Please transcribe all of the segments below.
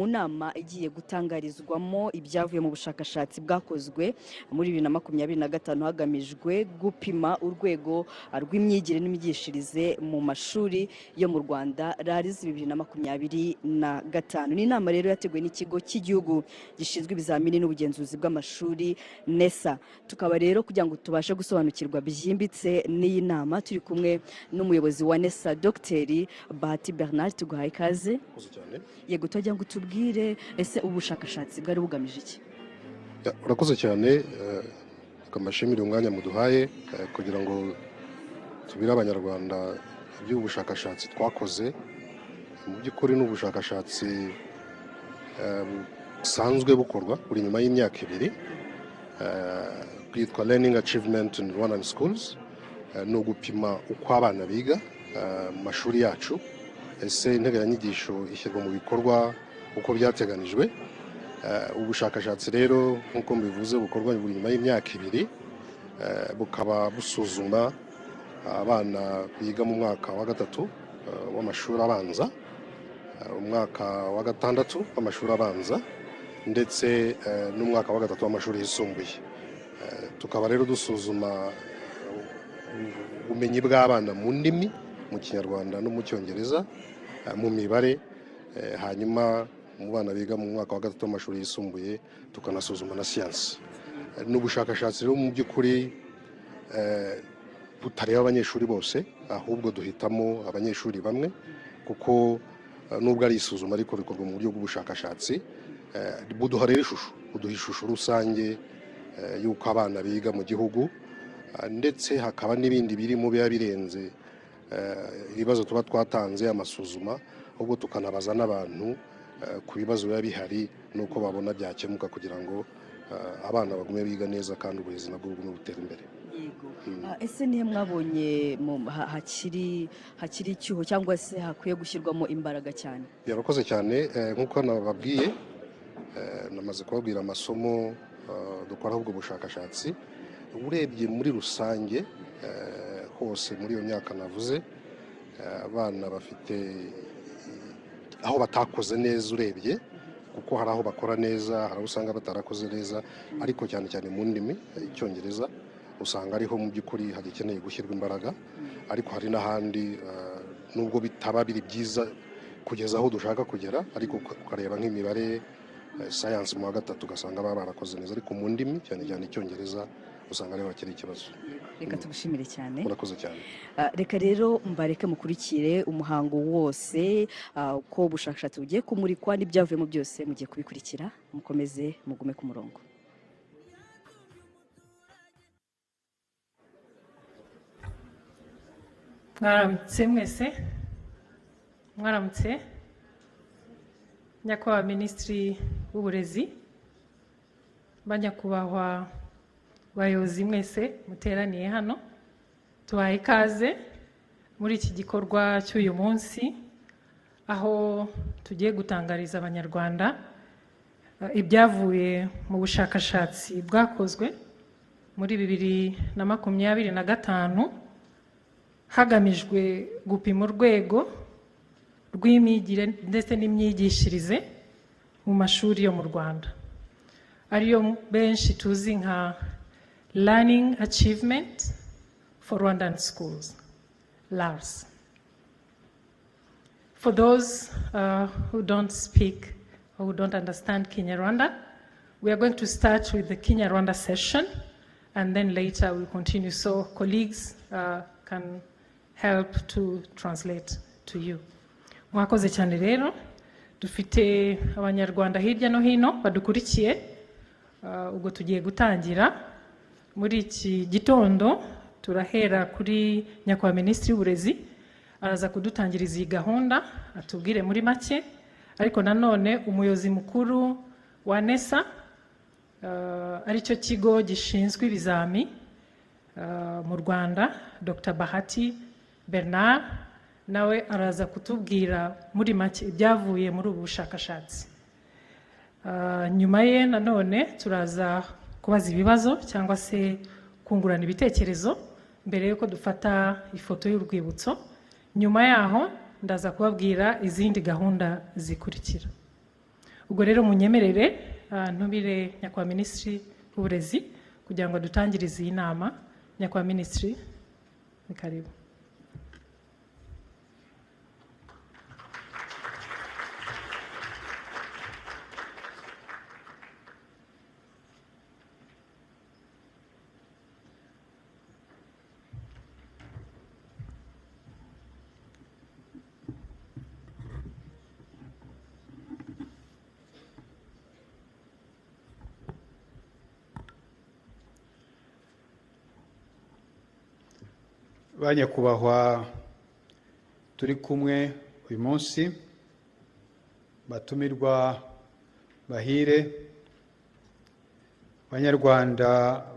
mu nama igiye gutangarizwamo ibyavuye mu bushakashatsi bwakozwe muri 2025 hagamijwe gupima urwego rw'imyigire n'imyigishirize mu mashuri yo mu Rwanda LARS 2025. Ni inama rero yateguwe n'ikigo cy'igihugu gishinzwe ibizamini n'ubugenzuzi bw'amashuri NESA. Tukaba rero kugira ngo tubashe gusobanukirwa byimbitse n'iyi nama turi kumwe n'umuyobozi wa NESA Dr. Bahati Bernard. Tuguhaye ikaze. Yego tujya ngo tubwire ese ubushakashatsi bwari bugamije iki? Urakoze cyane kamashimira umwanya muduhaye kugira ngo tubire abanyarwanda iby'ubushakashatsi twakoze. Mu by'ukuri n'ubushakashatsi busanzwe bukorwa buri nyuma y'imyaka 2 bwitwa Learning Achievement in Rwandan Schools. No gupima uko abana biga mu mashuri yacu, ese integanyanyigisho ishyirwa mu bikorwa uko byateganijwe. Ubushakashatsi rero nk'uko mbivuze bukorwa buri nyuma y'imyaka 2 bukaba busuzuma abana biga mu mwaka wa 3 w'amashuri abanza, umwaka wa 6 w'amashuri abanza ndetse n'umwaka wa 3 w'amashuri yisumbuye. Tukaba rero dusuzuma ubumenyi bw'abana mu ndimi, mu Kinyarwanda no mu Cyongereza, mu mibare, hanyuma mu bana biga mu mwaka wa 3 w'amashuri yisumbuye tukanasuzuma na siyansi. N'ubushakashatsi rero mu by'ukuri butareba abanyeshuri bose, ahubwo duhitamo abanyeshuri bamwe kuko nubwo ari isuzuma ariko rikorwa mu buryo bw'ubushakashatsi. Buduha rero ishusho rusange y'uko abana biga mu gihugu, ndetse hakaba n'ibindi birimo biba birenze ibibazo tuba twatanze amasuzuma, ahubwo tukanabaza n'abantu ku bibazo biba bihari nuko babona byakemuka kugira ngo abana bagume biga neza kandi uburezi nabwo bugume butera imbere. Ese nihe mwabonye hakiri icyuho cyangwa se hakwiye gushyirwamo imbaraga cyane? Yarakoze cyane nk'uko nababwiye, namaze kubabwira amasomo dukora ubwo bushakashatsi. Urebye muri rusange hose muri iyo myaka navuze, abana bafite aho batakoze neza urebye, kuko hari aho bakora neza, hari aho usanga batarakoze neza, ariko cyane cyane mu ndimi Icyongereza usanga ariho mu by'ukuri hagikeneye gushyirwa imbaraga. Ariko hari n'ahandi nubwo bitaba biri byiza kugeza aho dushaka kugera, ariko ukareba nk'imibare, science mu wa 3 ugasanga baba barakoze neza, ariko mu ndimi cyane cyane Icyongereza usanga ariho hakiri ikibazo. Reka tugushimire cyane. Urakoze cyane. Reka rero mbareke mukurikire umuhango wose uko ubushakashatsi bugiye kumurikwa n'ibyavuyemo byose mugiye kubikurikira. Mukomeze mugume ku murongo. Mwaramutse mwese. Mwaramutse. Nyakubahwa Minisitiri w'Uburezi, banyakubahwa bayobozi mwese muteraniye hano, tubaye ikaze muri iki gikorwa cy'uyu munsi, aho tugiye gutangariza abanyarwanda ibyavuye mu bushakashatsi bwakozwe muri 2025 hagamijwe gupima urwego rw'imyigire ndetse n'imyigishirize mu mashuri yo mu Rwanda, ariyo benshi tuzi nka Learning Achievement for Rwandan Schools, LARS. For those who don't speak or who don't understand Kinyarwanda, we are going to start with the Kinyarwanda session, and then later we'll continue, so colleagues can help to translate to you. Mwakoze cyane rero, dufite abanyarwanda hirya no hino badukurikiye, ubwo tugiye gutangira. Muri iki gitondo turahera kuri Nyakubahwa Minisitiri w'Uburezi, araza kudutangiriza iyi gahunda atubwire muri make, ariko nanone umuyobozi mukuru wa NESA aricyo kigo gishinzwe ibizami mu Rwanda, Dr. Bahati Bernard, nawe araza kutubwira muri make ibyavuye muri ubu bushakashatsi. Nyuma ye nanone turaza kubaza ibibazo cyangwa se kungurana ibitekerezo mbere yuko dufata ifoto y'urwibutso. Nyuma yaho ndaza kubabwira izindi gahunda zikurikira. ubwo rero munyemerere ntubire nyakubahwa minisitiri w'uburezi kugira ngo dutangirize iyi nama. Nyakubahwa minisitiri, ni karibu. Banyakubahwa turi kumwe uyu munsi, batumirwa bahire,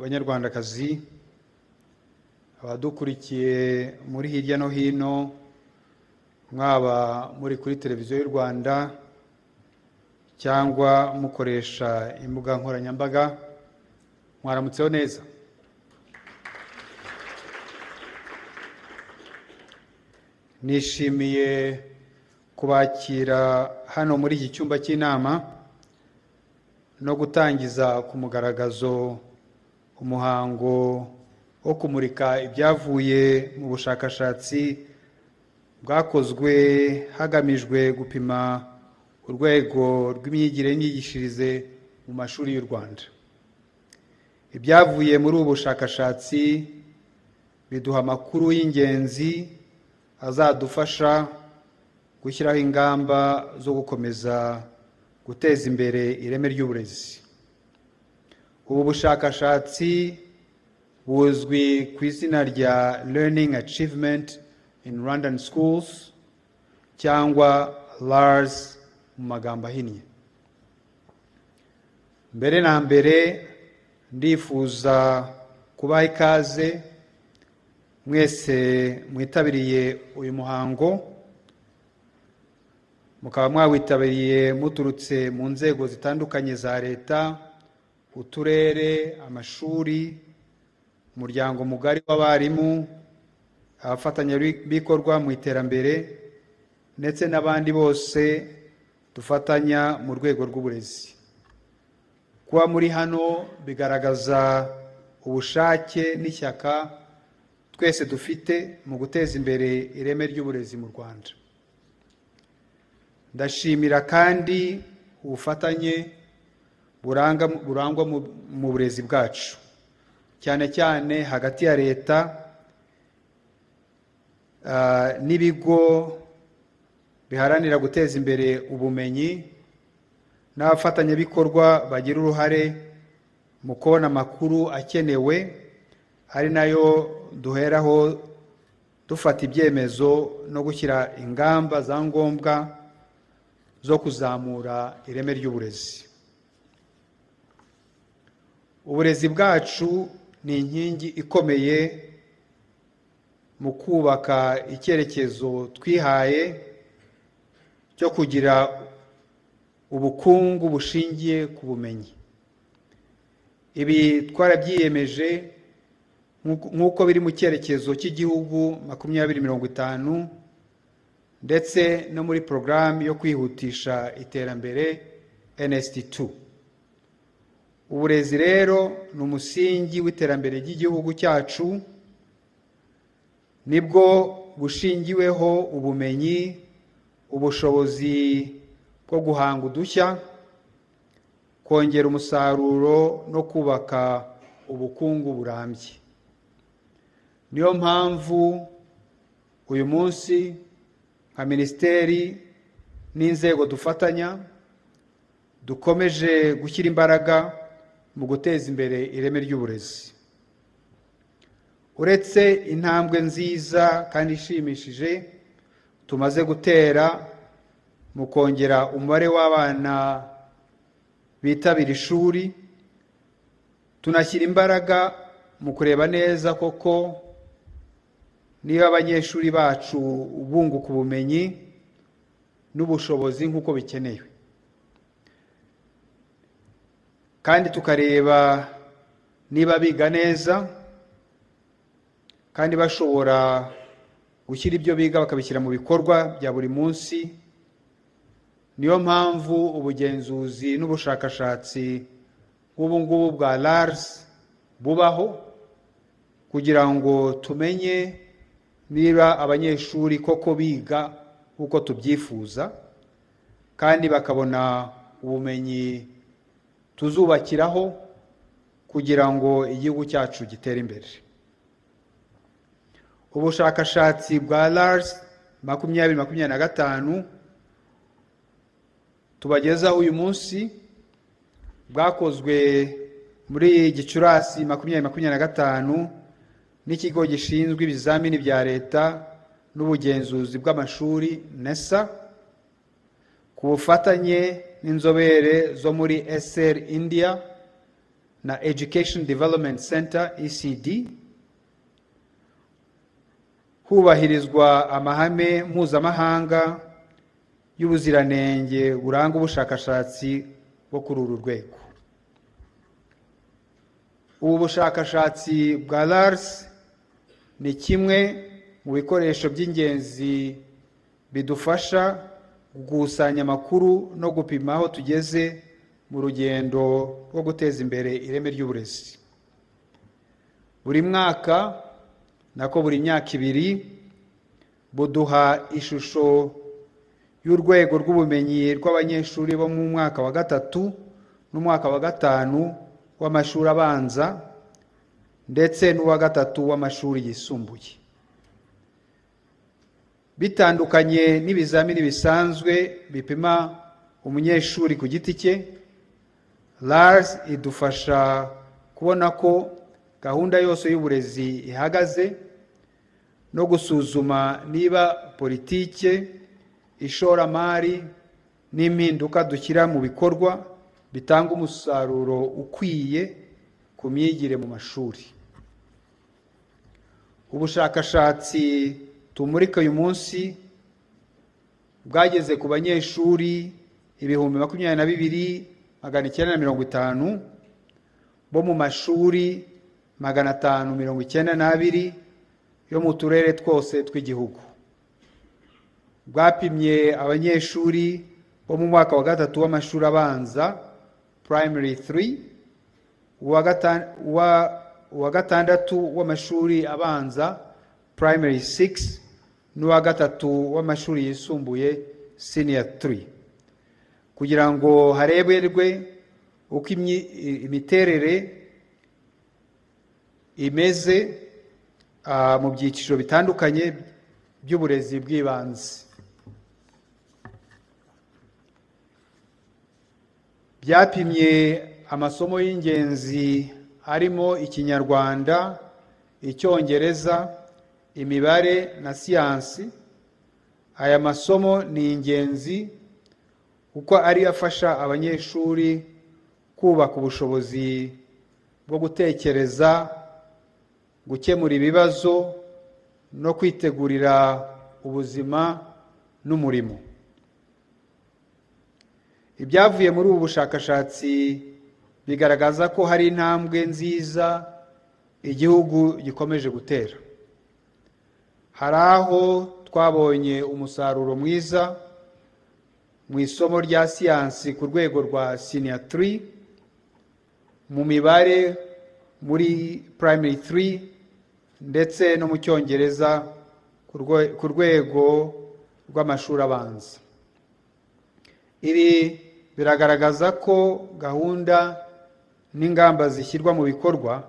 banyarwandakazi, abadukurikiye muri hirya no hino, mwaba muri kuri televiziyo y'u Rwanda cyangwa mukoresha imbuga nkoranyambaga, mwaramutseho neza. Nishimiye kubakira hano muri iki cyumba cy'inama no gutangiza ku mugaragazo umuhango wo kumurika ibyavuye mu bushakashatsi bwakozwe hagamijwe gupima urwego rw'imyigire n'imyigishirize mu mashuri y'u Rwanda. Ibyavuye muri ubu bushakashatsi biduha amakuru y'ingenzi azadufasha gushyiraho ingamba zo gukomeza guteza imbere ireme ry'uburezi. Ubu bushakashatsi buzwi ku izina rya Learning Achievement in Rwandan Schools cyangwa LARS mu magambo ahinnye. Mbere na mbere ndifuza kubaha ikaze mwese mwitabiriye uyu muhango, mukaba mwawitabiriye muturutse mu nzego zitandukanye za leta, uturere, amashuri, umuryango mugari w'abarimu, abafatanyabikorwa mu iterambere ndetse n'abandi bose dufatanya mu rwego rw'uburezi. Kuba muri hano bigaragaza ubushake n'ishyaka twese dufite mu guteza imbere ireme ry'uburezi mu Rwanda. Ndashimira kandi ubufatanye burangwa mu burezi bwacu, cyane cyane hagati ya leta n'ibigo biharanira guteza imbere ubumenyi n'abafatanyabikorwa bagira uruhare mu kubona amakuru akenewe, ari nayo duheraho dufata ibyemezo no gushyira ingamba za ngombwa zo kuzamura ireme ry'uburezi. Uburezi bwacu ni inkingi ikomeye mu kubaka icyerekezo twihaye cyo kugira ubukungu bushingiye ku bumenyi. Ibi twarabyiyemeje nk'uko biri mu cyerekezo cy'igihugu 2050 ndetse no muri porogaramu yo kwihutisha iterambere NST2. Uburezi rero ni umusingi w'iterambere ry'igihugu cyacu, nibwo bushingiweho ubumenyi, ubushobozi bwo guhanga udushya, kongera umusaruro no kubaka ubukungu burambye. Niyo mpamvu uyu munsi nka minisiteri n'inzego dufatanya dukomeje gushyira imbaraga mu guteza imbere ireme ry'uburezi. Uretse intambwe nziza kandi ishimishije tumaze gutera mu kongera umubare w'abana bitabira ishuri, tunashyira imbaraga mu kureba neza koko niba abanyeshuri bacu bunguka ubumenyi n'ubushobozi nk'uko bikenewe, kandi tukareba niba biga neza kandi bashobora gushyira ibyo biga bakabishyira mu bikorwa bya buri munsi niyo mpamvu ubugenzuzi n'ubushakashatsi ubu ngubu bwa LARS bubaho kugira ngo tumenye niba abanyeshuri koko biga uko tubyifuza kandi bakabona ubumenyi tuzubakiraho kugira ngo igihugu cyacu gitere imbere. Ubushakashatsi bwa LARS 2025 tubagezaho uyu munsi bwakozwe muri Gicurasi 2025 n'ikigo gishinzwe ibizamini bya leta n'ubugenzuzi bw'amashuri NESA ku bufatanye n'inzobere zo muri SR India na Education Development Center ECD, hubahirizwa amahame mpuzamahanga y'ubuziranenge buranga ubushakashatsi bwo kuri uru rwego. Ubu bushakashatsi bwa LARS ni kimwe mu bikoresho by'ingenzi bidufasha gukusanya amakuru no gupima aho tugeze mu rugendo rwo guteza imbere ireme ry'uburezi. Buri mwaka nako buri myaka ibiri buduha ishusho y'urwego rw'ubumenyi rw'abanyeshuri bo mu mwaka wa 3 n'umwaka wa 5 w'amashuri abanza ndetse n'uwa 3 w'amashuri yisumbuye. Bitandukanye n'ibizamini bisanzwe bipima umunyeshuri ku giti cye, LARS idufasha kubona ko gahunda yose y'uburezi ihagaze no gusuzuma niba politike, ishoramari n'impinduka dushyira mu bikorwa bitanga umusaruro ukwiye ku myigire mu mashuri. Ubushakashatsi tumurika uyu munsi bwageze ku banyeshuri 22,950 bo mu mashuri 592 yo mu turere twose tw'igihugu. Bwapimye abanyeshuri bo mu mwaka wa 3 w'amashuri abanza primary 3, uwa 6 w'amashuri abanza primary 6 n'uwa 3 w'amashuri yisumbuye senior 3 kugira ngo hareberwe uko imiterere imeze mu byiciro bitandukanye by'uburezi bw'ibanze. Byapimye amasomo y'ingenzi harimo Ikinyarwanda, Icyongereza, imibare na siyansi. Aya masomo ni ingenzi kuko ari afasha abanyeshuri kubaka ubushobozi bwo gutekereza, gukemura ibibazo no kwitegurira ubuzima n'umurimo. Ibyavuye muri ubu bushakashatsi bigaragaza ko hari intambwe nziza igihugu gikomeje gutera. Hari aho twabonye umusaruro mwiza mu isomo rya siyansi ku rwego rwa senior 3, mu mibare muri primary 3 ndetse no mu Cyongereza ku rwego rw'amashuri abanza. Ibi biragaragaza ko gahunda n'ingamba zishyirwa mu bikorwa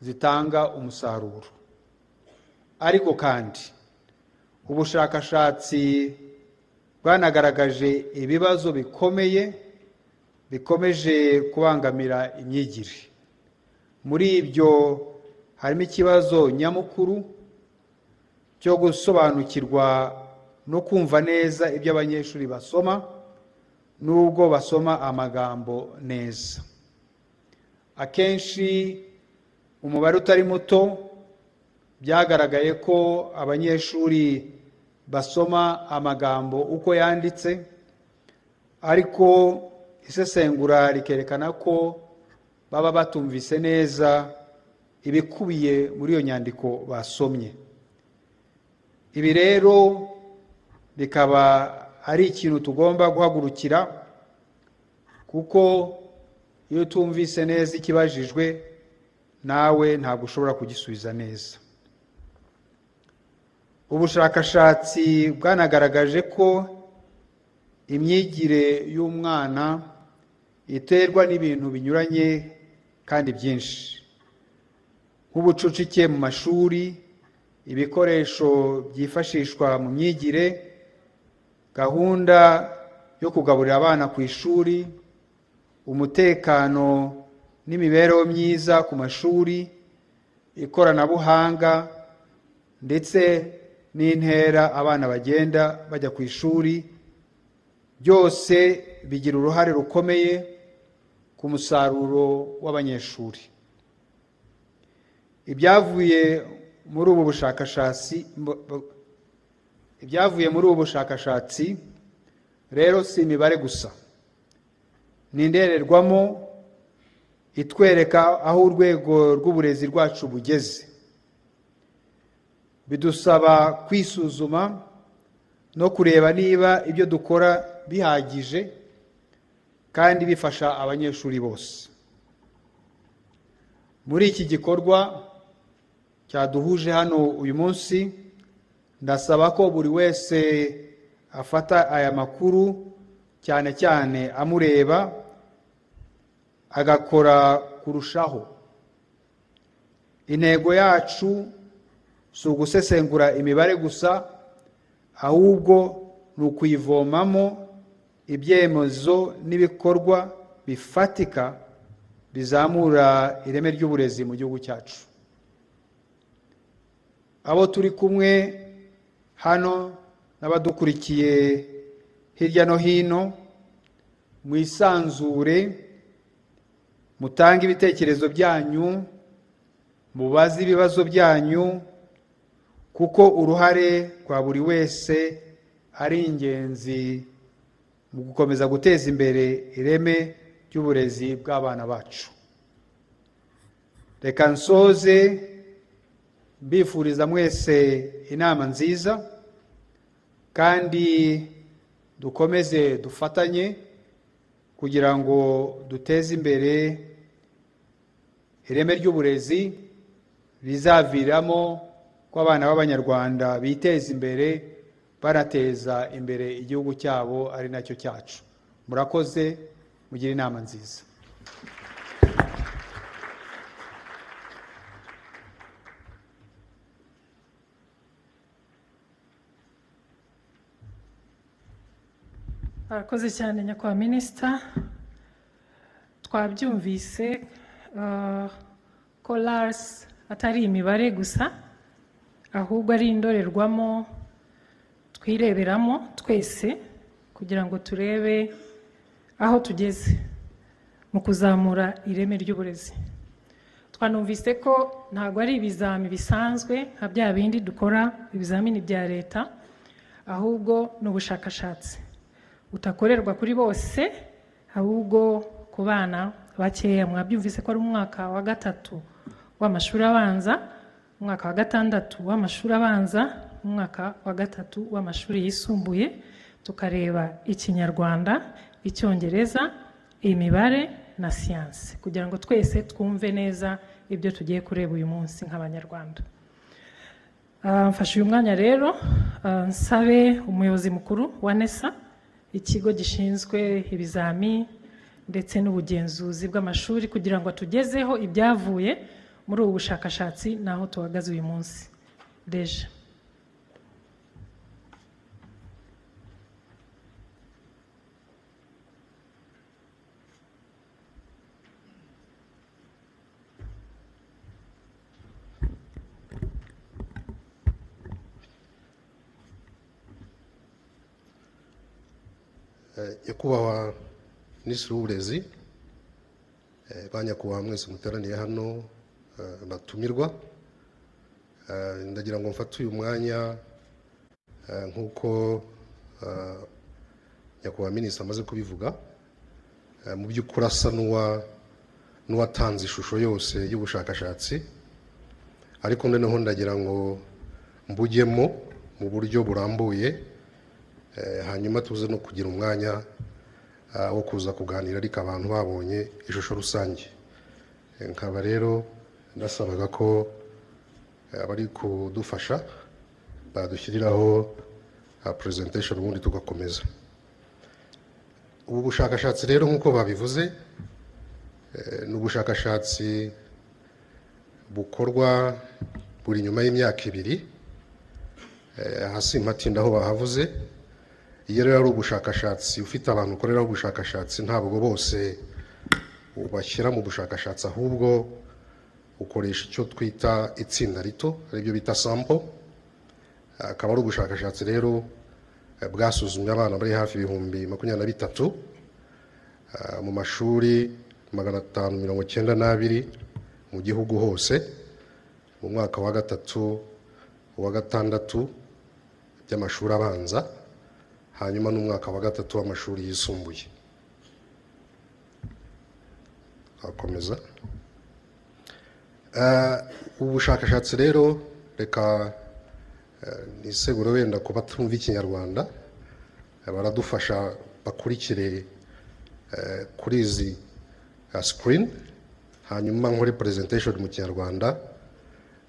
zitanga umusaruro. Ariko kandi ubushakashatsi bwanagaragaje ibibazo bikomeye bikomeje kubangamira imyigire. Muri ibyo harimo ikibazo nyamukuru cyo gusobanukirwa no kumva neza ibyo abanyeshuri basoma nubwo basoma amagambo neza. Akenshi umubare utari muto byagaragaye ko abanyeshuri basoma amagambo uko yanditse, ariko isesengura rikerekana ko baba batumvise neza ibikubiye muri iyo nyandiko basomye. Ibi rero bikaba ari ikintu tugomba guhagurukira, kuko iyo tumvise neza ikibajijwe nawe ntabwo ushobora kugisubiza neza. Ubushakashatsi bwanagaragaje ko imyigire y'umwana iterwa n'ibintu binyuranye kandi byinshi, nk'ubucucike mu mashuri, ibikoresho byifashishwa mu myigire, gahunda yo kugaburira abana ku ishuri, umutekano n'imibereho myiza ku mashuri, ikoranabuhanga ndetse n'intera abana bagenda bajya ku ishuri, byose bigira uruhare rukomeye ku musaruro w'abanyeshuri. Ibyavuye muri ubu bushakashatsi rero si imibare gusa, ni indorerwamo itwereka aho urwego rw'uburezi rwacu bugeze. Bidusaba kwisuzuma no kureba niba ibyo dukora bihagije kandi bifasha abanyeshuri bose. Muri iki gikorwa cyaduhuje hano uyu munsi, ndasaba ko buri wese afata aya makuru cyane cyane amureba, agakora kurushaho. Intego yacu si ugusesengura imibare gusa, ahubwo ni ukuyivomamo ibyemezo n'ibikorwa bifatika bizamura ireme ry'uburezi mu gihugu cyacu. Abo turi kumwe hano n'abadukurikiye hirya no hino, mwisanzure, mutange ibitekerezo byanyu, mubaze ibibazo byanyu, kuko uruhare rwa buri wese ari ingenzi mu gukomeza guteza imbere ireme ry'uburezi bw'abana bacu. Reka nsoze mbifuriza mwese inama nziza, kandi dukomeze dufatanye kugira ngo duteze imbere ireme ry'uburezi rizaviramo ko abana b'Abanyarwanda biteza imbere, barateza imbere igihugu cyabo ari nacyo cyacu. Murakoze, mugire inama nziza. Arakoze cyane nyakubahwa minisita. Twabyumvise ko LARS atari imibare gusa, ahubwo ari indorerwamo twireberamo twese kugira ngo turebe aho tugeze mu kuzamura ireme ry'uburezi. Twanumvise ko ntabwo ari ibizami bisanzwe nka bya bindi dukora ibizamini bya leta, ahubwo ni ubushakashatsi butakorerwa kuri bose, ahubwo ku bana bakeya. Mwabyumvise ko ari umwaka wa 3 w'amashuri abanza, umwaka wa 6 w'amashuri abanza, umwaka wa 3 w'amashuri yisumbuye. Tukareba Ikinyarwanda, Icyongereza, imibare na siyansi, kugira ngo twese twumve neza ibyo tugiye kureba uyu munsi nk'Abanyarwanda. Mfashe uyu mwanya rero nsabe umuyobozi mukuru wa NESA, ikigo gishinzwe ibizami ndetse n'ubugenzuzi bw'amashuri, kugira ngo tugezeho ibyavuye muri ubu bushakashatsi naho tuhagaze uyu munsi. Deje. Nyakubahwa Minisitiri w'Uburezi, ba nyakubahwa mwese muteraniye hano, batumirwa, ndagira ngo mfate uyu mwanya nk'uko nyakubahwa Minisitiri amaze kubivuga, mu by'ukuri asa n'uwatanze ishusho yose y'ubushakashatsi, ariko noneho ndagira ngo mbugemo mu buryo burambuye hanyuma tuze no kugira umwanya wo kuza kuganira ariko abantu babonye ishusho rusange. Nkaba rero nasabaga ko abari kudufasha badushyiriraho presentation ubundi tugakomeza. Ubu bushakashatsi rero nk'uko babivuze ni ubushakashatsi bukorwa buri nyuma y'imyaka 2, hasi mpatinda aho bahavuze. Iyo rero ari ubushakashatsi ufite abantu ukoreraho ubushakashatsi ntabwo bose ubashyira mu bushakashatsi, ahubwo ukoresha icyo twita itsinda rito aribyo bita sample. Akaba ari ubushakashatsi rero bwasuzumye abana bari hafi 23,000 mu mashuri 592 mu gihugu hose mu mwaka wa 3 wa 6 by'amashuri abanza, hanyuma n'umwaka wa 3 w'amashuri yisumbuye. Akomeza ubushakashatsi rero reka niseguro wenda kuba tumva ikinyarwanda baradufasha bakurikire kuri izi screen, hanyuma nkore presentation mu kinyarwanda.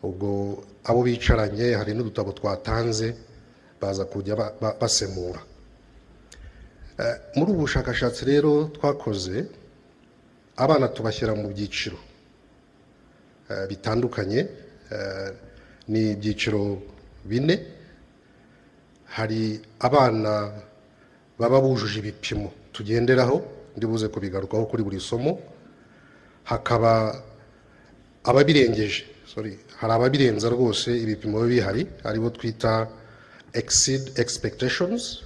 Ubwo abo bicaranye hari n'udutabo twatanze baza kujya basemura. Muri ubu bushakashatsi rero twakoze abana tubashyira mu byiciro bitandukanye, ni ibyiciro 4. Hari abana baba bujuje ibipimo tugenderaho, ndibuze kubigarukaho kuri buri somo. Hakaba ababirengeje, hari ababirenza rwose ibipimo bihari, aribo twita exceed expectations.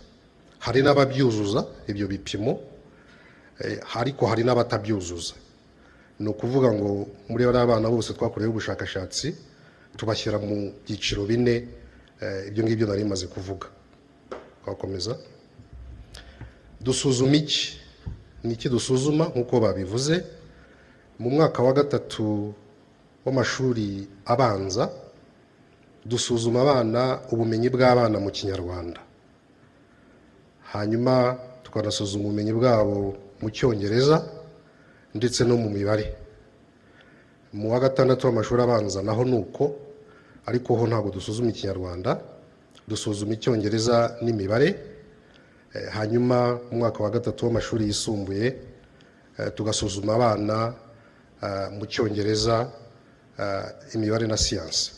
Hari n'ababyuzuza ibyo bipimo, ariko hari n'abatabyuzuza. Ni ukuvuga ngo muri abana bose twakoreyeho ubushakashatsi tubashyira mu byiciro 4, ibyo ngibyo nari maze kuvuga. Twakomeza dusuzuma iki, niki dusuzuma nk'uko babivuze. Mu mwaka wa 3 w'amashuri abanza dusuzuma abana ubumenyi bw'abana mu kinyarwanda, hanyuma tukanasuzuma ubumenyi bwabo mu cyongereza ndetse no mu mibare. Mu wa 6 w'amashuri abanza naho nuko, ariko ho ntabwo dusuzuma ikinyarwanda, dusuzuma icyongereza n'imibare. Hanyuma mu mwaka wa 3 w'amashuri yisumbuye tugasuzuma abana mu cyongereza, imibare na siyansi.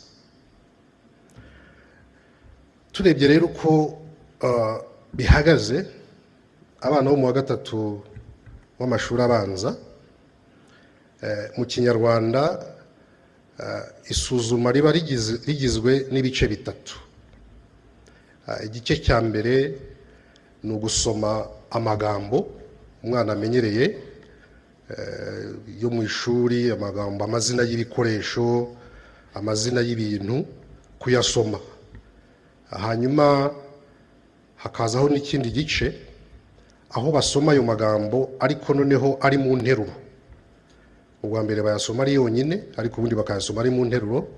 Turebye rero uko bihagaze, abana bo mu wa 3 w'amashuri abanza mu kinyarwanda isuzuma riba rigizwe n'ibice 3. Igice cya mbere ni ugusoma amagambo umwana amenyereye yo mu ishuri, amagambo, amazina y'ibikoresho, amazina y'ibintu, kuyasoma. Hanyuma hakazaho n'ikindi gice aho basoma ayo magambo ariko noneho ari mu nteruro. Ubwa mbere bayasoma ari yonyine, ariko ubundi bakayasoma ari mu nteruro.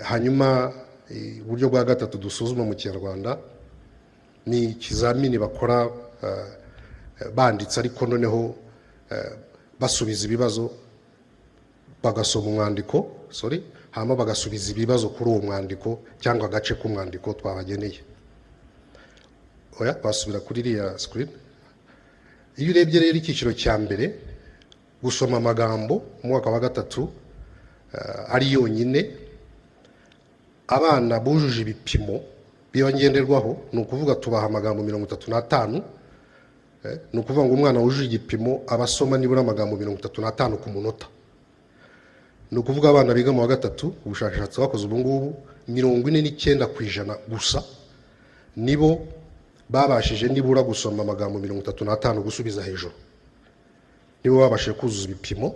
Hanyuma uburyo bwa 3 dusuzuma mu kinyarwanda ni ikizamini bakora banditse, ariko noneho basubiza ibibazo, bagasoma umwandiko, hanyuma bagasubiza ibibazo kuri uwo mwandiko cyangwa agace k'umwandiko twabageneye. Basubira kuri iriya screen. Iyo urebye rero icyiciro cya mbere, gusoma amagambo mu mwaka wa 3 ari yonyine, abana bujuje ibipimo biyongenderwaho, ni ukuvuga tubaha amagambo 35. Ni ukuvuga ngo umwana wujuje igipimo abasoma nibura amagambo 35 ku munota. Ni ukuvuga abana biga mu wa 3, ubushakashatsi bakoze ubu ngubu 49% gusa nibo babashije nibura gusoma amagambo 35 gusubiza hejuru, nibo babashije kuzuza ibipimo.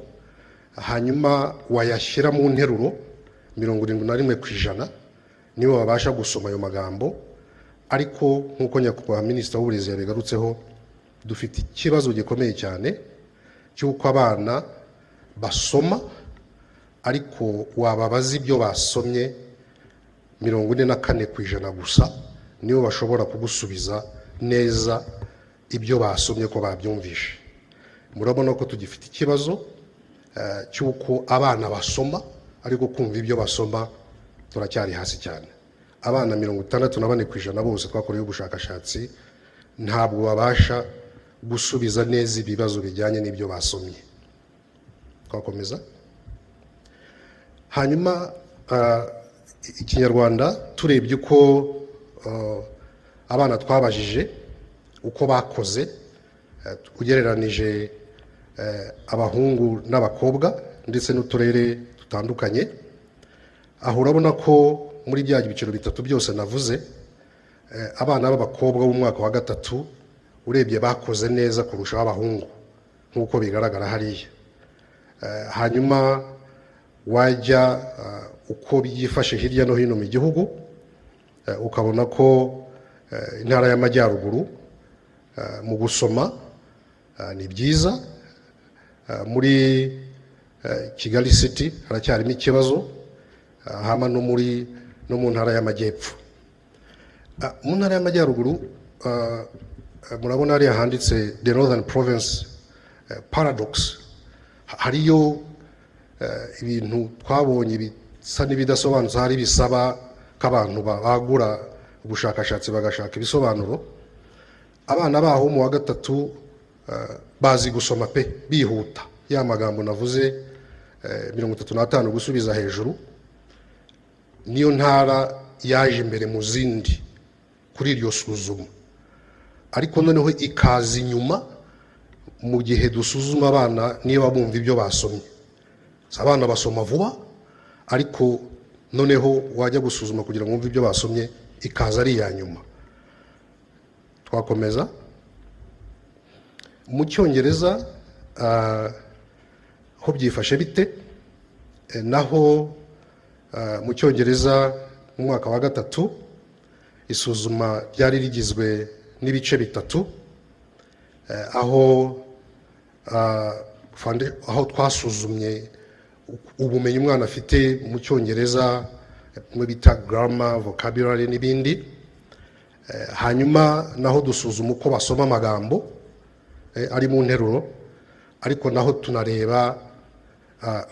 Hanyuma wayashyira mu nteruro 71% nibo babasha gusoma ayo magambo. Ariko nk'uko nyakubahwa minisitiri w'uburezi yabigarutseho, dufite ikibazo gikomeye cyane cy'uko abana basoma ariko wababaza ibyo basomye 44% gusa nibo bashobora kugusubiza neza ibyo basomye ko babyumvishe. Murabona ko tugifite ikibazo cy'uko abana basoma ariko kumva ibyo basoma turacyari hasi cyane. Abana 64% bose twakoreye ubushakashatsi ntabwo babasha gusubiza neza ibibazo bijyanye n'ibyo basomye. Twakomeza. Hanyuma ikinyarwanda turebye uko abana twabajije uko bakoze ugereranije abahungu n'abakobwa ndetse n'uturere dutandukanye, aho urabona ko muri bya biciro bitatu byose navuze abana b'abakobwa b'umwaka wa gatatu urebye bakoze neza kurusha abahungu nk'uko bigaragara hariya. Hanyuma wajya uko byifashe hirya no hino mu gihugu ukabona ko intara y'amajyaruguru mu gusoma ni byiza, muri Kigali City haracyarimo ikibazo, hama no mu ntara y'amajyepfo. Mu ntara y'amajyaruguru murabona hariya handitse the Northern Province paradox, hariyo ibintu twabonye bisa n'ibidasobanutse, hari bisaba ko abantu bagura ubushakashatsi bagashaka ibisobanuro. Abana baho mu wa gatatu bazi gusoma pe, bihuta ya magambo navuze 35 gusubiza hejuru, niyo ntara yaje imbere mu zindi kuri iryo suzuma. Ariko noneho ikaza inyuma mu gihe dusuzuma abana niba bumva ibyo basomye. Abana basoma vuba, ariko noneho wajya gusuzuma kugira ngo wumve ibyo basomye ikaza ari ya nyuma. Twakomeza. Mu Cyongereza ho byifashe bite? Naho mu Cyongereza mu mwaka wa gatatu isuzuma ryari rigizwe n'ibice bitatu, aho twasuzumye ubumenyi umwana afite mu Cyongereza mu bita grammar, vocabulary n'ibindi. Hanyuma naho dusuzuma uko basoma amagambo ari mu nteruro, ariko naho tunareba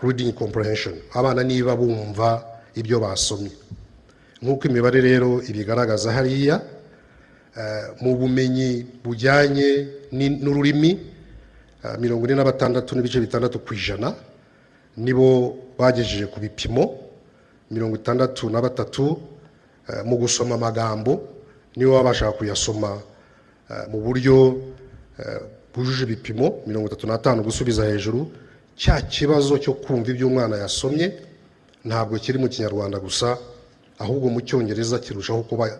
reading comprehension, abana niba bumva ibyo basomye. Nk'uko imibare rero ibigaragaza hariya, mu bumenyi bujyanye n'ururimi 46.6% nibo bagejeje ku bipimo, 63 mu gusoma amagambo nibo babasha kuyasoma mu buryo bujuje ibipimo, 35 gusubiza hejuru. Cya kibazo cyo kumva ibyo umwana yasomye ntabwo kiri mu Kinyarwanda gusa, ahubwo mu Cyongereza kirushaho kuba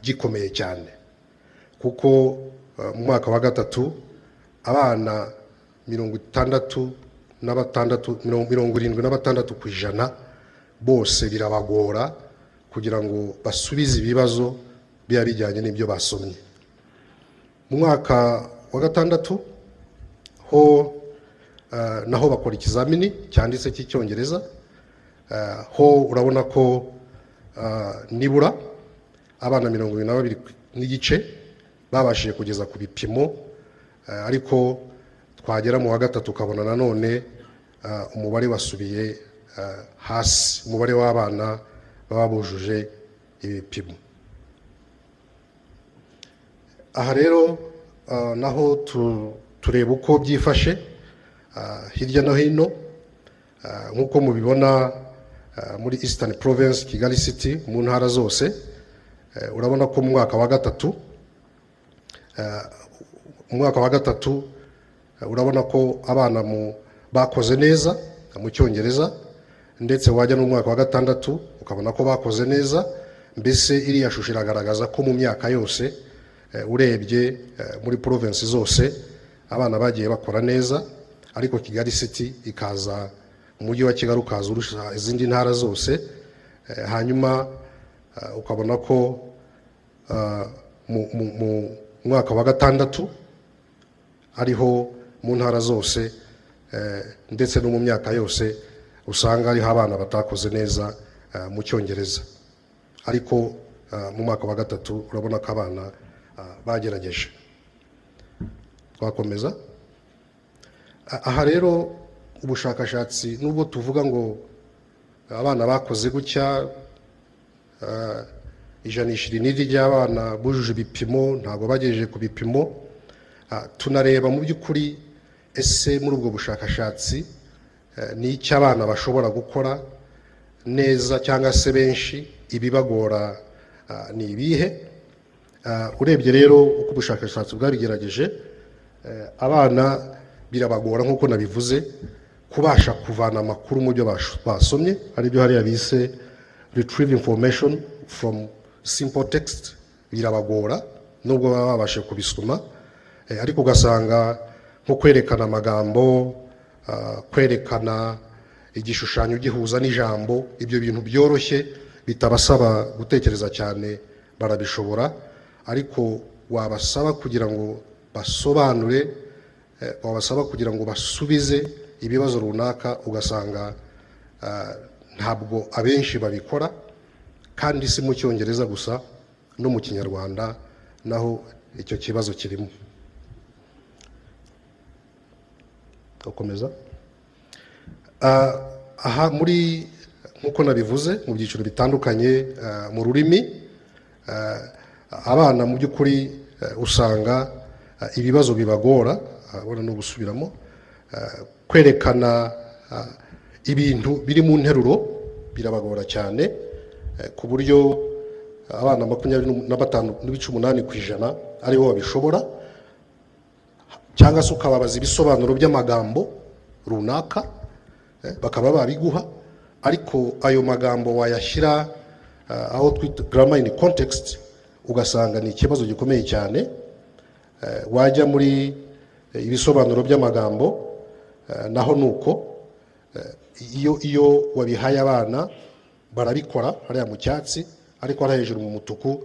gikomeye cyane, kuko mu mwaka wa gatatu abana 76% bose birabagora kugira ngo basubize ibibazo biba bijyanye n'ibyo basomye. Mu mwaka wa gatandatu ho naho bakora ikizamini cyanditse cy'Icyongereza, ho urabona ko nibura abana 22 n'igice babashije kugeza ku bipimo, ariko twagera mu wa gatatu ukabona nanone umubare wasubiye hasi, umubare w'abana baba bujuje ibipimo. Aha rero naho tureba uko byifashe hirya no hino. Nk'uko mubibona muri Eastern Province Kigali City mu ntara zose, urabona ko mu mwaka wa gatatu urabona ko abana bakoze neza mu Cyongereza, ndetse wajya no mu mwaka wa gatandatu ukabona ko bakoze neza. Mbese iriya shusho iragaragaza ko mu myaka yose urebye muri province zose abana bagiye bakora neza, ariko Kigali City ikaza, umujyi wa Kigali ukaza urusha izindi ntara zose. Hanyuma ukabona ko mu mwaka wa gatandatu ariho mu ntara zose ndetse no mu myaka yose usanga ariho abana batakoze neza mu Cyongereza, ariko mu mwaka wa gatatu urabona ko abana bagerageje. Twakomeza. Aha rero ubushakashatsi nubwo tuvuga ngo abana bakoze gutya, ijanisha rinini ry'abana bujuje ibipimo ntabwo bagejeje ku bipimo, tunareba mu by'ukuri ese muri ubwo bushakashatsi ni icyo abana bashobora gukora neza cyangwa se benshi, ibibagora ni ibihe. Urebye rero uko ubushakashatsi bwabigerageje, abana birabagora nk'uko nabivuze kubasha kuvana amakuru mu byo basomye, aribyo hariya bise retrieve information from simple text. Birabagora nubwo baba babashe kubisoma, ariko ugasanga nko kwerekana amagambo, kwerekana igishushanyo gihuza n'ijambo, ibyo bintu byoroshye bitabasaba gutekereza cyane barabishobora, ariko wabasaba kugira ngo basobanure, wabasaba kugira ngo basubize ibibazo runaka, ugasanga ntabwo abenshi babikora, kandi si mu Cyongereza gusa, no mu Kinyarwanda naho icyo kibazo kirimo. Ukomeza. Aha muri nkuko nabivuze mu byiciro bitandukanye mu rurimi, abana mu by'ukuri usanga ibibazo bibagora, abona no gusubiramo, kwerekana ibintu biri mu nteruro birabagora cyane, ku buryo abana 25.8% aribo babishobora, cyangwa se ukababaza ibisobanuro by'amagambo runaka bakaba babiguha, ariko ayo magambo wayashyira aho twita grammar in context, ugasanga ni ikibazo gikomeye cyane. Wajya muri ibisobanuro by'amagambo naho nuko, iyo wabihaye abana barabikora hariya mu cyatsi, ariko ari hejuru mu mutuku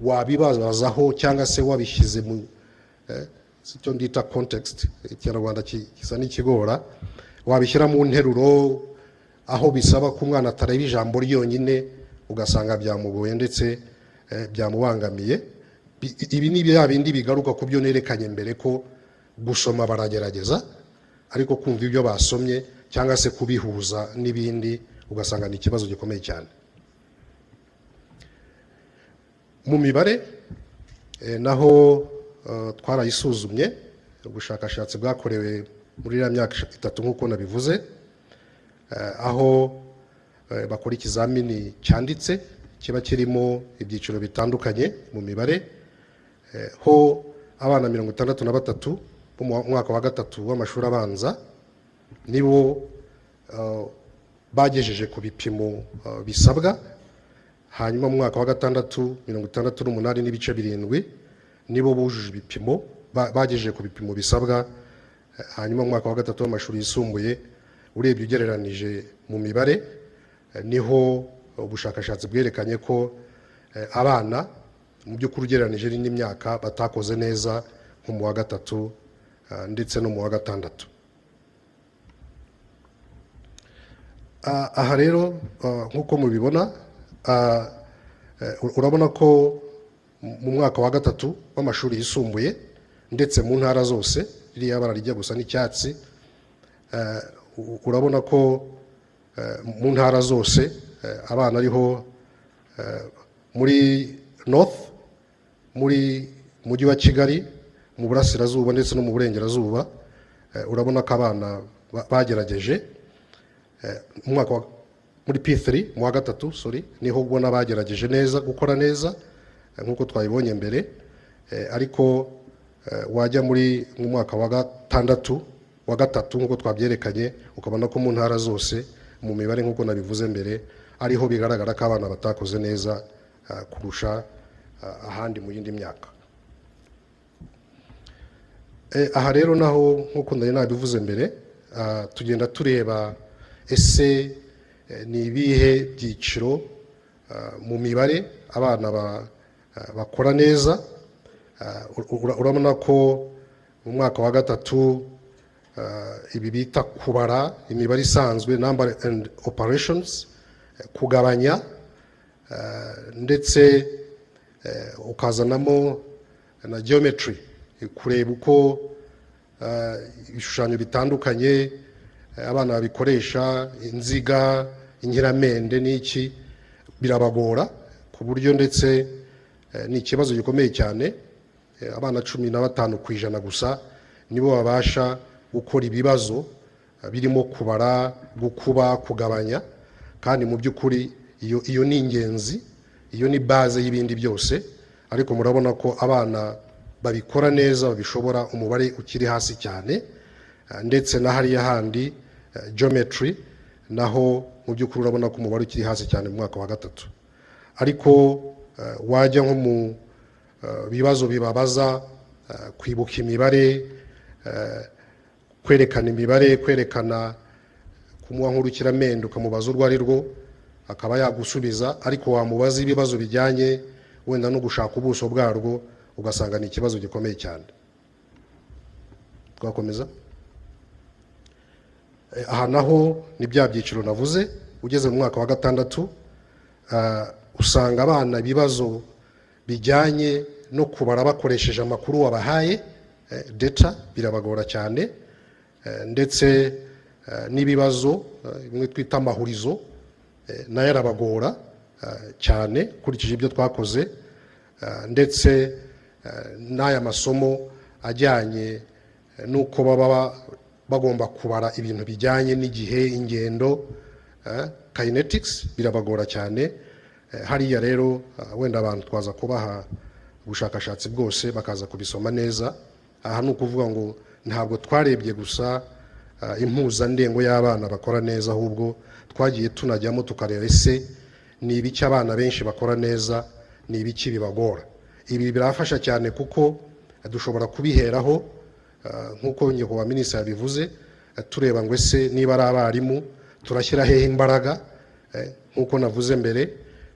wabibazaho cyangwa se wabishyize mu icyo ndita context, Ikinyarwanda kisa n'ikigora, wabishyira mu nteruro aho bisaba ko umwana atareba ijambo ryonyine, ugasanga byamugoye ndetse byamubangamiye. Ibi ni bya bindi bigaruka ku byo nerekanye mbere, ko gusoma baragerageza, ariko kumva ibyo basomye cyangwa se kubihuza n'ibindi ugasanga ni ikibazo gikomeye cyane. Mu mibare naho twarayisuzumye, ubushakashatsi bwakorewe muri ya myaka 3 nk'uko nabivuze, aho bakora ikizamini cyanditse kiba kirimo ibyiciro bitandukanye mu mibare, ho abana 63 bo mu mwaka wa 3 w'amashuri abanza nibo bagejeje ku bipimo bisabwa, hanyuma mu mwaka wa 6 68.7% nibo bujuje ibipimo, bagejeje ku bipimo bisabwa, hanyuma mu mwaka wa 3 w'amashuri yisumbuye urebye ugereranije mu mibare, niho ubushakashatsi bwerekanye ko abana mu by'ukuri ugereranije n'indi myaka batakoze neza nko mu wa 3 ndetse no mu wa 6. Aha rero nk'uko mubibona, urabona ko mu mwaka wa 3 w'amashuri yisumbuye ndetse mu ntara zose, ririya bara rijya gusa n'icyatsi, urabona ko mu ntara zose abana ariho muri north, muri mujyi wa Kigali, mu burasirazuba ndetse no mu burengerazuba, urabona ko abana bagerageje muri P3 mu wa 3 niho ubona bagerageje neza gukora neza nk'uko twabibonye mbere, ariko wajya muri mu mwaka wa 6 wa 3 nk'uko twabyerekanye, ukabona ko mu ntara zose mu mibare nk'uko nabivuze mbere ariho bigaragara ko abana batakoze neza kurusha ahandi mu yindi myaka. Aha rero naho nk'uko nari nabivuze mbere, tugenda tureba ese ni ibihe byiciro mu mibare abana bakora neza. Urabona ko mu mwaka wa 3 ibi bita kubara, imibare isanzwe, number and operations, kugabanya, ndetse ukazanamo na geometry, kureba uko ibishushanyo bitandukanye abana babikoresha, inziga, inkiramende n'iki, birabagora ku buryo ndetse ni ikibazo gikomeye cyane. Abana 15% gusa nibo babasha gukora ibibazo birimo kubara, gukuba, kugabanya, kandi mu by'ukuri iyo ni ingenzi, iyo ni base y'ibindi byose. Ariko murabona ko abana babikora neza, babishobora, umubare ukiri hasi cyane. Ndetse na hariya handi geometry naho mu by'ukuri urabona ko umubare ukiri hasi cyane mu mwaka wa gatatu. Ariko wajya nko mu bibazo bibabaza, kwibuka imibare, kwerekana imibare, kwerekana kumuha nk'urukiramende ukamubaza urwo ari rwo akaba yagusubiza, ariko wamubaza ibibazo bijyanye wenda no gushaka ubuso bwarwo ugasanga ni ikibazo gikomeye cyane. Twakomeza. Aha naho ni bya byiciro navuze. Ugeze mu mwaka wa gatandatu usanga abana ibibazo bijyanye no kubara bakoresheje amakuru wabahaye, data, birabagora cyane. Ndetse n'ibibazo bimwe twita amahurizo nayo arabagora cyane kurikije ibyo twakoze. Ndetse n'aya masomo ajyanye n'uko baba bagomba kubara ibintu bijyanye n'igihe, ingendo, kinetics, birabagora cyane. Hariya rero wenda abantu twaza kubaha ubushakashatsi bwose bakaza kubisoma neza. Aha ni ukuvuga ngo ntabwo twarebye gusa impuzandengo y'abana bakora neza, ahubwo twagiye tunajyamo tukareba ese ni ibiki abana benshi bakora neza, ni ibiki bibagora. Ibi birafasha cyane kuko dushobora kubiheraho nk'uko nyakubahwa minisitiri yabivuze, tureba ngo ese niba ari abarimu turashyira hehe imbaraga. Nk'uko navuze mbere,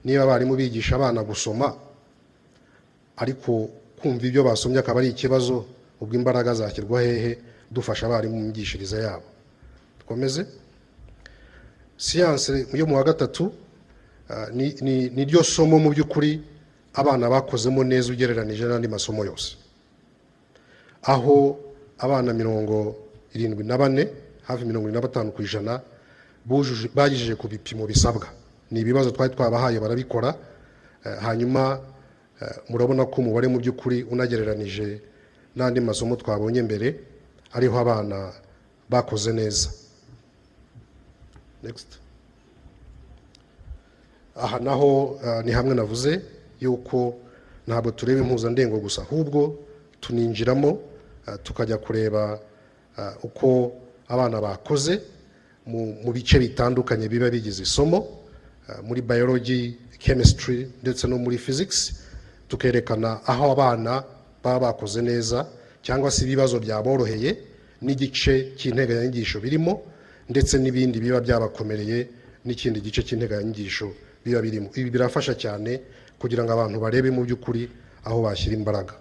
niba abarimu bigisha abana gusoma ariko kumva ibyo basomye akaba ari ikibazo, ubwo imbaraga zashyirwa hehe dufasha abarimu mu myigishirize yabo. Dukomeze. Siyanse yo mu wa gatatu ni ryo somo mu by'ukuri abana bakozemo neza ugereranije n'andi masomo yose, aho abana 74, hafi 75% bagijije ku bipimo bisabwa. Ni ibibazo twari twabahaye barabikora. Hanyuma murabona ko umubare mu by'ukuri unagereranije n'andi masomo twabonye mbere ariho abana bakoze neza. Next. Aha naho ni hamwe navuze yuko ntabwo tureba impuzandengo gusa, ahubwo tuninjiramo tukajya kureba uko abana bakoze mu bice bitandukanye biba bigize isomo, muri biology, chemistry ndetse no muri physics. Tukerekana aho abana baba bakoze neza cyangwa se ibibazo byaboroheye n'igice cy'integanyanyigisho birimo, ndetse n'ibindi biba byabakomereye n'ikindi gice cy'integanyanyigisho biba birimo. Ibi birafasha cyane kugira ngo abantu barebe mu by'ukuri aho bashyira imbaraga.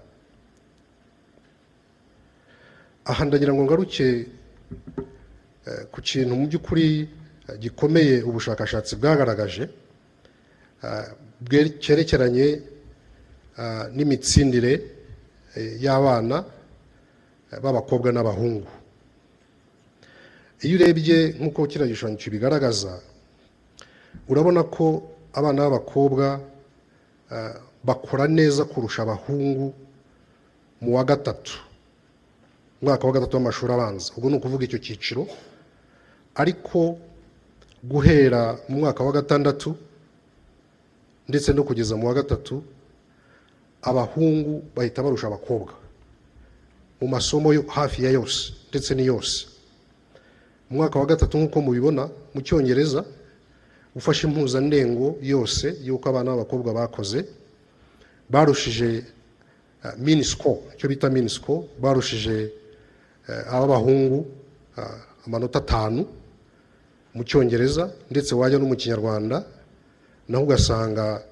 Aha ndagira ngo ngaruke ku kintu mu by'ukuri gikomeye ubushakashatsi bwagaragaje, cyerekeranye n'imitsindire y'abana b'abakobwa n'abahungu. Iyo urebye nk'uko kiriya gishushanyo kibigaragaza, urabona ko abana b'abakobwa bakora neza kurusha abahungu mu wa gatatu, mwaka wa gatatu w'amashuri abanza. Ubwo ni ukuvuga icyo cyiciro. Ariko guhera mu mwaka wa gatandatu ndetse no kugeza mu wa gatatu, abahungu bahita barusha abakobwa mu masomo hafi ya yose ndetse ni yose. Mu mwaka wa gatatu nk'uko mubibona mu Cyongereza, ufashe impuzandengo yose y'uko abana b'abakobwa bakoze, barushije mean score, icyo bita mean score, barushije ab'abahungu amanota 5 mu Cyongereza, ndetse wajya no mu Kinyarwanda naho ugasanga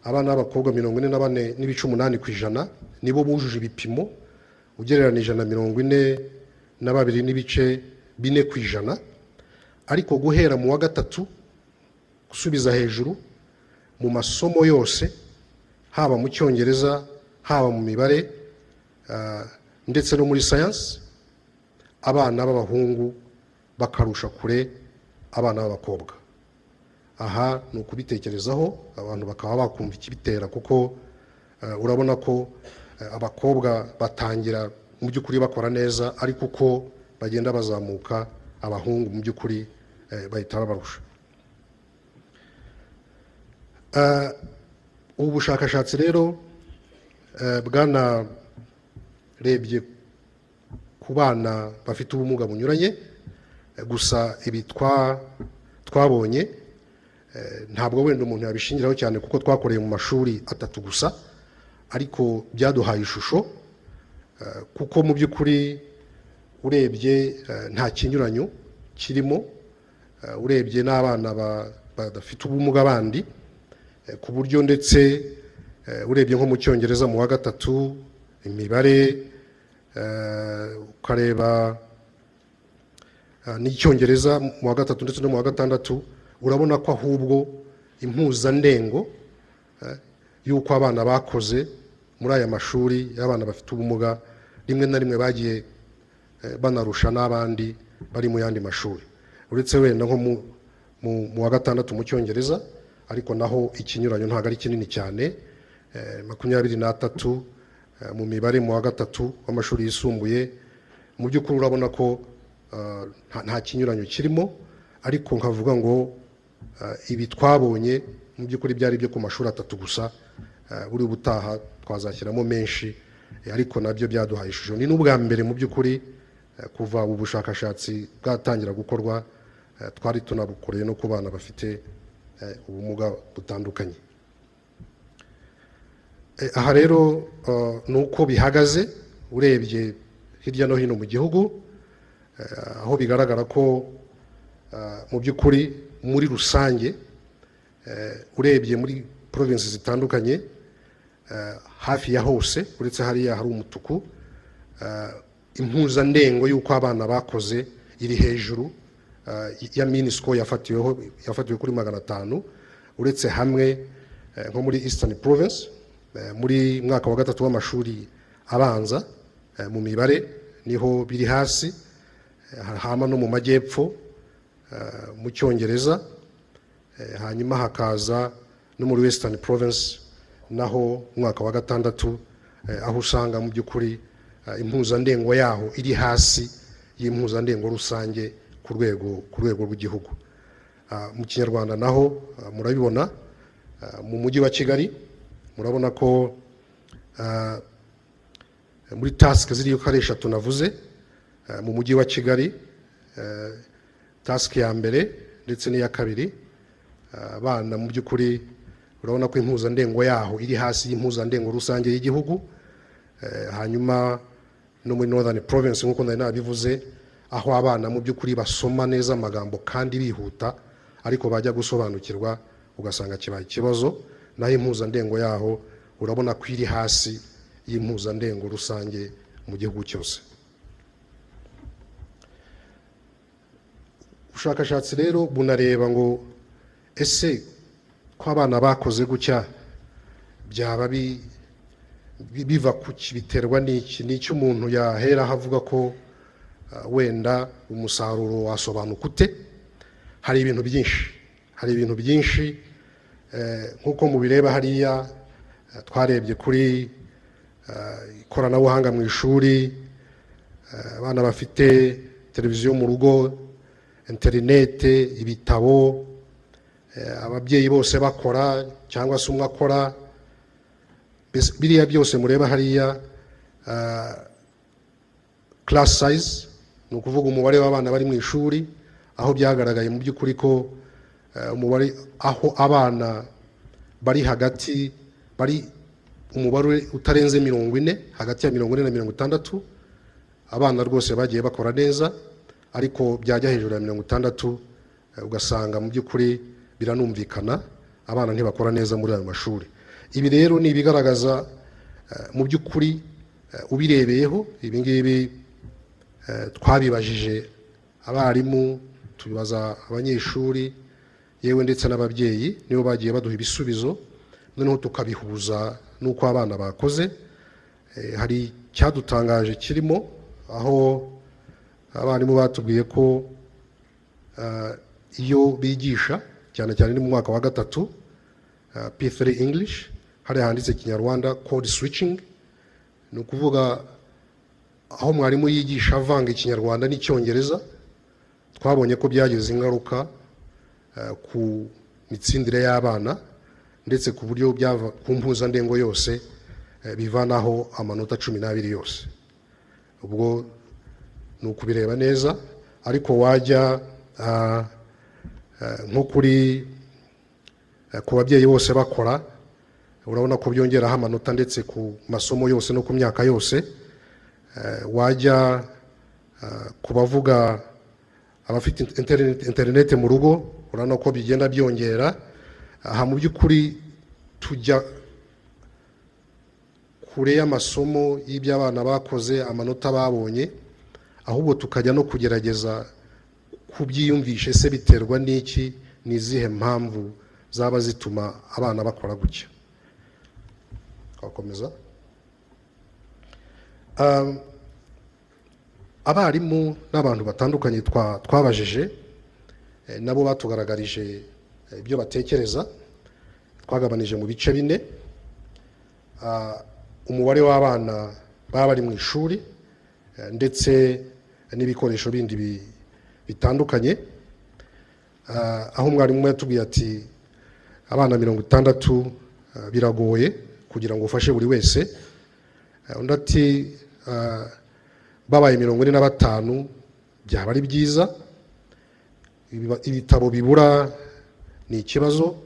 abana b'abakobwa 44.8% nibo bujuje ibipimo ugereranije na 42.4%. Ariko guhera mu wa gatatu gusubiza hejuru mu masomo yose, haba mu Cyongereza, haba mu mibare, ndetse no muri science abana b'abahungu bakarusha kure abana b'abakobwa. Aha ni ukubitekerezaho abantu bakaba bakumva ikibitera, kuko urabona ko abakobwa batangira mu by'ukuri bakora neza, ariko uko bagenda bazamuka abahungu mu by'ukuri bahita babarusha. Ubu bushakashatsi rero bwanarebye ku bana bafite ubumuga bunyuranye, gusa ibi twabonye ntabwo wenda umuntu yabishingiraho cyane kuko twakoreye mu mashuri 3 gusa, ariko byaduhaye ishusho, kuko mu by'ukuri urebye nta kinyuranyo kirimo, urebye n'abana badafite ubumuga bandi, ku buryo ndetse urebye nko mu Cyongereza mu wa 3 imibare, ukareba n'Icyongereza mu wa 3 ndetse no mu wa 6, urabona ko ahubwo impuzandengo y'uko abana bakoze muri aya mashuri y'abana bafite ubumuga rimwe na rimwe bagiye banarusha n'abandi bari mu yandi mashuri, uretse wenda nko mu wa 6 mu Cyongereza, ariko naho ikinyuranyo ntabwo ari kinini cyane. 23 mu mibare mu wa 3 w'amashuri yisumbuye, mu by'ukuri urabona ko nta kinyuranyo kirimo, ariko nkavuga ngo ibi twabonye mu by'ukuri byari byo ku mashuri 3 gusa, buri butaha twazashyiramo menshi, ariko nabyo byaduhaye ishusho. Ni n'ubwa mbere mu by'ukuri kuva ubu bushakashatsi bwatangira gukorwa twari tunabukoreye no ku bana bafite ubumuga butandukanye. Aha rero nuko bihagaze urebye hirya no hino mu gihugu, aho bigaragara ko mu by'ukuri muri rusange urebye muri provinces zitandukanye hafi ya hose uretse hariya hari umutuku, impuzandengo y'uko abana bakoze iri hejuru ya minisco yafatiwe kuri 500, uretse hamwe nko muri Eastern Province muri mwaka wa 3 w'amashuri abanza mu mibare niho biri hasi, hama no mu majyepfo mu Cyongereza, hanyuma hakaza no muri Western Province naho mwaka wa 6 aho usanga mu by'ukuri impuzandengo yaho iri hasi y'impuzandengo rusange ku rwego rw'igihugu. Mu Kinyarwanda naho murabibona, mu mujyi wa Kigali murabona ko muri task ziriyo kare 3 navuze, mu mujyi wa Kigali task ya mbere ndetse n'iya kabiri, abana mu by'ukuri urabona ko impuzandengo yaho iri hasi y'impuzandengo rusange y'igihugu. Hanyuma no muri Northern Province nk'uko nari nabivuze, aho abana mu by'ukuri basoma neza amagambo kandi bihuta, ariko bajya gusobanukirwa ugasanga kibaye ikibazo, naho impuzandengo yaho urabona ko iri hasi y'impuzandengo rusange mu gihugu cyose. Ubushakashatsi rero bunareba ngo ese ko abana bakoze gutya byaba biva ku biterwa n'iki umuntu yahera havuga ko wenda umusaruro wasobanuka ute. Hari ibintu byinshi nk'uko mubireba hariya, twarebye kuri ikoranabuhanga mu ishuri, abana bafite televiziyo mu rugo, interinete, ibitabo, ababyeyi bose bakora cyangwa se umwe akora, biriya byose mureba hariya class size, ni ukuvuga umubare w'abana bari mu ishuri, aho byagaragaye mu by'ukuri ko umubare aho abana bari hagati bari umubare utarenze 40, hagati ya 40 na 60, abana rwose bagiye bakora neza, ariko byajya hejuru ya 60 ugasanga mu by'ukuri biranumvikana abana ntibakora neza muri ayo mashuri. Ibi rero ni ibigaragaza mu by'ukuri ubirebeyeho. Ibi ngibi twabibajije abarimu, tubibaza abanyeshuri, yewe ndetse n'ababyeyi nibo bagiye baduha ibisubizo, noneho tukabihuza n'uko abana bakoze. hari cyadutangaje kirimo aho abarimu batubwiye ko iyo bigisha cyane cyane ni mu mwaka wa gatatu P3 English hari handitse Kinyarwanda code switching, ni ukuvuga aho mwarimu yigisha avanga Ikinyarwanda n'Icyongereza, twabonye ko byagize ingaruka ku mitsindire y'abana ndetse ku buryo byava ku mpuzandengo yose bivanaho amanota 12 yose. Ubwo ni ukubireba neza, ariko wajya nko kuri ku babyeyi bose bakora, urabona ko byongeraho amanota ndetse ku masomo yose no ku myaka yose. Wajya ku bavuga abafite internet mu rugo, urabona ko bigenda byongera. Aha mu by'ukuri tujya kure y'amasomo y'ibyo abana bakoze, amanota babonye, ahubwo tukajya no kugerageza kubyiyumvisha ese biterwa n'iki, n'izihe mpamvu zaba zituma abana bakora gutya. Twakomeza. Abarimu n'abantu batandukanye twabajije nabo batugaragarije ibyo batekereza. Twagabanije mu bice 4 umubare w'abana baba bari mu ishuri ndetse n'ibikoresho bindi bitandukanye. Aho mwarimu yatubwiye ati abana 60 biragoye kugira ngo ufashe buri wese. Undi ati babaye 45 byaba ari byiza. Ibitabo bibura ni ikibazo.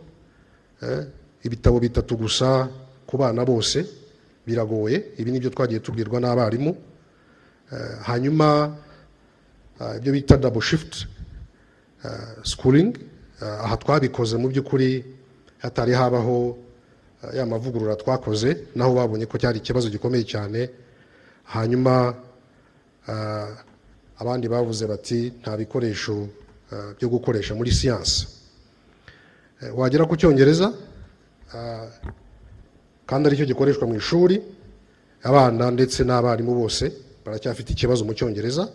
Ibitabo 3 gusa ku bana bose biragoye. Ibi nibyo twagiye tubwirwa n'abarimu. Hanyuma ibyo bita double shift schooling, aha twabikoze mu by'ukuri hatari habaho ya mavugurura twakoze, naho babonye ko cyari ikibazo gikomeye cyane. Hanyuma abandi bavuze bati nta bikoresho byo gukoresha muri siyansi. Wagera ku Cyongereza kandi aricyo gikoreshwa mu ishuri, abana ndetse n'abarimu bose baracyafite ikibazo mu Cyongereza.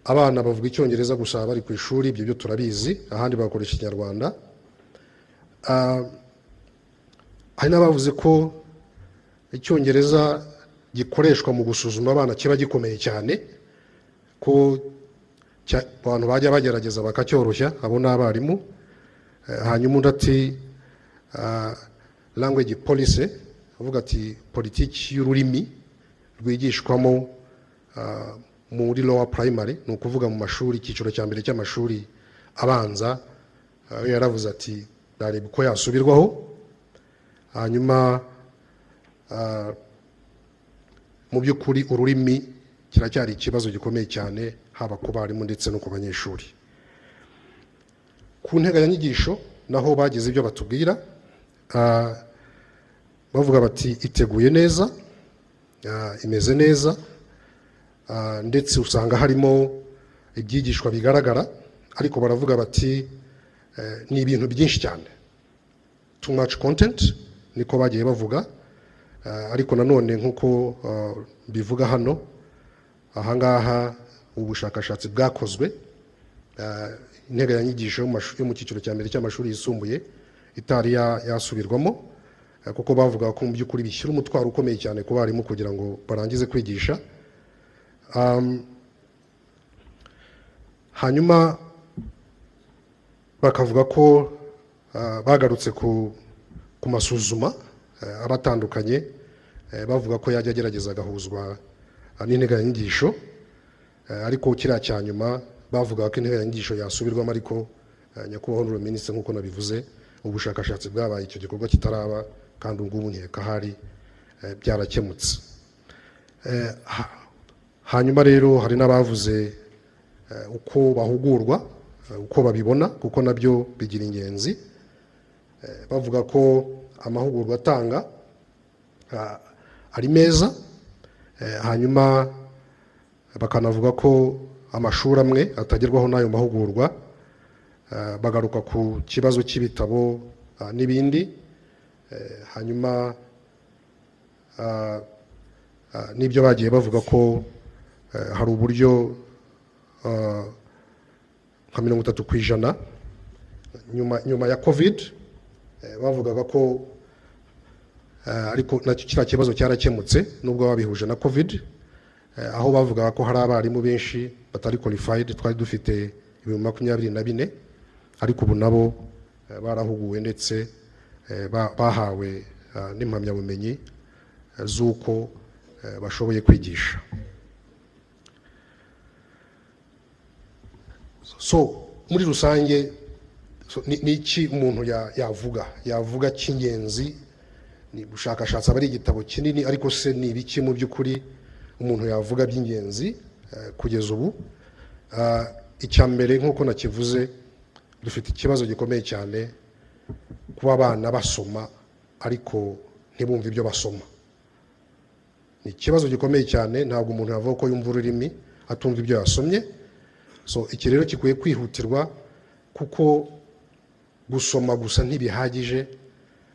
Abana bavuga Icyongereza gusa bari ku ishuri, ibyo byo turabizi, ahandi bakoresha Ikinyarwanda. Hari n'abavuze ko Icyongereza gikoreshwa mu gusuzuma abana kiba gikomeye cyane, ko abantu bajya bagerageza bakacyoroshya, abo n'abarimu. Hanyuma undi ati language policy, avuga ati politiki y'ururimi rwigishwamo muri lower primary, ni ukuvuga mu mashuri icyiciro cya mbere cy'amashuri abanza. Yaravuze ati dareba uko yasubirwaho. Hanyuma mu by'ukuri ururimi kiracyari ikibazo gikomeye cyane, haba ku barimu ndetse no ku banyeshuri. Ku nteganyanyigisho naho bagize ibyo batubwira, bavuga bati iteguye neza, imeze neza, ndetse usanga harimo ibyigishwa bigaragara, ariko baravuga bati ni ibintu byinshi cyane, too much content, niko bagiye bavuga. Ariko nanone nk'uko bivuga hano, ahangaha ubushakashatsi bwakozwe, integanyanyigisho yo mu cyiciro cya mbere cy'amashuri yisumbuye itari yasubirwamo, kuko bavuga ko mu by'ukuri bishyira umutwaro ukomeye cyane ku barimu kugira ngo barangize kwigisha. Hanyuma bakavuga ko bagarutse ku masuzuma abatandukanye, bavuga ko yajya agerageza agahuzwa n'integanyanyigisho, ariko kiriya cya nyuma bavuga ko integanyanyigisho yasubirwamo, ariko nyakubahwa minisitiri nk'uko nabivuze, ubushakashatsi bwabaye icyo gikorwa kitaraba, kandi ubwo nkeka hari byarakemutse. Hanyuma rero hari n'abavuze uko bahugurwa, uko babibona, kuko nabyo bigira ingenzi. Bavuga ko amahugurwa atanga ari meza. Hanyuma bakanavuga ko amashuri amwe atagerwaho n'ayo mahugurwa. Bagaruka ku kibazo cy'ibitabo n'ibindi. Hanyuma n'ibyo bagiye bavuga ko hari uburyo nka 30% nyuma ya covid bavugaga ko ariko nacyo kiriya kibazo cyarakemutse nubwo babihuje na covid, aho bavugaga ko hari abarimu benshi batari qualified, twari dufite 24,000 ariko ubu nabo barahuguwe ndetse bahawe n'impamyabumenyi z'uko bashoboye kwigisha. So muri rusange ni iki umuntu yavuga cy'ingenzi? Ni ubushakashatsi aba ari igitabo kinini, ariko se ni ibiki mu by'ukuri umuntu yavuga by'ingenzi kugeza ubu? Icya mbere nk'uko nakivuze, dufite ikibazo gikomeye cyane kuba abana basoma ariko ntibumve ibyo basoma. Ni ikibazo gikomeye cyane, ntabwo umuntu yavuga ko yumva ururimi atumva ibyo yasomye. So iki rero kikwiye kwihutirwa, kuko gusoma gusa ntibihagije,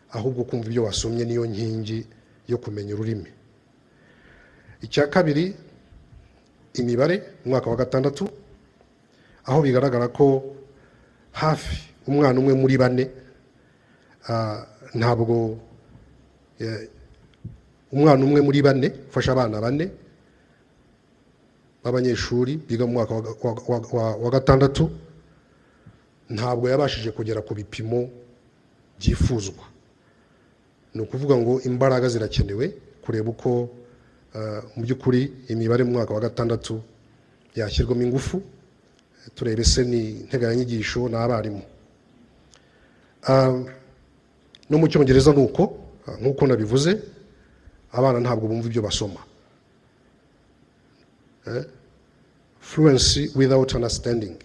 ahubwo kumva ibyo wasomye niyo nkingi yo kumenya ururimi. Icya kabiri, imibare umwaka wa 6, aho bigaragara ko hafi umwana umwe muri 4 ntabwo umwana umwe muri 4 ufasha abana 4 b'abanyeshuri biga mu mwaka wa 6 ntabwo yabashije kugera ku bipimo byifuzwa. Ni ukuvuga ngo imbaraga zirakenewe kureba uko mu by'ukuri imibare mu mwaka wa 6 yashyirwamo ingufu, turebe se ni integanyanyigisho n'abarimu. No mu Cyongereza nk'uko nabivuze, abana ntabwo bumva ibyo basoma. Fluency without understanding,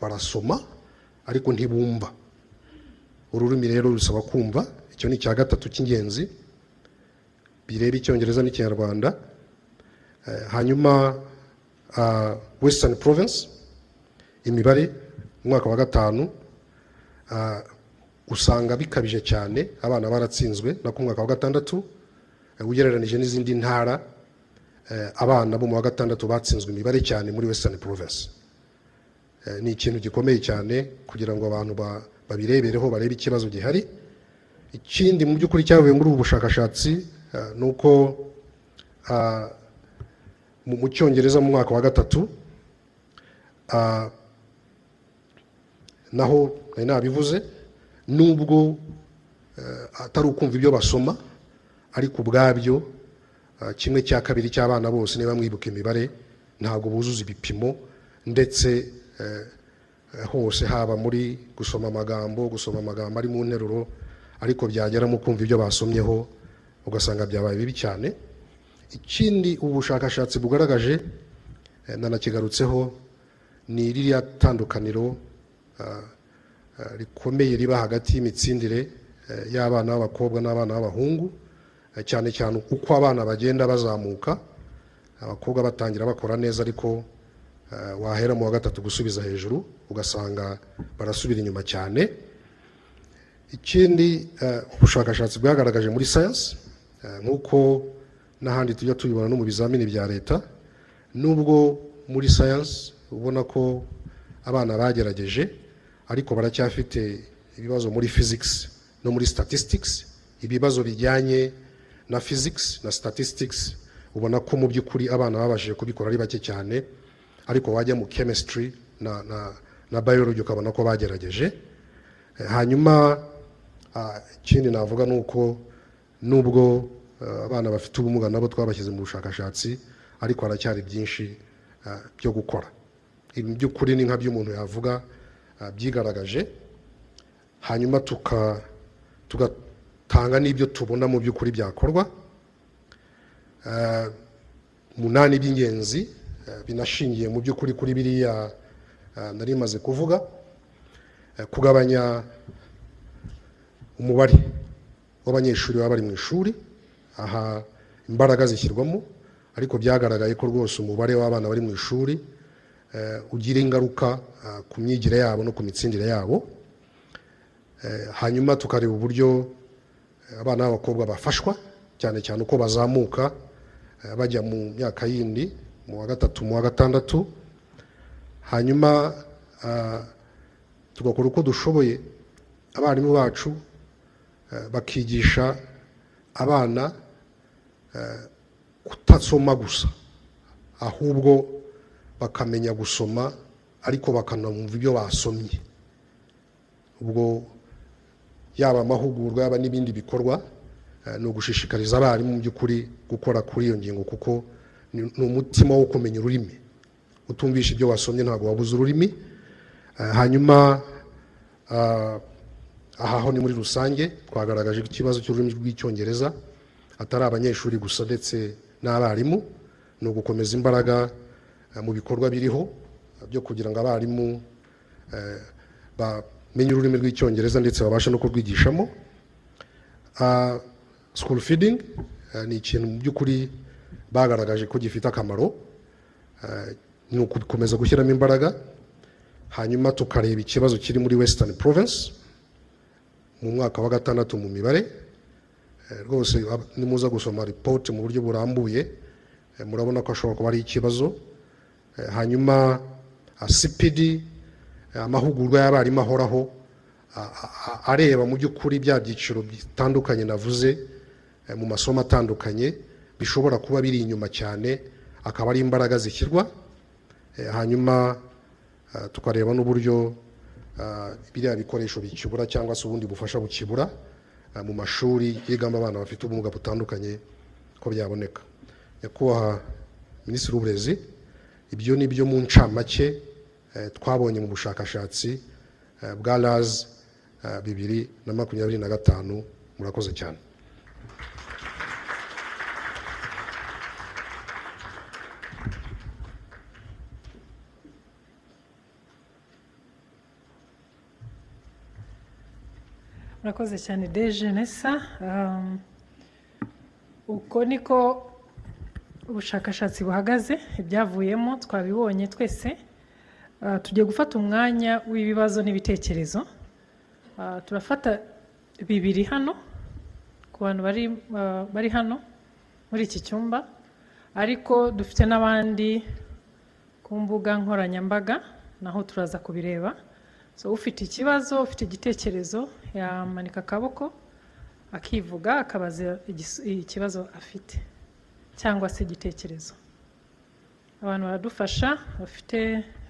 barasoma ariko ntibumva. Ururimi rero rusaba kumva. Icyo ni icya 3 cy'ingenzi, bireba Icyongereza n'Ikinyarwanda. Hanyuma Western Province, imibare umwaka wa 5 usanga bikabije cyane, abana baratsinzwe no ku mwaka wa 6 ugereranije n'izindi ntara. Abana bo mu wa 6 batsinzwe imibare cyane muri Western Province. Ni ikintu gikomeye cyane kugira ngo abantu babirebereho, barebe ikibazo gihari. Ikindi mu by'ukuri cyavuye muri ubu bushakashatsi nuko mu Cyongereza mu mwaka wa 3 naho nari nabivuze, nubwo atari ukumva ibyo basoma, ariko ubwabyo 1/2 cy'abana bose niba mwibuka imibare ntabwo buzuza ibipimo, ndetse hose haba muri gusoma amagambo ari mu nteruro, ariko byagera mu kumva ibyo basomyeho ugasanga byabaye bibi cyane. Ikindi ubushakashatsi bugaragaje nanakigarutseho ni ririya tandukaniro rikomeye riba hagati y'imitsindire y'abana b'abakobwa n'abana b'abahungu, cyane cyane uko abana bagenda bazamuka. Abakobwa batangira bakora neza, ariko wahera mu wa 3 gusubiza hejuru ugasanga barasubira inyuma cyane. Ikindi ubushakashatsi bwagaragaje muri science, nk'uko n'ahandi tujya tubibona no mu bizamini bya leta, nubwo muri science ubona ko abana bagerageje, ariko baracyafite ibibazo muri physics no muri statistics. Ibibazo bijyanye na physics na statistics ubona ko mu by'ukuri abana babashije kubikora ari bake cyane, ariko wajya mu chemistry na biology ukabona ko bagerageje. Hanyuma ikindi navuga nuko nubwo abana bafite ubumuga nabo twabashyize mu bushakashatsi, ariko haracyari byinshi byo gukora. Ibi by'ukuri ni nka by'umuntu yavuga byigaragaje, hanyuma tugatanga n'ibyo tubona mu by'ukuri byakorwa. 8 by'ingenzi binashingiye mu by'ukuri kuri biriya nari maze kuvuga. Kugabanya umubare w'abanyeshuri baba bari mu ishuri, aha imbaraga zishyirwamo, ariko byagaragaye ko rwose umubare w'abana bari mu ishuri ugira ingaruka ku myigire yabo no ku mitsindire yabo. Hanyuma tukareba uburyo abana b'abakobwa bafashwa cyane cyane uko bazamuka bajya mu myaka yindi mu wa gatatu mu wa gatandatu, hanyuma tugakora uko dushoboye abarimu bacu bakigisha abana kutasoma gusa, ahubwo bakamenya gusoma ariko bakanumva ibyo basomye. Ubwo yaba amahugurwa yaba n'ibindi bikorwa ni ugushishikariza abarimu mu by'ukuri gukora kuri iyo ngingo, kuko ni umutima wo kumenya ururimi. Utumvisha ibyo wasomye ntabwo wabuze ururimi. Hanyuma aha ni muri rusange twagaragaje ikibazo cy'ururimi rw'icyongereza, atari abanyeshuri gusa ndetse n'abarimu. Ni ugukomeza imbaraga mu bikorwa biriho byo kugira ngo abarimu bamenye ururimi rw'icyongereza ndetse babashe no kurwigishamo. School feeding ni ikintu mu by'ukuri bagaragaje ko gifite akamaro, ni ukukomeza gushyiramo imbaraga. Hanyuma tukareba ikibazo kiri muri Western Province mu mwaka wa gatandatu mu mibare. Rwose nimuza gusoma report mu buryo burambuye murabona ko ashobora kuba ari ikibazo. Hanyuma CPD, amahugurwa y'abarimu ahoraho areba mu by'ukuri bya byiciro bitandukanye navuze mu masomo atandukanye bishobora kuba biri inyuma cyane, akaba ari imbaraga zishyirwa. Hanyuma tukareba n'uburyo biriya bikoresho bikibura cyangwa se ubundi bufasha bukibura mu mashuri yigamo abana bafite ubumuga butandukanye ko byaboneka. Nyakubahwa Minisitiri w'Uburezi, ibyo ni byo mu ncamake twabonye mu bushakashatsi bwa LARS 2025. Murakoze cyane. Murakoze cyane Deje Nessa. Uko niko ubushakashatsi buhagaze, ibyavuyemo twabibonye twese. Tugiye gufata umwanya w'ibibazo n'ibitekerezo. Turafata bibiri hano ku bantu bari hano muri iki cyumba, ariko dufite n'abandi ku mbuga nkoranyambaga naho turaza kubireba. So ufite ikibazo, ufite igitekerezo yamanika akaboko akivuga akabaza ikibazo afite cyangwa se igitekerezo. Abantu baradufasha, bafite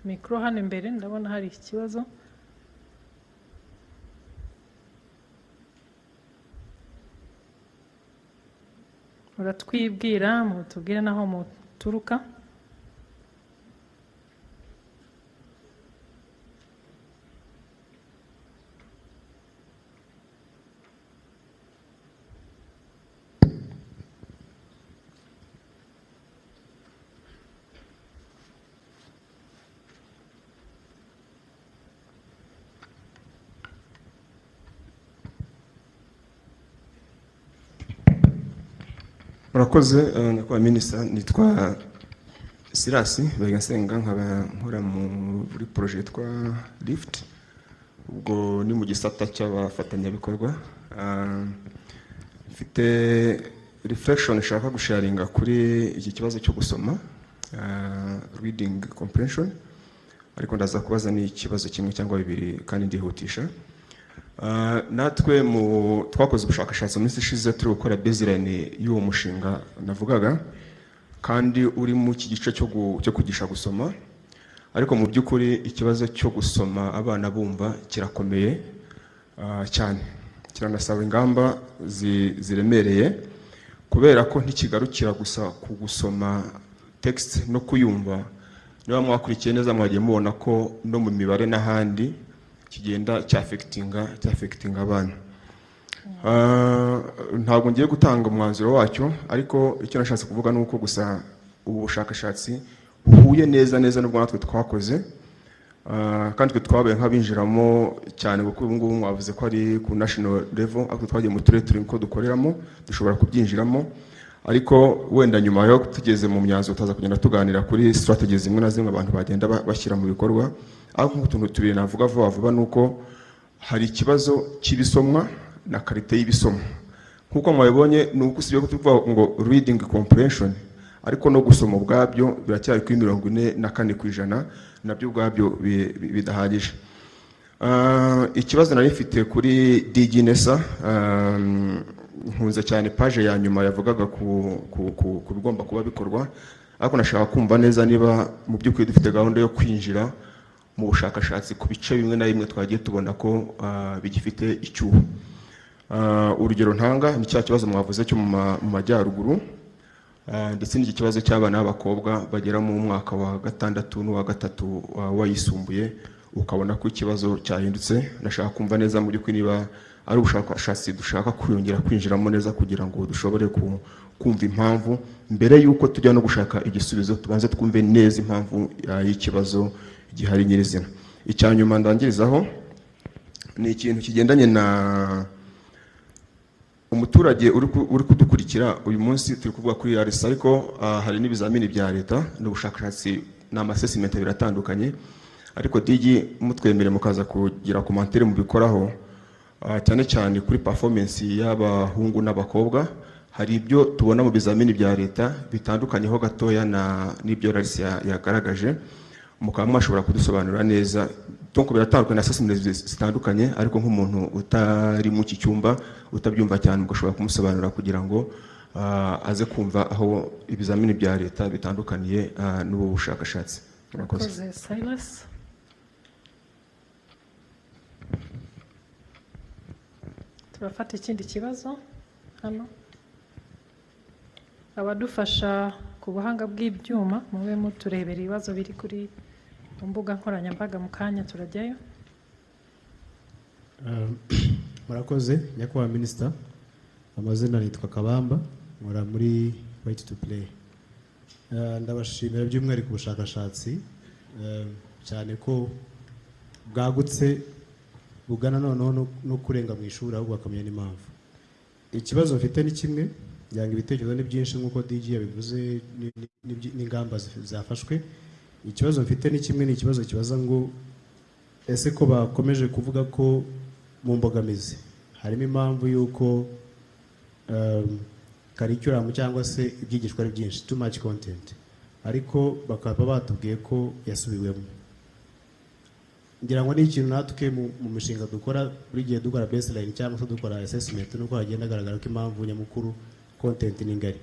mikoro hano imbere, ndabona hari ikibazo. Muratwibwira, mutubwire naho muturuka. Murakoze nyakubahwa Minisita, nitwa Sirasi Bayigasenga, nkaba nkora muri projet yitwa Lift, ubwo ni mu gisata cy'abafatanyabikorwa. Mfite reflection nshaka gusharinga kuri iki kibazo cyo gusoma, reading comprehension, ariko ndaza kubaza ni ikibazo kimwe cyangwa bibiri kandi ndihutisha. Natwe twakoze ubushakashatsi mu minsi ishize turi gukora baseline y'uwo mushinga navugaga, kandi uri mu iki gice cyo kugisha gusoma. Ariko mu by'ukuri ikibazo cyo gusoma abana bumva kirakomeye cyane, kiranasaba ingamba ziremereye, kubera ko ntikigarukira gusa ku gusoma text no kuyumva. Niba mwakurikiye neza mwagiye mubona ko no mu mibare n'ahandi kigenda cyafectinga abana. Ntabwo ngiye gutanga umwanzuro wacyo, ariko icyo nashatse kuvuga ni uko gusa ubu bushakashatsi buhuye neza n'ubwo natwe twakoze, kandi twe twabaye nk'abinjiramo cyane, kuko ubu ngubu mwavuze ko ari ku national level, ariko twagiye mu turere turi ko dukoreramo dushobora kubyinjiramo. Ariko wenda nyuma yo tugeze mu myanzuro tutaza kugenda tuganira kuri strategies zimwe na zimwe abantu bagenda bashyira mu bikorwa. Aho nk'utuntu tubiri navuga vuba nuko hari ikibazo cy'ibisomwa na karite y'ibisomwa. nkuko mwabibonye ni uko usibye kuvuga ngo reading comprehension ariko no gusoma ubwabyo biracyari kuri 44%, nabyo ubwabyo bidahagije. Ikibazo nari mfite kuri DG Nesa, nkunze cyane page ya nyuma yavugaga ku bigomba kuba bikorwa, ariko nashaka kumva neza niba mu by'ukuri dufite gahunda yo kwinjira mu bushakashatsi ku bice bimwe na bimwe twagiye tubona ko bigifite icyuho. Urugero ntanga ni cya kibazo mwavuze cyo mu majyaruguru, ndetse n'iki kibazo cy'abana b'abakobwa bagera mu mwaka wa 6 n'uwa 3 wayisumbuye, ukabona ko ikibazo cyahindutse. Nashaka kumva neza mu by'ukuri niba ari ubushakashatsi dushaka kwiyongera kwinjiramo neza kugira ngo dushobore kumva impamvu mbere y'uko tujya no gushaka igisubizo, tubanze twumve neza impamvu y'ikibazo gihari nyirizina. Icyanyuma ndangirizaho ni ikintu kigendanye na umuturage uri kudukurikira uyu munsi. Turi kuvuga kuri LARS, ariko hari n'ibizamini bya leta n'ubushakashatsi n'amassessment biratandukanye, ariko DG mutwemere mukaza kugira commentaire mu bikoraho, cyane cyane kuri performance y'abahungu n'abakobwa. Hari ibyo tubona mu bizamini bya leta bitandukanyeho gatoya n'ibyo LARS yagaragaje, mukaba mwashobora kudusobanurira neza. Donc biratandukanye na assessment zitandukanye, ariko nk'umuntu utari mu iki cyumba utabyumva cyane mugashobora kumusobanurira kugira ngo aze kumva aho ibizamini bya leta bitandukaniye n'ubu bushakashatsi. Murakoze. Silas. Turafata ikindi kibazo hano. Abadufasha ku buhanga bw'ibyuma mube muturebera ibibazo biri kuri mbuga nkoranyambaga, mu kanya turajyayo. Murakoze nyakubahwa Minisita, amazina nitwa Kabamba, nkora muri Right to Play. Ndabashimira by'umwihariko ubushakashatsi cyane ko bwagutse bugana noneho no kurenga mu ishuri ahubwo bakamenya n'impamvu. Ikibazo mfite ni kimwe, yanga ibitekerezo ni byinshi nk'uko DG yabivuze n'ingamba zafashwe. Ikibazo mfite ni kimwe, ni ikibazo kibaza ngo ese ko bakomeje kuvuga ko mu mbogamizi harimo impamvu y'uko curriculum cyangwa se ibyigishwa ari byinshi, too much content, ariko bakaba batubwiye ko yasubiwemo. Ngira ngo ni ikintu natwe mu mishinga dukora buri gihe dukora baseline cyangwa se dukora assessment, nuko hagenda agaragara ko impamvu nyamukuru content ni ngari.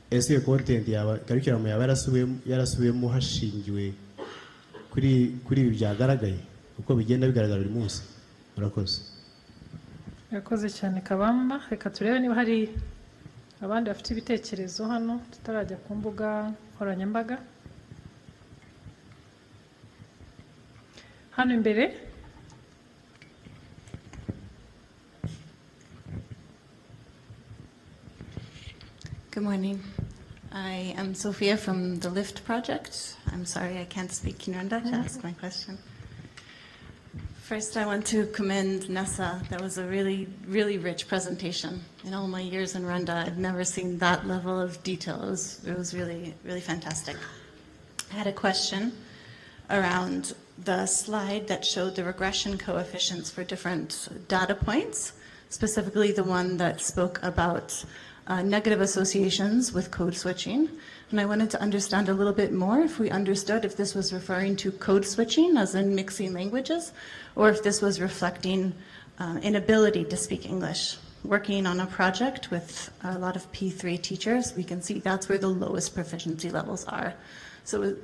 Ese iyo content yaba curriculum yaba yarasubiwemo hashingiwe kuri ibi byagaragaye uko bigenda bigaragara buri munsi? Murakoze. Murakoze cyane Kabamba. Reka turebe niba hari abandi bafite ibitekerezo hano tutarajya ku mbuga nkoranyambaga. Hano imbere. Good morning. I am Sophia from the LIFT project. I'm sorry I can't speak Kinyarwanda to ask my question. First, I want to commend Nessa. That was a really, really rich presentation. In all my years in Rwanda, I've never seen that level of detail. It was really, really fantastic. I had a question around the slide that showed the regression coefficients for different data points, specifically the one that spoke about negative associations with code switching. And I wanted to understand a little bit more if we understood if this was referring to code switching, as in mixing languages, or if this was reflecting inability to speak English. Working on a project with a lot of P3 teachers, we can see that's where the lowest proficiency levels are. So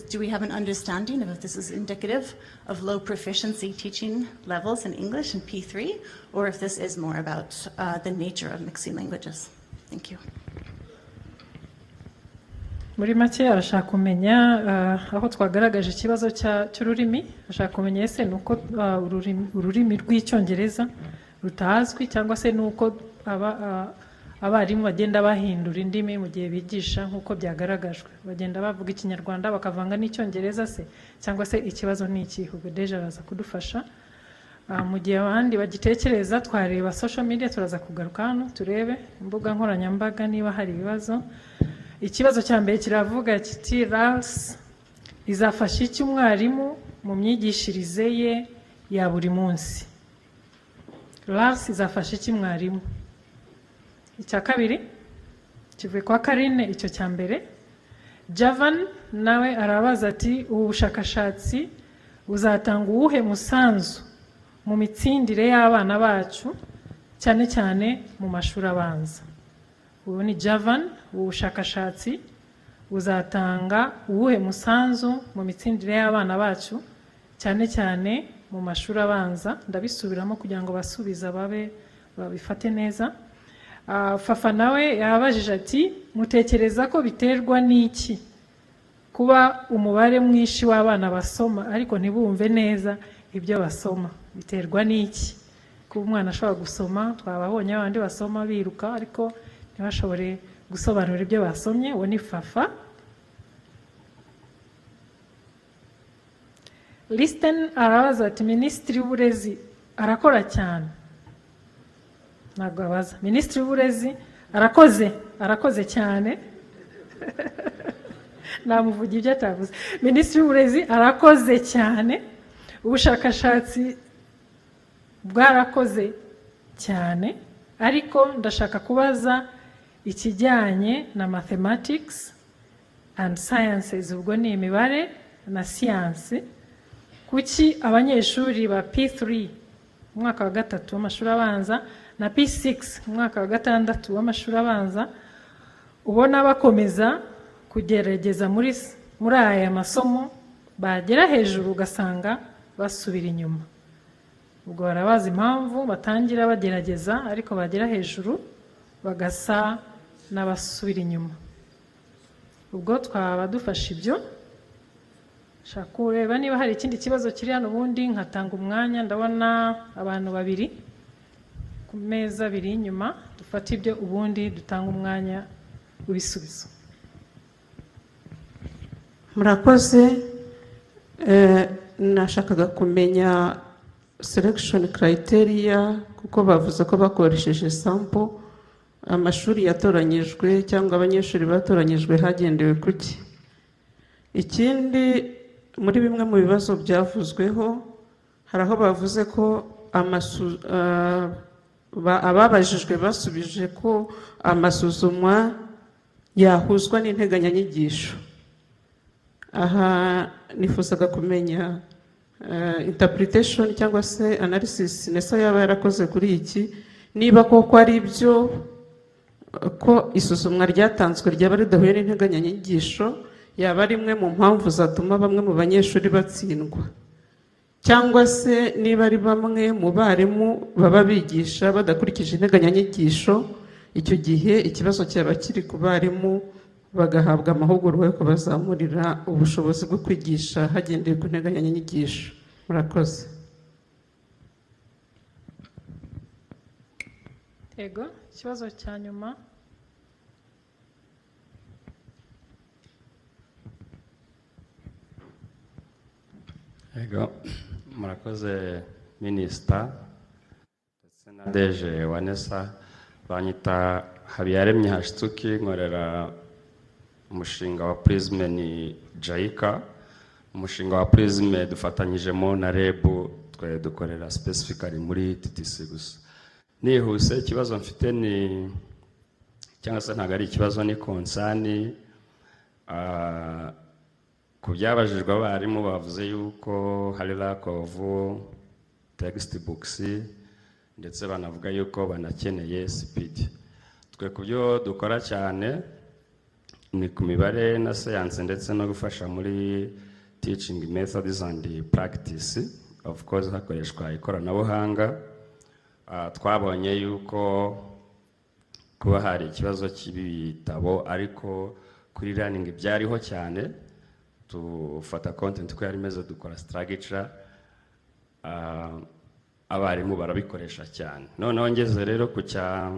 do we have an understanding of if this is indicative of low proficiency teaching levels in English in P3, or if this is more about the nature of mixing languages? Thank you. Muri make arashaka kumenya aho twagaragaje ikibazo cy'ururimi, ashaka kumenya ese nuko ururimi rw'icyongereza rutazwi cyangwa se nuko abarimu bagenda bahindura indimi mu gihe bigisha nkuko byagaragajwe, bagenda bavuga ikinyarwanda bakavanga n'icyongereza se, cyangwa se ikibazo ni iki? Ubwo deje araza kudufasha. Mu gihe abandi bagitekereza twareba social media, turaza kugaruka hano turebe imbuga nkoranyambaga niba hari ibibazo. Ikibazo cya mbere kiravuga kiti LARS izafasha iki umwarimu mu myigishirize ye ya buri munsi? LARS izafasha iki mwarimu? icya kabiri kivuye kwa Karine, icyo cya mbere. Javan nawe arabaza ati ubu bushakashatsi buzatanga uwuhe musanzu mu mitsindire y'abana bacu cyane cyane mu mashuri abanza. Ubu ni Javan, ubu bushakashatsi buzatanga uwuhe musanzu mu mitsindire y'abana bacu cyane cyane mu mashuri abanza. Ndabisubiramo kugira ngo basubiza babifate neza. Fafa nawe yabajije ati mutekereza ko biterwa n'iki kuba umubare mwinshi w'abana basoma ariko ntibumve neza ibyo basoma? Biterwa n'iki kuba umwana ashobora gusoma? Twababonye abandi basoma biruka ariko ntibashobore gusobanura ibyo basomye. Uwo ni Fafa. Listen arabaza ati Minisitiri w'Uburezi arakora cyane. Ntabwo abaza. Minisitiri w'Uburezi arakoze cyane. Namuvuga ibyo atavuze. Minisitiri w'Uburezi arakoze cyane. Ubushakashatsi bwarakoze cyane, ariko ndashaka kubaza ikijyanye na mathematics and sciences, ubwo ni imibare na siyansi. Kuki abanyeshuri ba P3 umwaka wa 3 w'amashuri abanza na P6 umwaka wa 6 w'amashuri abanza ubona bakomeza kugerageza muri aya masomo, bagera hejuru ugasanga basubira inyuma? Ubwo barabaza impamvu batangira bagerageza ariko bagera hejuru bagasa n'abasubira inyuma. Ubwo twaba dufashe ibyo. Shaka kureba niba hari ikindi kibazo kiri hano, ubundi nkatanga umwanya. Ndabona abantu babiri ku meza abiri inyuma. Dufate ibyo ubundi dutanga umwanya w'ibisubizo. Murakoze. Nashakaga kumenya selection criteria kuko bavuze ko bakoresheje sample, amashuri yatoranyijwe cyangwa abanyeshuri batoranyijwe hagendewe kuki? Ikindi, muri bimwe mu bibazo byavuzweho hari aho bavuze ko ababajijwe basubije ko amasuzumwa yahuzwa n'integanyanyigisho. Aha nifuzaga kumenya interpretation cyangwa se analysis nesa yaba yarakoze kuri iki, niba koko ari byo ko isuzumwa ryatanzwe ryaba ridahuye n'integanyanyigisho, yaba ari imwe mu mpamvu zatuma bamwe mu banyeshuri batsindwa, cyangwa se niba ari bamwe mu barimu baba bigisha badakurikije integanyanyigisho, icyo gihe ikibazo cyaba kiri ku barimu bagahabwa amahugurwa yo kubazamurira ubushobozi bwo kwigisha hagendewe ku nteganyanyigisho. Murakoze. Yego, ikibazo cya nyuma. Yego, murakoze Minisita ndetse na Deje Wanesa. Banyita Habiyaremye Hashituki, nkorera umushinga wa Prisme ni Jaika. Umushinga wa Prisme dufatanyijemo na REB, twe dukorera specifically muri TTC gusa. Nihuse, ikibazo mfite ni cyangwa se ntabwo ari ikibazo, ni konsani ku byabajijwe abarimu bavuze yuko hari lack of textbooks ndetse banavuga yuko banakeneye speed. Twe ku byo dukora cyane ni ku mibare na science ndetse no gufasha muri teaching methods and practice. Of course hakoreshwa ikoranabuhanga. Twabonye yuko kuba hari ikibazo cy'ibitabo ariko kuri learning byariho cyane, tufata content ko yari meze dukora structure, abarimu barabikoresha cyane. Noneho ngeze rero ku cya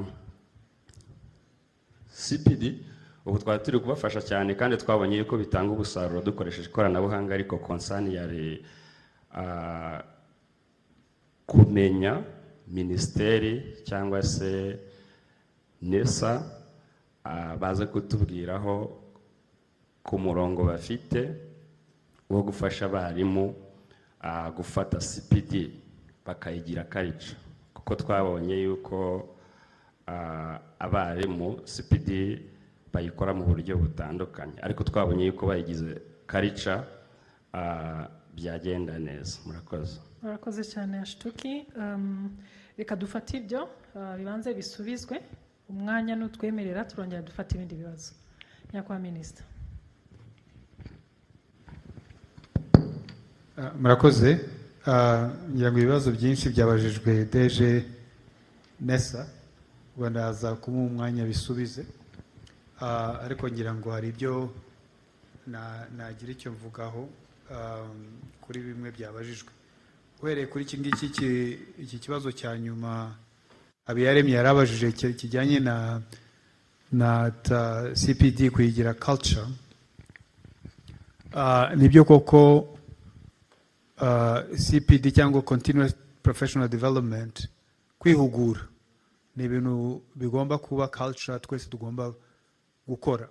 CPD, ubu twari turi kubafasha cyane kandi twabonye yuko bitanga ubusaruro dukoresheje ikoranabuhanga, ariko konsani yari kumenya minisiteri cyangwa se NESA baze kutubwiraho ku murongo bafite wo gufasha abarimu gufata CPD bakayigira culture, kuko twabonye yuko abarimu CPD bayikora mu buryo butandukanye, ariko twabonye yuko bayigize culture byagenda neza. Murakoze. Murakoze cyane Ashtuki. Reka dufate ibyo bibanze bisubizwe, umwanya n'utwemerera turongera dufate ibindi bibazo. Nyakubahwa Minisita. Murakoze. Ngira ngo ibibazo byinshi byabajijwe DG Nessa, ubwo ndaza kumuha umwanya bisubize, ariko ngira ngo hari ibyo nagira icyo mvugaho kuri bimwe byabajijwe. Uhereye kuri iki ngiki, iki kibazo cya nyuma Habiyaremye yarabajije kijyanye na CPD kuyigira culture. Nibyo koko CPD cyangwa Continuous Professional Development, kwihugura ni ibintu bigomba kuba culture twese tugomba gukora,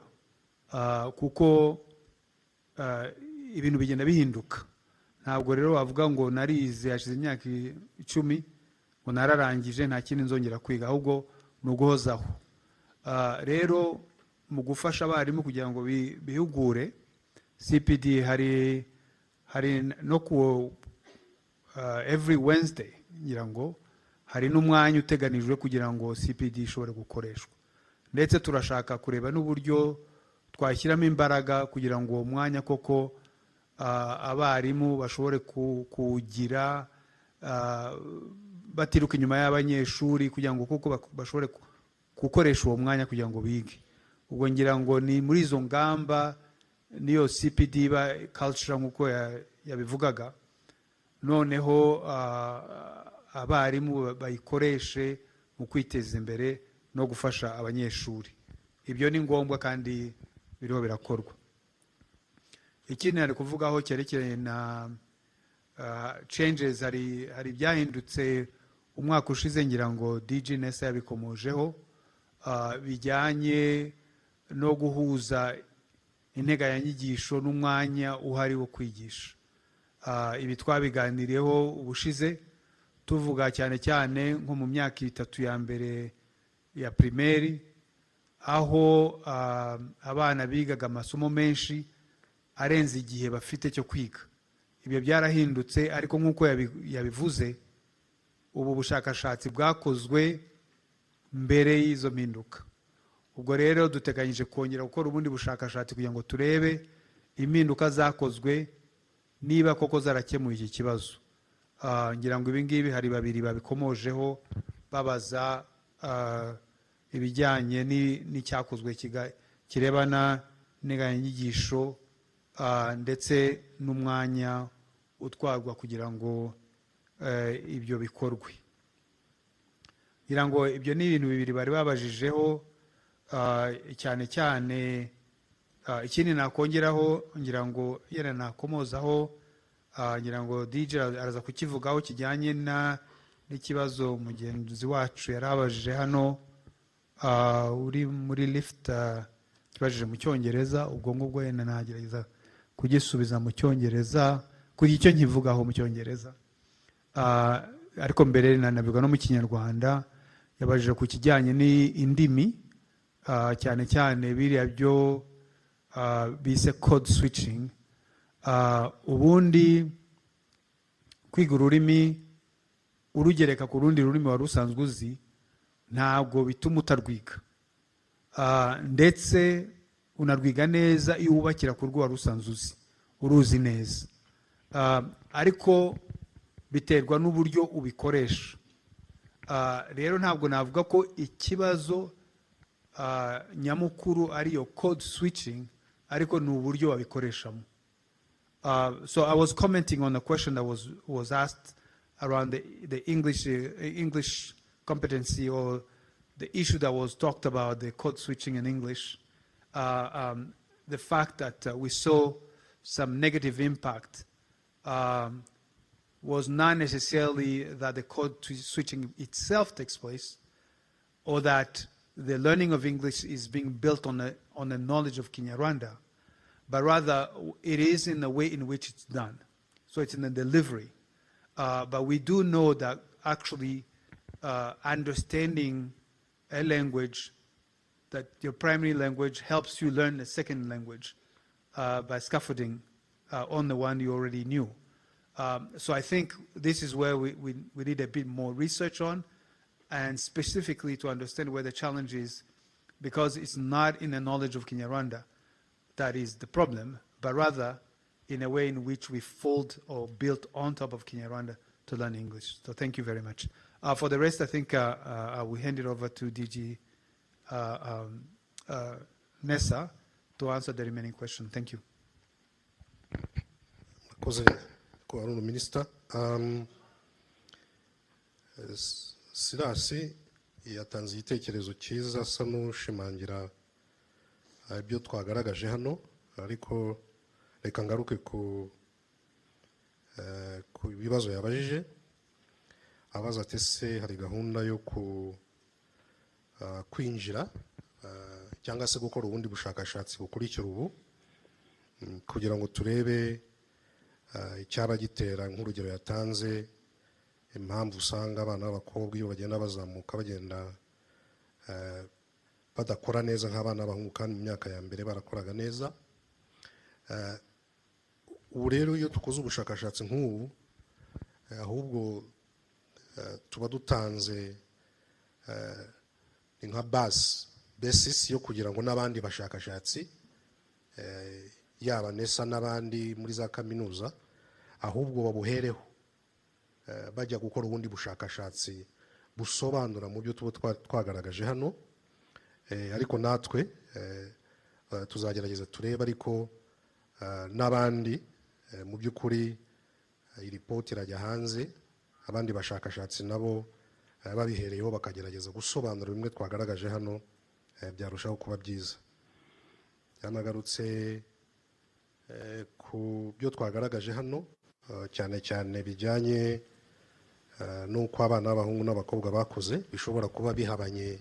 kuko ibintu bigenda bihinduka. Ntabwo rero wavuga ngo narize hashize imyaka 10 ngo nararangije nta kindi nzongera kwiga, ahubwo ni uguhozaho. Rero mu gufasha abarimu kugira ngo bihugure, CPD hari no ku every Wednesday ngira ngo hari n'umwanya uteganijwe kugira ngo CPD ishobore gukoreshwa, ndetse turashaka kureba n'uburyo twashyiramo imbaraga kugira ngo uwo mwanya koko abarimu bashobore kugira batiruka inyuma y'abanyeshuri, kugira ngo koko bashobore gukoresha uwo mwanya kugira ngo bige. Ubwo ngira ngo ni muri izo ngamba niyo CPD ba culture nk'uko yabivugaga, noneho abarimu bayikoreshe mu kwiteza imbere no gufasha abanyeshuri. Ibyo ni ngombwa kandi biriho birakorwa. Ikindi nari kuvugaho cyerekeye na changes, hari byahindutse umwaka ushize, ngira ngo DG Nessa yabikomojeho, bijyanye no guhuza integanyanyigisho n'umwanya uhari wo kwigisha. Ibi twabiganiriyeho ubushize tuvuga cyane cyane nko mu myaka 3 ya mbere ya primaire, aho abana bigaga amasomo menshi arenze igihe bafite cyo kwiga. Ibyo byarahindutse, ariko nk'uko yabivuze, ubu bushakashatsi bwakozwe mbere y'izo mpinduka. Ubwo rero duteganyije kongera gukora ubundi bushakashatsi kugira ngo turebe impinduka zakozwe niba koko zarakemuye iki kibazo. Ngira ngo ibi ngibi hari babiri babikomojeho babaza ibijyanye n'icyakozwe kirebana n'inyigisho ndetse n'umwanya utwarwa kugira ngo ibyo bikorwe. Ngira ngo ibyo ni ibintu bibiri bari babajijeho cyane cyane. Ikindi nakongeraho, ngira ngo yera nakomozaho, ngira ngo DJ araza kukivugaho, kijyanye n'ikibazo mugenzi wacu yarabajije hano, uri muri lift, kibajije mu Cyongereza. Ubwo ngubwo yenda nagerageza kugisubiza mu Cyongereza, kuri icyo nkivugaho mu Cyongereza, ariko mbere nanabivuga no mu Kinyarwanda. Yabajije ku kijyanye n'indimi, cyane cyane biriya byo bise code switching. Ubundi kwiga ururimi urugereka ku rundi rurimi wari usanzwe uzi ntabwo bituma utarwiga, ndetse unarwiga neza iyo wubakira ku rwo wari usanzwe uruzi neza, ariko biterwa n'uburyo ubikoresha. Rero ntabwo navuga ko ikibazo nyamukuru ariyo code switching, ariko ni uburyo wabikoreshamo. So I was commenting on a question that was asked around the English competency, or the issue that was talked about, the code switching in English. The fact that we saw some negative impact was not necessarily that the code switching itself takes place, or that the learning of English is being built on a knowledge of Kinyarwanda, but rather it is in the way in which it's done. So it's in the delivery. But we do know that actually understanding a language that your primary language helps you learn a second language by scaffolding on the one you already knew. So I think this is where we need a bit more research on, and specifically to understand where the challenge is, because it's not in the knowledge of Kinyarwanda that is the problem, but rather in a way in which we fold or built on top of Kinyarwanda to learn English. So thank you very much. For the rest, I think I will hand it over to DG Nessa to answer the remaining question. Thank you. Minister, Sirasi yatanze igitekerezo cyiza asa n'ushimangira ibyo twagaragaje hano, ariko reka ngaruke ku bibazo yabajije. Abaza ati se hari gahunda yo kwinjira cyangwa se gukora ubundi bushakashatsi bukurikira ubu kugira ngo turebe icyaba gitera, nk'urugero yatanze, impamvu usanga abana b'abakobwa iyo bagenda bazamuka bagenda badakora neza nk'abana b'abahungu, kandi mu myaka ya mbere barakoraga neza. Ubu rero iyo dukoze ubushakashatsi nk'ubu, ahubwo tuba dutanze nka basis yo kugira ngo n'abandi bashakashatsi yaba Nesa n'abandi muri za kaminuza ahubwo babuhereho bajya gukora ubundi bushakashatsi busobanura mu byo tuba twagaragaje hano, ariko natwe tuzagerageza turebe, ariko n'abandi mu by'ukuri iyi ripoti irajya hanze, abandi bashakashatsi nabo babihereyeho bakagerageza gusobanura bimwe twagaragaje hano, byarushaho kuba byiza. Yanagarutse ku byo twagaragaje hano, cyane cyane bijyanye n'uko abana b'abahungu n'abakobwa bakoze bishobora kuba bihabanye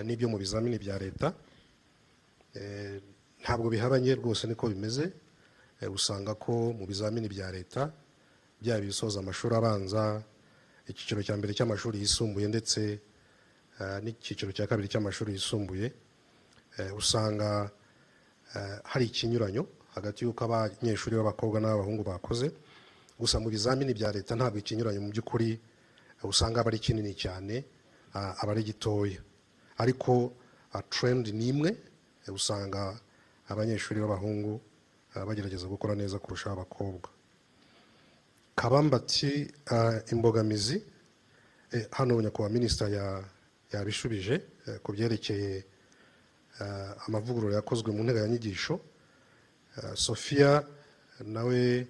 n'ibyo mu bizamini bya leta. Ntabwo bihabanye rwose, niko bimeze. Usanga ko mu bizamini bya leta byaba ibisoza amashuri abanza, icyiciro cya mbere cy'amashuri yisumbuye ndetse n'icyiciro cya kabiri cy'amashuri yisumbuye, usanga hari ikinyuranyo hagati y'uko abanyeshuri b'abakobwa n'abahungu bakoze. Gusa mu bizamini bya leta ntabwo ikinyuranyo mu by'ukuri usanga aba ari kinini cyane, aba ari gitoya, ariko trend ni imwe, usanga abanyeshuri b'abahungu bagerageza gukora neza kurusha abakobwa. Kabamba ati imbogamizi, hano nyakubahwa minisita yabishubije ku byerekeye amavugurura yakozwe mu nteganyanyigisho. Sophia nawe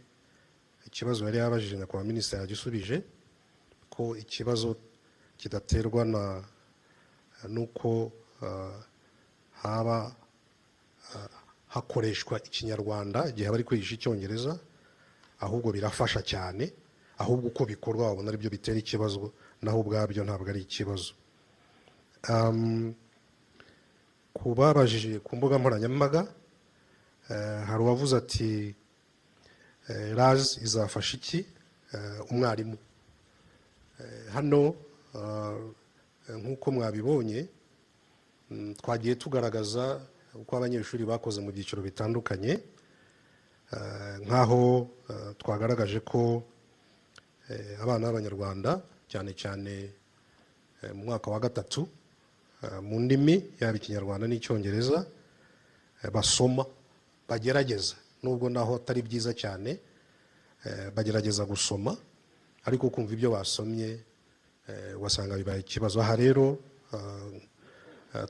ikibazo yari yabajije nyakubahwa minisita yagisubije, ko ikibazo kidaterwa nuko haba hakoreshwa ikinyarwanda igihe bari kwigisha icyongereza, ahubwo birafasha cyane, ahubwo uko bikorwa wabona ari byo bitera ikibazo, naho ubwabyo ntabwo ari ikibazo. Kubabajije ku mbuga nkoranyambaga, hari uwavuze ati LARS izafasha iki umwarimu. Hano nk'uko mwabibonye, twagiye tugaragaza uko abanyeshuri bakoze mu byiciro bitandukanye, nk'aho twagaragaje ko abana b'Abanyarwanda cyane cyane mu mwaka wa gatatu mu ndimi yaba Ikinyarwanda n'Icyongereza basoma, bagerageza, nubwo naho atari byiza cyane, bagerageza gusoma, ariko kumva ibyo basomye wasanga bibaye ikibazo. Aha rero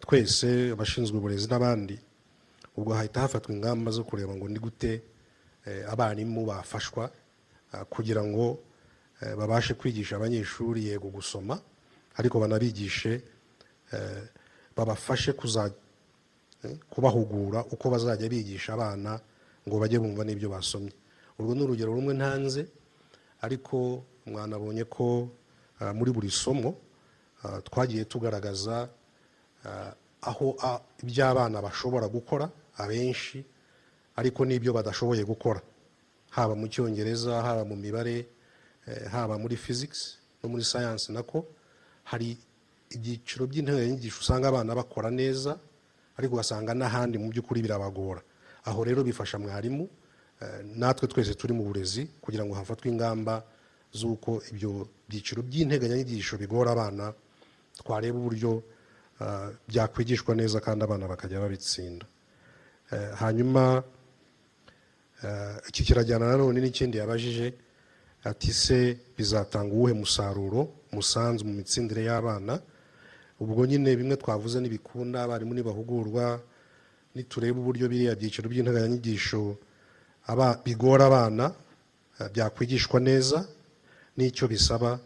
twese abashinzwe uburezi n'abandi, ubwo hahita hafatwa ingamba zo kureba ngo ni gute abarimu bafashwa kugira ngo babashe kwigisha abanyeshuri yego gusoma, ariko banabigishe, babafashe kubahugura uko bazajya bigisha abana ngo bajye bumva n'ibyo basomye. Urwo ni urugero rumwe ntanze, ariko mwanabonye ko muri buri somo twagiye tugaragaza aho iby'abana bashobora gukora abenshi, ariko n'ibyo badashoboye gukora, haba mu Cyongereza, haba mu mibare, haba muri physics no muri science. Nako hari ibyiciro by'integanyanyigisho usanga abana bakora neza ariko ugasanga n'ahandi mu by'ukuri birabagora. Aho rero bifasha mwarimu natwe twese turi mu burezi kugira ngo hafatwe ingamba z'uko ibyo byiciro by'integanyanyigisho bigora abana twareba uburyo byakwigishwa neza kandi abana bakajya babitsinda. Hanyuma iki kirajyana nanone n'ikindi yabajije ati se bizatanga uwuhe musaruro umusanzu mu mitsindire y'abana. Ubwo nyine bimwe twavuze n'ibikunda abarimu nibahugurwa nitureba uburyo biriya byiciro by'integanyanyigisho bigora abana byakwigishwa neza n'icyo bisaba,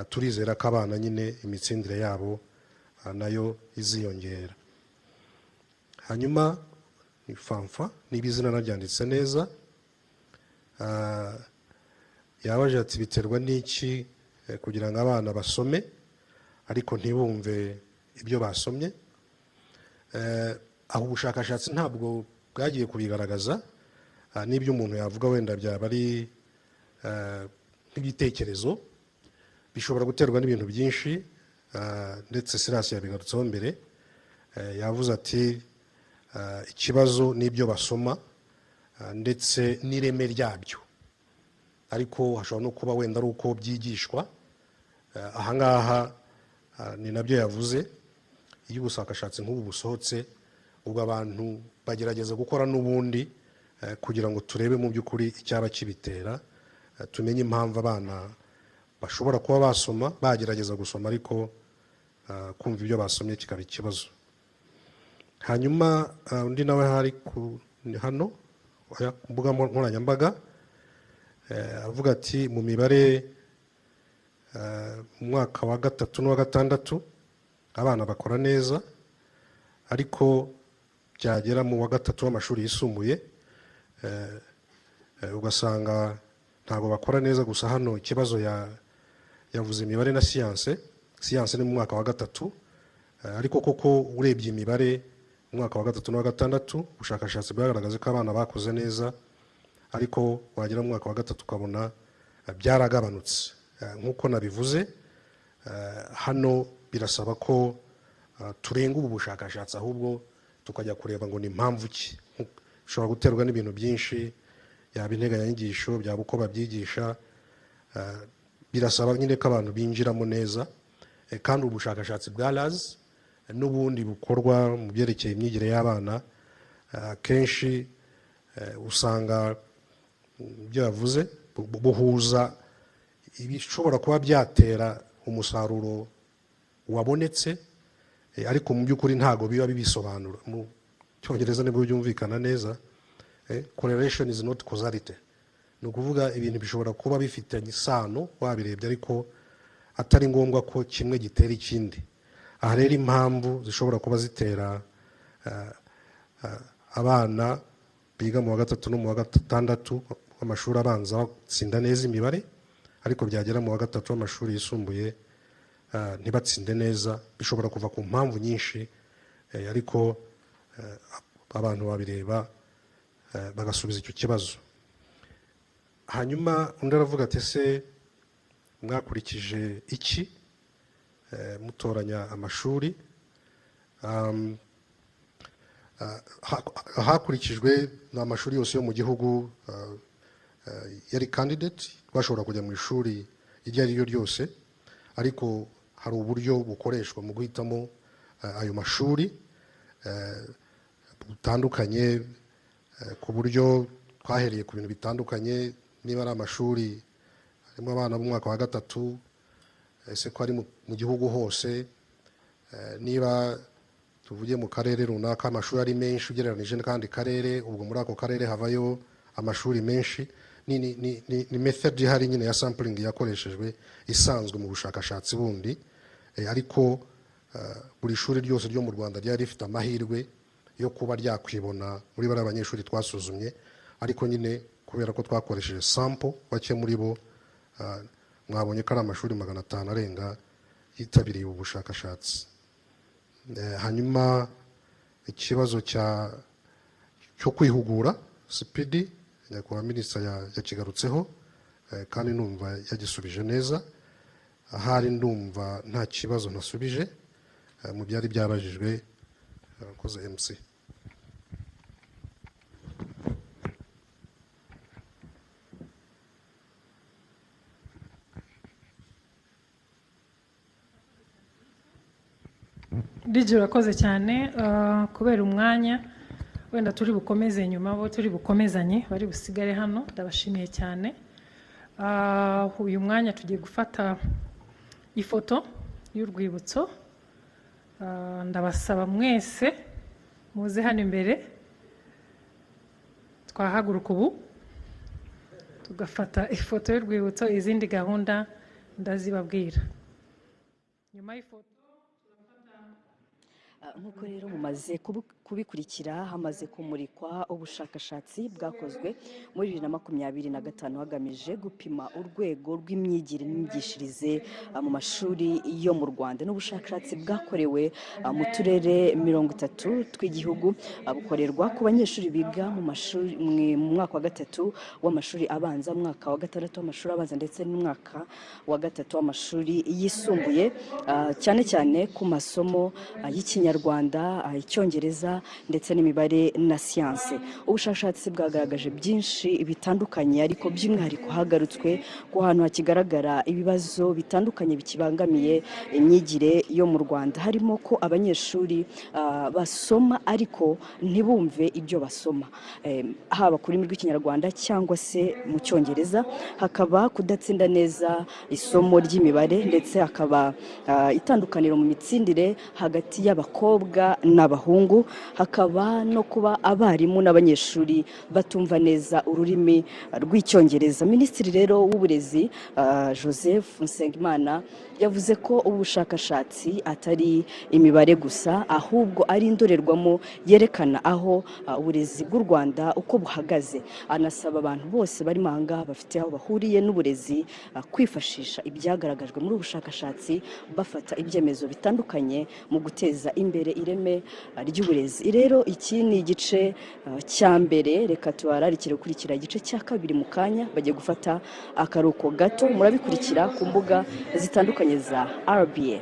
turizera ko abana nyine imitsindire yabo nayo iziyongera. Hanyuma ni Fanfa niba izina naryanditse neza, yabaje ati biterwa n'iki kugira ngo abana basome ariko ntibumve ibyo basomye. Aho ubushakashatsi ntabwo bwagiye kubigaragaza, n'ibyo umuntu yavuga wenda byaba ari nk'ibitekerezo, bishobora guterwa n'ibintu byinshi, ndetse Silas yabigarutseho mbere. Yavuze ati ikibazo n'ibyo basoma ndetse n'ireme ryabyo, ariko hashobora no kuba wenda ari uko byigishwa. Ahangaha ni nabyo yavuze, iyo ubushakashatsi nk'ubu busohotse ubwo abantu bagerageza gukora n'ubundi kugira ngo turebe mu by'ukuri icyaba kibitera, tumenye impamvu abana bashobora kuba basoma bagerageza gusoma ariko kumva ibyo basomye kikaba ikibazo. Hanyuma undi nawe hari hano ku mbuga nkoranyambaga avuga ati mu mibare mu mwaka wa 3 n'uwa 6 abana bakora neza, ariko byagera mu wa 3 w'amashuri yisumbuye ugasanga ntabwo bakora neza. Gusa hano ikibazo yavuze imibare na siyanse ni mu mwaka wa 3, ariko koko urebye imibare mu mwaka wa 3 n'uwa 6 ubushakashatsi bwagaragaje ko abana bakoze neza, ariko wagera mu mwaka wa 3 ukabona byaragabanutse. Nk'uko nabivuze, hano birasaba ko turenga ubu bushakashatsi ahubwo tukajya kureba ngo ni impamvu ki. Bishobora guterwa n'ibintu byinshi, yaba integanyanyigisho, byaba uko babyigisha. Birasaba nyine ko abantu binjiramo neza, kandi ubushakashatsi bwa LARS n'ubundi bukorwa mu byerekeye imyigire y'abana kenshi usanga ibyo yavuze buhuza ibishobora kuba byatera umusaruro wabonetse, ariko mu by'ukuri ntago biba bibisobanura. Mu Cyongereza nibwo byumvikana neza, correlation is not causality. Ni ukuvuga ibintu bishobora kuba bifitanye isano wabirebye, ariko atari ngombwa ko kimwe gitera ikindi. Aha rero impamvu zishobora kuba zitera abana biga mu wa 3 no mu wa 6 w'amashuri abanza batsinda neza imibare, ariko byagera mu wa 3 w'amashuri yisumbuye ntibatsinde neza. Bishobora kuva ku mpamvu nyinshi, ariko abantu babireba bagasubiza icyo kibazo. Hanyuma undi aravuga ati se mwakurikije iki mutoranya amashuri? Hakurikijwe n'amashuri yose yo mu gihugu yari candidate, bashobora kujya mu ishuri iryo ari ryo ryose, ariko hari uburyo bukoreshwa mu guhitamo ayo mashuri butandukanye, ku buryo twahereye ku bintu bitandukanye. Niba ari amashuri harimo abana mu mwaka wa 3, ese ko ari mu gihugu hose, niba tuvuye mu karere runaka amashuri ari menshi ugereranije n'akandi karere, ubwo muri ako karere havayo amashuri menshi. Ni method ihari nyine ya sampling yakoreshejwe isanzwe mu bushakashatsi bundi, ariko buri shuri ryose ryo mu Rwanda ryari rifite amahirwe yo kuba ryakwibona muri bari abanyeshuri twasuzumye, ariko nyine kubera ko twakoresheje sample bake muri bo mwabonye ko ari amashuri 500 arenga yitabiriye ubu bushakashatsi. Hanyuma ikibazo cyo kwihugura CPD nyakubahwa minisitiri yakigarutseho, kandi numva yagisubije neza. Ahari ndumva nta kibazo nasubije mu byari byabajijwe, Murakoze MC. DJ urakoze cyane kubera umwanya wenda turi bukomeze nyuma bo turi bukomezanye bari busigare hano ndabashimiye cyane. Uyu mwanya tugiye gufata ifoto y'urwibutso. Ndabasaba mwese muze hano imbere twahaguruka ubu tugafata ifoto y'urwibutso, izindi gahunda ndazibabwira nyuma y'ifoto. Nk'uko rero mumaze kubikurikira, hamaze kumurikwa ubushakashatsi bwakozwe muri 2025 hagamije gupima urwego rw'imyigire n'imyigishirize mu mashuri yo mu Rwanda. N'ubushakashatsi bwakorewe mu turere 30 tw'igihugu, bukorerwa ku banyeshuri biga mu mashuri mu mwaka wa gatatu w'amashuri abanza, mwaka wa gatandatu w'amashuri abanza ndetse n'umwaka wa gatatu w'amashuri yisumbuye, cyane cyane ku masomo y'Ikinyarwanda, Icyongereza ndetse n'imibare na siyanse. Ubushakashatsi bwagaragaje byinshi bitandukanye, ariko by'umwihariko hagarutswe ku hantu hakigaragara ibibazo bitandukanye bikibangamiye imyigire yo mu Rwanda, harimo ko abanyeshuri basoma ariko ntibumve ibyo basoma, haba ku rurimi rw'Ikinyarwanda cyangwa se mu Cyongereza. Hakaba kudatsinda neza isomo ry'imibare, ndetse hakaba itandukaniro mu mitsindire hagati y'abakobwa n'abahungu. Hakaba no kuba abarimu n'abanyeshuri batumva neza ururimi rw'Icyongereza. Minisitiri rero w'uburezi Joseph Nsengimana yavuze ko ubushakashatsi atari imibare gusa, ahubwo ari indorerwamo yerekana aho uburezi bw'u Rwanda uko buhagaze. Anasaba abantu bose bari mahanga bafite aho bahuriye n'uburezi kwifashisha ibyagaragajwe muri ubushakashatsi, bafata ibyemezo bitandukanye mu guteza imbere ireme ry'uburezi. Rero iki ni igice cya mbere, reka tubararikire gukurikira igice cya kabiri mu kanya. Bagiye gufata akaruhuko gato, murabikurikira ku mbuga zitandukanye za RBA.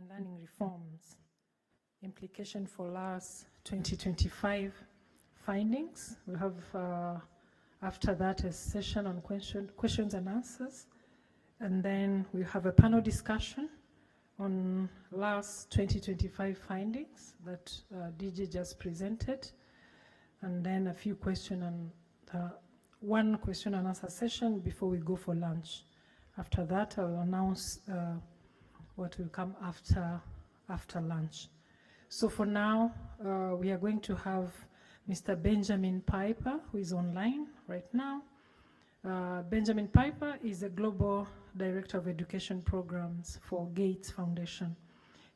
and learning reforms, implication for LARS 2025 findings. We have after that a session on questions and answers, and then we have a panel discussion on LARS 2025 findings that DJ just presented, and then a few one question and answer session before we go for lunch. After that, I'll announce what will come after lunch. So for now, we are going to have Mr. Benjamin Piper, who is online right now. Benjamin Piper is a Global Director of Education Programs for Gates Foundation.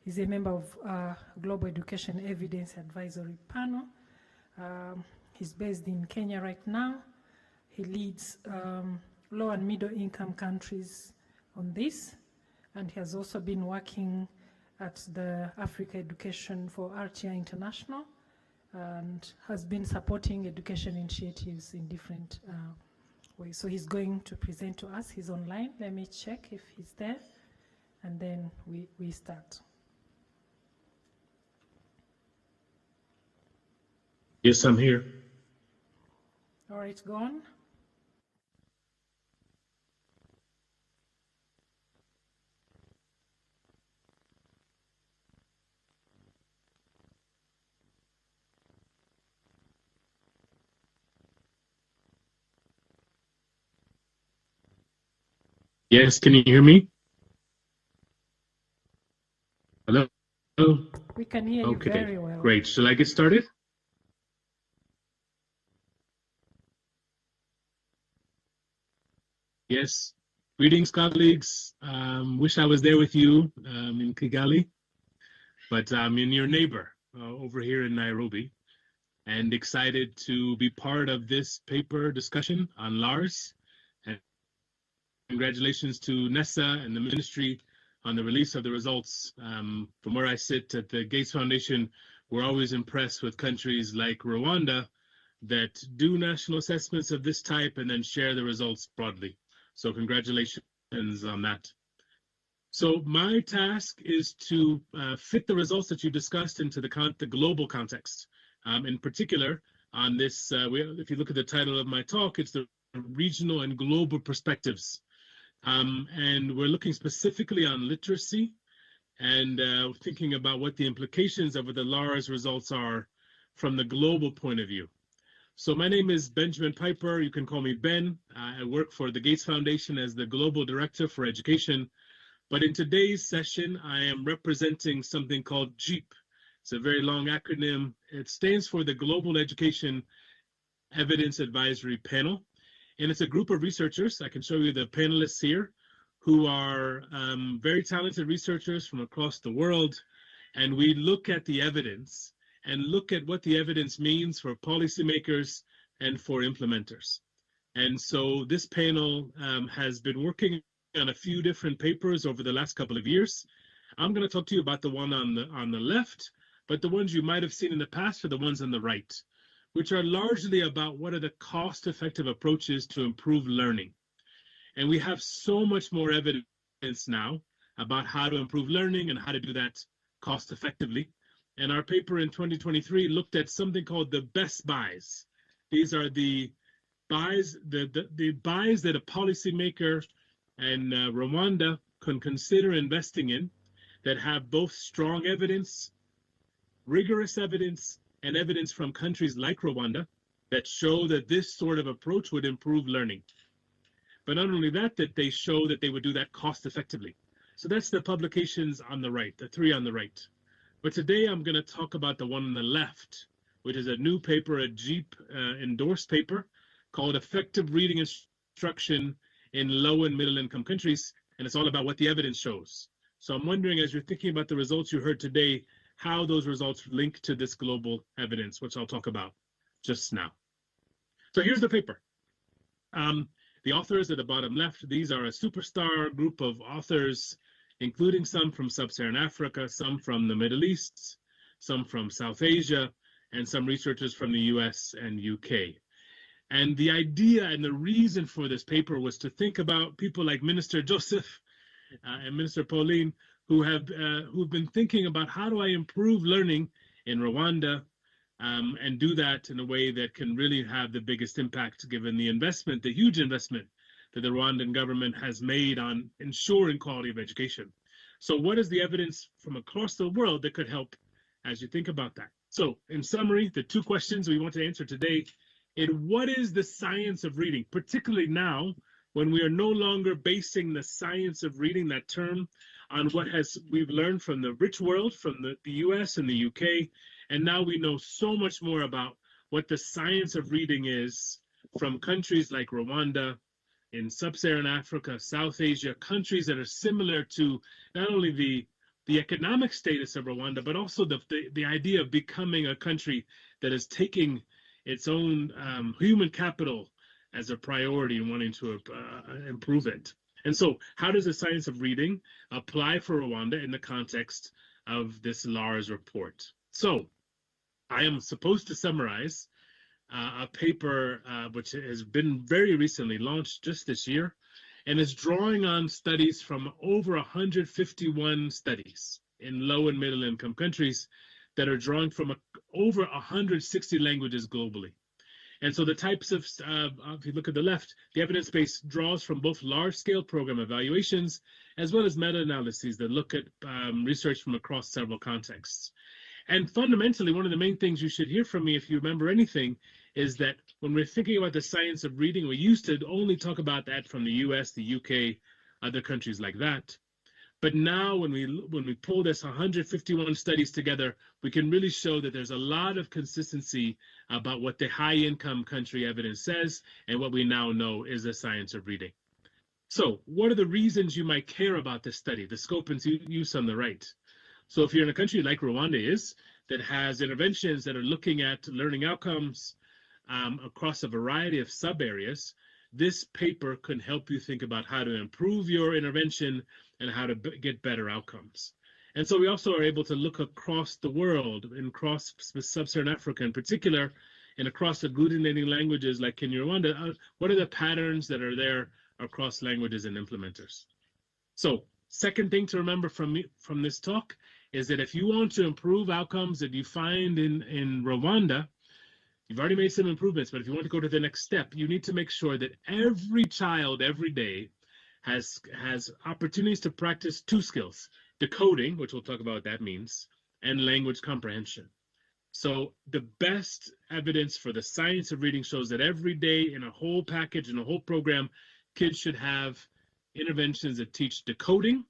He's a member of Global Education Evidence Advisory Panel. He's based in Kenya right now. He leads low and middle income countries on this, and he has also been working at the Africa Education for RTI International and has been supporting education initiatives in different ways. So he's going to present to us. He's online. Let me check if he's there, and then we start. Yes, I'm here. All right, go on. Yes, can you hear me? Hello? We can hear you very well. Great. Shall I get started? Yes. Greetings, colleagues. Wish I was there with you in Kigali, but I'm in your neighbor over here in Nairobi, and excited to be part of this paper discussion on LARS. And congratulations to Nessa and the ministry on the release of the results. From where I sit at the Gates Foundation, we're always impressed with countries like Rwanda that do national assessments of this type and then share the results broadly. So congratulations on that. So my task is to fit the results that you discussed into the global context. In particular, on this, if you look at the title of my talk, it's the regional and global perspectives. And we're looking specifically on literacy and thinking about what the implications of the LARS results are from the global point of view. So my name is Benjamin Piper. You can call me Ben. I work for the Gates Foundation as the Global Director for Education. But in today's session, I am representing something called GEEP. It's a very long acronym. It stands for the Global Education Evidence Advisory Panel. And it's a group of researchers. I can show you the panelists here, who are very talented researchers from across the world. And we look at the evidence and look at what the evidence means for policymakers and for implementers. And so this panel has been working on a few different papers over the last couple of years. I'm going to talk to you about the one on the left, but the ones you might have seen in the past are the ones on the right, which are largely about what are the cost-effective approaches to improve learning. And we have so much more evidence now about how to improve learning and how to do that cost-effectively. And our paper in 2023 looked at something called the best buys. These are the buys, the buys that a policymaker in Rwanda can consider investing in that have both strong evidence, rigorous evidence, and evidence from countries like Rwanda that show that this sort of approach would improve learning. But not only that, that they show that they would do that cost effectively. So that's the publications on the right, the three on the right. But today I'm going to talk about the one on the left, which is a new paper, a GEEP endorsed paper called Effective Reading Instruction in Low and Middle Income Countries. And it's all about what the evidence shows. So I'm wondering, as you're thinking about the results you heard today, how those results link to this global evidence, which I'll talk about just now. So here's the paper. The authors at the bottom left, these are a superstar group of authors, including some from Sub-Saharan Africa, some from the Middle East, some from South Asia, and some researchers from the US and UK. And the idea and the reason for this paper was to think about people like Minister Joseph and Minister Pauline, who've been thinking about how do I improve learning in Rwanda, and do that in a way that can really have the biggest impact, given the investment, the huge investment that the Rwandan government has made on ensuring quality of education. So what is the evidence from across the world that could help as you think about that? So in summary, the two questions we want to answer today is, what is the science of reading, particularly now when we are no longer basing the science of reading, that term, on what we've learned from the rich world, from the US and the UK, and now we know so much more about what the science of reading is from countries like Rwanda, in sub-Saharan Africa, South Asia, countries that are similar to not only the economic status of Rwanda, but also the idea of becoming a country that is taking its own human capital as a priority and wanting to improve it. And so how does the science of reading apply for Rwanda in the context of this LARS report? So I am supposed to summarize a paper which has been very recently launched just this year, and is drawing on studies from over 151 studies in low and middle income countries that are drawing from over 160 languages globally. And so the types of, if you look at the left, the evidence base draws from both large-scale program evaluations as well as meta-analyses that look at research from across several contexts. And fundamentally, one of the main things you should hear from me, if you remember anything, is that when we're thinking about the science of reading, we used to only talk about that from the US, the UK, other countries like that. But now when we pull this 151 studies together, we can really show that there's a lot of consistency about what the high-income country evidence says and what we now know is the science of reading. So what are the reasons you might care about this study, the scope and use on the right? So if you're in a country like Rwanda is, that has interventions that are looking at learning outcomes across a variety of sub-areas, this paper can help you think about how to improve your intervention and how to get better outcomes. And so we also are able to look across the world, and across sub-Saharan Africa in particular, and across agglutinating languages like Kenya, Rwanda, what are the patterns that are there across languages and implementers? So second thing to remember from this talk is that if you want to improve outcomes that you find in Rwanda, you've already made some improvements, but if you want to go to the next step, you need to make sure that every child every day has opportunities to practice two skills: decoding, which we'll talk about what that means, and language comprehension. So the best evidence for the science of reading shows that every day in a whole package, in a whole program, kids should have interventions that teach decoding,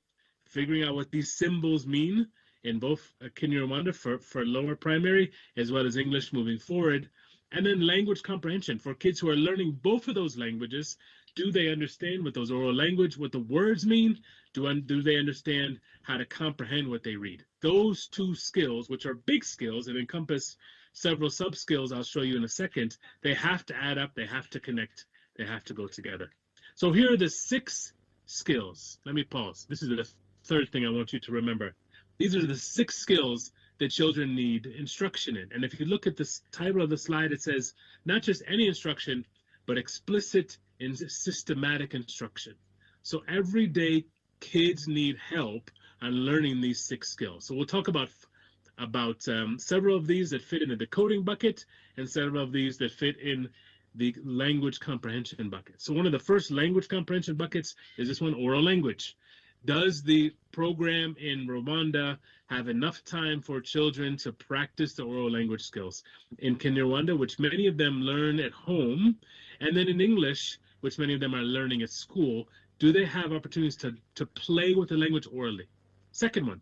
figuring out what these symbols mean in both Kenya and Rwanda for lower primary, as well as English moving forward. And then language comprehension for kids who are learning both of those languages. Do they understand what those oral language, what the words mean? Do they understand how to comprehend what they read? Those two skills, which are big skills and encompass several sub-skills I'll show you in a second, they have to add up, they have to connect, they have to go together. So here are the 6 skills. Let me pause. This is the third thing I want you to remember. These are the 6 skills that children need instruction in. And if you look at the title of the slide, it says not just any instruction, but explicit and systematic instruction. So every day, kids need help on learning these 6 skills. So we'll talk about several of these that fit in the decoding bucket and several of these that fit in the language comprehension bucket. So one of the first language comprehension buckets is this one, oral language. Does the program in Rwanda have enough time for children to practice the oral language skills? In Kenya, Rwanda, which many of them learn at home, and then in English, which many of them are learning at school, do they have opportunities to play with the language orally? Second one,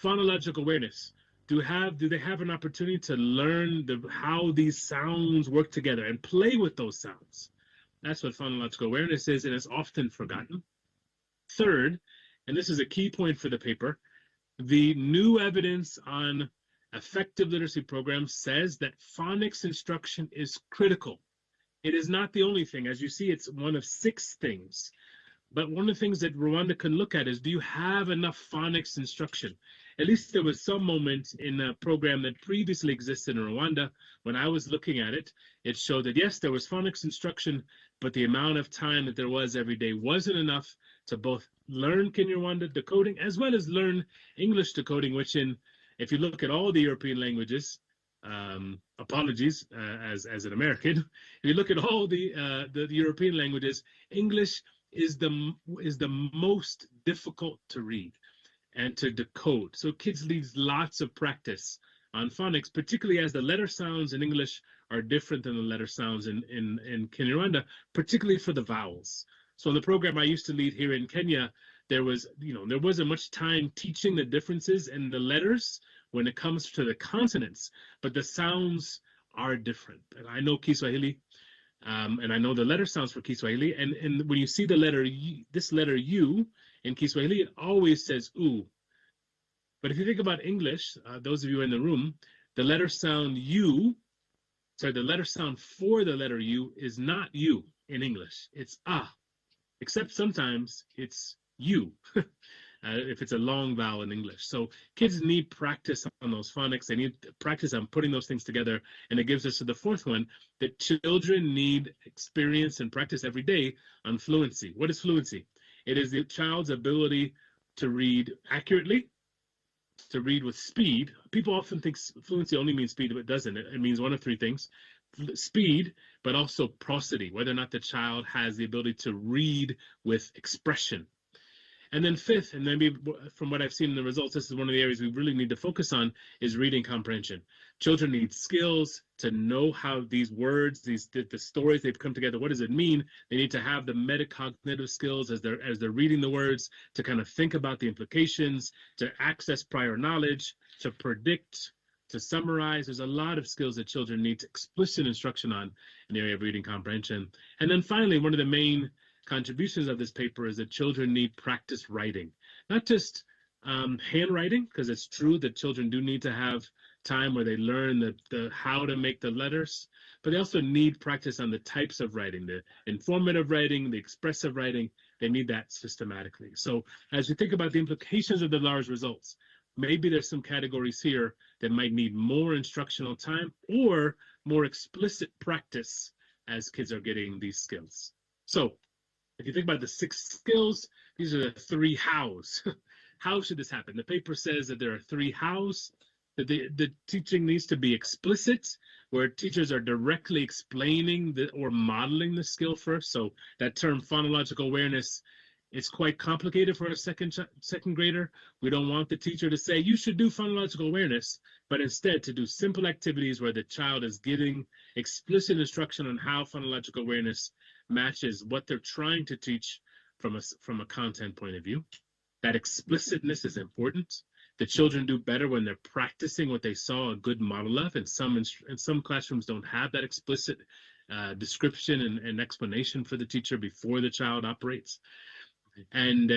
phonological awareness. Do they have an opportunity to learn how these sounds work together and play with those sounds? That's what phonological awareness is, and it's often forgotten. Third, and this is a key point for the paper, the new evidence on effective literacy programs says that phonics instruction is critical. It is not the only thing. As you see, it's one of 6 things. But one of the things that Rwanda can look at is, do you have enough phonics instruction? At least there was some moment in a program that previously existed in Rwanda. When I was looking at it, it showed that yes, there was phonics instruction, but the amount of time that there was every day wasn't enough to both learn Kinyarwanda decoding as well as learn English decoding, which if you look at all the European languages, apologies as an American, if you look at all the European languages, English is the most difficult to read and to decode. So kids need lots of practice on phonics, particularly as the letter sounds in English are different than the letter sounds in Kinyarwanda, particularly for the vowels. So in the program I used to lead here in Kenya, there wasn't much time teaching the differences in the letters when it comes to the consonants, but the sounds are different. And I know Kiswahili, and I know the letter sounds for Kiswahili, and when you see the letter this letter U in Kiswahili, it always says U. But if you think about English, those of you in the room, the letter sound U, the letter sound for the letter U is not U in English. It's ah, except sometimes it's U if it's a long vowel in English. So kids need practice on those phonics. They need practice on putting those things together. And it gives us to the fourth one, that children need experience and practice every day on fluency. What is fluency? It is the child's ability to read accurately, to read with speed. People often think fluency only means speed, but it doesn't. It means one of three things: speed, but also prosody, whether or not the child has the ability to read with expression. And then fifth, and maybe from what I've seen in the results, this is one of the areas we really need to focus on, is reading comprehension. Children need skills to know how these words, the stories they've come together, what does it mean? They need to have the metacognitive skills as they're reading the words, to kind of think about the implications, to access prior knowledge, to predict, to summarize. There's a lot of skills that children need explicit instruction on in the area of reading comprehension. And then finally, one of the main contributions of this paper is that children need practice writing, not just handwriting, because it's true that children do need to have time where they learn how to make the letters, but they also need practice on the types of writing, the informative writing, the expressive writing. They need that systematically. So as we think about the implications of the LARS results, maybe there's some categories here that might need more instructional time or more explicit practice as kids are getting these skills. So if you think about the 6 skills, these are the 3 hows. How should this happen? The paper says that there are 3 hows. That the teaching needs to be explicit, where teachers are directly explaining or modeling the skill first. So that term phonological awareness, it's quite complicated for a second grader. We don't want the teacher to say, you should do phonological awareness, but instead to do simple activities where the child is getting explicit instruction on how phonological awareness matches what they're trying to teach from a content point of view. That explicitness is important. The children do better when they're practicing what they saw a good model of, and some classrooms don't have that explicit description and explanation for the teacher before the child operates. And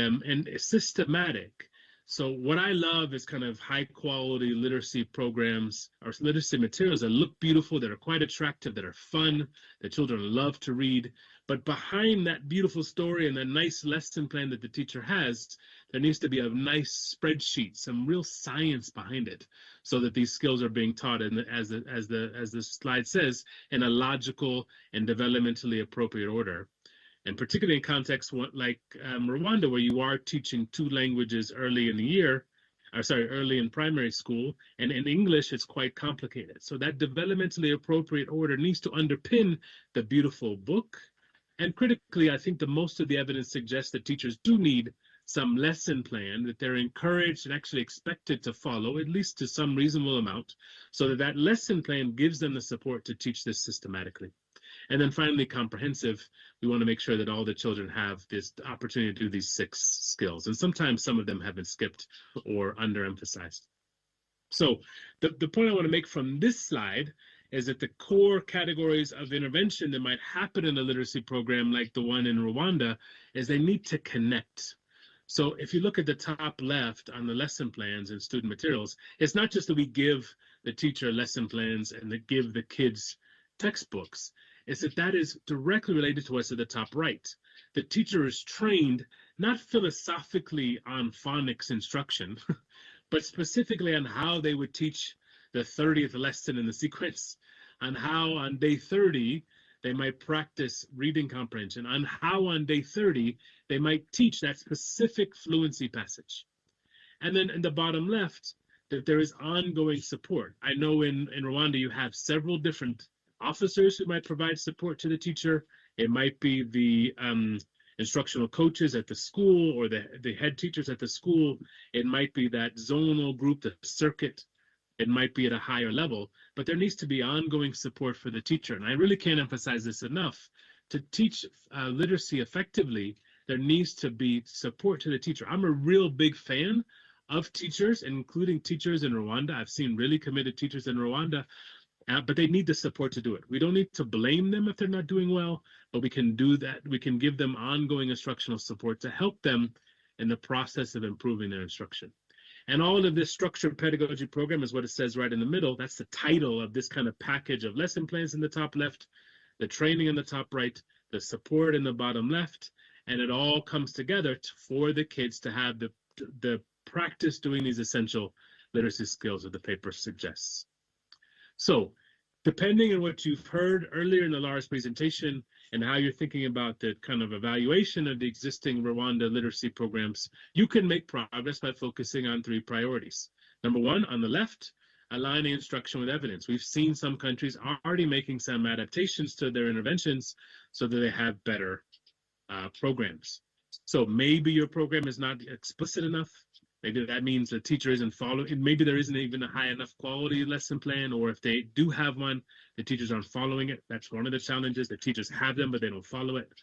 systematic. So what I love is kind of high quality literacy programs or literacy materials that look beautiful, that are quite attractive, that are fun, that children love to read. But behind that beautiful story and that nice lesson plan that the teacher has, there needs to be a nice spreadsheet, some real science behind it, so that these skills are being taught, and as the slide says, in a logical and developmentally appropriate order. And particularly in contexts like Rwanda, where you are teaching 2 languages early in primary school, and in English, it's quite complicated. So that developmentally appropriate order needs to underpin the beautiful book. And critically, I think most of the evidence suggests that teachers do need some lesson plan that they're encouraged and actually expected to follow, at least to some reasonable amount, so that lesson plan gives them the support to teach this systematically. And then finally, comprehensive, we want to make sure that all the children have this opportunity to do these 6 skills. And sometimes some of them have been skipped or underemphasized. So the point I want to make from this slide is that the core categories of intervention that might happen in a literacy program like the one in Rwanda is they need to connect. So if you look at the top left on the lesson plans and student materials, it's not just that we give the teacher lesson plans and that give the kids textbooks. It's that is directly related to us at the top right. The teacher is trained not philosophically on phonics instruction, but specifically on how they would teach the 30th lesson in the sequence, on how on day 30 they might practice reading comprehension, on how on day 30 they might teach that specific fluency passage. And then in the bottom left, that there is ongoing support. I know in Rwanda you have several different officers who might provide support to the teacher. It might be the instructional coaches at the school or the head teachers at the school. It might be that zonal group, the circuit. It might be at a higher level, but there needs to be ongoing support for the teacher. And I really can't emphasize this enough. To teach literacy effectively, there needs to be support to the teacher. I'm a real big fan of teachers, including teachers in Rwanda. I've seen really committed teachers in Rwanda, but they need the support to do it. We don't need to blame them if they're not doing well, but we can do that. We can give them ongoing instructional support to help them in the process of improving their instruction. And all of this structured pedagogy program is what it says right in the middle. That's the title of this kind of package of lesson plans in the top left, the training in the top right, the support in the bottom left, and it all comes together for the kids to have the practice doing these essential literacy skills that the paper suggests. So, depending on what you've heard earlier in the LARS presentation and how you're thinking about the kind of evaluation of the existing Rwanda literacy programs, you can make progress by focusing on 3 priorities. Number 1, on the left, aligning instruction with evidence. We've seen some countries already making some adaptations to their interventions so that they have better programs. So maybe your program is not explicit enough. Maybe that means the teacher isn't following. Maybe there isn't even a high enough quality lesson plan, or if they do have one, the teachers aren't following it. That's one of the challenges. The teachers have them, but they don't follow it.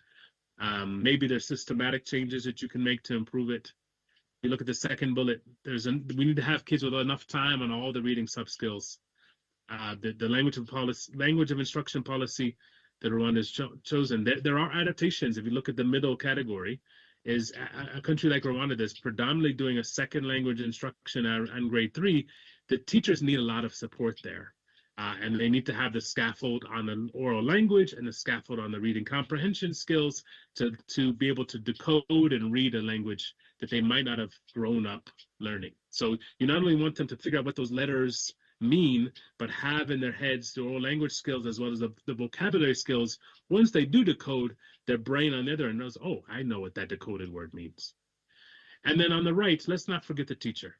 Maybe there's systematic changes that you can make to improve it. You look at the second bullet. We need to have kids with enough time on all the reading sub skills. The language of instruction policy that Rwanda has chosen. There are adaptations. If you look at the middle category, is a country like Rwanda that's predominantly doing a second language instruction on grade 3, the teachers need a lot of support there. And they need to have the scaffold on the oral language and the scaffold on the reading comprehension skills to be able to decode and read a language that they might not have grown up learning. So you not only want them to figure out what those letters mean, but have in their heads the oral language skills as well as the vocabulary skills. Once they do decode, their brain on the other end knows, oh, I know what that decoded word means. And then on the right, let's not forget the teacher.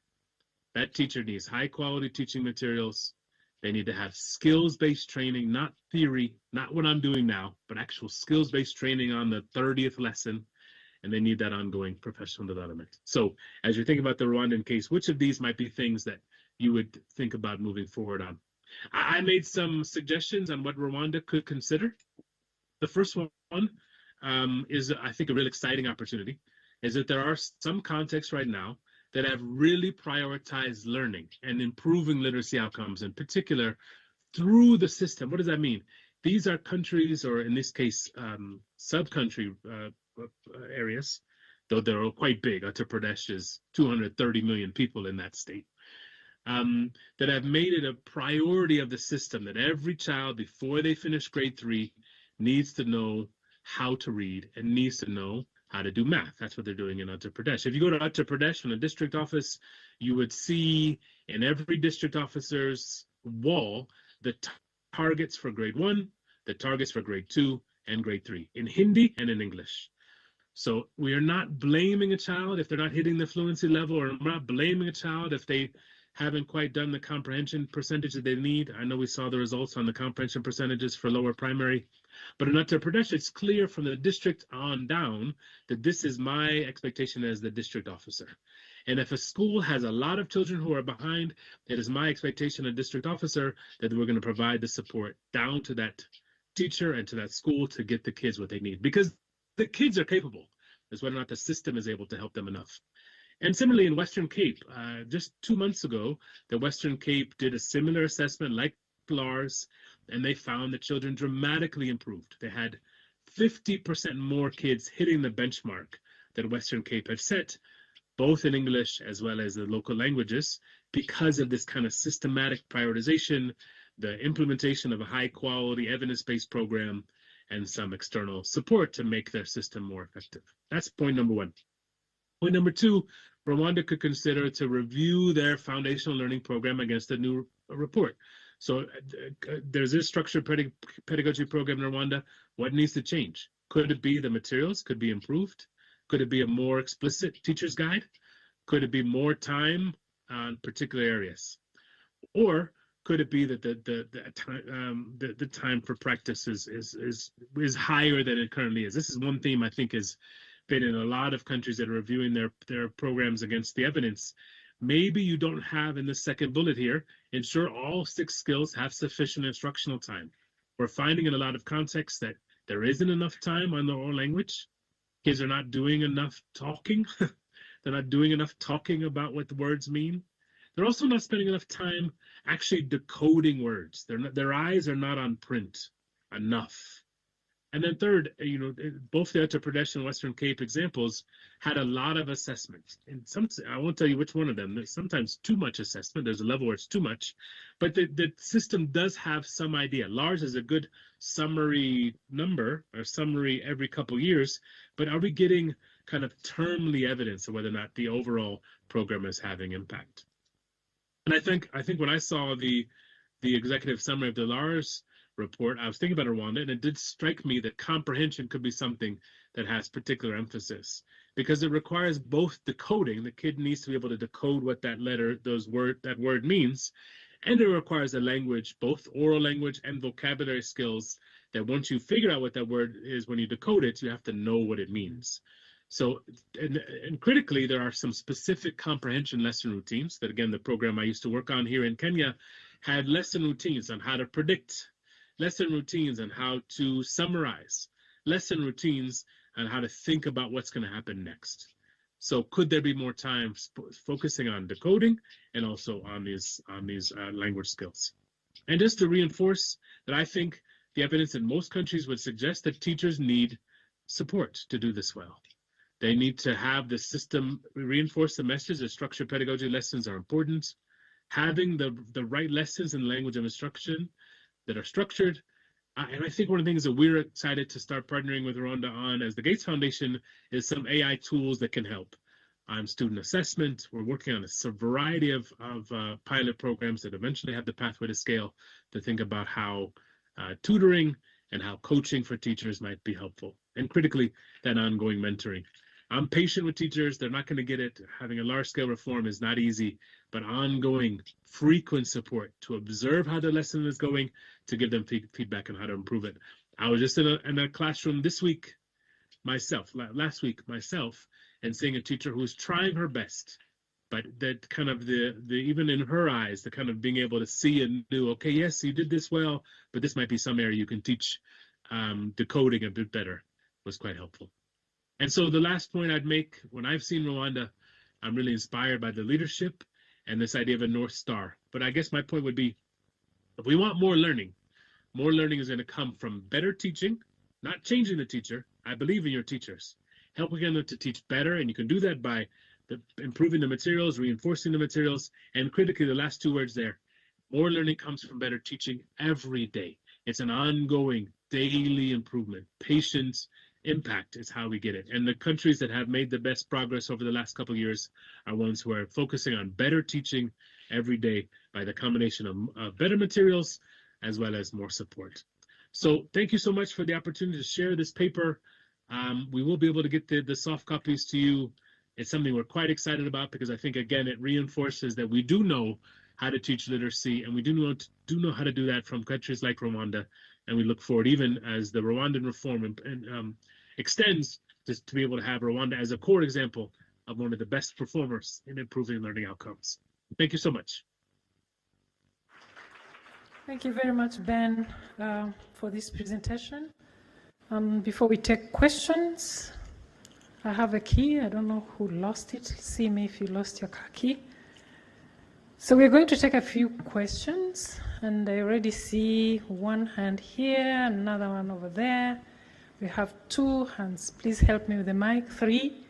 That teacher needs high quality teaching materials. They need to have skills-based training, not theory, not what I'm doing now, but actual skills-based training on the 30th lesson. And they need that ongoing professional development. So as you're thinking about the Rwandan case, which of these might be things that you would think about moving forward on? I made some suggestions on what Rwanda could consider. The first one is, I think, a real exciting opportunity, is that there are some contexts right now that have really prioritized learning and improving literacy outcomes, in particular, through the system. What does that mean? These are countries, or in this case, sub-country areas, though they're quite big. Uttar Pradesh is 230 million people in that state. That have made it a priority of the system that every child, before they finish grade 3, needs to know how to read and needs to know how to do math. That's what they're doing in Uttar Pradesh. If you go to Uttar Pradesh in a district office, you would see in every district officer's wall the targets for grade 1, the targets for grade 2 and grade 3 in Hindi and in English. So we are not blaming a child if they're not hitting the fluency level, or we're not blaming a child if they haven't quite done the comprehension percentage that they need. I know we saw the results on the comprehension percentages for lower primary, but in Uttar Pradesh, it's clear from the district on down that this is my expectation as the district officer. And if a school has a lot of children who are behind, it is my expectation as a district officer that we're going to provide the support down to that teacher and to that school to get the kids what they need, because the kids are capable. It's whether or not the system is able to help them enough. And similarly in Western Cape, just 2 months ago, the Western Cape did a similar assessment like LARS, and they found that children dramatically improved. They had 50% more kids hitting the benchmark that Western Cape had set, both in English as well as the local languages, because of this kind of systematic prioritization, the implementation of a high-quality evidence-based program, and some external support to make their system more effective. That's point number 1. Point number 2, Rwanda could consider to review their foundational learning program against a new report. So there's this structured pedagogy program in Rwanda. What needs to change? Could it be the materials could be improved? Could it be a more explicit teacher's guide? Could it be more time on particular areas? Or could it be that the time for practice is higher than it currently is? This is one theme I think has been in a lot of countries that are reviewing their programs against the evidence. Maybe you don't have in the second bullet here, ensure all 6 skills have sufficient instructional time. We're finding in a lot of contexts that there isn't enough time on the oral language. Kids are not doing enough talking. They're not doing enough talking about what the words mean. They're also not spending enough time actually decoding words. Their eyes are not on print enough. And then third, both the Uttar Pradesh and Western Cape examples had a lot of assessment. And I won't tell you which one of them. There's sometimes too much assessment. There's a level where it's too much. But the system does have some idea. LARS is a good summary number, or summary every couple years. But are we getting kind of termly evidence of whether or not the overall program is having impact? And I think when I saw the executive summary of the LARS report, I was thinking about Rwanda, and it did strike me that comprehension could be something that has particular emphasis, because it requires both decoding. The kid needs to be able to decode what that word means, and it requires a language, both oral language and vocabulary skills, that once you figure out what that word is, when you decode it, you have to know what it means. So, and critically, there are some specific comprehension lesson routines that, again, the program I used to work on here in Kenya had lesson routines on how to predict, lesson routines on how to summarize, lesson routines on how to think about what's going to happen next. So could there be more time focusing on decoding and also on these language skills? And just to reinforce that, I think the evidence in most countries would suggest that teachers need support to do this well. They need to have the system reinforce the message that structured pedagogy lessons are important, having the right lessons in language of instruction that are structured. And I think one of the things that we're excited to start partnering with Rwanda on as the Gates Foundation is some AI tools that can help. Student assessment. We're working on a variety of pilot programs that eventually have the pathway to scale, to think about how tutoring and how coaching for teachers might be helpful. And critically, that ongoing mentoring. I'm patient with teachers. They're not going to get it. Having a large-scale reform is not easy, but ongoing, frequent support to observe how the lesson is going, to give them feedback on how to improve it. I was just in a classroom last week myself, and seeing a teacher who was trying her best, but that kind of even in her eyes, the kind of being able to see and do, okay, yes, you did this well, but this might be some area you can teach decoding a bit better, was quite helpful. And so the last point I'd make, when I've seen Rwanda, I'm really inspired by the leadership and this idea of a North Star. But I guess my point would be, if we want more learning is going to come from better teaching, not changing the teacher. I believe in your teachers. Helping them to teach better, and you can do that by improving the materials, reinforcing the materials, and critically, the last 2 words there, more learning comes from better teaching every day. It's an ongoing daily improvement. Patience, impact is how we get it. And the countries that have made the best progress over the last couple of years are ones who are focusing on better teaching every day by the combination of better materials as well as more support. So thank you so much for the opportunity to share this paper. We will be able to get the soft copies to you. It's something we're quite excited about, because I think, again, it reinforces that we do know how to teach literacy, and we do know how to do that from countries like Rwanda. And we look forward, even as the Rwandan reform extends, to be able to have Rwanda as a core example of one of the best performers in improving learning outcomes. Thank you so much. Thank you very much, Ben, for this presentation. Before we take questions, I have a key. I don't know who lost it. See me if you lost your car key. So we're going to take a few questions, and I already see one hand here, another one over there. We have 2 hands. Please help me with the mic. 3.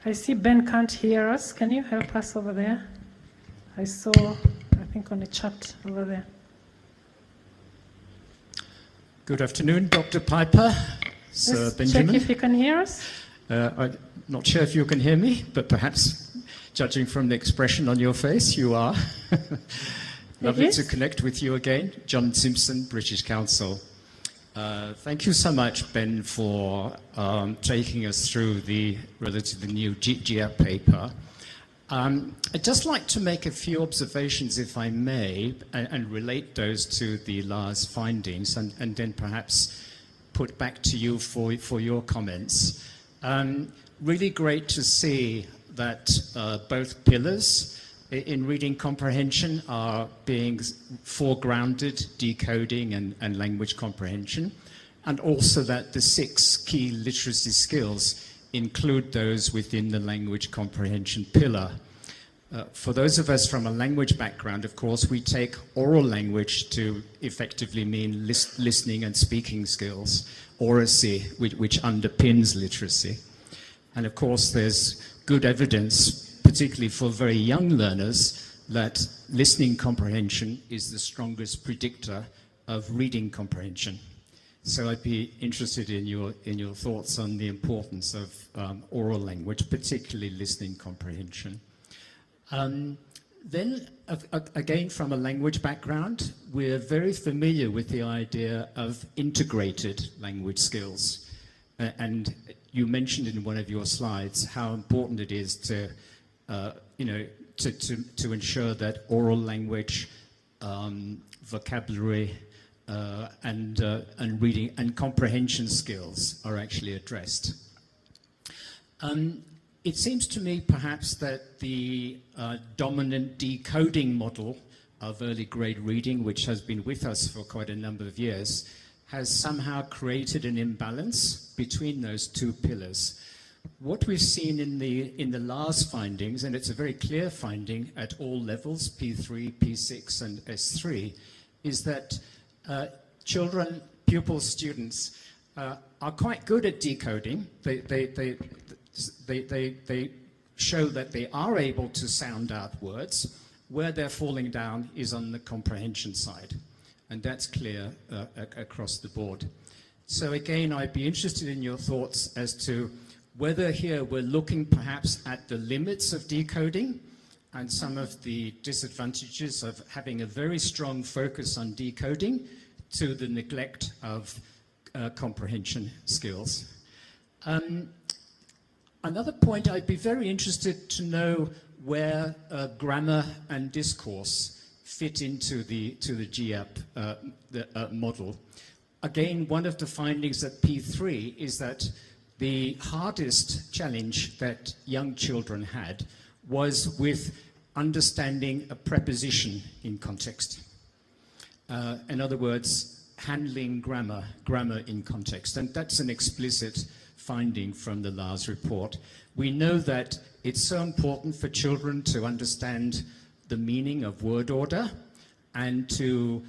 I see Ben can't hear us. Can you help us over there? I saw, I think, on the chat over there. Good afternoon, Dr. Piper. Sir Let's Benjamin. check if you can hear us. I'm not sure if you can hear me, but perhaps, judging from the expression on your face, you are. Lovely to connect with you again. John Simpson, British Council. Thank you so much, Ben, for taking us through the relatively new GIAP paper. I'd just like to make a few observations, if I may, and relate those to the LARS findings, and then perhaps put back to you for your comments. Really great to see that both pillars in reading comprehension are being foregrounded, decoding and language comprehension, and also that the 6 key literacy skills include those within the language comprehension pillar. For those of us from a language background, of course, we take oral language to effectively mean listening and speaking skills, oracy, which underpins literacy. And of course, there's good evidence, particularly for very young learners, that listening comprehension is the strongest predictor of reading comprehension. So I'd be interested in your thoughts on the importance of oral language, particularly listening comprehension. Then, again, from a language background, we're very familiar with the idea of integrated language skills. And you mentioned in one of your slides how important it is to, to ensure that oral language, vocabulary, and reading and comprehension skills are actually addressed. It seems to me perhaps that the dominant decoding model of early grade reading, which has been with us for quite a number of years, has somehow created an imbalance between those 2 pillars. What we've seen in the LARS findings, and it's a very clear finding at all levels, P3, P6 and S3, is that children, pupils, students are quite good at decoding. They show that they are able to sound out words. Where they're falling down is on the comprehension side. And that's clear across the board. So again, I'd be interested in your thoughts as to whether here we're looking perhaps at the limits of decoding and some of the disadvantages of having a very strong focus on decoding to the neglect of comprehension skills. Another point, I'd be very interested to know where grammar and discourse fit into the GIAP model. Again, one of the findings at P3 is that the hardest challenge that young children had was with understanding a preposition in context. In other words, handling grammar in context. And that's an explicit finding from the LARS report. We know that it's so important for children to understand the meaning of word order and to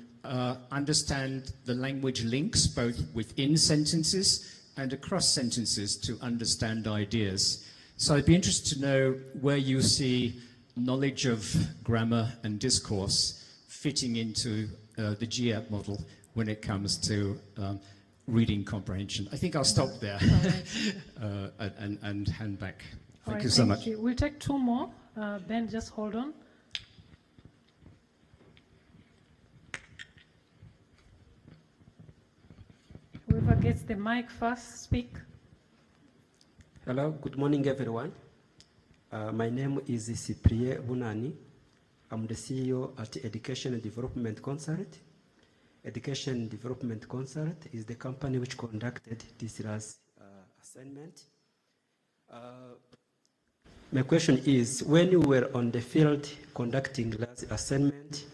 understand the language links both within sentences and across sentences to understand ideas. So I'd be interested to know where you see knowledge of grammar and discourse fitting into the GIAP model when it comes to reading comprehension. I think I'll stop there and hand back. Thank you so much. We'll take 2 more. Ben, just hold on. Whoever gets the mic first, speak. Hello, good morning, everyone. My name is Cyprien Bunani. I'm the CEO at Education and Development Consult. Education and Development Consult is the company which conducted this last assignment. My question is, when you were on the field conducting last assignment,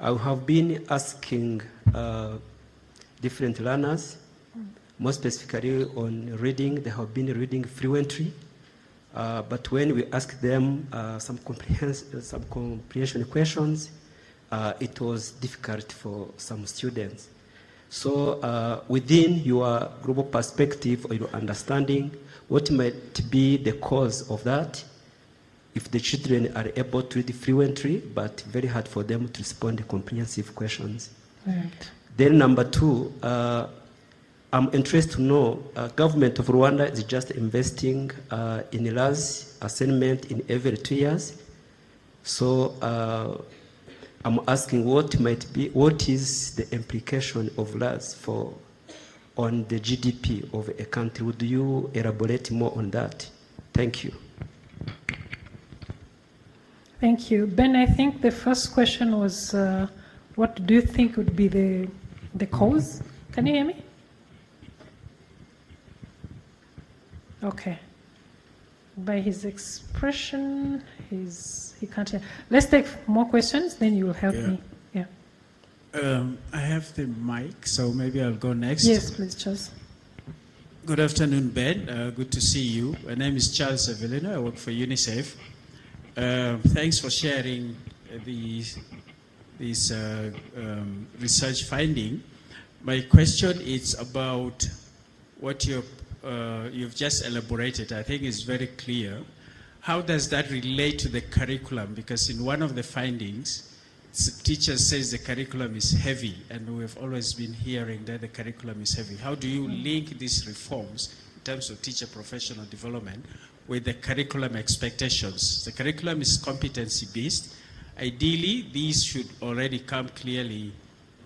I have been asking different learners, more specifically on reading, they have been reading fluently. But when we asked them some comprehension questions, it was difficult for some students. So within your global perspective or your understanding, what might be the cause of that if the children are able to read fluently, but very hard for them to respond to comprehensive questions? Right. Then number 2, I'm interested to know, government of Rwanda is just investing in LARS assignment in every 2 years. So I'm asking what is the implication of LARS on the GDP of a country? Would you elaborate more on that? Thank you. Thank you. Ben, I think the first question was, what do you think would be the cause? Can you hear me? Okay. By his expression, he can't hear. Let's take more questions, then you will help me. Yeah. I have the mic, so maybe I'll go next. Yes, please, Charles. Good afternoon, Ben. Good to see you. My name is Charles Avelino. I work for UNICEF. Thanks for sharing this research finding. My question is about what you've just elaborated. I think is very clear. How does that relate to the curriculum? Because in one of the findings, teacher says the curriculum is heavy, and we've always been hearing that the curriculum is heavy. How do you link these reforms in terms of teacher professional development with the curriculum expectations? The curriculum is competency-based. Ideally, these should already come clearly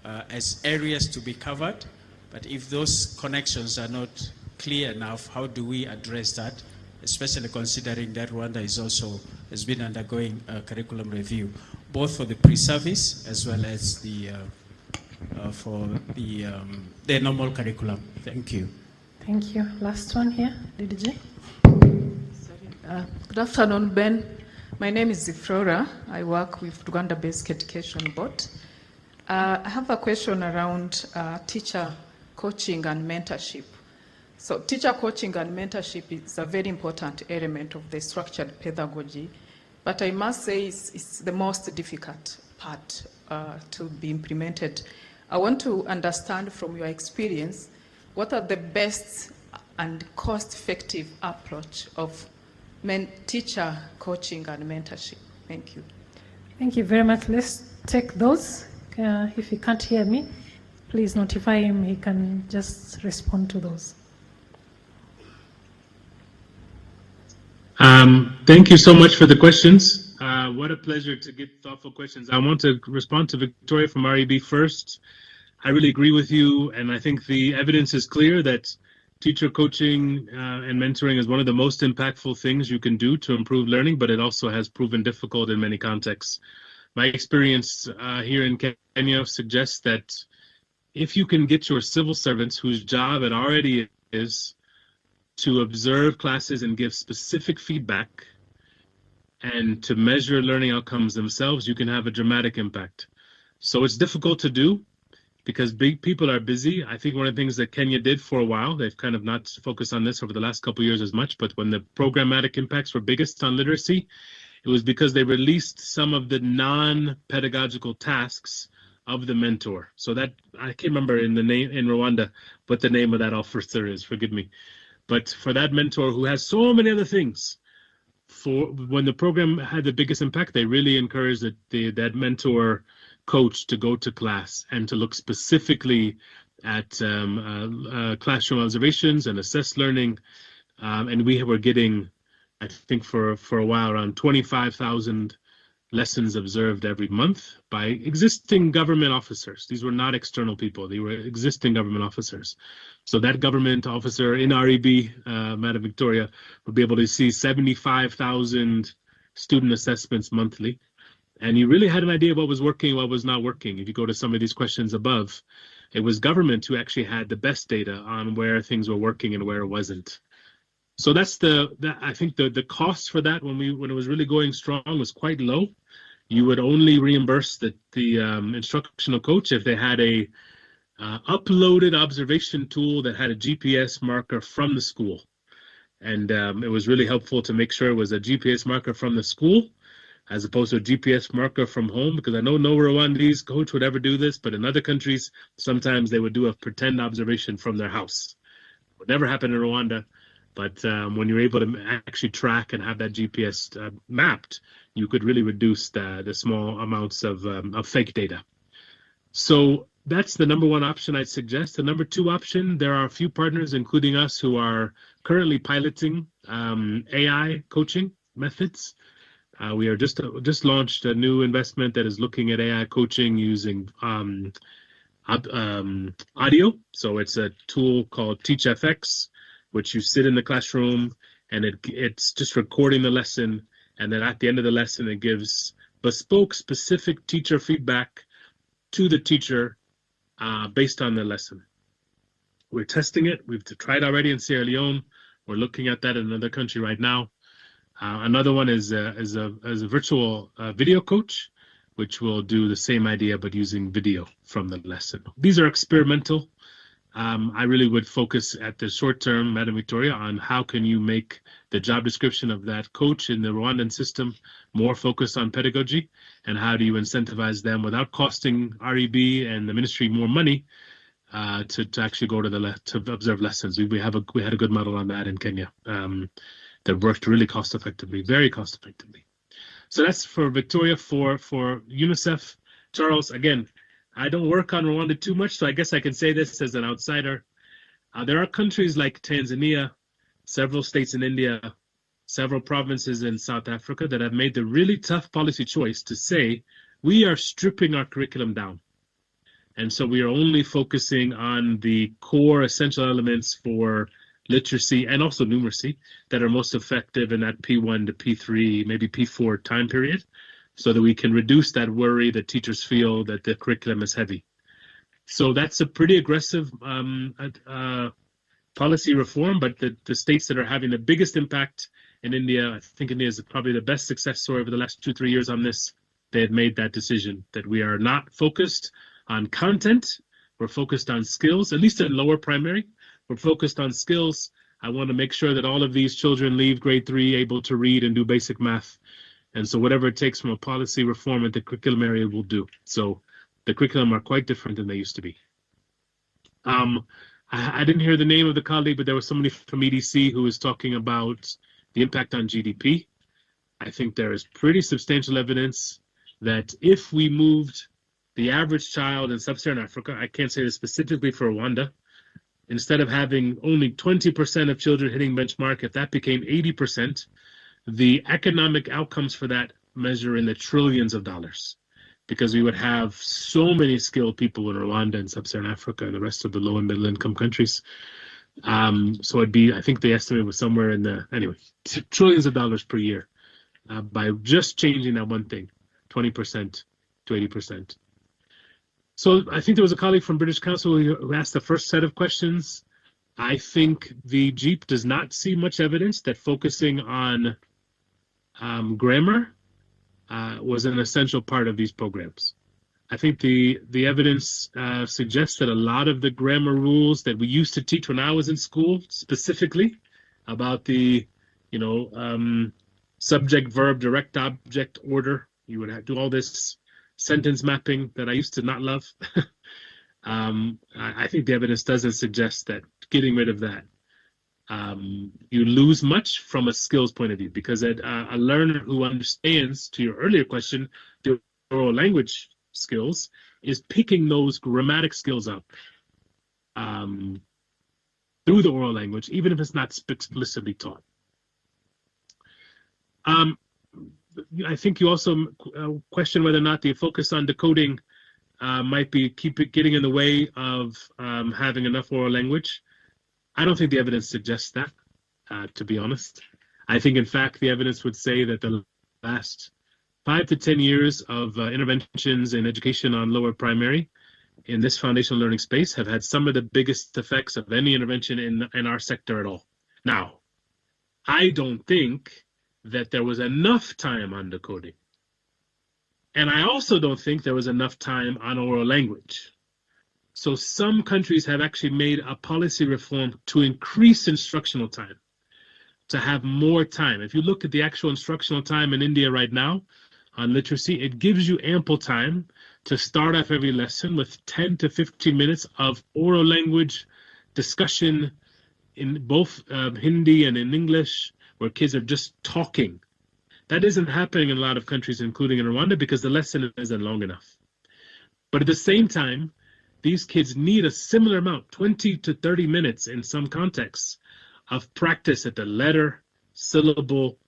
as areas to be covered, but if those connections are not clear enough, how do we address that, especially considering that Rwanda has been undergoing a curriculum review, both for the pre-service as well as for the normal curriculum. Thank you. Thank you. Last one here, DDJ. Good afternoon, Ben. My name is Zifrora. I work with Rwanda-based Education Board. I have a question around teacher coaching and mentorship. So teacher coaching and mentorship is a very important element of the structured pedagogy, but I must say it's the most difficult part to be implemented. I want to understand from your experience, what are the best and cost-effective approach of teacher coaching and mentorship? Thank you. Thank you very much. Let's take those. If he can't hear me, please notify him. He can just respond to those. Thank you so much for the questions. What a pleasure to get thoughtful questions. I want to respond to Victoria from REB first. I really agree with you, and I think the evidence is clear that teacher coaching and mentoring is one of the most impactful things you can do to improve learning, but it also has proven difficult in many contexts. My experience here in Kenya suggests that if you can get your civil servants, whose job it already is to observe classes and give specific feedback and to measure learning outcomes themselves, you can have a dramatic impact. So it's difficult to do because big people are busy. I think one of the things that Kenya did for a while, they've kind of not focused on this over the last couple of years as much, but when the programmatic impacts were biggest on literacy, it was because they released some of the non-pedagogical tasks of the mentor. So that, I can't remember in Rwanda what the name of that officer is, forgive me. But for that mentor who has so many other things, when the program had the biggest impact, they really encouraged that mentor coach to go to class and to look specifically at classroom observations and assess learning. And we were getting, I think for a while, around 25,000 lessons observed every month by existing government officers. These were not external people. They were existing government officers. So that government officer in REB, Madam Victoria, would be able to see 75,000 student assessments monthly. And you really had an idea what was working, what was not working. If you go to some of these questions above, it was government who actually had the best data on where things were working and where it wasn't. So that's I think the cost for that when it was really going strong was quite low. You would only reimburse the instructional coach if they had a uploaded observation tool that had a GPS marker from the school. And it was really helpful to make sure it was a GPS marker from the school as opposed to a GPS marker from home, because I know no Rwandese coach would ever do this, but in other countries, sometimes they would do a pretend observation from their house. It would never happen in Rwanda. But when you're able to actually track and have that GPS mapped, you could really reduce the small amounts of fake data. So that's the number one option I'd suggest. The number two option, there are a few partners, including us, who are currently piloting AI coaching methods. We are just launched a new investment that is looking at AI coaching using audio. So it's a tool called TeachFX, which you sit in the classroom and it's just recording the lesson. And then at the end of the lesson, it gives bespoke, specific teacher feedback to the teacher based on the lesson. We're testing it. We've tried already in Sierra Leone. We're looking at that in another country right now. Another one is a virtual video coach, which will do the same idea but using video from the lesson. These are experimental. I really would focus at the short term, Madam Victoria, on how can you make the job description of that coach in the Rwandan system more focused on pedagogy, and how do you incentivize them without costing REB and the ministry more money to actually go to observe lessons. We had a good model on that in Kenya that worked really cost effectively, very cost effectively. So that's for Victoria. For UNICEF, Charles, again, I don't work on Rwanda too much, so I guess I can say this as an outsider. There are countries like Tanzania, several states in India, several provinces in South Africa that have made the really tough policy choice to say, we are stripping our curriculum down. And so we are only focusing on the core essential elements for literacy and also numeracy that are most effective in that P1 to P3, maybe P4 time period, so that we can reduce that worry that teachers feel that the curriculum is heavy. So that's a pretty aggressive policy reform, but the states that are having the biggest impact in India, I think India is probably the best success story over the last 2-3 years on this. They have made that decision that we are not focused on content, we're focused on skills, at least in lower primary. We're focused on skills. I want to make sure that all of these children leave grade 3 able to read and do basic math. And so whatever it takes from a policy reform at the curriculum area will do. So the curriculum are quite different than they used to be. I didn't hear the name of the colleague, but there was somebody from EDC who was talking about the impact on GDP. I think there is pretty substantial evidence that if we moved the average child in sub-Saharan Africa, I can't say this specifically for Rwanda, instead of having only 20% of children hitting benchmark, if that became 80%, the economic outcomes for that measure in the trillions of dollars, because we would have so many skilled people in Rwanda and sub-Saharan Africa and the rest of the low and middle income countries. So it'd be, I think the estimate was somewhere in the, anyway, trillions of dollars per year by just changing that one thing, 20% to 80%. So I think there was a colleague from British Council who asked the first set of questions. I think the JEEP does not see much evidence that focusing on grammar was an essential part of these programs. I think the evidence suggests that a lot of the grammar rules that we used to teach when I was in school, specifically about the, subject, verb, direct object order, you would have to do all this sentence mapping that I used to not love. I think the evidence doesn't suggest that getting rid of that, you lose much from a skills point of view, because a learner who understands, to your earlier question, the oral language skills, is picking those grammatic skills up through the oral language, even if it's not explicitly taught. I think you also question whether or not the focus on decoding might be getting in the way of having enough oral language. I don't think the evidence suggests that, to be honest. I think, in fact, the evidence would say that the last 5 to 10 years of interventions in education on lower primary in this foundational learning space have had some of the biggest effects of any intervention in our sector at all. Now, I don't think that there was enough time on decoding. And I also don't think there was enough time on oral language. So some countries have actually made a policy reform to increase instructional time, to have more time. If you look at the actual instructional time in India right now on literacy, it gives you ample time to start off every lesson with 10 to 15 minutes of oral language discussion in both Hindi and in English, where kids are just talking. That isn't happening in a lot of countries, including in Rwanda, because the lesson isn't long enough. But at the same time, these kids need a similar amount, 20 to 30 minutes in some contexts, of practice at the letter, syllable,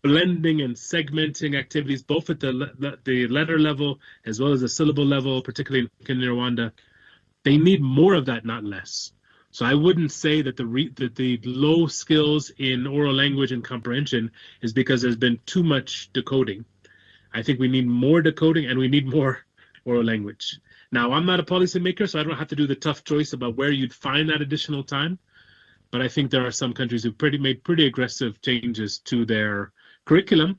blending and segmenting activities, both at the letter level as well as the syllable level, particularly in Kinyarwanda. They need more of that, not less. So I wouldn't say that the low skills in oral language and comprehension is because there's been too much decoding. I think we need more decoding and we need more oral language. Now, I'm not a policymaker, so I don't have to do the tough choice about where you'd find that additional time. But I think there are some countries who've made pretty aggressive changes to their curriculum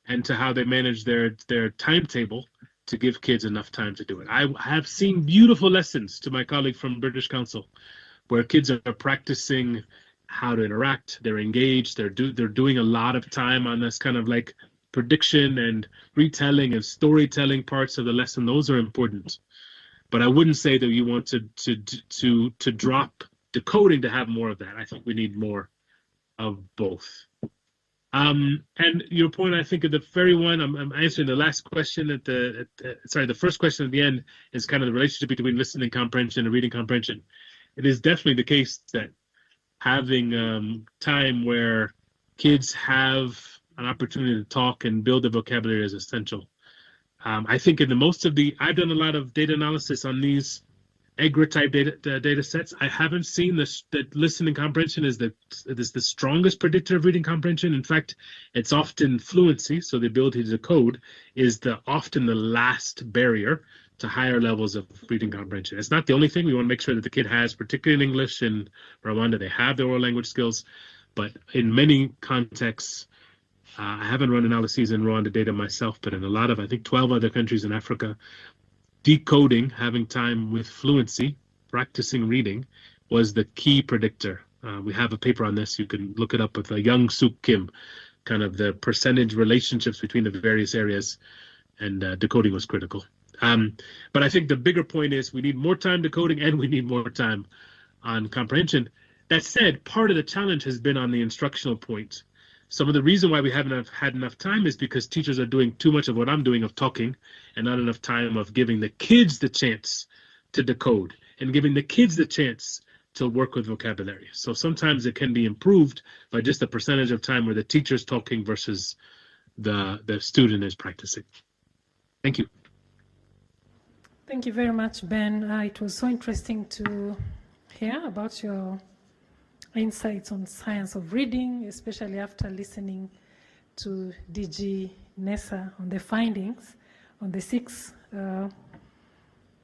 and to how they manage their timetable to give kids enough time to do it. I have seen beautiful lessons, to my colleague from British Council, where kids are practicing how to interact, they're engaged, they're doing a lot of time on this kind of like prediction and retelling and storytelling parts of the lesson. Those are important. But I wouldn't say that you want to drop decoding to have more of that. I think we need more of both. And your point, I think, at the very one, I'm answering the last question the first question at the end is kind of the relationship between listening comprehension and reading comprehension. It is definitely the case that having time where kids have an opportunity to talk and build their vocabulary is essential. I think in I've done a lot of data analysis on these EGRA type data sets. I haven't seen that listening comprehension is the strongest predictor of reading comprehension. In fact, it's often fluency, so the ability to decode is often the last barrier to higher levels of reading comprehension. It's not the only thing. We want to make sure that the kid has, particularly in English in Rwanda, they have their oral language skills. But in many contexts, I haven't run analyses in Rwanda data myself, but in a lot of, I think, 12 other countries in Africa, decoding, having time with fluency, practicing reading, was the key predictor. We have a paper on this. You can look it up with Young Suk Kim, kind of the percentage relationships between the various areas, and decoding was critical. But I think the bigger point is we need more time decoding and we need more time on comprehension. That said, part of the challenge has been on the instructional point. Some of the reason why we haven't had enough time is because teachers are doing too much of what I'm doing of talking and not enough time of giving the kids the chance to decode and giving the kids the chance to work with vocabulary. So sometimes it can be improved by just the percentage of time where the teacher's talking versus the student is practicing. Thank you. Thank you very much, Ben. It was so interesting to hear about your insights on science of reading, especially after listening to DG Nessa on the findings on the 6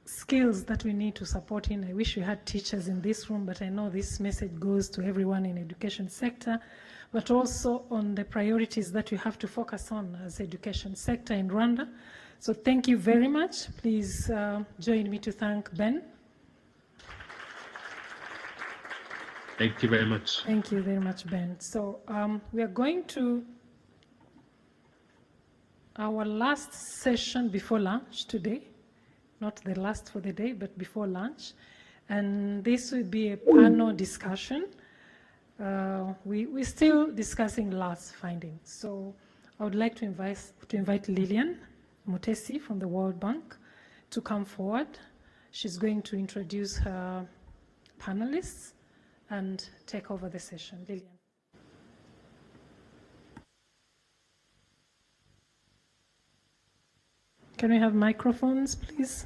skills that we need to support in. I wish we had teachers in this room, but I know this message goes to everyone in education sector, but also on the priorities that we have to focus on as education sector in Rwanda. So thank you very much. Please join me to thank Ben. Thank you very much. Thank you very much, Ben. So we are going to our last session before lunch today, not the last for the day, but before lunch. And this will be a panel discussion. We're still discussing LARS findings. So I would like to invite Lilian Mutesi from the World Bank to come forward. She's going to introduce her panelists and take over the session. Lilian. Can we have microphones, please?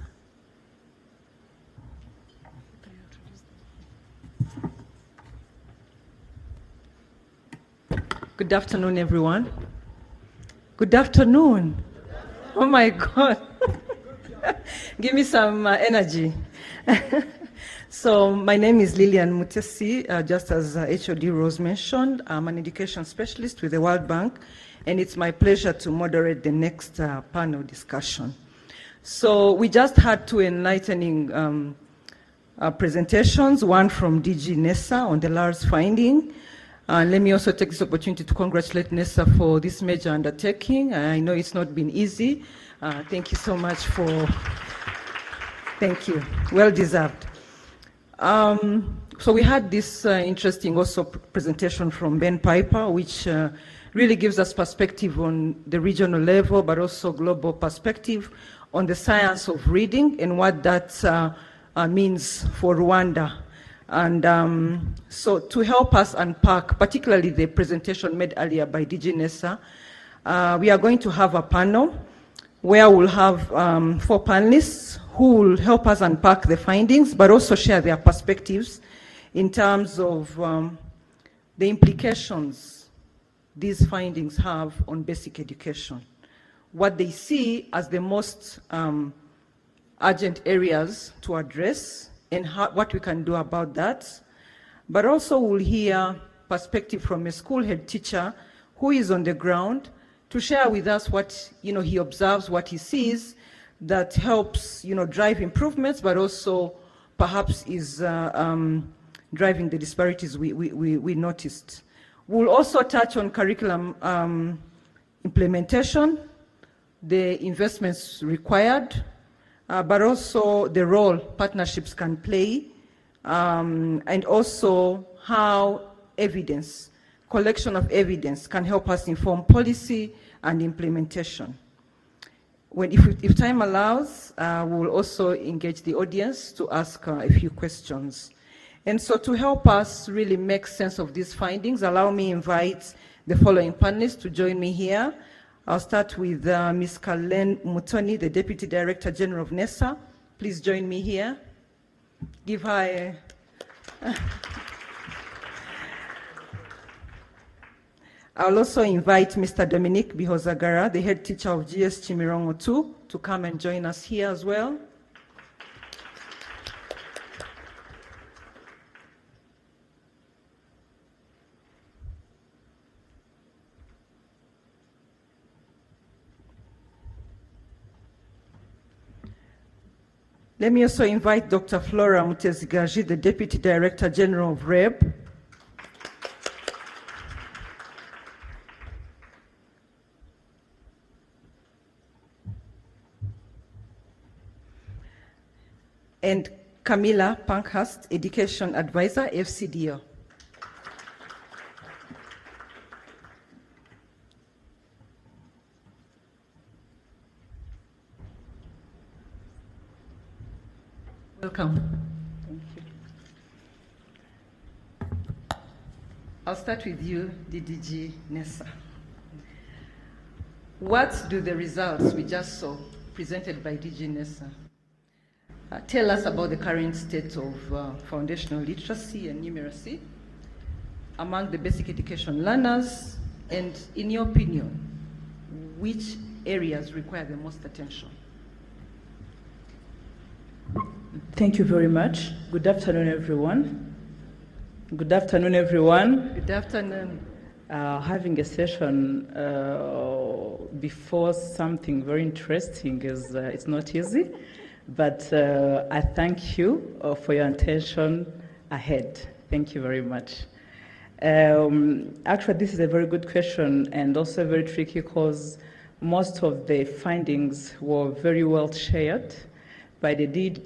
Good afternoon, everyone. Good afternoon. Oh my God. Give me some energy. So my name is Lilian Mutesi, just as HOD Rose mentioned. I'm an education specialist with the World Bank, and it's my pleasure to moderate the next panel discussion. So we just had 2 enlightening presentations, one from DG Nessa on the LARS finding. Let me also take this opportunity to congratulate Nessa for this major undertaking. I know it's not been easy. Thank you so much thank you, well deserved. So we had this interesting also presentation from Ben Piper, which really gives us perspective on the regional level, but also global perspective on the science of reading and what that means for Rwanda. And so to help us unpack, particularly the presentation made earlier by DG Nessa, we are going to have a panel where we'll have 4 panelists who will help us unpack the findings, but also share their perspectives in terms of the implications these findings have on basic education, what they see as the most urgent areas to address, and what we can do about that. But also we'll hear perspective from a school head teacher who is on the ground to share with us what he observes, what he sees that helps drive improvements, but also perhaps is driving the disparities we noticed. We'll also touch on curriculum implementation, the investments required, but also the role partnerships can play, and also how evidence, collection of evidence can help us inform policy and implementation. If time allows, we'll also engage the audience to ask a few questions. And so to help us really make sense of these findings, allow me to invite the following panelists to join me here. I'll start with Ms. Carlene Mutoni, the Deputy Director General of NESA. Please join me here. Give her a... I'll also invite Mr. Dominique Bihozagara, the head teacher of GS Chimirongo 2, to come and join us here as well. Let me also invite Dr. Flora Mutezigaji, the Deputy Director General of REB. And Camilla Pankhurst, Education Advisor, FCDO. Welcome. Thank you. I'll start with you, DDG Nessa. What do the results we just saw presented by DG Nessa tell us about the current state of foundational literacy and numeracy among the basic education learners? And in your opinion, which areas require the most attention? Thank you very much. Good afternoon, everyone. Good afternoon, everyone. Good afternoon. Having a session before something very interesting is it's not easy, but I thank you for your attention ahead. Thank you very much. Actually, this is a very good question and also very tricky because most of the findings were very well shared by the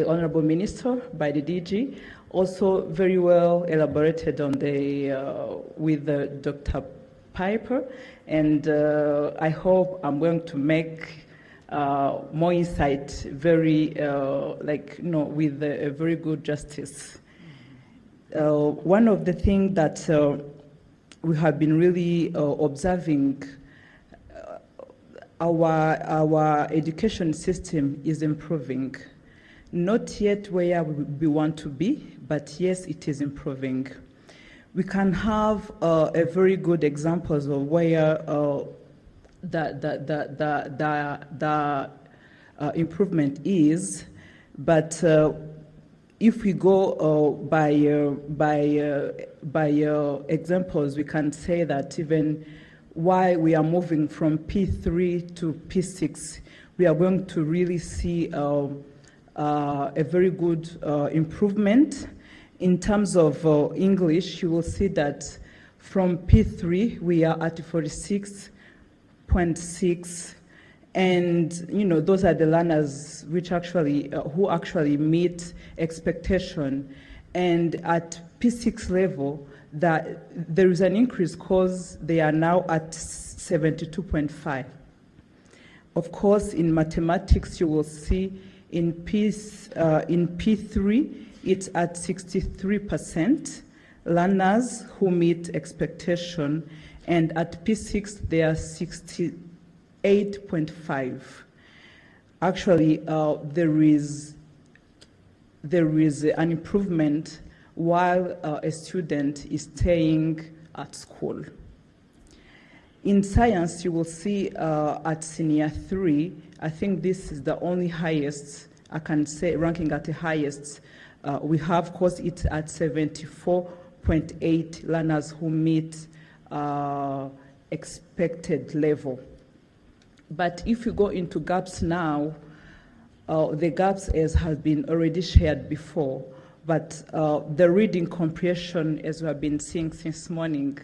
Honorable Minister, by the DG, also very well elaborated on with Dr. Piper, and I hope I'm going to make more insight, with a very good justice. One of the things that we have been really observing, our education system is improving. Not yet where we want to be, but yes, it is improving. We can have a very good examples of where the improvement is, but if we go by examples, we can say that even why we are moving from P3 to P6, we are going to really see a very good improvement. In terms of English, you will see that from P3, we are at 46.6, and those are the learners which who actually meet expectation. And at P6 level, that there is an increase because they are now at 72.5. Of course, in mathematics, you will see in P3, it's at 63% learners who meet expectation, and at P6, they are 68.5. Actually, there is an improvement while a student is staying at school. In science, you will see at senior 3, I think this is the only highest, I can say, ranking at the highest. We have, of course, it's at 74.8 learners who meet expected level. But if you go into gaps now, the gaps as has been already shared before, but the reading comprehension, as we have been seeing since morning,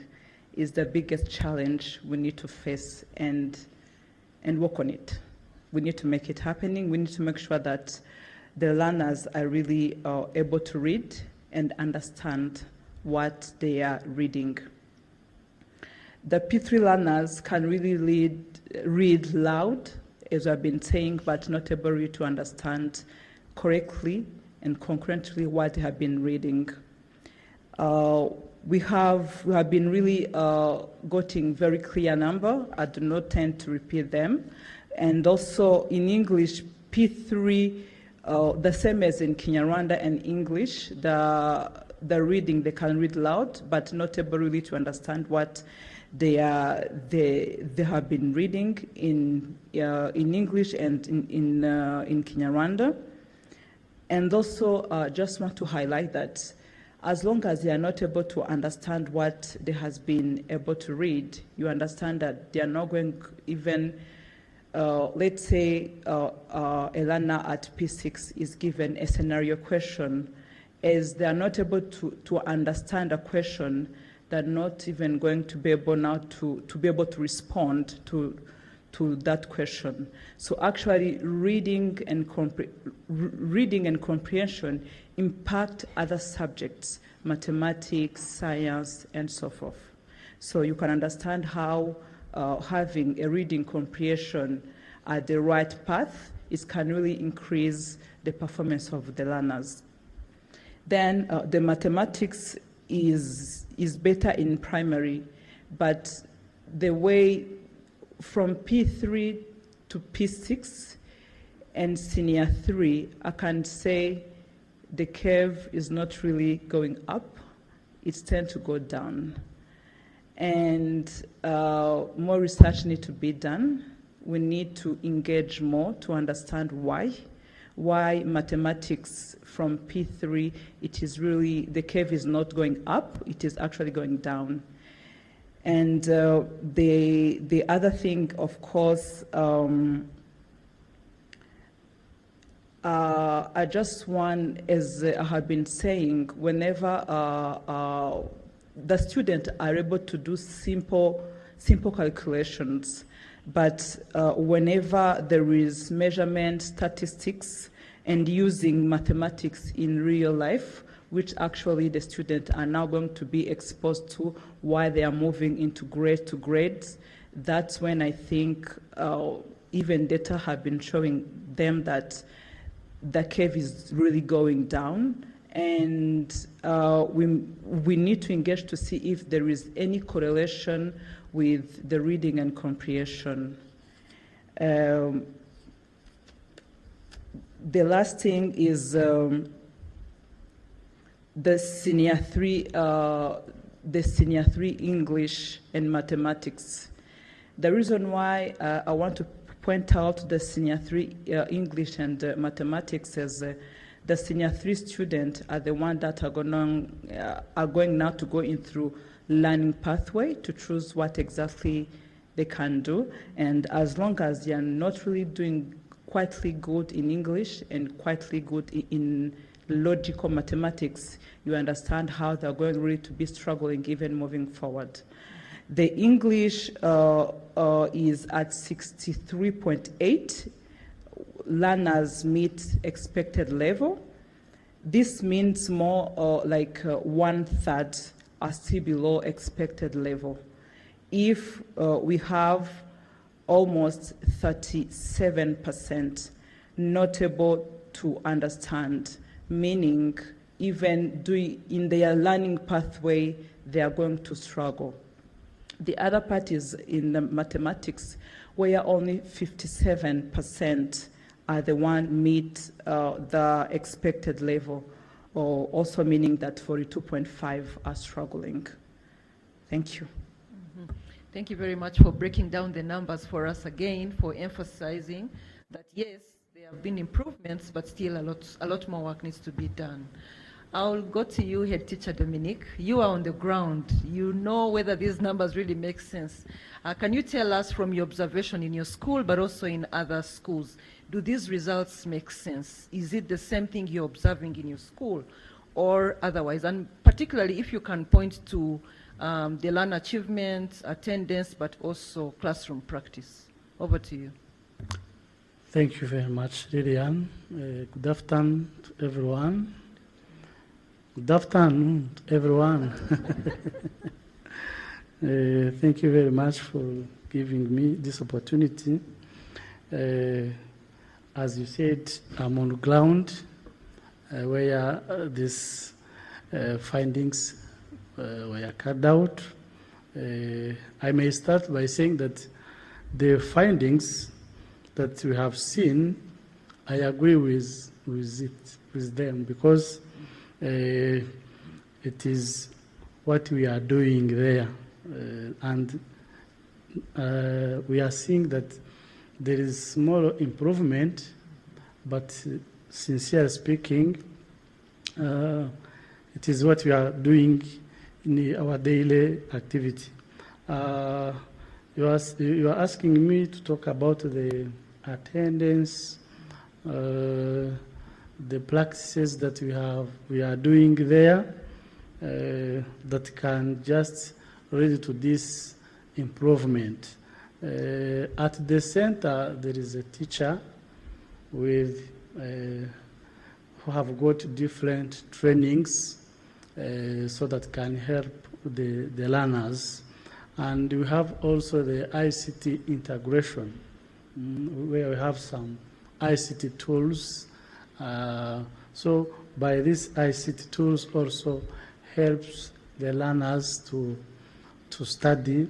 is the biggest challenge we need to face and work on it. We need to make it happening. We need to make sure that the learners are really able to read and understand what they are reading. The P3 learners can really read loud, as I've been saying, but not able really to understand correctly and concurrently what they have been reading. We have been really getting very clear number. I do not tend to repeat them. And also in English, P3, the same as in Kinyarwanda and English, the reading, they can read loud, but not able really to understand what they have been reading in English and in Kinyarwanda. And also, just want to highlight that as long as they are not able to understand what they has been able to read, you understand that they are not going even, let's say a learner at P6 is given a scenario question, as they are not able to understand a question, they're not even going to be able now to be able to respond to that question. So actually reading and comprehension impact other subjects, mathematics, science, and so forth. So you can understand how having a reading comprehension at the right path can really increase the performance of the learners. Then the mathematics is better in primary, but the way from P3 to P6 and senior 3, I can say the curve is not really going up, it's tends to go down. And more research needs to be done. We need to engage more to understand why mathematics from P3, it is really, the curve is not going up, it is actually going down. And the other thing, of course, I just want, as I have been saying, whenever the students are able to do simple calculations, but whenever there is measurement, statistics, and using mathematics in real life, which actually the students are now going to be exposed to while they are moving into grade to grades, that's when I think even data have been showing them that the curve is really going down, and we need to engage to see if there is any correlation with the reading and comprehension. The last thing is the senior 3 English and mathematics. The reason why I want to point out the senior 3 English and mathematics is the senior 3 students are the ones that are going now to go in through learning pathway to choose what exactly they can do. And as long as they are not really doing quietly good in English and quietly good in logical mathematics, you understand how they're going really to be struggling even moving forward. The English is at 63.8. Learners meet expected level. This means more like 1/3 are still below expected level. If we have almost 37% not able to understand, meaning even in their learning pathway, they are going to struggle. The other part is in the mathematics, where only 57% are the one meet the expected level, or also meaning that 42.5 are struggling. Thank you. Thank you very much for breaking down the numbers for us again, for emphasizing that yes, there have been improvements, but still a lot more work needs to be done. I'll go to you, Head Teacher Dominique. You are on the ground. You know whether these numbers really make sense. Can you tell us from your observation in your school, but also in other schools, do these results make sense? Is it the same thing you're observing in your school or otherwise? And particularly if you can point to the learner achievement, attendance, but also classroom practice. Over to you. Thank you very much, Lilian. Good afternoon to everyone. Good afternoon, everyone. Thank you very much for giving me this opportunity. As you said, I'm on the ground where these findings were carried out. I may start by saying that the findings that we have seen, I agree with them, because it is what we are doing there, and we are seeing that there is small improvement, but sincerely speaking, it is what we are doing in our daily activity. You are asking me to talk about the attendance, the practices that we are doing there that can just lead to this improvement. At the center, there is a teacher who have got different trainings so that can help the learners. And we have also the ICT integration, where we have some ICT tools. So by these ICT tools also helps the learners to study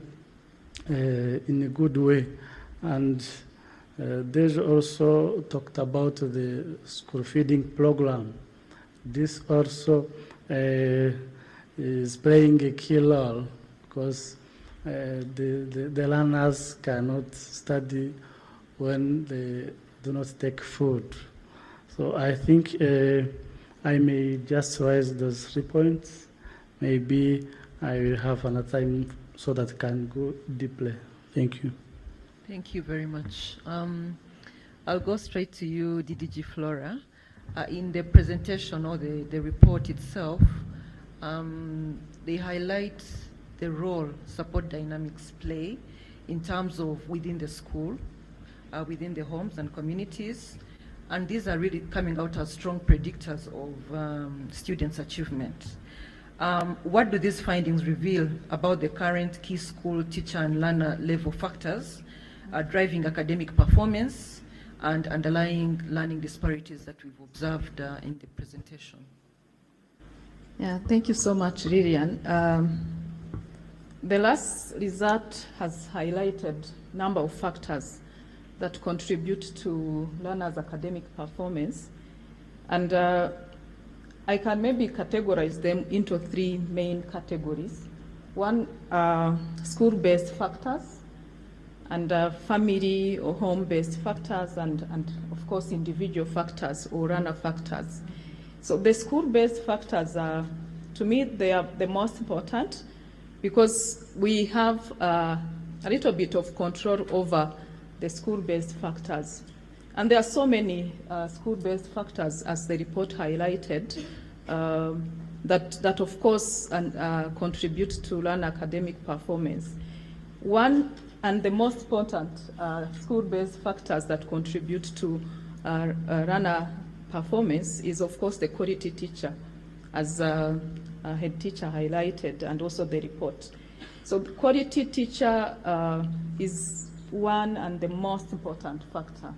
in a good way. And there's also talked about the school feeding program. This also is playing a key role, because the learners cannot study when they do not take food. So I think I may just raise those 3 points. Maybe I will have another time so that I can go deeply. Thank you. Thank you very much. I'll go straight to you, DDG Flora. In the presentation or the report itself, they highlight the role support dynamics play in terms of within the school, within the homes and communities. And these are really coming out as strong predictors of students' achievement. What do these findings reveal about the current key school teacher and learner level factors driving academic performance and underlying learning disparities that we've observed in the presentation? Yeah, thank you so much, Lilian. The last result has highlighted a number of factors that contribute to learners' academic performance. And I can maybe categorize them into 3 main categories. One, school-based factors, and family or home-based factors, and of course individual factors or learner factors. So the school-based factors are, to me, they are the most important, because we have a little bit of control over the school-based factors. And there are so many school-based factors, as the report highlighted, that of course contribute to learner academic performance. One and the most important school-based factors that contribute to learner performance is, of course, the quality teacher. As head teacher highlighted, and also the report. So the quality teacher is one and the most important factor.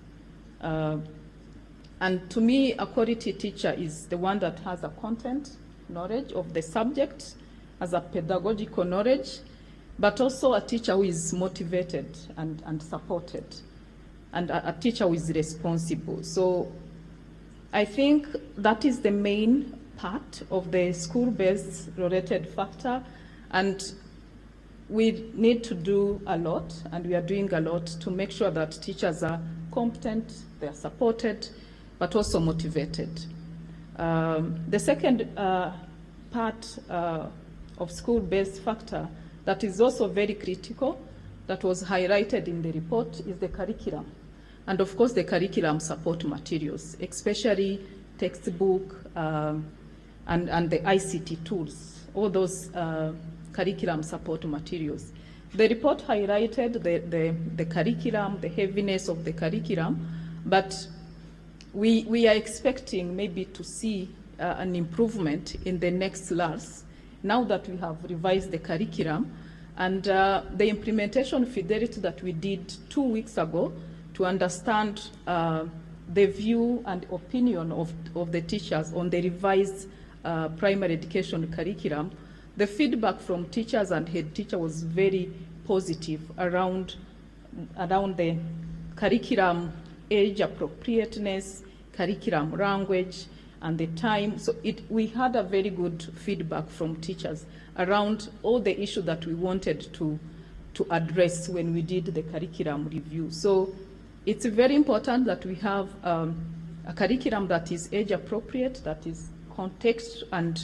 And to me, a quality teacher is the one that has a content knowledge of the subject, has a pedagogical knowledge, but also a teacher who is motivated and supported, and a teacher who is responsible. So I think that is the main part of the school-based related factor, and we need to do a lot, and we are doing a lot to make sure that teachers are competent, they are supported, but also motivated. The second part of school-based factor that is also very critical, that was highlighted in the report, is the curriculum. And of course, the curriculum support materials, especially textbook and the ICT tools, all those curriculum support materials. The report highlighted the curriculum, the heaviness of the curriculum, but we are expecting maybe to see an improvement in the next LARS now that we have revised the curriculum. And the implementation fidelity that we did 2 weeks ago to understand the view and opinion of the teachers on the revised primary education curriculum, the feedback from teachers and head teacher was very positive around the curriculum age appropriateness, curriculum language, and the time. So we had a very good feedback from teachers around all the issues that we wanted to address when we did the curriculum review. So it's very important that we have a curriculum that is age appropriate, that is context and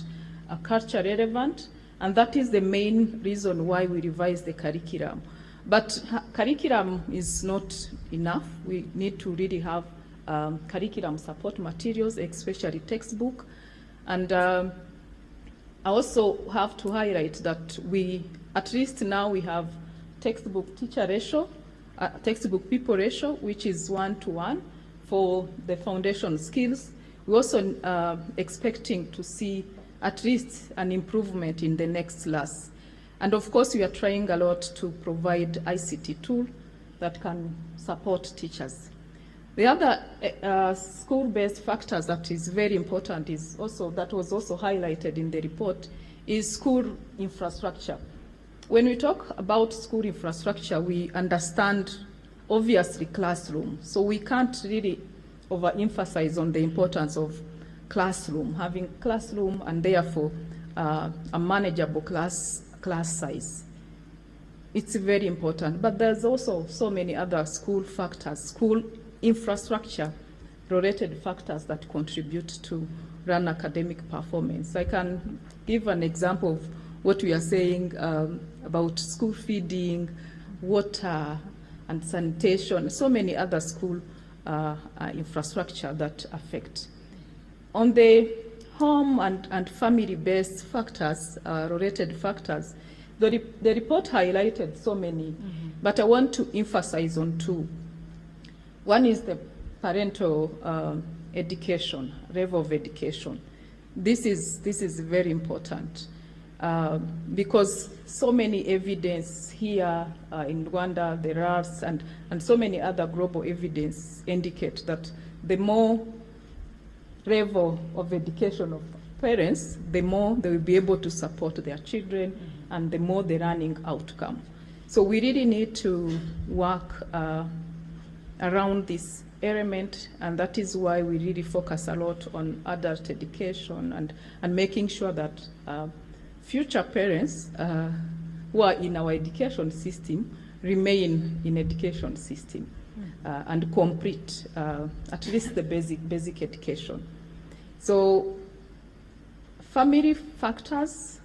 culture relevant, and that is the main reason why we revised the curriculum. But curriculum is not enough. We need to really have curriculum support materials, especially textbook. And I also have to highlight that at least now we have textbook teacher ratio, textbook people ratio, which is 1:1 for the foundation skills. We're also expecting to see at least an improvement in the next LARS. And of course, we are trying a lot to provide ICT tool that can support teachers. The other school-based factors that is very important is also, that was also highlighted in the report, is school infrastructure. When we talk about school infrastructure, we understand obviously classroom. So we can't really overemphasize on the importance of classroom, having classroom and therefore a manageable class size. It's very important, but there's also so many other school factors, school infrastructure related factors that contribute to run academic performance. I can give an example of what we are saying about school feeding, water and sanitation, so many other school infrastructure that affect. On the home and family-based factors, related factors, the report highlighted so many, but I want to emphasize on two. One is the parental education, level of education. This is very important because so many evidence here in Rwanda, the LARS, and so many other global evidence indicate that the more level of education of parents, the more they will be able to support their children and the more the learning outcome. So we really need to work around this element, and that is why we really focus a lot on adult education and making sure that future parents who are in our education system remain in education system and complete at least the basic education. So family factors,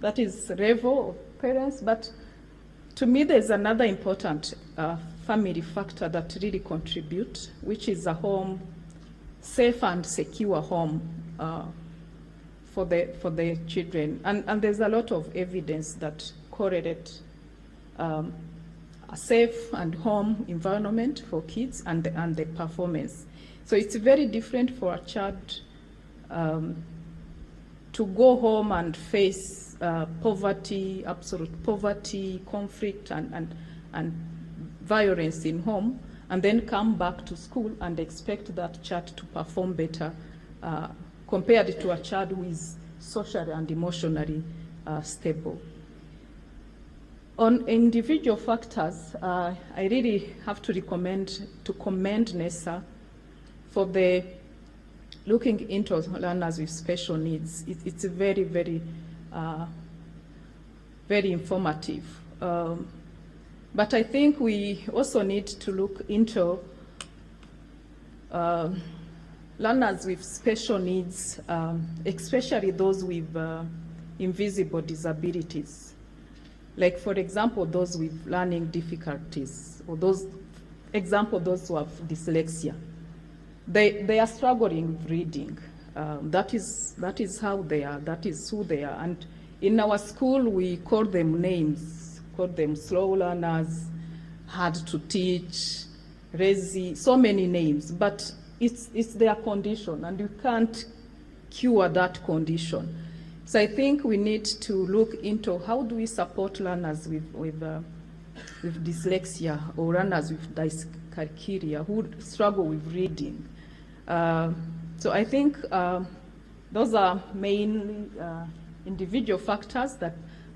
that is level of parents, but to me there's another important family factor that really contribute, which is a home, safe and secure home for the children. And there's a lot of evidence that correlate a safe and home environment for kids and the performance. So it's very different for a child to go home and face poverty, absolute poverty, conflict, and violence in home, and then come back to school and expect that child to perform better compared to a child who is socially and emotionally stable. On individual factors, I really have to commend NESA for the looking into learners with special needs. It's a very, very, very informative. But I think we also need to look into learners with special needs, especially those with invisible disabilities. Like, for example, those with learning difficulties, or those who have dyslexia. They are struggling with reading. That is how they are, that is who they are. And in our school, we call them names, call them slow learners, hard to teach, lazy, so many names. But it's their condition, and you can't cure that condition. So I think we need to look into how do we support learners with dyslexia, or learners with dyscalculia who struggle with reading. So I think those are mainly individual factors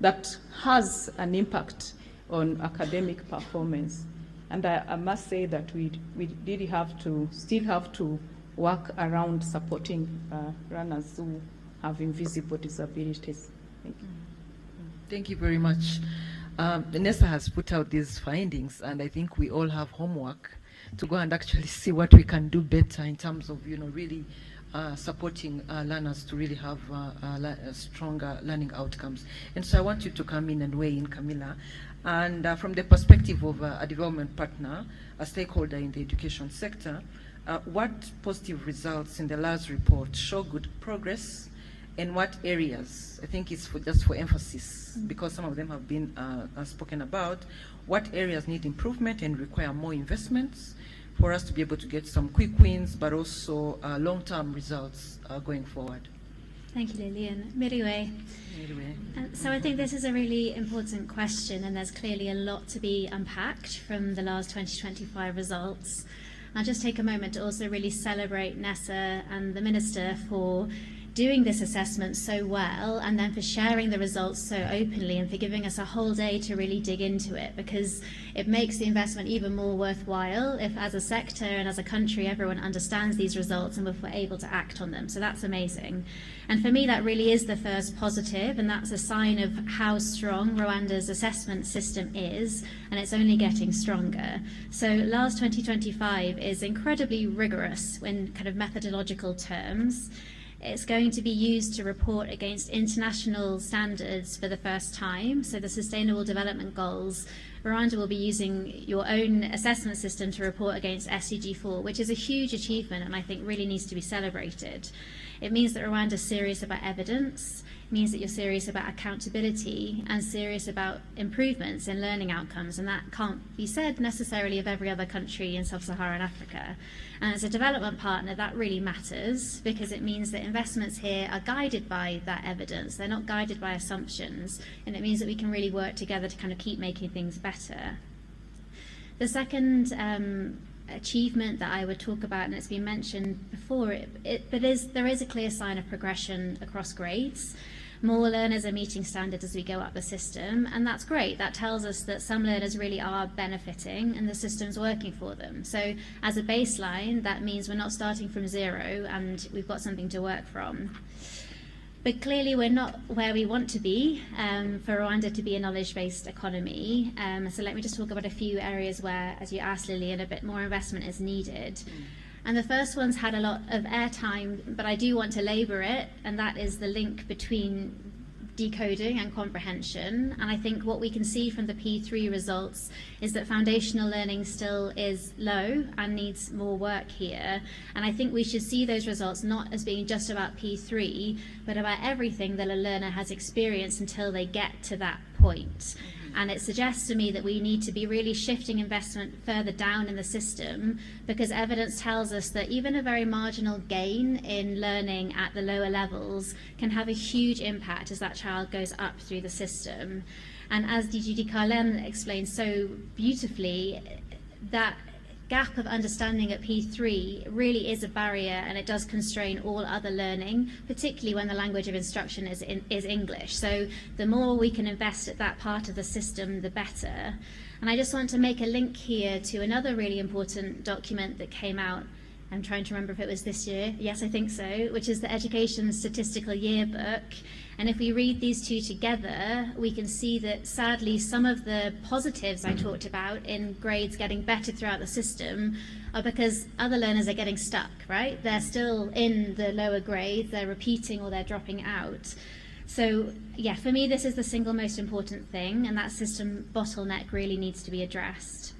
that has an impact on academic performance. And I must say that we really still have to work around supporting learners who have invisible disabilities. Thank you. Thank you very much. NESA has put out these findings, and I think we all have homework to go and actually see what we can do better in terms of, really supporting learners to really have stronger learning outcomes. And so I want you to come in and weigh in, Camilla. And from the perspective of a development partner, a stakeholder in the education sector, what positive results in the LARS report show good progress, and what areas, I think it's just for emphasis, because some of them have been spoken about, what areas need improvement and require more investments for us to be able to get some quick wins, but also long-term results going forward? Thank you, Lillian. Miriwe. So I think this is a really important question, and there's clearly a lot to be unpacked from the LARS 2025 results. I'll just take a moment to also really celebrate NESA and the Minister for doing this assessment so well, and then for sharing the results so openly, and for giving us a whole day to really dig into it, because it makes the investment even more worthwhile if, as a sector and as a country, everyone understands these results and if we're able to act on them. So that's amazing. And for me, that really is the first positive, and that's a sign of how strong Rwanda's assessment system is, and it's only getting stronger. So LARS 2025 is incredibly rigorous in kind of methodological terms. It's going to be used to report against international standards for the first time. So the Sustainable Development Goals, Rwanda will be using your own assessment system to report against SDG 4, which is a huge achievement and I think really needs to be celebrated. It means that Rwanda is serious about evidence. It means that you're serious about accountability and serious about improvements in learning outcomes, and that can't be said necessarily of every other country in sub-Saharan Africa. And as a development partner, that really matters, because it means that investments here are guided by that evidence. They're not guided by assumptions, and it means that we can really work together to kind of keep making things better. The second achievement that I would talk about, and it's been mentioned before, there is a clear sign of progression across grades. More learners are meeting standards as we go up the system, and that's great. That tells us that some learners really are benefiting and the system's working for them. So as a baseline, that means we're not starting from zero and we've got something to work from. But clearly we're not where we want to be for Rwanda to be a knowledge-based economy. So let me just talk about a few areas where, as you asked, Lillian, a bit more investment is needed. And the first one's had a lot of airtime, but I do want to labour it, and that is the link between decoding and comprehension. And I think what we can see from the P3 results is that foundational learning still is low and needs more work here. And I think we should see those results not as being just about P3, but about everything that a learner has experienced until they get to that point. And it suggests to me that we need to be really shifting investment further down in the system, because evidence tells us that even a very marginal gain in learning at the lower levels can have a huge impact as that child goes up through the system. And as DG Carlin explained so beautifully, that gap of understanding at P3 really is a barrier, and it does constrain all other learning, particularly when the language of instruction is English. So the more we can invest at that part of the system, the better. And I just want to make a link here to another really important document that came out. I'm trying to remember if it was this year. Yes, I think so, which is the Education Statistical Yearbook. And if we read these two together, we can see that sadly some of the positives I talked about in grades getting better throughout the system are because other learners are getting stuck, right? They're still in the lower grades, they're repeating or they're dropping out. So yeah, for me this is the single most important thing, and that system bottleneck really needs to be addressed.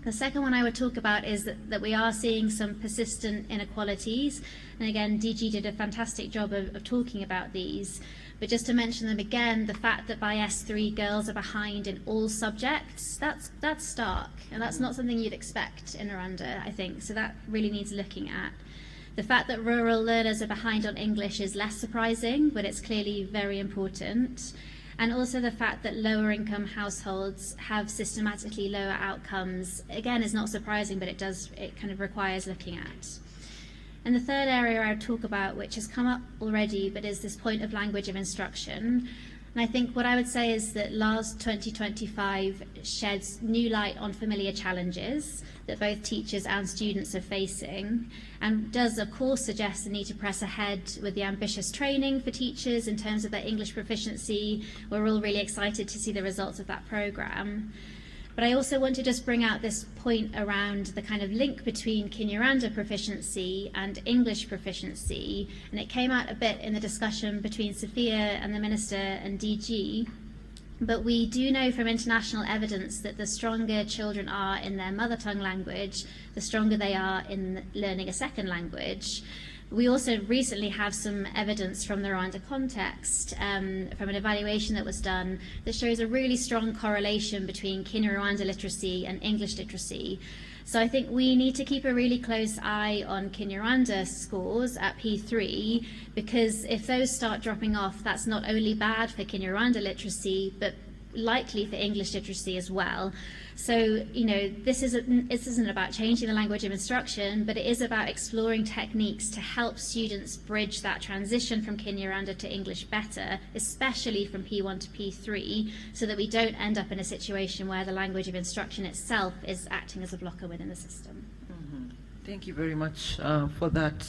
The second one I would talk about is that we are seeing some persistent inequalities. And again, DG did a fantastic job of talking about these. But just to mention them again, the fact that by S3 girls are behind in all subjects, that's stark. And that's not something you'd expect in Rwanda, I think. So that really needs looking at. The fact that rural learners are behind on English is less surprising, but it's clearly very important. And also the fact that lower income households have systematically lower outcomes, again, is not surprising, but it kind of requires looking at. And the third area I would talk about, which has come up already, but is this point of language of instruction. And I think what I would say is that LARS 2025 sheds new light on familiar challenges that both teachers and students are facing, and does of course suggest the need to press ahead with the ambitious training for teachers in terms of their English proficiency. We're all really excited to see the results of that programme. But I also want to just bring out this point around the kind of link between Kinyarwanda proficiency and English proficiency. And it came out a bit in the discussion between Sophia and the Minister and DG. But we do know from international evidence that the stronger children are in their mother tongue language, the stronger they are in learning a second language. We also recently have some evidence from the Rwanda context, from an evaluation that was done, that shows a really strong correlation between Kinyarwanda literacy and English literacy. So I think we need to keep a really close eye on Kinyarwanda scores at P3, because if those start dropping off, that's not only bad for Kinyarwanda literacy, but likely for English literacy as well. So, you know, this isn't about changing the language of instruction, but it is about exploring techniques to help students bridge that transition from Kinyarwanda to English better, especially from P1 to P3, so that we don't end up in a situation where the language of instruction itself is acting as a blocker within the system. Mm-hmm. Thank you very much for that.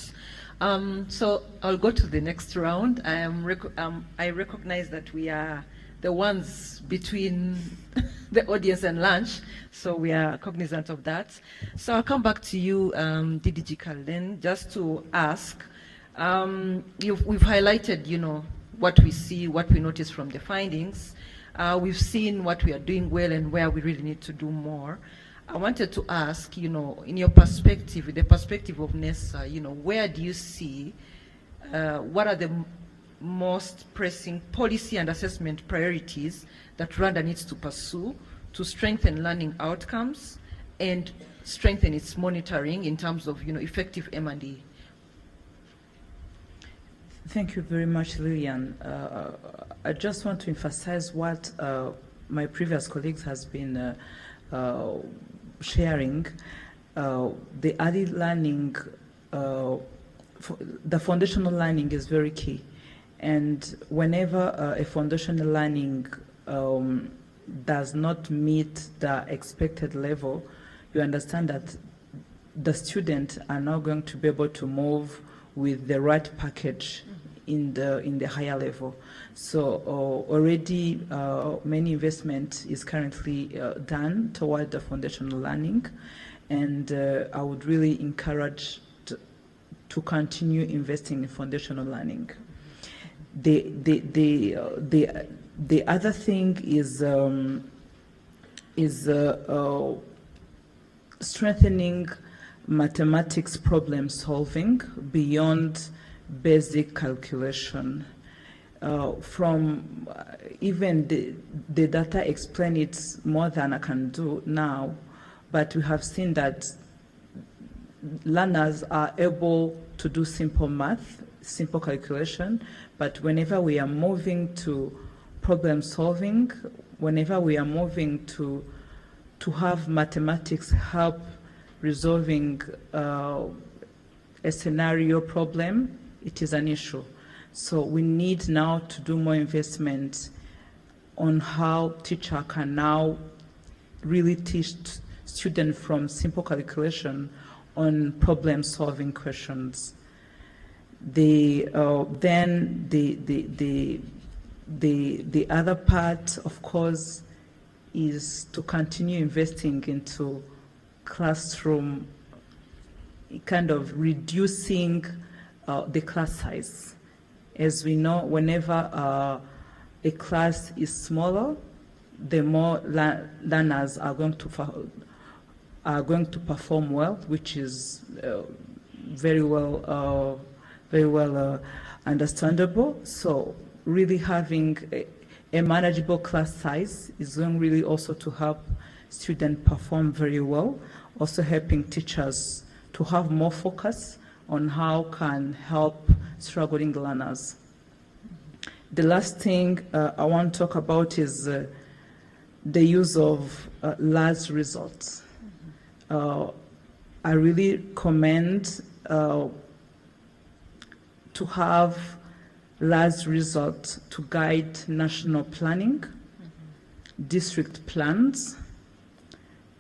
So I'll go to the next round. I recognize that we are the ones between the audience and lunch, so we are cognizant of that. So I'll come back to you, DDG Carlin, just to ask, we've highlighted, you know, what we see, what we notice from the findings. We've seen what we are doing well and where we really need to do more. I wanted to ask, you know, in your perspective, the perspective of NESA, you know, where do you see, what are the most pressing policy and assessment priorities that Rwanda needs to pursue to strengthen learning outcomes and strengthen its monitoring in terms of, you know, effective M&E? Thank you very much, Lillian. I just want to emphasize what my previous colleagues has been sharing. The early learning, the foundational learning is very key. And whenever a foundational learning does not meet the expected level, you understand that the students are now going to be able to move with the right package in the higher level. So already many investment is currently done toward the foundational learning, and I would really encourage to continue investing in foundational learning. The other thing is strengthening mathematics problem solving beyond basic calculation. from even the data explain it more than I can do now, but we have seen that learners are able to do simple math, simple calculation, but whenever we are moving to problem solving, whenever we are moving to have mathematics help resolving a scenario problem, it is an issue. So we need now to do more investment on how teacher can now really teach students from simple calculation on problem-solving questions. Then the other part, of course, is to continue investing into classroom, kind of reducing the class size. As we know, whenever a class is smaller, the more learners are going to perform well, which is very well understandable. So really having a manageable class size is going really also to help students perform very well, also helping teachers to have more focus on how can help struggling learners. The last thing I want to talk about is the use of LARS results. I really commend to have LARS results to guide national planning, district plans,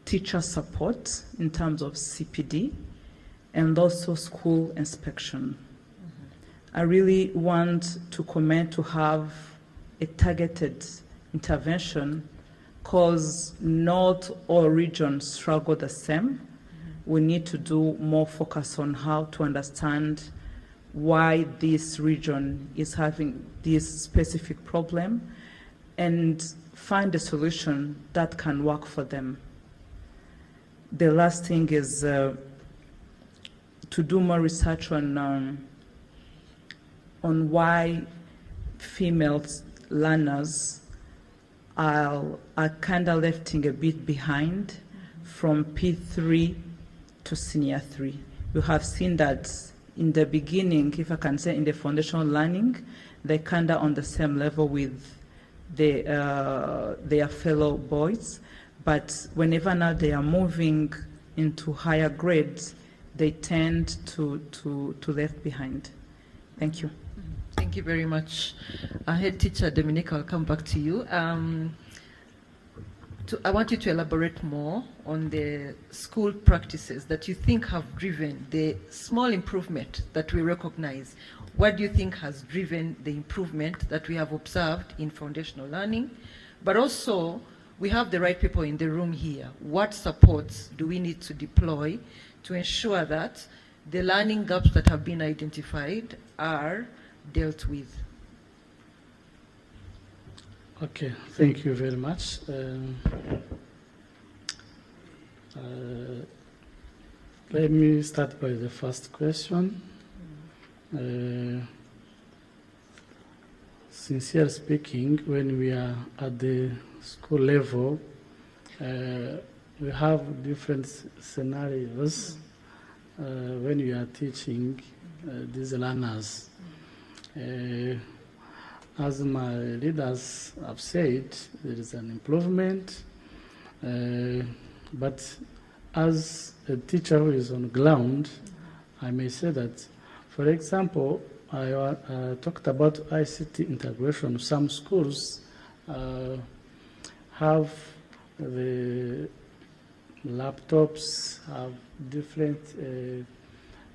teacher support in terms of CPD, and also school inspection. I really want to commend to have a targeted intervention, because not all regions struggle the same. We need to do more focus on how to understand why this region is having this specific problem and find a solution that can work for them. The last thing is to do more research on why female learners are kind of lefting a bit behind from P3 to senior 3. You have seen that in the beginning, if I can say in the foundational learning, they're kind of on the same level with their fellow boys, but whenever now they are moving into higher grades, they tend to left behind. Thank you. Thank you very much. Head teacher Dominique, I'll come back to you. I want you to elaborate more on the school practices that you think have driven the small improvement that we recognize. What do you think has driven the improvement that we have observed in foundational learning? But also, we have the right people in the room here. What supports do we need to deploy to ensure that the learning gaps that have been identified are dealt with? Okay, thank you very much. Let me start by the first question. Sincere speaking, when we are at the school level, we have different scenarios when we are teaching these learners. As my leaders have said, there is an improvement, but as a teacher who is on ground, I may say that, for example, I talked about ICT integration. Some schools have the laptops, have different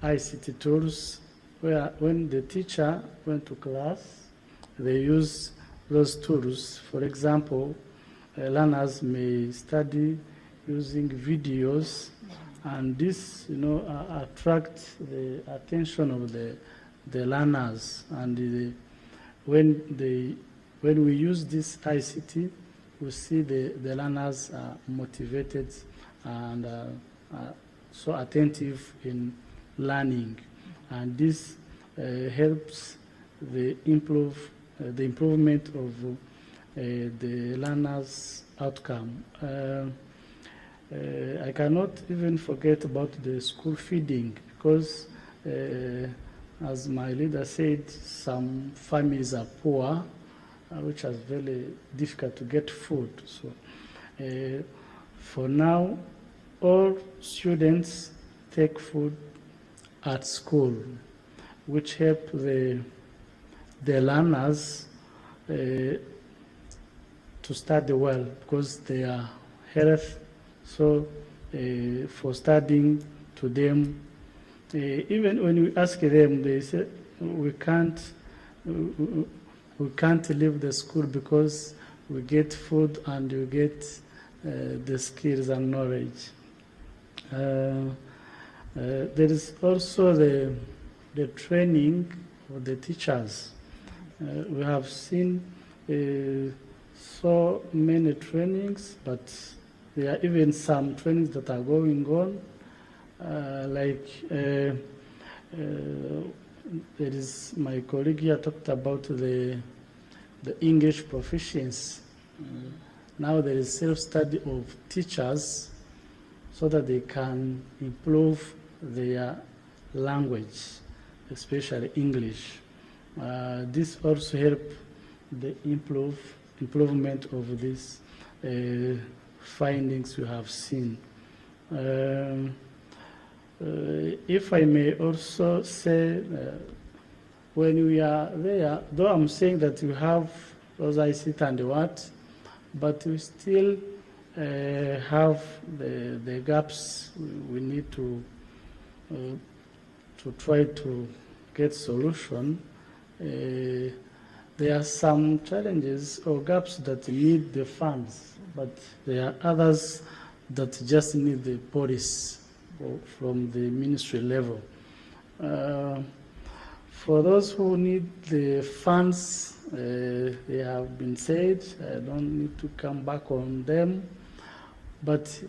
ICT tools, where when the teacher went to class, they use those tools. For example, learners may study using videos, and this, attracts the attention of the learners. And when we use this ICT, we see the learners are motivated and so attentive in learning, and this helps the improve the improvement of the learners' outcome. I cannot even forget about the school feeding because, as my leader said, some families are poor, which is very difficult to get food. So, for now, all students take food at school, which help the learners to study well because they are healthy. So for studying to them, even when we ask them, they say we can't leave the school because we get food and we get the skills and knowledge. There is also the training of the teachers. We have seen so many trainings, but there are even some trainings that are going on, there is my colleague here talked about the English proficiency. Now there is self-study of teachers so that they can improve their language, especially English. This also helps the improvement of these findings we have seen. If I may also say, when we are there, though I'm saying that we have those ICT and what, but we still have the gaps we need to try to get solution. There are some challenges or gaps that need the funds, but there are others that just need the policy from the ministry level. For those who need the funds, they have been said, I don't need to come back on them, but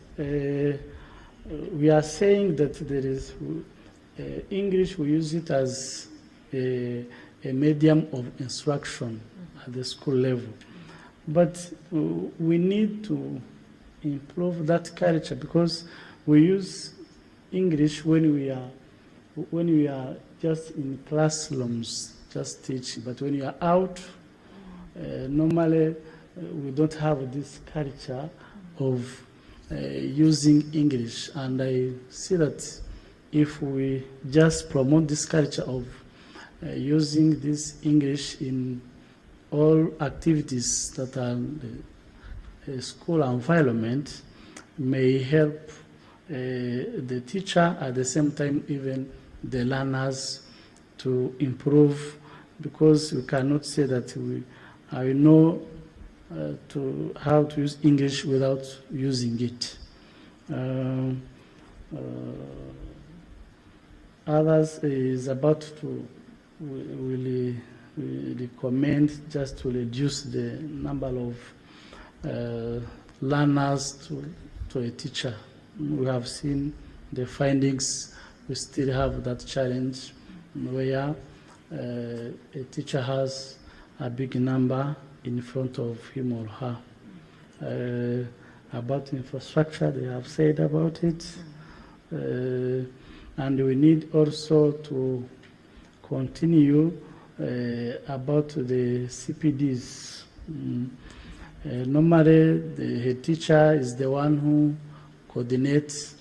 we are saying that there is English, we use it as a medium of instruction at the school level. But we need to improve that culture because we use English when we are just in classrooms, just teaching. But when you are out, normally we don't have this culture of using English. And I see that if we just promote this culture of using this English in all activities that are the school environment, may help the teacher, at the same time even the learners to improve, because we cannot say that I know how to use English without using it. Others is about to really recommend just to reduce the number of learners to a teacher. We have seen the findings. We still have that challenge where a teacher has a big number in front of him or her. About infrastructure, they have said about it. And we need also to continue about the CPDs. Normally, the head teacher is the one who coordinates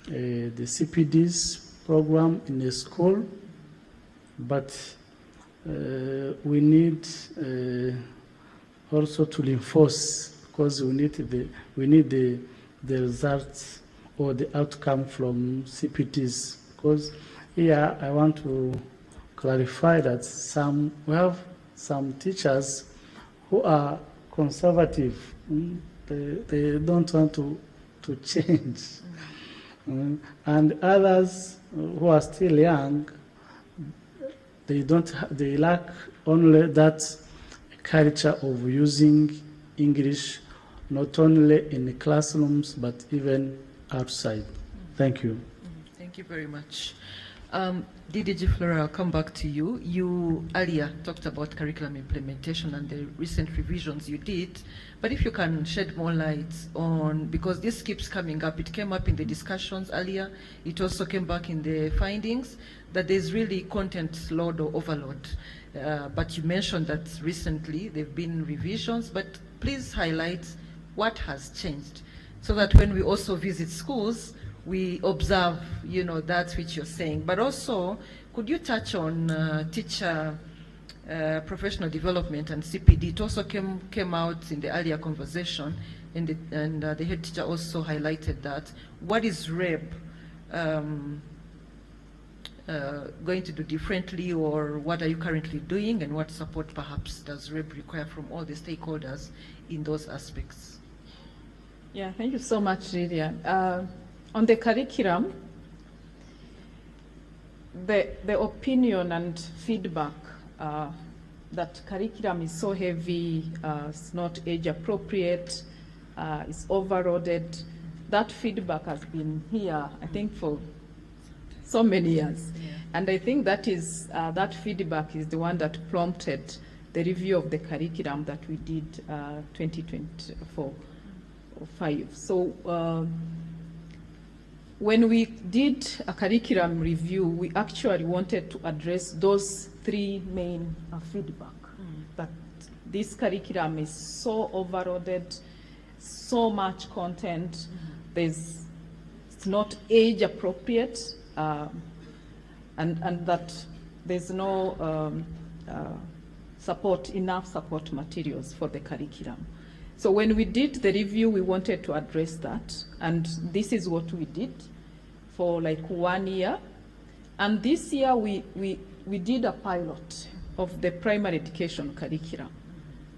the CPDs program in the school, but we need also to reinforce, because we need the results or the outcome from CPTs. Because here I want to clarify that we have some teachers who are conservative. They don't want to change. And others who are still young, they lack only that culture of using English, not only in the classrooms, but even outside. Thank you. Thank you very much. DDG Flora, I'll come back to you. You earlier talked about curriculum implementation and the recent revisions you did, but if you can shed more light on, because this keeps coming up, it came up in the discussions earlier, it also came back in the findings, that there's really content load or overload. But you mentioned that recently there have been revisions, but please highlight what has changed so that when we also visit schools, we observe, that which you're saying. But also, could you touch on teacher professional development and CPD? It also came out in the earlier conversation, and the head teacher also highlighted that. What is REB going to do differently, or what are you currently doing, and what support perhaps does REB require from all the stakeholders in those aspects? Yeah, thank you so much, Lydia. On the curriculum, the opinion and feedback that curriculum is so heavy, it's not age appropriate, it's overloaded, that feedback has been here, I think, for so many years. Yeah. And I think that is that feedback is the one that prompted the review of the curriculum that we did 2024-05. So when we did a curriculum review, we actually wanted to address those three main feedback. That this curriculum is so overloaded, so much content, it's not age appropriate, and that there's no enough support materials for the curriculum. So when we did the review, we wanted to address that, and this is what we did for like 1 year. And this year we did a pilot of the primary education curriculum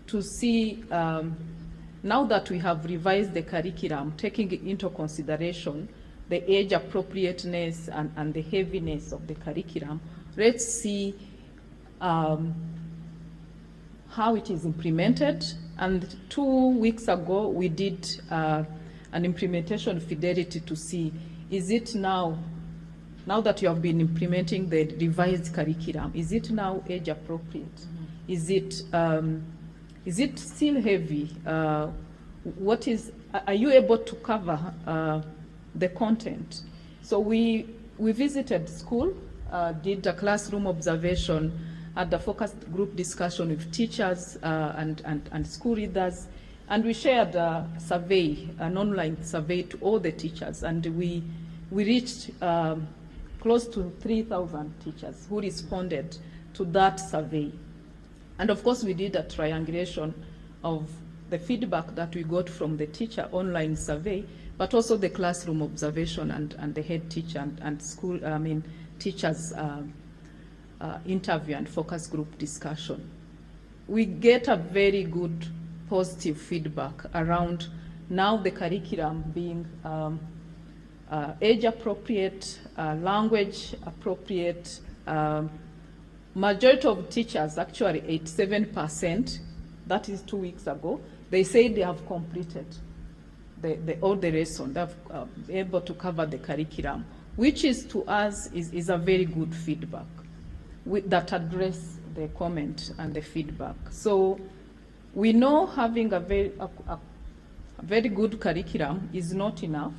to see, now that we have revised the curriculum, taking into consideration the age appropriateness and the heaviness of the curriculum, let's see how it is implemented. And 2 weeks ago, we did an implementation fidelity to see, is it now that you have been implementing the revised curriculum, is it now age appropriate? Mm-hmm. Is it still heavy? Are you able to cover the content? So we visited school, did a classroom observation, had a focus group discussion with teachers and school leaders, and we shared a survey, an online survey to all the teachers, and we reached close to 3,000 teachers who responded to that survey. And of course, we did a triangulation of the feedback that we got from the teacher online survey, but also the classroom observation and the head teacher and school, teachers interview and focus group discussion. We get a very good positive feedback around now the curriculum being age appropriate, language appropriate. Majority of teachers, actually 87%, that is 2 weeks ago, they say they have completed all the lesson, they've been able to cover the curriculum, which is to us is a very good feedback that address the comment and the feedback. So we know having a very good curriculum is not enough,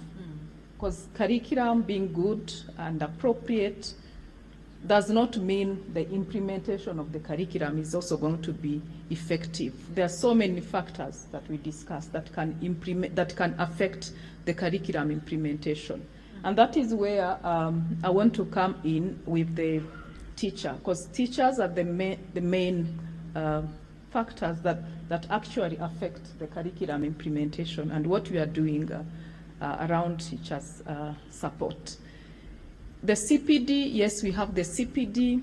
because curriculum being good and appropriate does not mean the implementation of the curriculum is also going to be effective. There are so many factors that we discussed that can affect the curriculum implementation. And that is where I want to come in with the teacher, because teachers are the main factors that actually affect the curriculum implementation and what we are doing around teachers' support. The CPD, yes, we have the CPD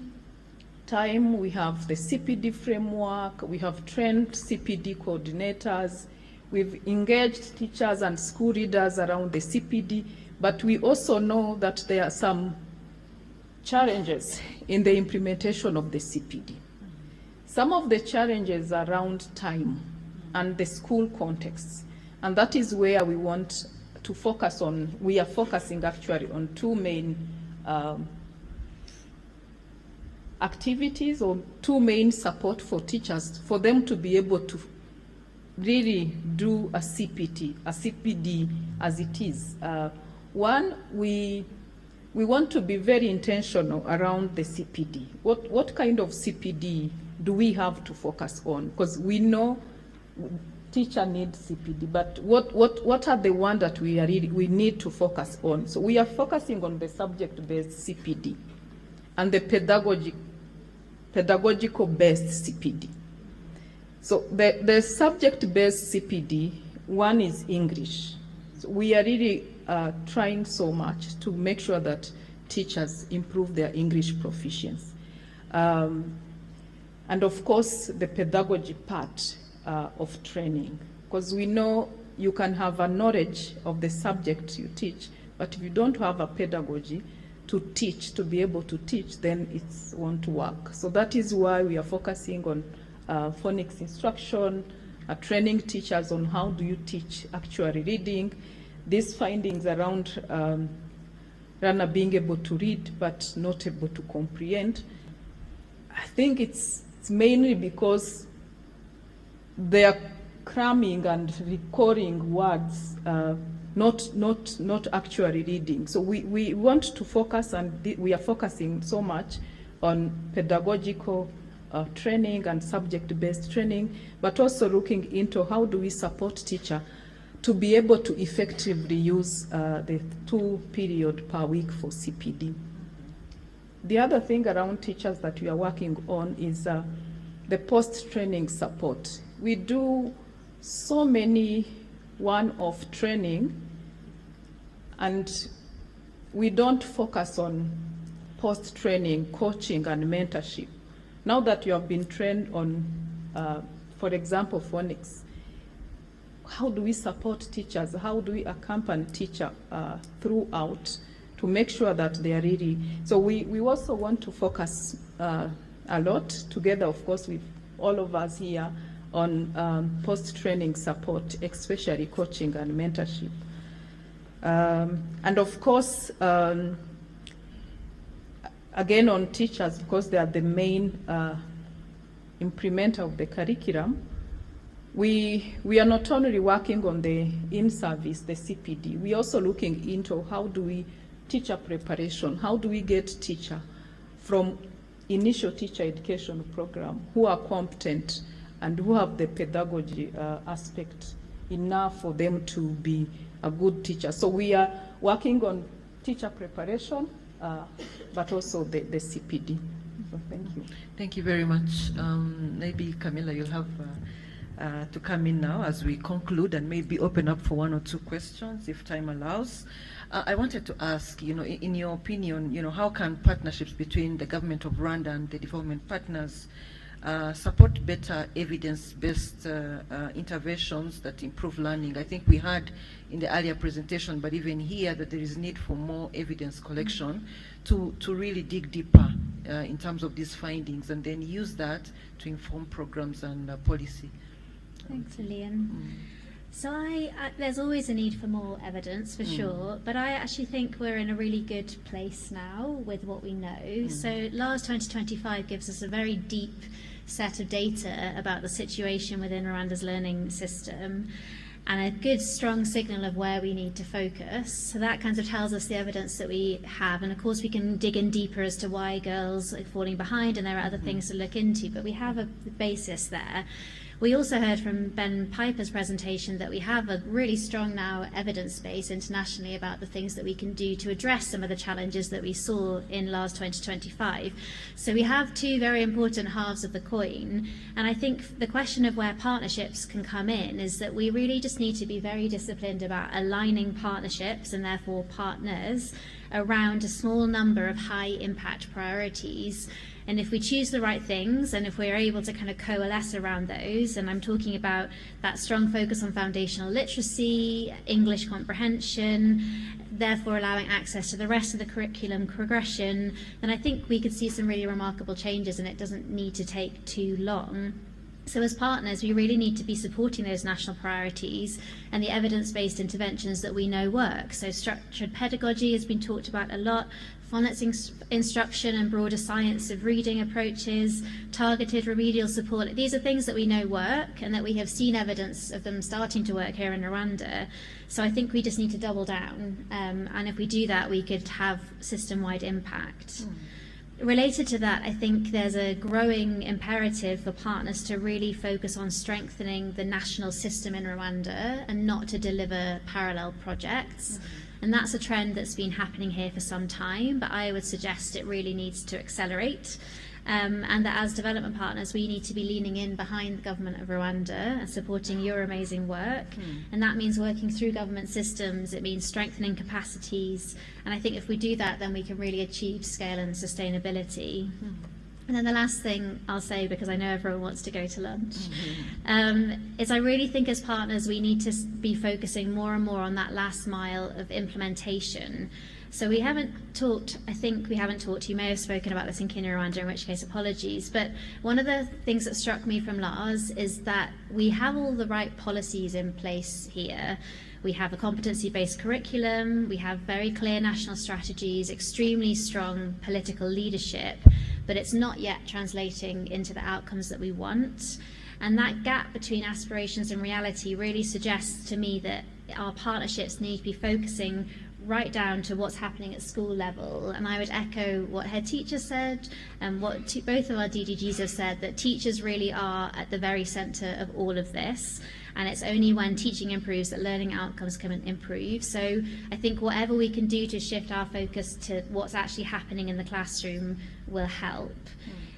time, we have the CPD framework, we have trained CPD coordinators, we've engaged teachers and school leaders around the CPD, but we also know that there are some challenges in the implementation of the CPD. Some of the challenges are around time and the school context, and that is where we want to focus on. We are focusing actually on two main activities or two main support for teachers for them to be able to really do a CPD as it is. One, we want to be very intentional around the CPD. What kind of CPD do we have to focus on? Because we know teacher needs CPD, but what are the ones that we need to focus on? So we are focusing on the subject-based CPD and the pedagogical-based CPD. So the subject-based CPD, one is English. So we are really trying so much to make sure that teachers improve their English proficiency. And of course, the pedagogy part of training, because we know you can have a knowledge of the subject you teach, but if you don't have a pedagogy to teach, to be able to teach, then it won't work. So that is why we are focusing on phonics instruction, training teachers on how do you teach actually reading, these findings around learner being able to read but not able to comprehend. I think it's mainly because they are cramming and recording words, not actually reading. So we want to focus, and we are focusing so much on pedagogical training and subject-based training, but also looking into how do we support teacher to be able to effectively use the 2 periods per week for CPD. The other thing around teachers that we are working on is the post-training support. We do so many one-off training, and we don't focus on post-training, coaching, and mentorship. Now that you have been trained on, for example, phonics, how do we support teachers? How do we accompany teacher throughout to make sure that they are ready? So we also want to focus a lot together, of course, with all of us here on post-training support, especially coaching and mentorship. And of course, again on teachers, because they are the main implementer of the curriculum, we are not only working on the in-service, the CPD, we're also looking into how do we teacher preparation, how do we get teacher from initial teacher education program who are competent and who have the pedagogy aspect enough for them to be a good teacher. So we are working on teacher preparation, but also the CPD. So thank you. Thank you very much. Maybe Camilla, you'll have to come in now as we conclude and maybe open up for 1 or 2 questions if time allows. I wanted to ask, in your opinion, how can partnerships between the government of Rwanda and the development partners support better evidence-based interventions that improve learning? I think we heard in the earlier presentation, but even here, that there is need for more evidence collection to really dig deeper in terms of these findings and then use that to inform programs and policy. Thanks, Lillian. So there's always a need for more evidence, for sure, but I actually think we're in a really good place now with what we know. So LARS 2025 gives us a very deep set of data about the situation within Rwanda's learning system and a good, strong signal of where we need to focus. So that kind of tells us the evidence that we have, and of course we can dig in deeper as to why girls are falling behind, and there are other things to look into, but we have a basis there. We also heard from Ben Piper's presentation that we have a really strong now evidence base internationally about the things that we can do to address some of the challenges that we saw in LARS 2025. So we have 2 very important halves of the coin, and I think the question of where partnerships can come in is that we really just need to be very disciplined about aligning partnerships and therefore partners around a small number of high impact priorities. And if we choose the right things, and if we're able to kind of coalesce around those, and I'm talking about that strong focus on foundational literacy, English comprehension, therefore allowing access to the rest of the curriculum progression, then I think we could see some really remarkable changes, and it doesn't need to take too long. So as partners, we really need to be supporting those national priorities and the evidence-based interventions that we know work. So structured pedagogy has been talked about a lot, phonics instruction and broader science of reading approaches, targeted remedial support. These are things that we know work and that we have seen evidence of them starting to work here in Rwanda. So I think we just need to double down. And if we do that, we could have system-wide impact. Related to that, I think there's a growing imperative for partners to really focus on strengthening the national system in Rwanda and not to deliver parallel projects. And that's a trend that's been happening here for some time, but I would suggest it really needs to accelerate. And that as development partners, we need to be leaning in behind the government of Rwanda and supporting your amazing work. And that means working through government systems, it means strengthening capacities. And I think if we do that, then we can really achieve scale and sustainability. And then the last thing I'll say, because I know everyone wants to go to lunch, is I really think as partners we need to be focusing more and more on that last mile of implementation. So we haven't talked, I think we haven't talked, you may have spoken about this in Kinyarwanda, in which case apologies, but one of the things that struck me from LARS is that we have all the right policies in place here. We have a competency-based curriculum, we have very clear national strategies, extremely strong political leadership, but it's not yet translating into the outcomes that we want. And that gap between aspirations and reality really suggests to me that our partnerships need to be focusing right down to what's happening at school level. And I would echo what head teacher said and what both of our DDGs have said, that teachers really are at the very centre of all of this. And it's only when teaching improves that learning outcomes can improve. So I think whatever we can do to shift our focus to what's actually happening in the classroom will help.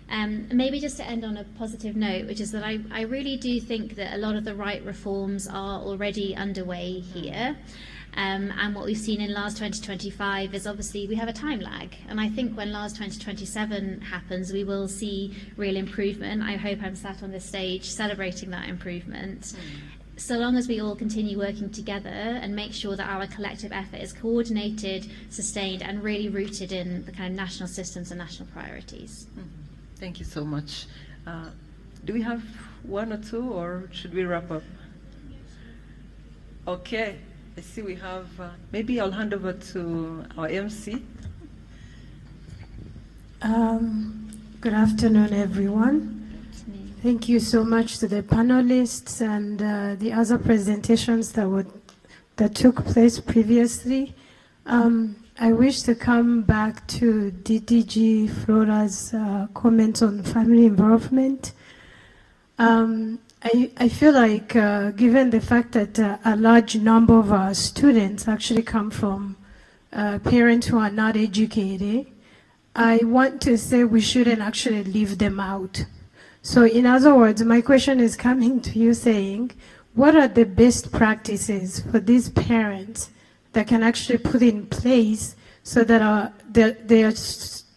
Maybe just to end on a positive note, which is that I really do think that a lot of the right reforms are already underway here. And what we've seen in LARS 2025 is obviously we have a time lag. And I think when LARS 2027 happens, we will see real improvement. I hope I'm sat on this stage celebrating that improvement. So long as we all continue working together and make sure that our collective effort is coordinated, sustained, and really rooted in the kind of national systems and national priorities. Thank you so much. Do we have one or two, or should we wrap up? Okay. I see we have, maybe I'll hand over to our MC. Good afternoon, everyone. Thank you so much to the panelists and the other presentations that took place previously. I wish to come back to DDG Flora's comments on family involvement. I feel like, given the fact that a large number of our students actually come from parents who are not educated, I want to say we shouldn't actually leave them out. So in other words, my question is coming to you saying, what are the best practices for these parents that can actually put in place so that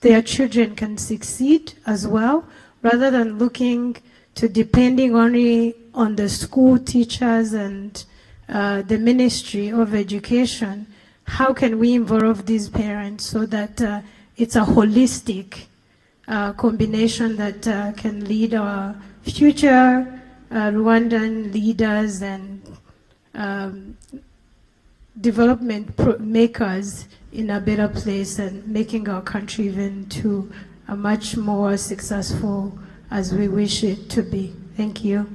their children can succeed as well, rather than looking to depending only on the school teachers and the Ministry of Education? How can we involve these parents so that it's a holistic combination that can lead our future Rwandan leaders and development makers in a better place and making our country even to a much more successful as we wish it to be. Thank you.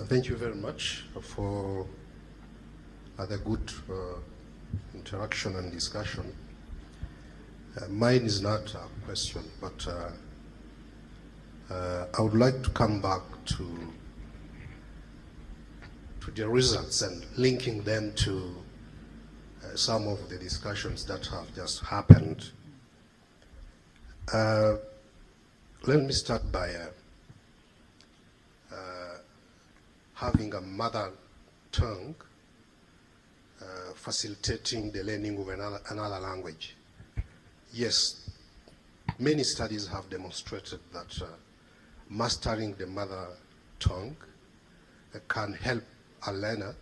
Thank you very much for the good interaction and discussion. Mine is not a question, but I would like to come back to the results and linking them to some of the discussions that have just happened. Let me start by having a mother tongue facilitating the learning of another language. Yes, many studies have demonstrated that mastering the mother tongue can help a learner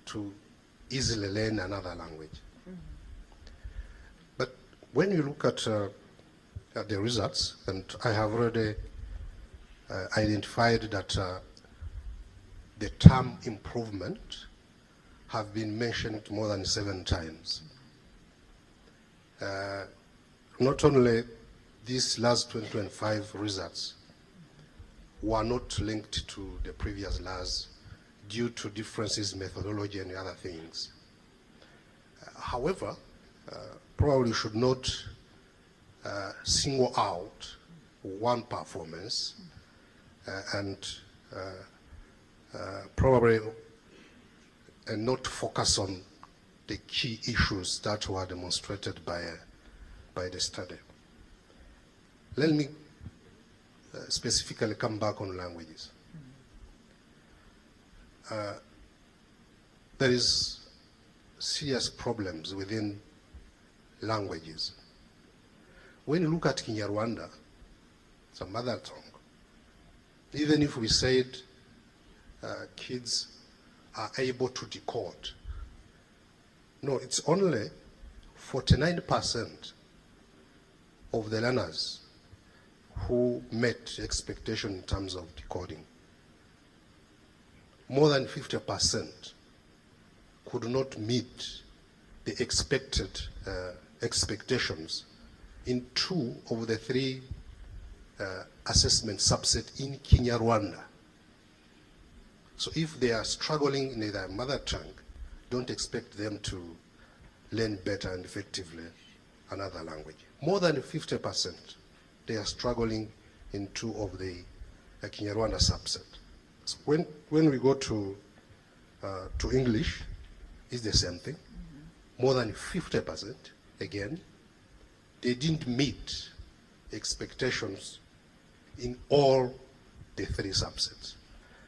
to easily learn another language. when you look at the results, and I have already identified that the term improvement have been mentioned more than 7 times. Not only these last 2025 results were not linked to the previous LARS due to differences in methodology and other things. However, probably should not single out one performance and probably not focus on the key issues that were demonstrated by the study. Let me specifically come back on languages. There is serious problems within languages. When you look at Kinyarwanda, it's a mother tongue. Even if we said kids are able to decode, no, it's only 49% of the learners who met expectation in terms of decoding. More than 50% could not meet the expected expectations in 2 of the 3 assessment subset in Kinyarwanda. So if they are struggling in their mother tongue, don't expect them to learn better and effectively another language. More than 50%, they are struggling in 2 of the Kinyarwanda subset. So when we go to English, it's the same thing. More than 50%, again, they didn't meet expectations in all the 3 subsets.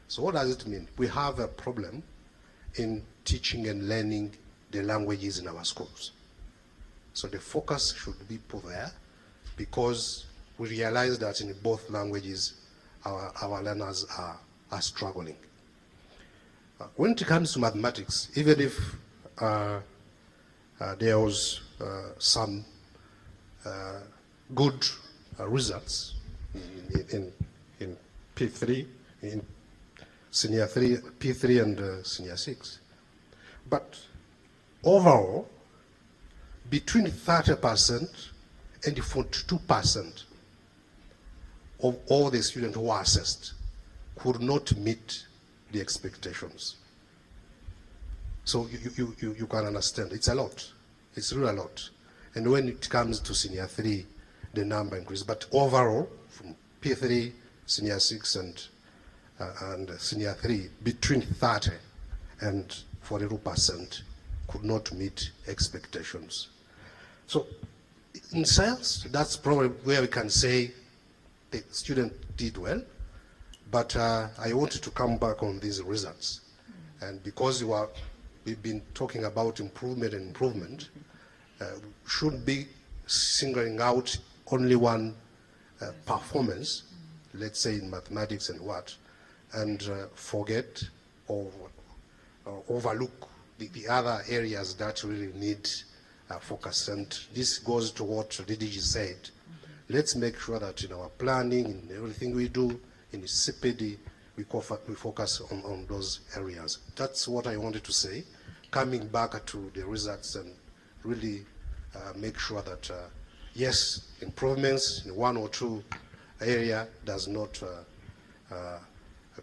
So what does it mean? We have a problem in teaching and learning the languages in our schools. So the focus should be put there, because we realize that in both languages our learners are struggling. When it comes to mathematics, even if there was some good results in P3, in Senior 3, P3 and Senior 6, but overall, between 30% and 42% of all the students who were assessed could not meet the expectations. So you can understand, it's a lot. It's really a lot. And when it comes to Senior 3, the number increases. But overall, from P3, Senior 6, and Senior 3, between 30 and 42% could not meet expectations. So in science, that's probably where we can say the student did well, but I wanted to come back on these results. And because we've been talking about improvement, should be singling out only one performance, let's say in mathematics and forget or overlook the other areas that really need focus. And this goes to what DDG said. Let's make sure that in our planning, in everything we do, in CPD, we focus on those areas. That's what I wanted to say. Coming back to the results and really make sure that, yes, improvements in 1 or 2 area does not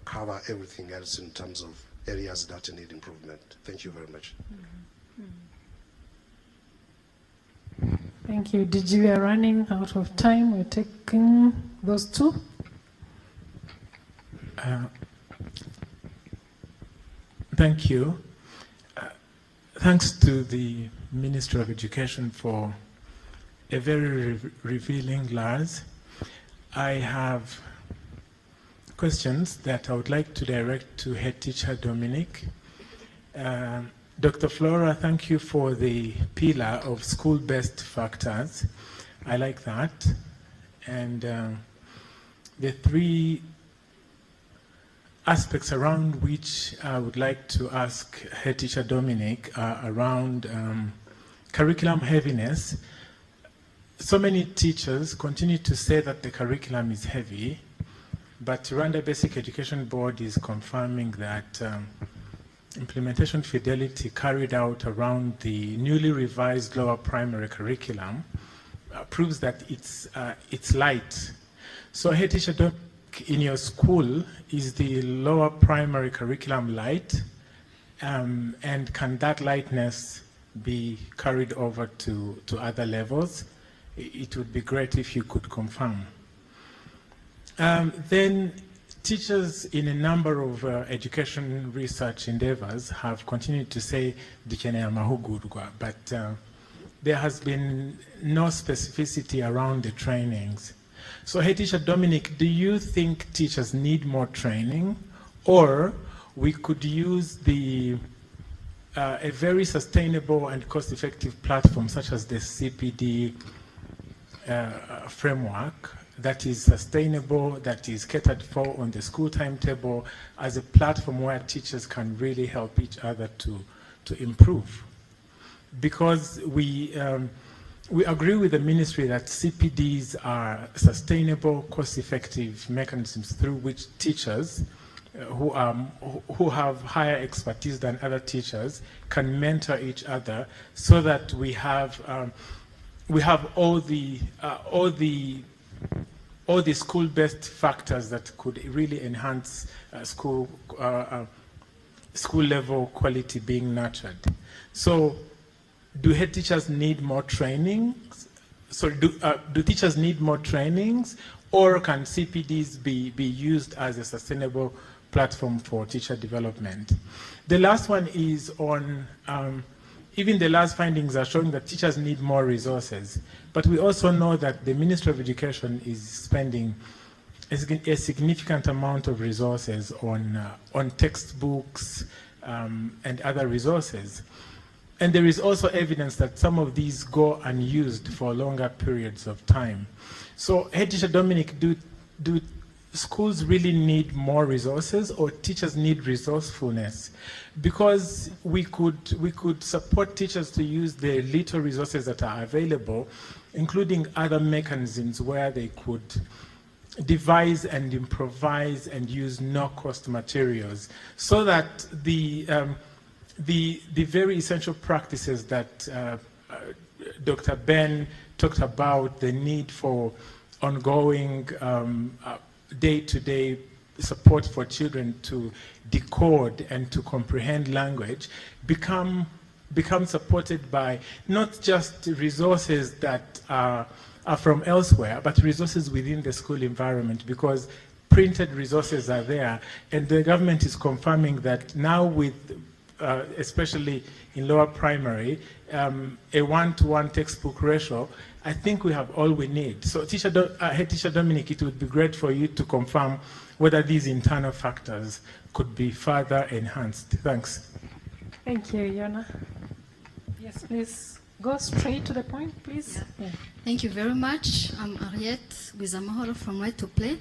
cover everything else in terms of areas that need improvement. Thank you very much. Thank you. We are running out of time. We're taking those 2. Thank you. Thanks to the Ministry of Education for a very revealing LARS. I have questions that I would like to direct to head teacher Dominic. Dr. Flora, thank you for the pillar of school-based factors. I like that. And the 3 aspects around which I would like to ask head teacher Dominic are around curriculum heaviness. so many teachers continue to say that the curriculum is heavy, but Rwanda Basic Education Board is confirming that implementation fidelity carried out around the newly revised lower primary curriculum proves that it's light. So, hey teacher, in your school, is the lower primary curriculum light? And can that lightness be carried over to other levels? It would be great if you could confirm. Then teachers in a number of education research endeavors have continued to say dukeneye amahugurwa, but there has been no specificity around the trainings. So, hey teacher Dominic, do you think teachers need more training, or we could use a very sustainable and cost-effective platform such as the CPD framework that is sustainable, that is catered for on the school timetable, as a platform where teachers can really help each other to improve? Because we agree with the ministry that CPDs are sustainable, cost-effective mechanisms through which teachers who have higher expertise than other teachers can mentor each other, so that we have all the school-based factors that could really enhance school level quality being nurtured. So, do head teachers need more training? So, do teachers need more trainings, or can CPDs be used as a sustainable platform for teacher development? The last one is on, even the last findings are showing that teachers need more resources, but we also know that the Ministry of Education is spending a significant amount of resources on textbooks and other resources. And there is also evidence that some of these go unused for longer periods of time. So, head teacher Dominic, do schools really need more resources, or teachers need resourcefulness? Because we could support teachers to use the little resources that are available, including other mechanisms where they could devise and improvise and use no-cost materials, so that the very essential practices that Dr. Ben talked about, the need for ongoing day-to-day support for children to decode and to comprehend language, become supported by not just resources that are from elsewhere, but resources within the school environment, because printed resources are there, and the government is confirming that now with especially in lower primary, a 1-to-1 textbook ratio, I think we have all we need. So, Head Teacher Dominic, it would be great for you to confirm whether these internal factors could be further enhanced. Thanks. Thank you, Yona. Yes, please go straight to the point, please. Yeah. Thank you very much. I'm Ariette Wizamahoro from Right to Play.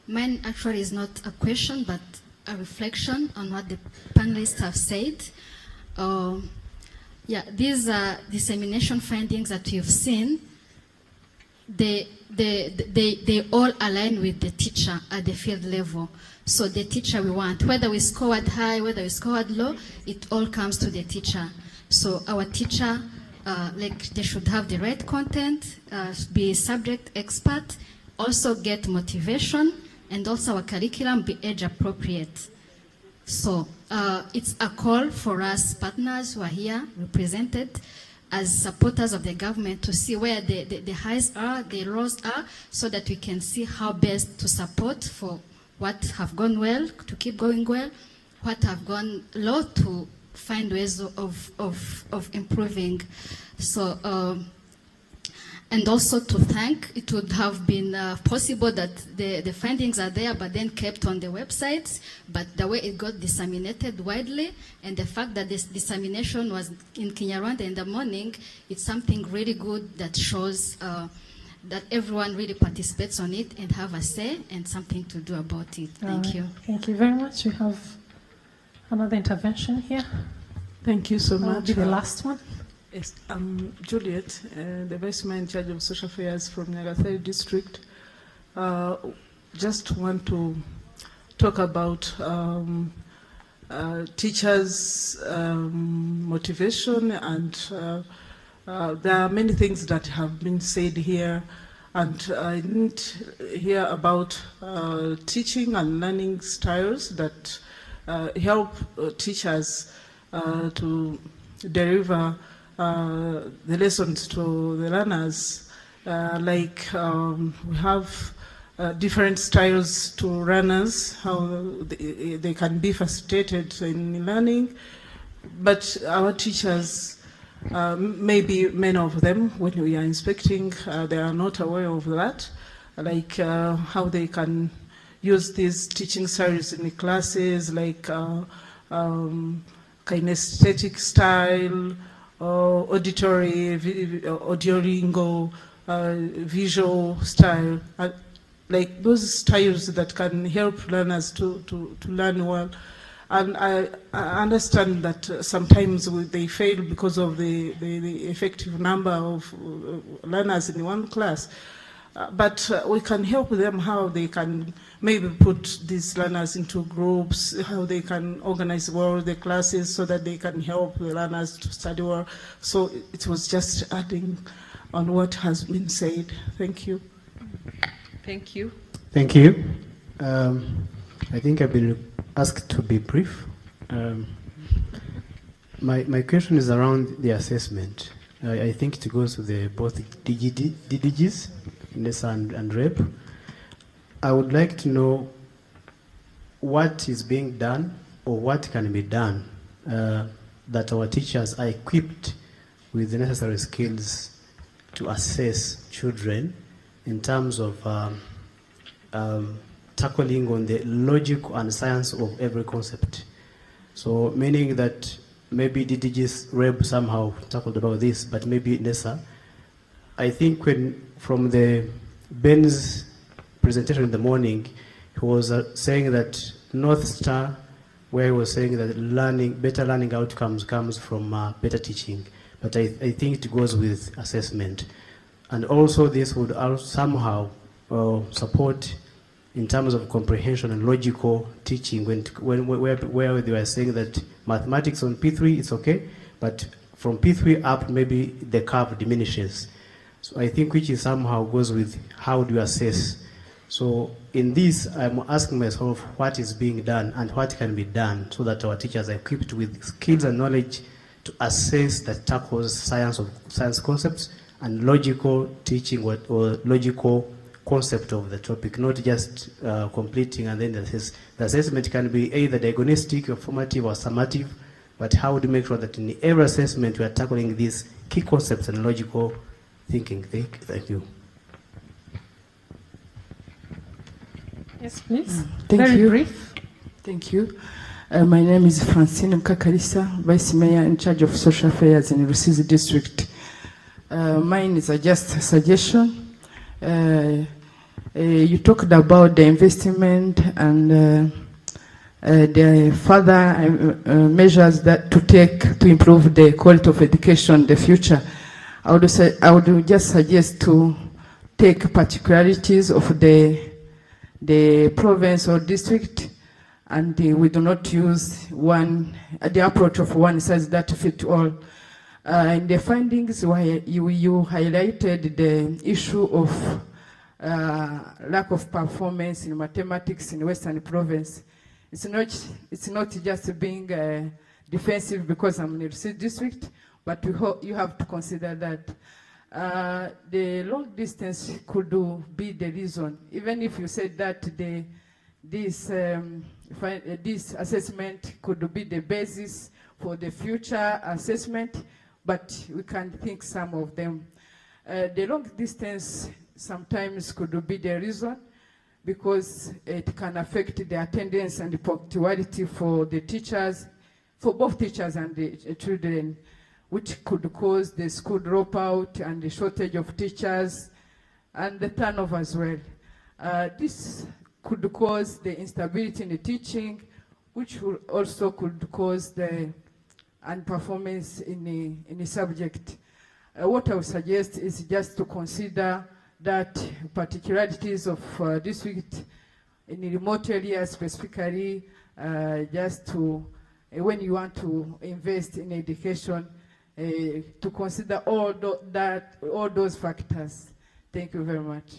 Mine actually is not a question, but a reflection on what the panelists have said. These dissemination findings that we've seen, they all align with the teacher at the field level. So the teacher we want, whether we scored high, whether we scored low, it all comes to the teacher. So our teacher, they should have the right content, be subject expert, also get motivation, and also our curriculum be age appropriate. So it's a call for us partners who are here represented as supporters of the government to see where the highs are, the lows are, so that we can see how best to support for what have gone well, to keep going well, what have gone low, to find ways of improving. So, and also to thank, it would have been possible that the findings are there but then kept on the websites, but the way it got disseminated widely, and the fact that this dissemination was in Kinyarwanda in the morning, it's something really good that shows that everyone really participates on it and have a say and something to do about it. Thank you. Thank you very much. We have another intervention here. Thank you so That will much. be the last one. Yes, I'm Juliet, the Vice Mayor in charge of Social Affairs from Nyagatare District. Just want to talk about teachers' motivation, and there are many things that have been said here, and I didn't hear about teaching and learning styles that help teachers to deliver the lessons to the learners. We have different styles to learners, how they can be facilitated in learning. But our teachers, maybe many of them, when we are inspecting, they are not aware of that, how they can use these teaching styles in the classes, like kinesthetic style, auditory, audiolingo, visual style, like those styles that can help learners to learn well. And I understand that sometimes they fail because of the effective number of learners in one class. But we can help them how they can maybe put these learners into groups, how they can organize well the classes so that they can help the learners to study well. So it was just adding on what has been said. Thank you. Thank you. Thank you. I think I've been asked to be brief. My question is around the assessment. I think it goes to both DDGs, NESA and REP. I would like to know what is being done or what can be done that our teachers are equipped with the necessary skills to assess children in terms of tackling on the logic and science of every concept. So meaning that maybe DDG's REB somehow tackled about this, but maybe NESA. I think from the Ben's presentation in the morning, he was saying that North Star, where he was saying that better learning outcomes comes from better teaching. But I think it goes with assessment. And also this would also somehow support in terms of comprehension and logical teaching where they were saying that mathematics on P3 it's okay, but from P3 up maybe the curve diminishes. So I think which is somehow goes with how do you assess. So in this I'm asking myself what is being done and what can be done so that our teachers are equipped with skills and knowledge to assess that tackles science concepts and logical teaching or logical concept of the topic, not just completing and then the assessment can be either diagnostic or formative or summative, but how to make sure that in every assessment we are tackling these key concepts and logical thinking. Thank you. Yes, please. Thank Very you. brief. Thank you. My name is Francine Mkakalisa, Vice Mayor in charge of Social Affairs in Rusizi District. Mine is just a suggestion. You talked about the investment and the further measures that to take to improve the quality of education in the future. I would just suggest to take particularities of the province or district, and we do not use the approach of one size that fits all. In the findings, you highlighted the issue of lack of performance in mathematics in Western Province. It's not just being defensive because I'm in the district, but you have to consider that the long distance could be the reason. Even if you said that this assessment could be the basis for the future assessment, but we can think some of them. The long distance sometimes could be the reason because it can affect the attendance and the punctuality for the teachers, for both teachers and the children, which could cause the school dropout and the shortage of teachers and the turnover as well. This could cause the instability in the teaching, which will also could cause the and performance in a subject. What I would suggest is just to consider that particularities of district in remote areas specifically, just to, when you want to invest in education, to consider all those factors. Thank you very much.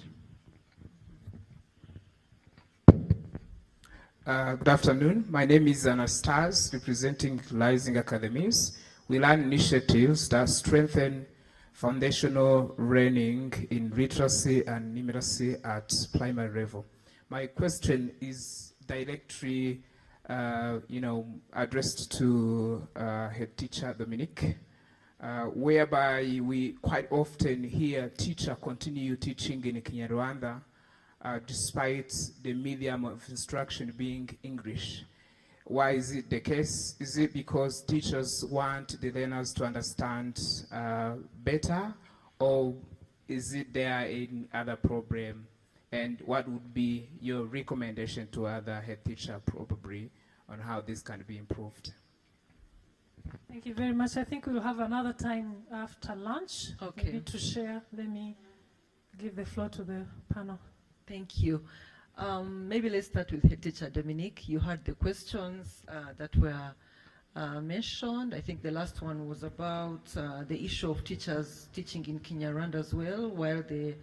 Good afternoon. My name is Anastas, representing Rising Academies. We run initiatives that strengthen foundational learning in literacy and numeracy at primary level. My question is directly, addressed to head teacher Dominique, whereby we quite often hear teacher continue teaching in Kinyarwanda despite the medium of instruction being English. Why is it the case? Is it because teachers want the learners to understand better, or is it there any other problem? And what would be your recommendation to other head teacher probably on how this can be improved? Thank you very much. I think we'll have another time after lunch. Okay. Maybe to share. Let me give the floor to the panel. Thank you. Maybe let's start with head teacher Dominique. You heard the questions that were mentioned. I think the last one was about the issue of teachers teaching in Kinyarwanda as well, while the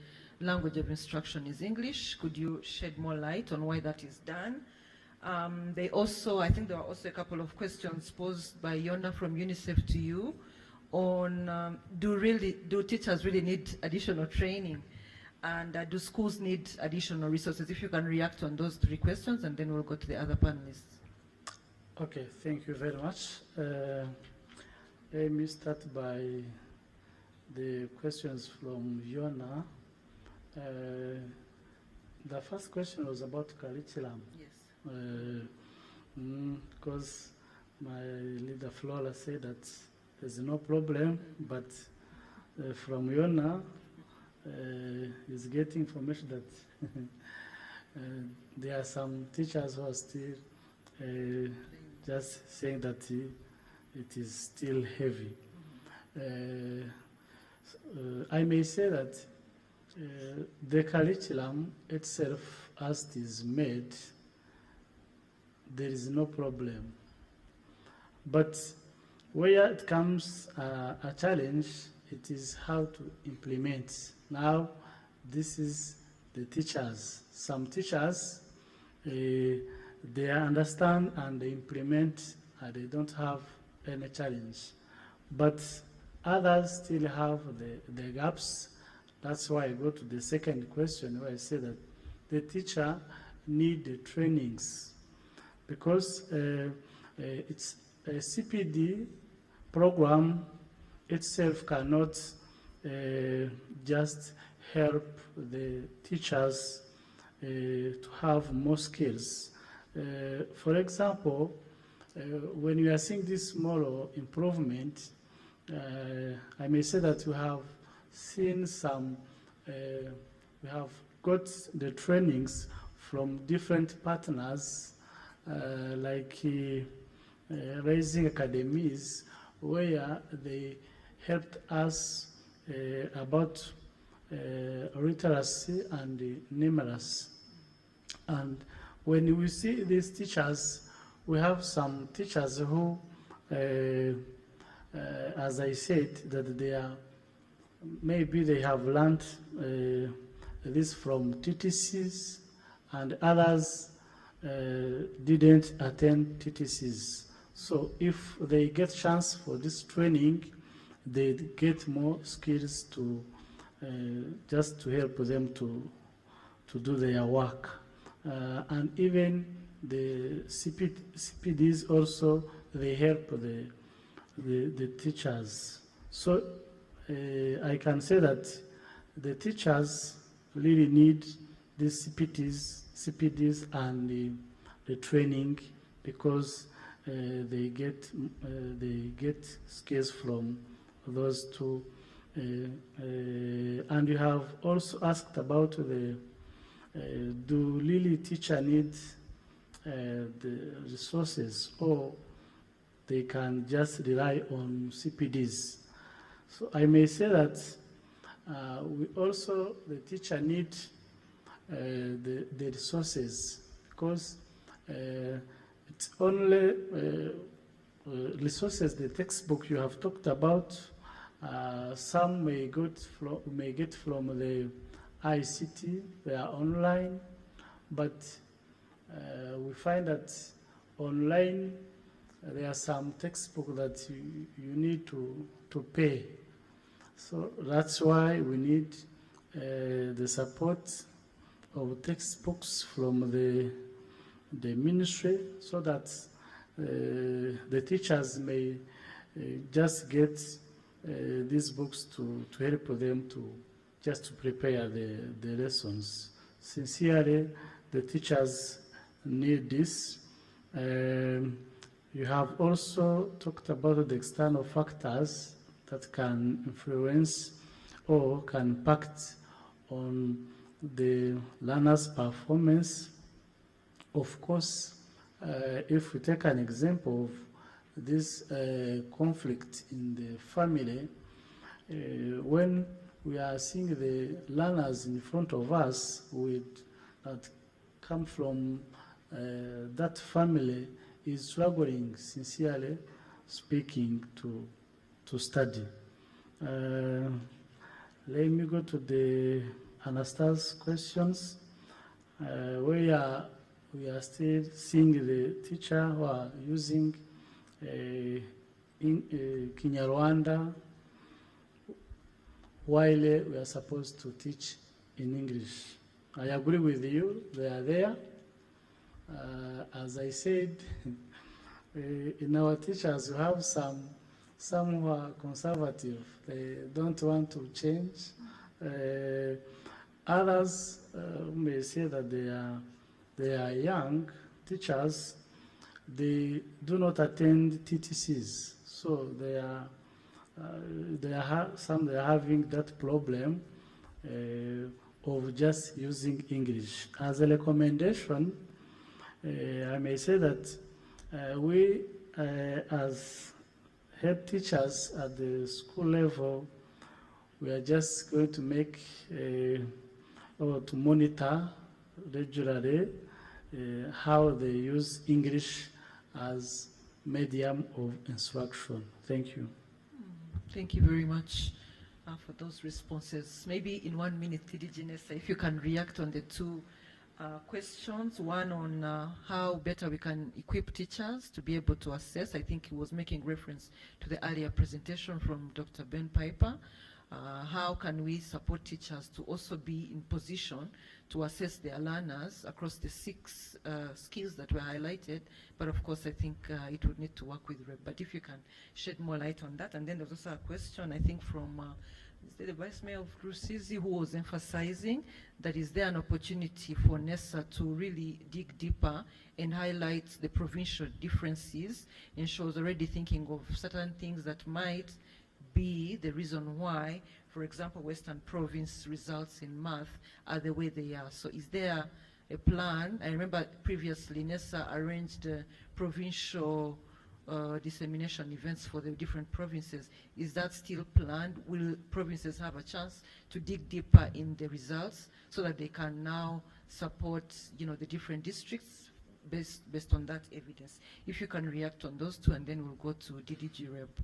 language of instruction is English. Could you shed more light on why that is done? I think there were also a couple of questions posed by Yona from UNICEF to you on do teachers really need additional training? And do schools need additional resources? If you can react on those three questions, and then we'll go to the other panelists. Okay, thank you very much. Let me start by the questions from Yona. The first question was about curriculum. Yes. Because my leader Flora said that there's no problem, but from Yona, is getting information that there are some teachers who are still just saying that it is still heavy. I may say that the curriculum itself, as it is made, there is no problem. But where it comes a challenge, it is how to implement. Now, this is the teachers. Some teachers, they understand and they implement and they don't have any challenge. But others still have the gaps. That's why I go to the second question where I say that the teacher need the trainings, because it's a CPD program itself cannot just help the teachers to have more skills. For example, when we are seeing this small improvement, I may say that we have seen some, we have got the trainings from different partners, like Rising Academies, where they helped us about literacy and numeracy. And when we see these teachers, we have some teachers who, as I said, that they are, maybe they have learned this from TTCs, and others didn't attend TTCs. So if they get chance for this training, they get more skills to just to help them to do their work. And even the CPDs also, they help the teachers. So I can say that the teachers really need these CPDs and the training, because they get skills from those two. And you have also asked about do really teacher need the resources, or they can just rely on CPDs. So I may say that we also, the teacher need the resources, because it's only resources, the textbook you have talked about, some may get from the ICT, they are online, but we find that online there are some textbooks that you need to pay. So that's why we need the support of textbooks from the ministry, so that the teachers may just get these books to help them just to prepare the lessons. Sincerely, the teachers need this. You have also talked about the external factors that can influence or can impact on the learner's performance. Of course, if we take an example of this conflict in the family, when we are seeing the learners in front of us that come from that family is struggling, sincerely speaking, to study. Let me go to the Anastasia questions. We are still seeing the teacher who are using Kinyarwanda, while we are supposed to teach in English. I agree with you, they are there. As I said, in our teachers, we have some who are conservative. They don't want to change. Others may say that they are young teachers. They do not attend TTCs, so they are having that problem of just using English. As a recommendation, I may say that we, as head teachers at the school level, we are just going to make or to monitor regularly how they use English as medium of instruction. Thank you. Thank you very much for those responses. Maybe in 1 minute, TDG Nessa, if you can react on the two questions. One on how better we can equip teachers to be able to assess. I think he was making reference to the earlier presentation from Dr. Ben Piper. How can we support teachers to also be in position to assess their learners across the 6 skills that were highlighted? But of course, I think it would need to work with REP. But if you can shed more light on that. And then there's also a question, I think, from the Vice Mayor of Rusizi, who was emphasizing that is there an opportunity for NESA to really dig deeper and highlight the provincial differences, and she was already thinking of certain things that might be the reason why, for example, Western Province results in math are the way they are. So is there a plan? I remember previously NESA arranged provincial dissemination events for the different provinces. Is that still planned? Will provinces have a chance to dig deeper in the results so that they can now support, the different districts based on that evidence? If you can react on those two, and then we'll go to DDG Rep.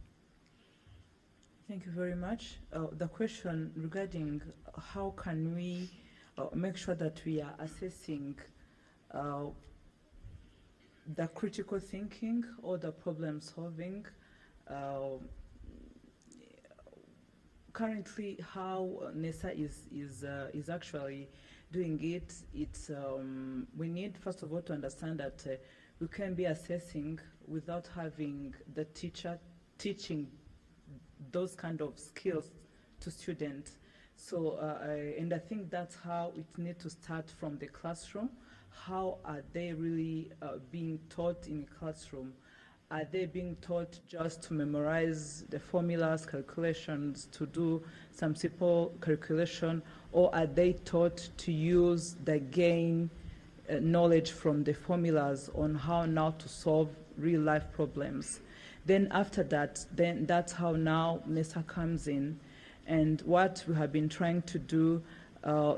Thank you very much. The question regarding how can we make sure that we are assessing the critical thinking or the problem solving. Currently, how NESA is actually doing it, it's we need first of all to understand that we can be assessing without having the teacher teaching those kind of skills to students. So, and I think that's how it needs to start from the classroom. How are they really being taught in the classroom? Are they being taught just to memorize the formulas, calculations, to do some simple calculation, or are they taught to use the gain knowledge from the formulas on how now to solve real life problems? Then after that, then that's how now NESA comes in. And what we have been trying to do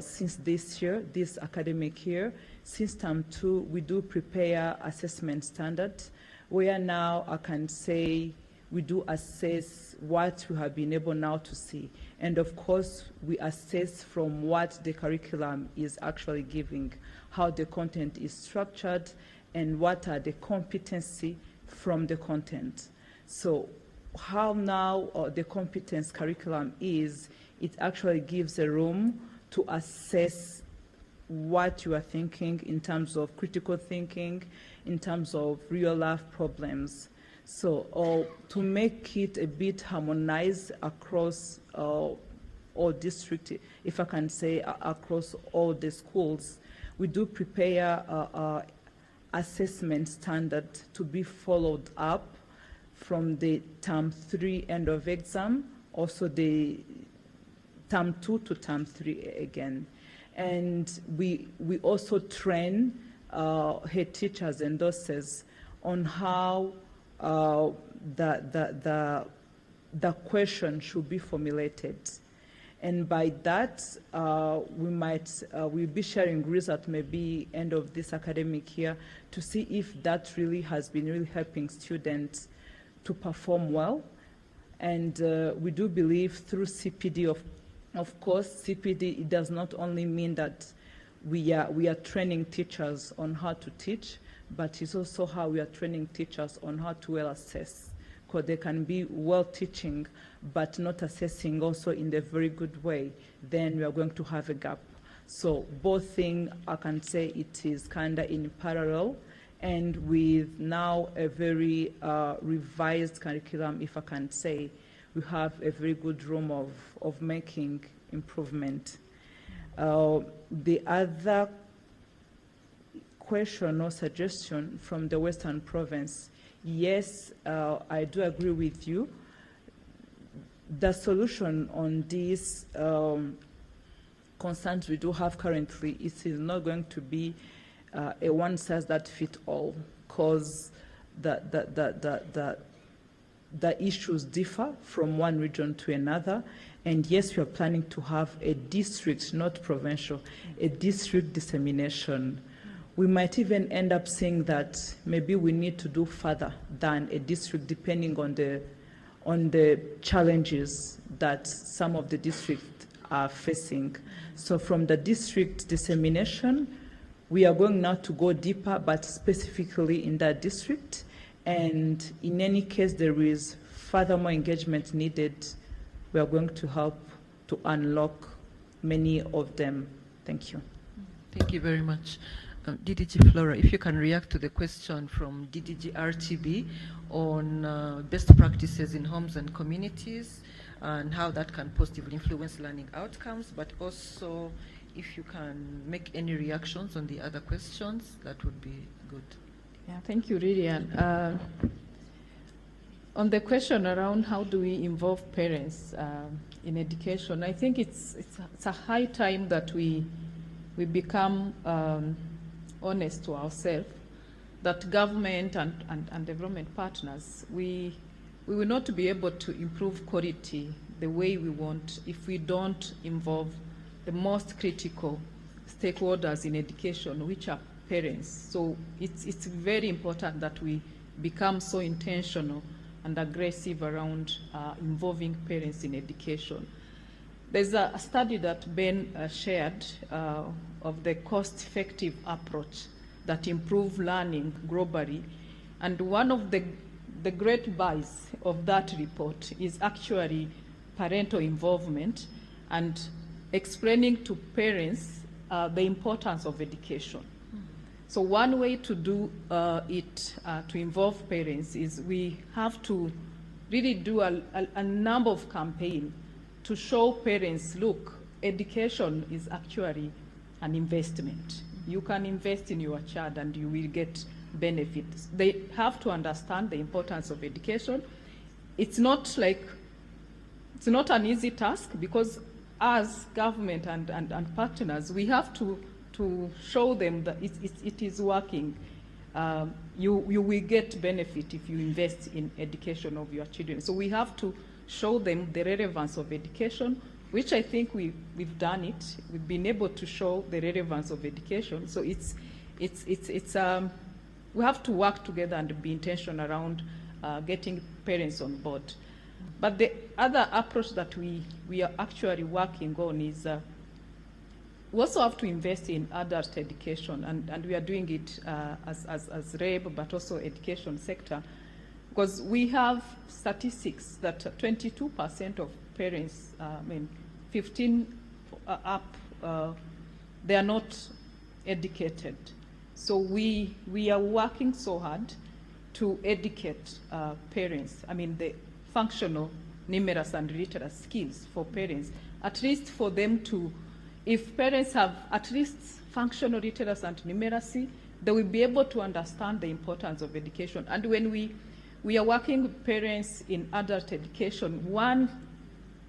since this year, this academic year, since term 2, we do prepare assessment standards, where now I can say we do assess what we have been able now to see. And of course, we assess from what the curriculum is actually giving, how the content is structured, and what are the competency from the content. So how now the competence curriculum is, it actually gives a room to assess what you are thinking in terms of critical thinking, in terms of real life problems. So to make it a bit harmonized across all districts, if I can say across all the schools, we do prepare assessment standard to be followed up from the term 3 end of exam, also the term 2 to term 3 again. And we also train head teachers and nurses on how the question should be formulated. And by that, we'll be sharing results maybe end of this academic year to see if that really has been really helping students to perform well. And we do believe through CPD, of course, CPD, it does not only mean that we are training teachers on how to teach, but it's also how we are training teachers on how to well assess, because they can be well teaching, but not assessing also in a very good way. Then we are going to have a gap. So both things, I can say it is kind of in parallel, and with now a very revised curriculum, if I can say, we have a very good room of making improvement. The other question or suggestion from the Western Province, yes, I do agree with you. The solution on these concerns we do have currently is not going to be a one-size-that-fits-all, because the issues differ from one region to another. And yes, we are planning to have a district, not provincial, a district dissemination. We might even end up saying that maybe we need to do further than a district, depending on the challenges that some of the districts are facing. So from the district dissemination, we are going now to go deeper, but specifically in that district. And in any case, there is furthermore engagement needed. We are going to help to unlock many of them. Thank you. Thank you very much. DDG Flora, if you can react to the question from DDG RTB on best practices in homes and communities and how that can positively influence learning outcomes, but also if you can make any reactions on the other questions, that would be good. Yeah, thank you, Lilian. On the question around how do we involve parents in education, I think it's a high time that we become honest to ourselves, that government and development partners, we will not be able to improve quality the way we want if we don't involve the most critical stakeholders in education, which are parents. So it's very important that we become so intentional and aggressive around involving parents in education. There's a study that Ben shared of the cost-effective approach that improve learning globally. And one of the great buys of that report is actually parental involvement and explaining to parents the importance of education. So one way to do it, to involve parents, is we have to really do a number of campaigns to show parents, look, education is actually an investment. You can invest in your child and you will get benefits. They have to understand the importance of education. It's not an easy task, because as government and partners, we have to show them that it is working. you will get benefit if you invest in education of your children. So we have to show them the relevance of education, which I think we've done it. We've been able to show the relevance of education. So we have to work together and be intentional around getting parents on board. But the other approach that we are actually working on is we also have to invest in adult education, and we are doing it as REB, but also education sector, because we have statistics that 22% of parents, 15 up, they are not educated. So we are working so hard to educate parents. The functional, numerous, and literary skills for parents, at least for them to, if parents have at least functional literacy and numeracy, they will be able to understand the importance of education. And when we are working with parents in adult education, one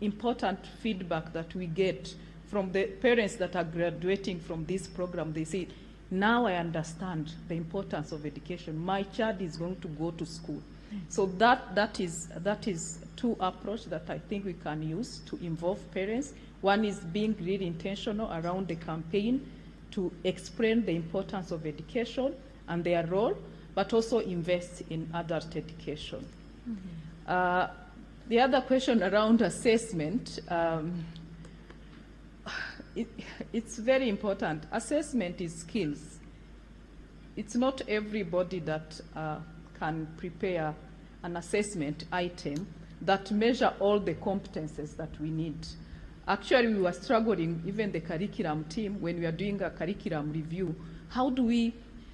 important feedback that we get from the parents that are graduating from this program, they say, now I understand the importance of education. My child is going to go to school. So that is two approaches that I think we can use to involve parents. One is being really intentional around the campaign to explain the importance of education and their role, but also invest in adult education. Mm-hmm. The other question around assessment, it's very important. Assessment is skills. It's not everybody that can prepare an assessment item that measure all the competences that we need. Actually, we were struggling, even the curriculum team, when we are doing a curriculum review, how do we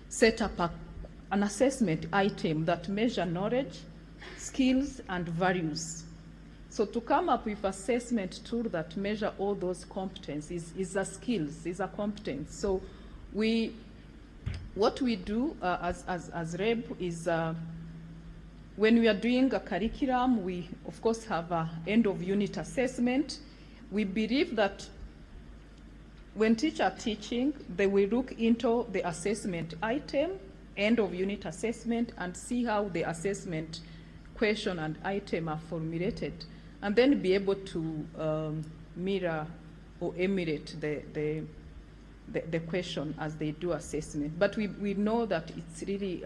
set up an assessment item that measure knowledge, skills, and values? So to come up with assessment tool that measure all those competencies is a skills, is a competence. So what we do as REB is when we are doing a curriculum, we of course have an end of unit assessment. We believe that when teachers are teaching, they will look into the assessment item, end of unit assessment, and see how the assessment question and item are formulated, and then be able to mirror or emulate the question as they do assessment. But we know that it's really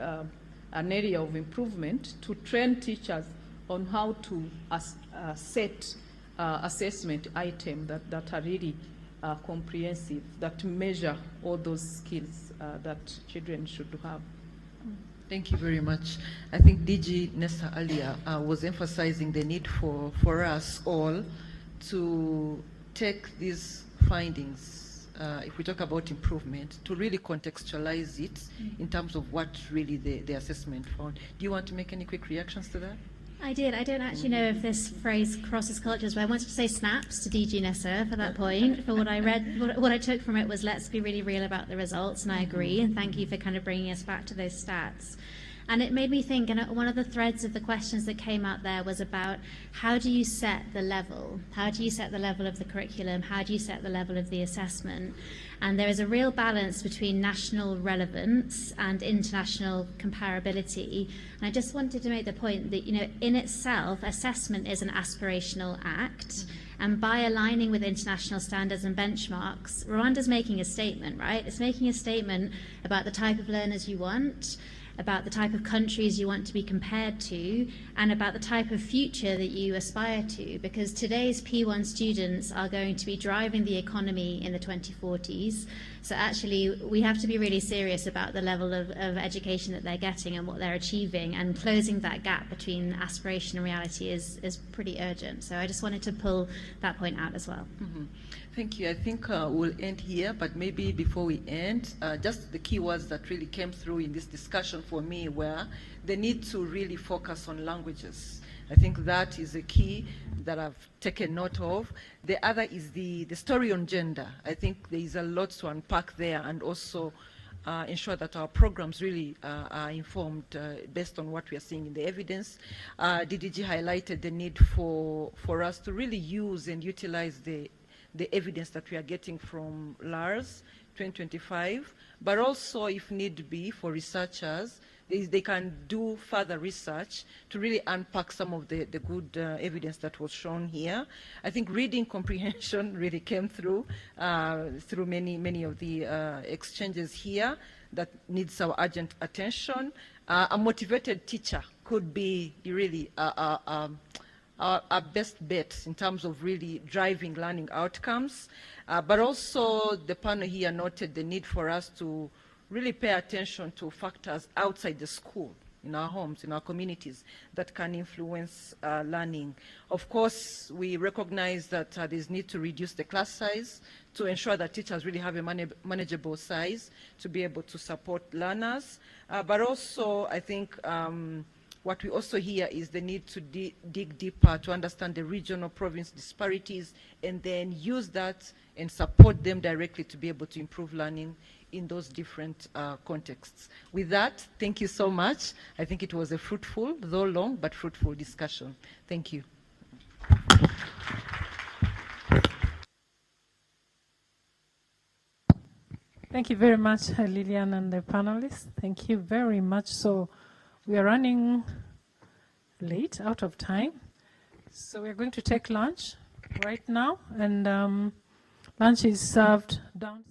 an area of improvement to train teachers on how to set assessment items that are really comprehensive, that measure all those skills that children should have. Thank you very much. I think DG Nessa earlier was emphasizing the need for us all to take these findings, if we talk about improvement, to really contextualize it in terms of what really the assessment found. Do you want to make any quick reactions to that? I did. I don't actually know if this phrase crosses cultures, but I wanted to say snaps to DG Nessa for that point. For what I read, what I took from it was let's be really real about the results, and I agree, and thank you for kind of bringing us back to those stats. And it made me think, and one of the threads of the questions that came out there was about how do you set the level? How do you set the level of the curriculum? How do you set the level of the assessment? And there is a real balance between national relevance and international comparability. And I just wanted to make the point that, in itself, assessment is an aspirational act. And by aligning with international standards and benchmarks, Rwanda's making a statement, right? It's making a statement about the type of learners you want, about the type of countries you want to be compared to, and about the type of future that you aspire to, because today's P1 students are going to be driving the economy in the 2040s. So actually, we have to be really serious about the level of education that they're getting and what they're achieving, and closing that gap between aspiration and reality is pretty urgent. So I just wanted to pull that point out as well. Mm-hmm. Thank you. I think we'll end here, but maybe before we end, just the key words that really came through in this discussion for me were the need to really focus on languages. I think that is a key that I've taken note of. The other is the story on gender. I think there is a lot to unpack there, and also ensure that our programs really are informed based on what we are seeing in the evidence. DDG highlighted the need for us to really use and utilize the evidence that we are getting from LARS 2025, but also, if need be, for researchers, they can do further research to really unpack some of the good evidence that was shown here. I think reading comprehension really came through many of the exchanges here that needs our urgent attention. A motivated teacher could be really our best bet in terms of really driving learning outcomes. But also the panel here noted the need for us to really pay attention to factors outside the school, in our homes, in our communities, that can influence learning. Of course, we recognize that there's need to reduce the class size to ensure that teachers really have a manageable size to be able to support learners. But also, I think what we also hear is the need to dig deeper to understand the regional province disparities and then use that and support them directly to be able to improve learning in those different contexts. With that, thank you so much. I think it was a fruitful, though long, but fruitful discussion. Thank you. Thank you very much, Lillian and the panelists. Thank you very much. So we are running late, out of time. So we're going to take lunch right now, and lunch is served downstairs.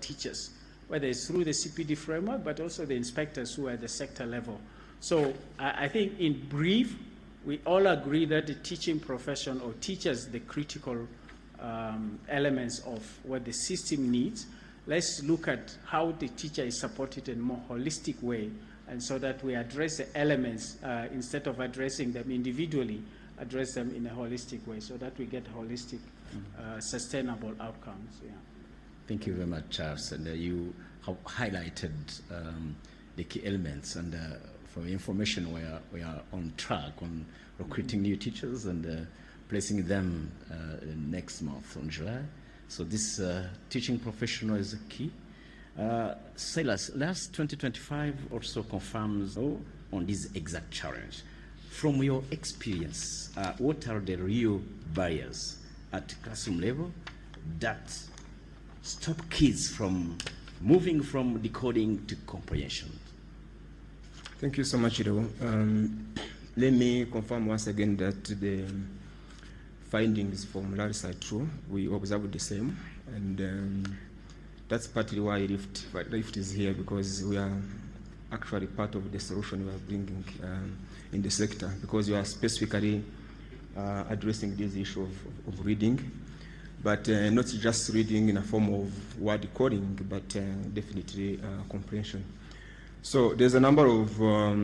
Teachers, whether it's through the CPD framework, but also the inspectors who are at the sector level. So I think in brief, we all agree that the teaching profession or teachers, the critical elements of what the system needs. Let's look at how the teacher is supported in a more holistic way and so that we address the elements instead of addressing them individually, address them in a holistic way so that we get holistic, sustainable outcomes. Yeah. Thank you very much, Charles. And you have highlighted the key elements. And for your information, we are on track on recruiting new teachers and placing them next month on July. So this teaching professional is key. Silas, last 2025 also confirms on this exact challenge. From your experience, what are the real barriers at classroom level that stop kids from moving from decoding to comprehension? Thank you so much, Ido. Let me confirm once again that the findings from LARS are true. We observed the same, and that's partly why Rift is here, because we are actually part of the solution we are bringing in the sector, because you are specifically addressing this issue of reading, but not just reading in a form of word coding, but definitely comprehension. So there's a number of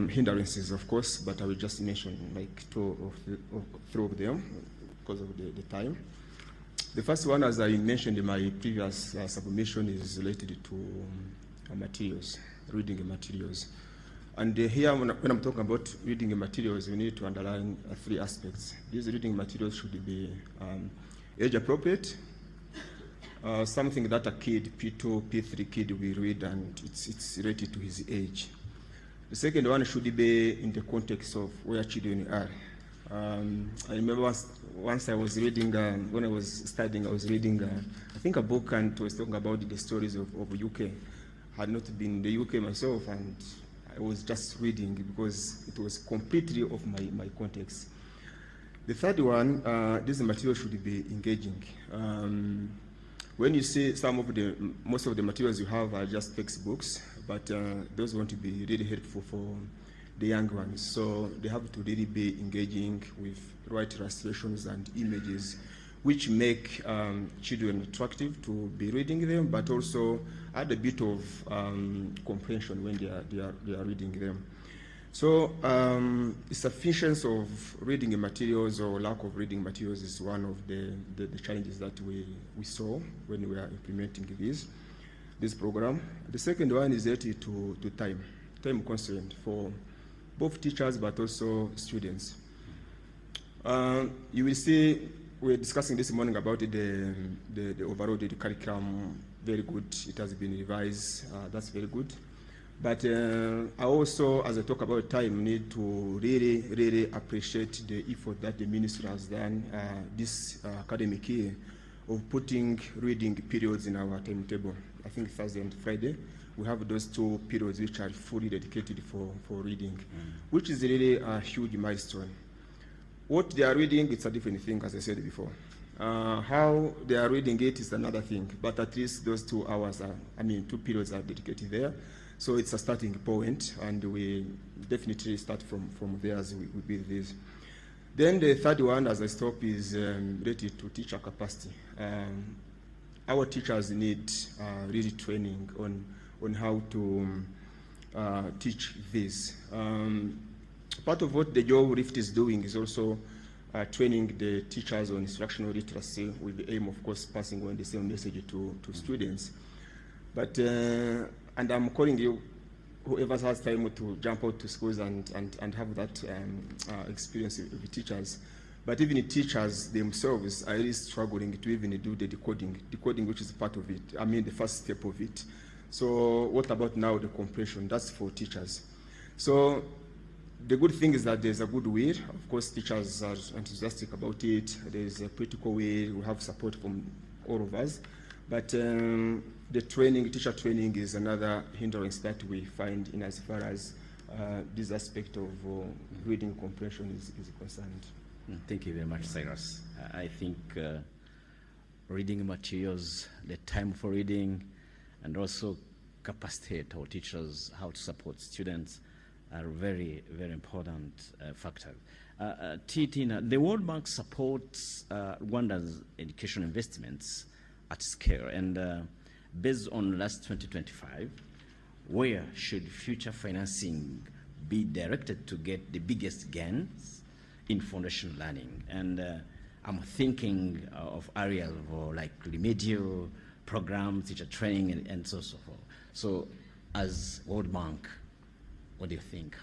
hindrances, of course, but I will just mention like two of them because of the time. The first one, as I mentioned in my previous submission, is related to materials, reading materials. And here, when I'm talking about reading materials, we need to underline three aspects. These reading materials should be age appropriate, something that a kid, P2, P3 kid will read, and it's related to his age. The second one should be in the context of where children are. I remember once I was reading, when I was studying, I was reading, I think a book, and it was talking about the stories of UK. I had not been in the UK myself, and I was just reading because it was completely off my context. The third one, this material should be engaging. When you see most of the materials you have are just textbooks, but those want to be really helpful for the young ones. So they have to really be engaging with right illustrations and images, which make children attractive to be reading them, but also add a bit of comprehension when they are reading them. So insufficiency of reading materials or lack of reading materials is one of the challenges that we saw when we are implementing this program. The second one is related to time constraint for both teachers but also students. You will see we're discussing this morning about the overall curriculum. Very good. It has been revised. That's very good. But I also, as I talk about time, need to really appreciate the effort that the ministry has done this academic year of putting reading periods in our timetable. I think Thursday and Friday, we have those two periods which are fully dedicated for reading, which is really a huge milestone. What they are reading, it's a different thing, as I said before. How they are reading it is another thing, but at least those 2 hours two periods are dedicated there. So it's a starting point, and we definitely start from there as we build this. Then the third one, as I stop, is related to teacher capacity. Our teachers need really training on how to teach this. Part of what the job Rift is doing is also training the teachers on instructional literacy with the aim, of course, passing on the same message to students. But and I'm calling you, whoever has time to jump out to schools and have that experience with teachers. But even the teachers themselves are really struggling to even do the decoding, which is part of it. The first step of it. So what about now the comprehension? That's for teachers. So the good thing is that there's a good will. Of course, teachers are enthusiastic about it. There's a critical will. We have support from all of us. But the teacher training is another hindrance that we find in as far as this aspect of reading comprehension is concerned. Thank you very much, Cyrus. I think reading materials, the time for reading, and also capacitate our teachers how to support students are very, very important factors. Tina, the World Bank supports Rwanda's education investments at scale, and based on last 2025, where should future financing be directed to get the biggest gains in foundation learning? And I'm thinking of areas like remedial programs, teacher training, and so forth. So as World Bank, what do you think?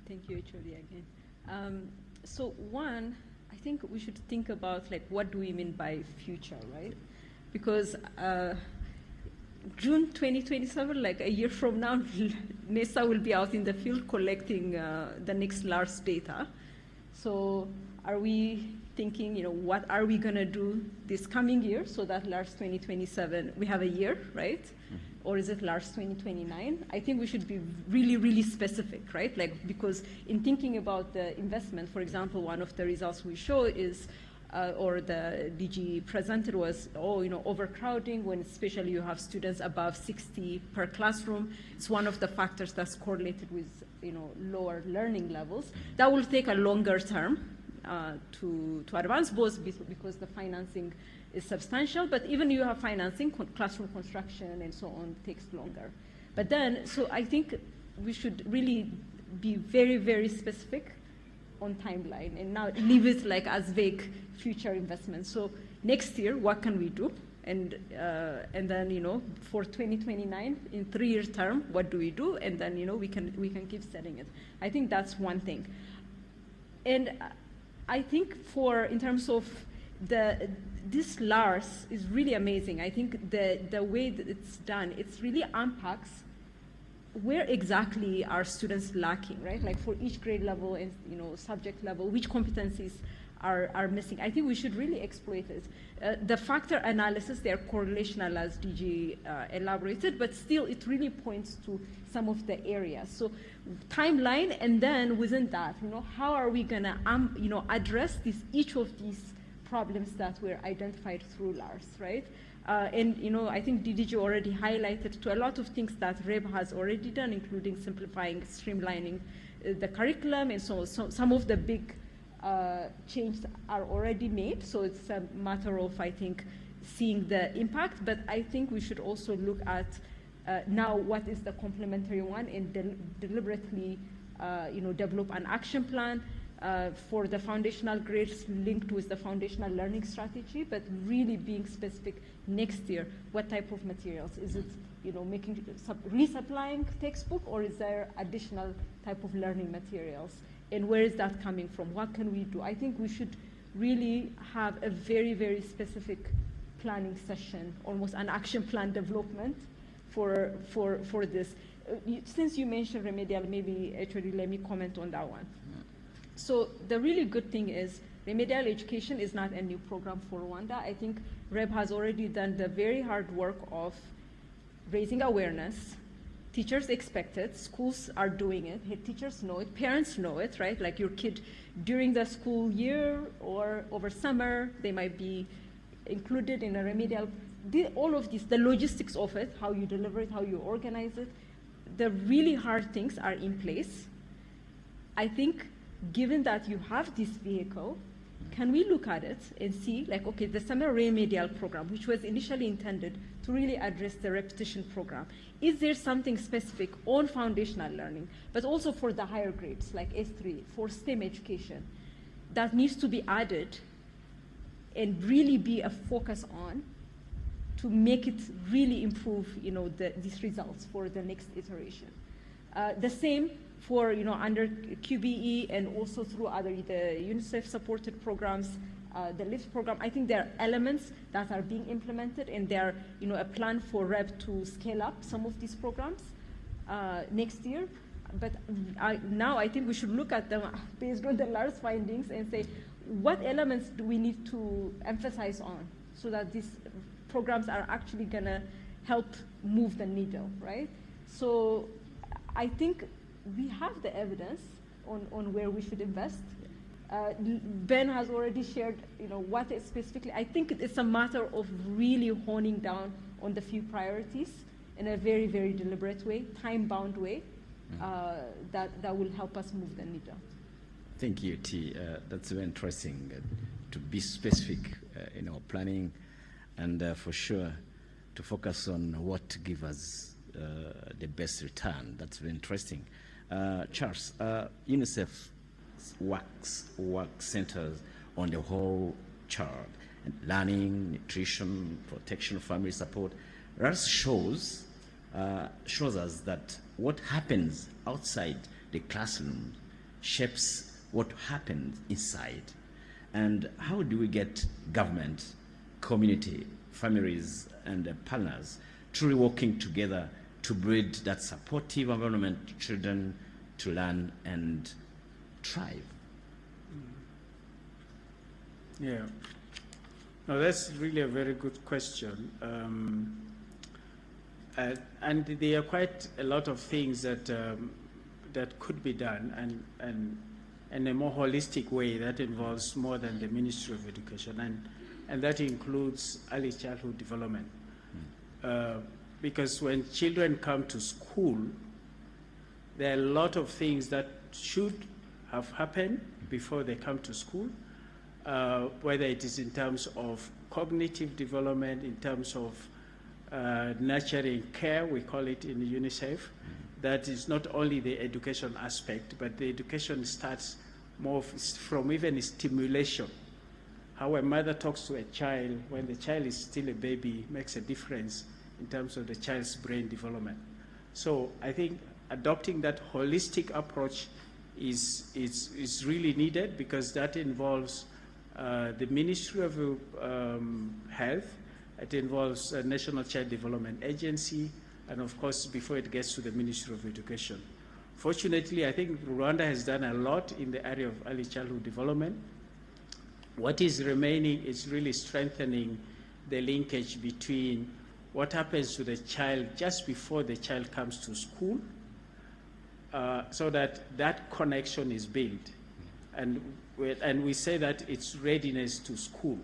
Thank you, Julie, again. So one, I think we should think about like what do we mean by future, right? Because June 2027, like a year from now, NESA will be out in the field collecting the next LARS data. So are we thinking, what are we going to do this coming year so that LARS 2027, we have a year, right? Mm-hmm. Or is it LARS 2029? I think we should be really, really specific, right? Like, because in thinking about the investment, for example, one of the results we show is, or the DG presented was, overcrowding, when especially you have students above 60 per classroom. It's one of the factors that's correlated with, lower learning levels. That will take a longer term to advance, both because the financing is substantial, but even you have financing, classroom construction and so on takes longer. But then, so I think we should really be very, very specific on timeline and not leave it like as vague future investments. So next year, what can we do? And then, for 2029, in 3-year term, what do we do? And then, we can keep setting it. I think that's one thing. And I think in terms of this LARS is really amazing. I think the way that it's done, it's really unpacks where exactly are students lacking, right? Like for each grade level and subject level, which competencies are missing. I think we should really exploit it. The factor analysis, they are correlational as DG elaborated, but still it really points to some of the areas. So timeline, and then within that, how are we gonna address each of these problems that were identified through LARS, right? And I think DDG already highlighted to a lot of things that REB has already done, including simplifying, streamlining the curriculum, and so some of the big changes are already made. So it's a matter of, I think, seeing the impact. But I think we should also look at now what is the complementary one, and deliberately, develop an action plan for the foundational grades linked with the foundational learning strategy, but really being specific next year. What type of materials? Is it, resupplying textbook, or is there additional type of learning materials? And where is that coming from? What can we do? I think we should really have a very, very specific planning session, almost an action plan development for this. Since you mentioned remedial, maybe actually let me comment on that one. So the really good thing is remedial education is not a new program for Rwanda. I think REB has already done the very hard work of raising awareness. Teachers expect it, schools are doing it, head teachers know it, parents know it, right? Like your kid during the school year or over summer, they might be included in a remedial, all of this, the logistics of it, how you deliver it, how you organize it, the really hard things are in place. I think given that you have this vehicle, can we look at it and see, like, okay, the summer remedial program, which was initially intended to really address the repetition program, is there something specific on foundational learning, but also for the higher grades, like S3, for STEM education, that needs to be added and really be a focus on to make it really improve, these results for the next iteration. The same for, under QBE and also through other, the UNICEF-supported programs, the LIFT program. I think there are elements that are being implemented, and there are, a plan for REB to scale up some of these programs next year. But now I think we should look at them based on the LARS findings and say, what elements do we need to emphasize on so that these programs are actually going to help move the needle, right? So I think we have the evidence on where we should invest. Ben has already shared, what is specifically. I think it's a matter of really honing down on the few priorities in a very, very deliberate way, time-bound way, that will help us move the needle. Thank you, T. That's very interesting to be specific in our planning, and for sure to focus on what gives us the best return. That's very interesting. Charles, UNICEF work centers on the whole child, and learning, nutrition, protection, family support. LARS shows us that what happens outside the classroom shapes what happens inside. And how do we get government, community, families, and partners truly working together to build that supportive environment for children to learn and thrive? Yeah. No, that's really a very good question. And there are quite a lot of things that that could be done, and in a more holistic way that involves more than the Ministry of Education, and that includes early childhood development. Because when children come to school, there are a lot of things that should have happened before they come to school, whether it is in terms of cognitive development, in terms of nurturing care, we call it in UNICEF. That is not only the education aspect, but the education starts more from even stimulation. How a mother talks to a child when the child is still a baby makes a difference in terms of the child's brain development. So I think adopting that holistic approach is really needed, because that involves the Ministry of Health, it involves a National Child Development Agency, and of course, before it gets to the Ministry of Education. Fortunately, I think Rwanda has done a lot in the area of early childhood development. What is remaining is really strengthening the linkage between what happens to the child just before the child comes to school, so that that connection is built. And we say that it's readiness to school.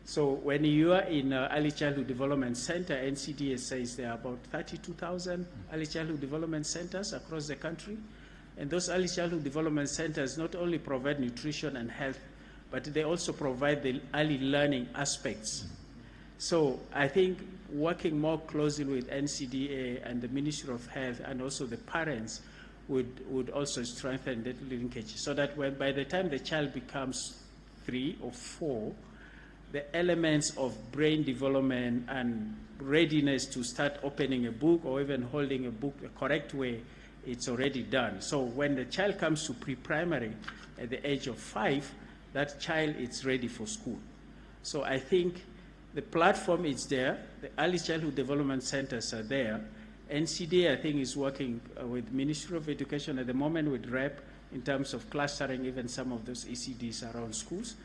So when you are in early childhood development center, NCDA says there are about 32,000 early childhood development centers across the country. And those early childhood development centers not only provide nutrition and health, but they also provide the early learning aspects. So I think working more closely with NCDA and the Ministry of Health, and also the parents, would also strengthen that linkage, so that by the time the child becomes 3 or 4, the elements of brain development and readiness to start opening a book or even holding a book the correct way, it's already done. So when the child comes to pre-primary at the age of 5, that child is ready for school. So I think the platform is there, the early childhood development centers are there. NCDA, I think, is working with Ministry of Education at the moment with REP in terms of clustering even some of those ECDs around schools.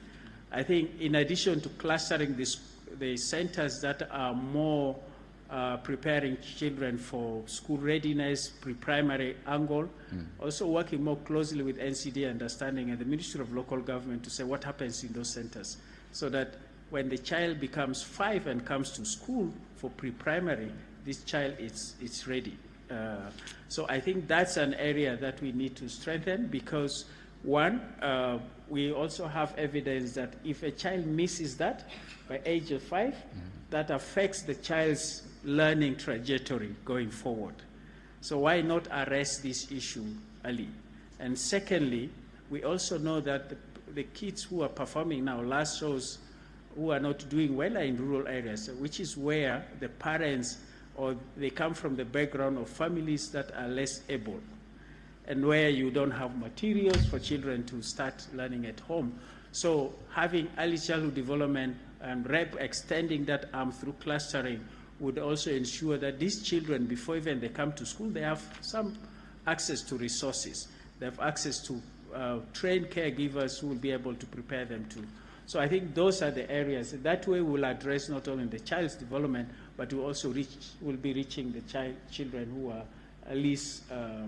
I think in addition to clustering the centers that are more preparing children for school readiness, pre-primary angle, also working more closely with NCDA understanding and the Ministry of Local Government to say what happens in those centers, so that when the child becomes 5 and comes to school for pre-primary, this child is ready. So I think that's an area that we need to strengthen, because one, we also have evidence that if a child misses that by age of 5, that affects the child's learning trajectory going forward. So why not arrest this issue early? And secondly, we also know that the kids who are performing now, LARS shows, who are not doing well are in rural areas, which is where the parents, or they come from the background of families that are less able, and where you don't have materials for children to start learning at home. So having early childhood development and REP extending that arm through clustering would also ensure that these children, before even they come to school, they have some access to resources. They have access to trained caregivers who will be able to prepare them to. So I think those are the areas. That way we'll address not only the child's development, but we'll also will be reaching the children who are at least, I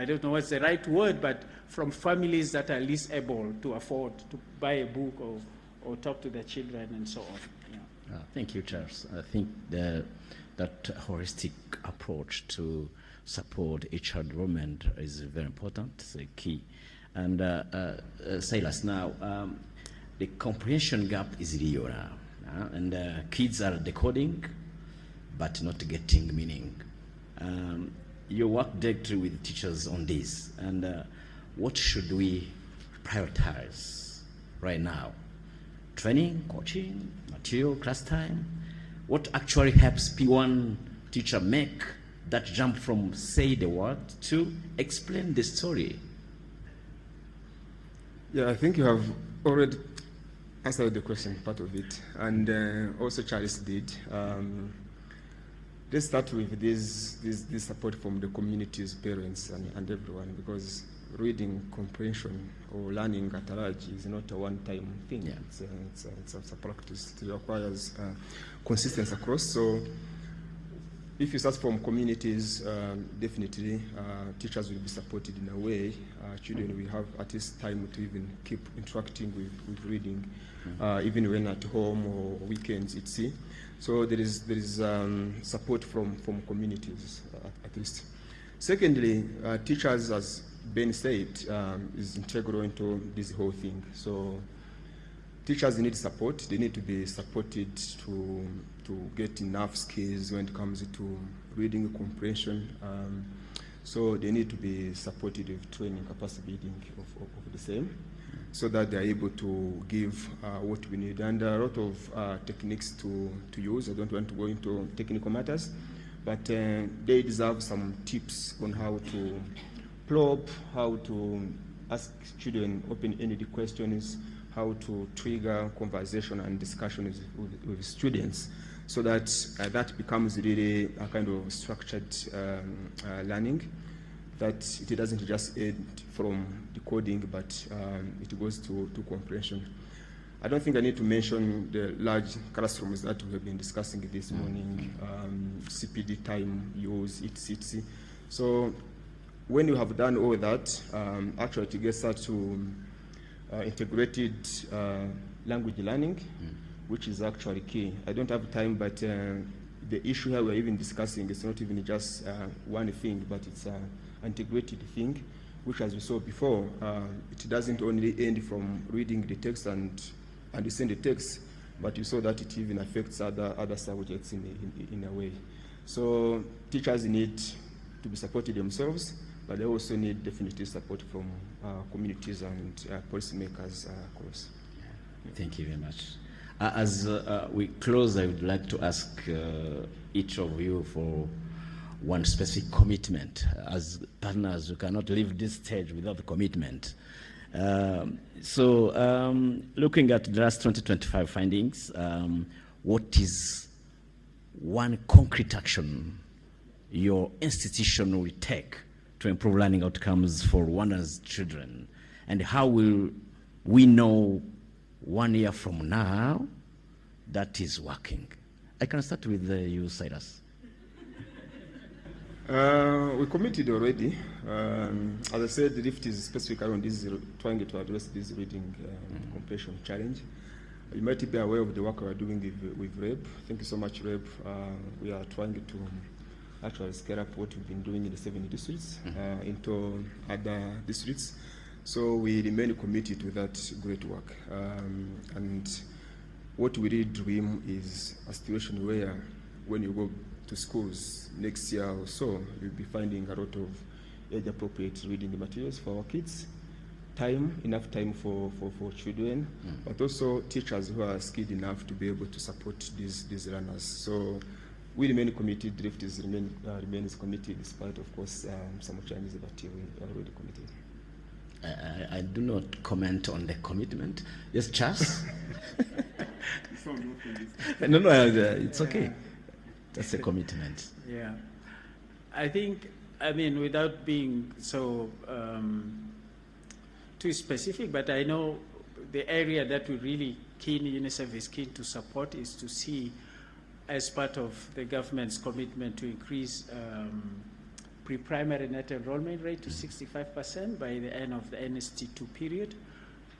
don't know what's the right word, but from families that are least able to afford to buy a book or talk to their children and so on. Yeah. Thank you, Charles. I think that holistic approach to support child development is very important. It's a key. And Silas, now, the comprehension gap is real now. And kids are decoding, but not getting meaning. You work directly with teachers on this, and what should we prioritize right now? Training, coaching, material, class time? What actually helps P1 teacher make that jump from say the word to explain the story? Yeah, I think you have already answered the question, part of it, and also Charles did. Let's start with this support from the communities, parents, and everyone, because reading comprehension or learning at large is not a one-time thing. Yeah. It's a practice. It requires consistency across. So if you start from communities, definitely teachers will be supported in a way. Children will have at least time to even keep interacting with reading, even when at home or weekends, etc. So there is support from communities at least. Secondly, teachers, as Ben said, is integral into this whole thing. So teachers need support. They need to be supported to get enough skills when it comes to reading comprehension. So they need to be supported with training, capacity building of the same, so that they are able to give what we need. And there are a lot of techniques to use. I don't want to go into technical matters, but they deserve some tips on how to probe, how to ask children open-ended questions, how to trigger conversation and discussion with students, so that that becomes really a kind of structured learning, that it doesn't just end from decoding, but it goes to comprehension. I don't think I need to mention the large classrooms that we have been discussing this morning, CPD time use, etc. So when you have done all that, actually it gets to integrated language learning, which is actually key. I don't have time, but the issue here we're even discussing is not even just one thing, but it's an integrated thing, which, as we saw before, it doesn't only end from reading the text and understand the text, but you saw that it even affects other subjects in a way. So teachers need to be supported themselves, but they also need definitely support from communities and policymakers across. Thank you very much. As we close, I would like to ask each of you for one specific commitment. As partners, we cannot leave this stage without the commitment. Looking at the last 2025 findings, what is one concrete action your institution will take to improve learning outcomes for Rwanda's children? And how will we know 1 year from now that is working? I can start with you, Cyrus. We committed already. As I said, the lift is specific around this, trying to address this reading comprehension challenge. You might be aware of the work we are doing with REB. Thank you so much, REB. We are trying to actually scale up what we've been doing in the 7 districts into other districts. So we remain committed to that great work. And what we really dream is a situation where when you go to schools next year or so, you'll be finding a lot of age-appropriate reading materials for our kids, enough time for children, but also teachers who are skilled enough to be able to support these learners. So we remain committed, Drift remains committed, despite, of course, some challenges, but we are already committed. I do not comment on the commitment. Yes, Charles? No, it's okay. That's a commitment. Yeah. I think, without being so too specific, but I know the area that we really UNICEF is keen to support is to see, as part of the government's commitment to increase pre-primary net enrollment rate to 65% by the end of the NST2 period.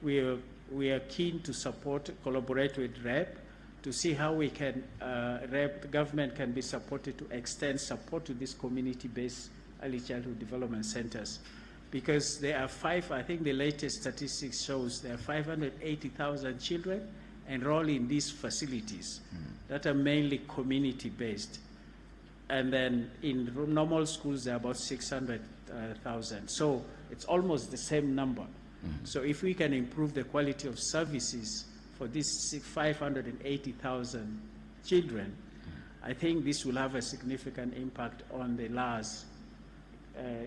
We are keen to collaborate with REP to see how we can, the government can be supported to extend support to these community-based early childhood development centers. Because there are I think the latest statistics shows there are 580,000 children enrolled in these facilities that are mainly community-based. And then in normal schools, there are about 600,000. So it's almost the same number. So if we can improve the quality of services for these 580,000 children, I think this will have a significant impact on the LARS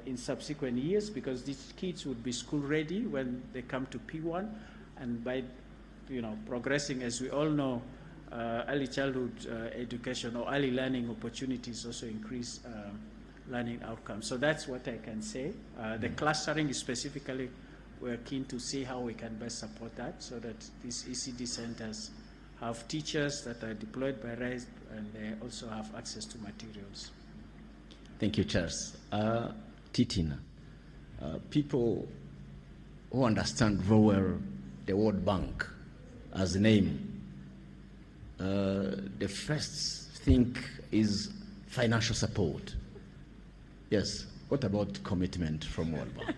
in subsequent years, because these kids would be school ready when they come to P1, and by progressing, as we all know, early childhood education or early learning opportunities also increase learning outcomes. So that's what I can say. The clustering specifically, we're keen to see how we can best support that, so that these ECD centers have teachers that are deployed by RISE, and they also have access to materials. Thank you, Charles. Titina, people who understand very well the World Bank as a name, the first thing is financial support. Yes, what about commitment from World Bank?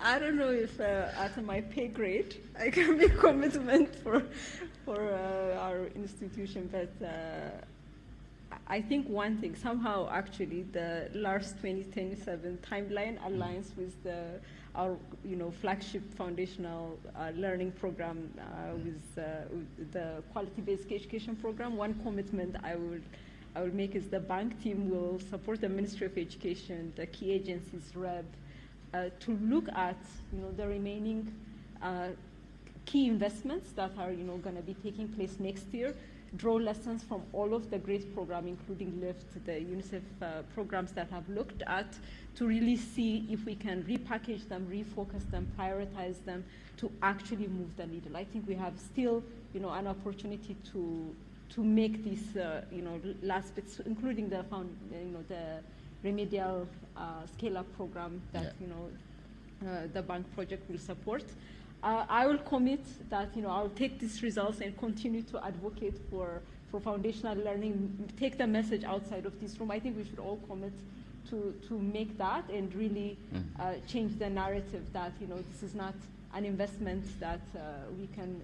I don't know if at my pay grade I can make commitment for our institution, but I think one thing, somehow actually the LARS 2027 timeline aligns with our flagship foundational learning program with the quality-based education program. One commitment I will make is the bank team will support the Ministry of Education, the key agencies, REB, to look at the remaining key investments that are going to be taking place next year, draw lessons from all of the great program, including LIFT, the UNICEF programs that have looked at, to really see if we can repackage them, refocus them, prioritize them to actually move the needle. I think we have still an opportunity to make these last bits, including the remedial scale-up program that the bank project will support. I will commit that I'll take these results and continue to advocate for foundational learning, take the message outside of this room. I think we should all commit to make that and really change the narrative that this is not an investment that we can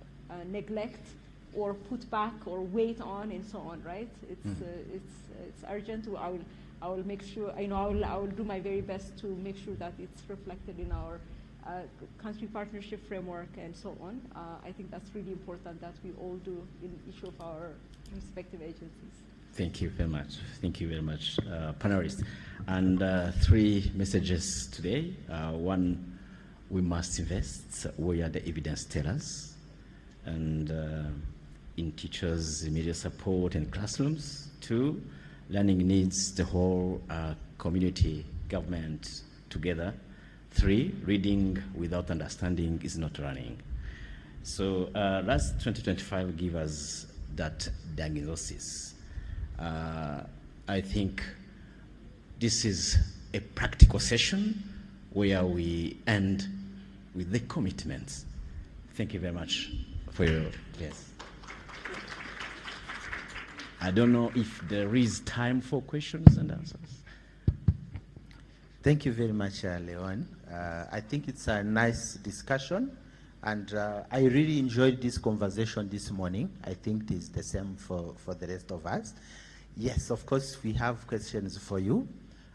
neglect or put back or wait on and so on. Right? It's urgent. I will make sure, I will do my very best to make sure that it's reflected in our country partnership framework and so on. I think that's really important that we all do in each of our respective agencies. Thank you very much. Thank you very much, panelists. And 3 messages today. One, we must invest where the evidence tells us, and in teachers' immediate support in classrooms. 2, learning needs the whole community, government together. 3, reading without understanding is not learning. So last 2025 give us that diagnosis. I think this is a practical session where we end with the commitments. Thank you very much for your, yes. I don't know if there is time for questions and answers. Thank you very much, Leon. I think it's a nice discussion, and I really enjoyed this conversation this morning. I think it is the same for the rest of us. Yes, of course, we have questions for you,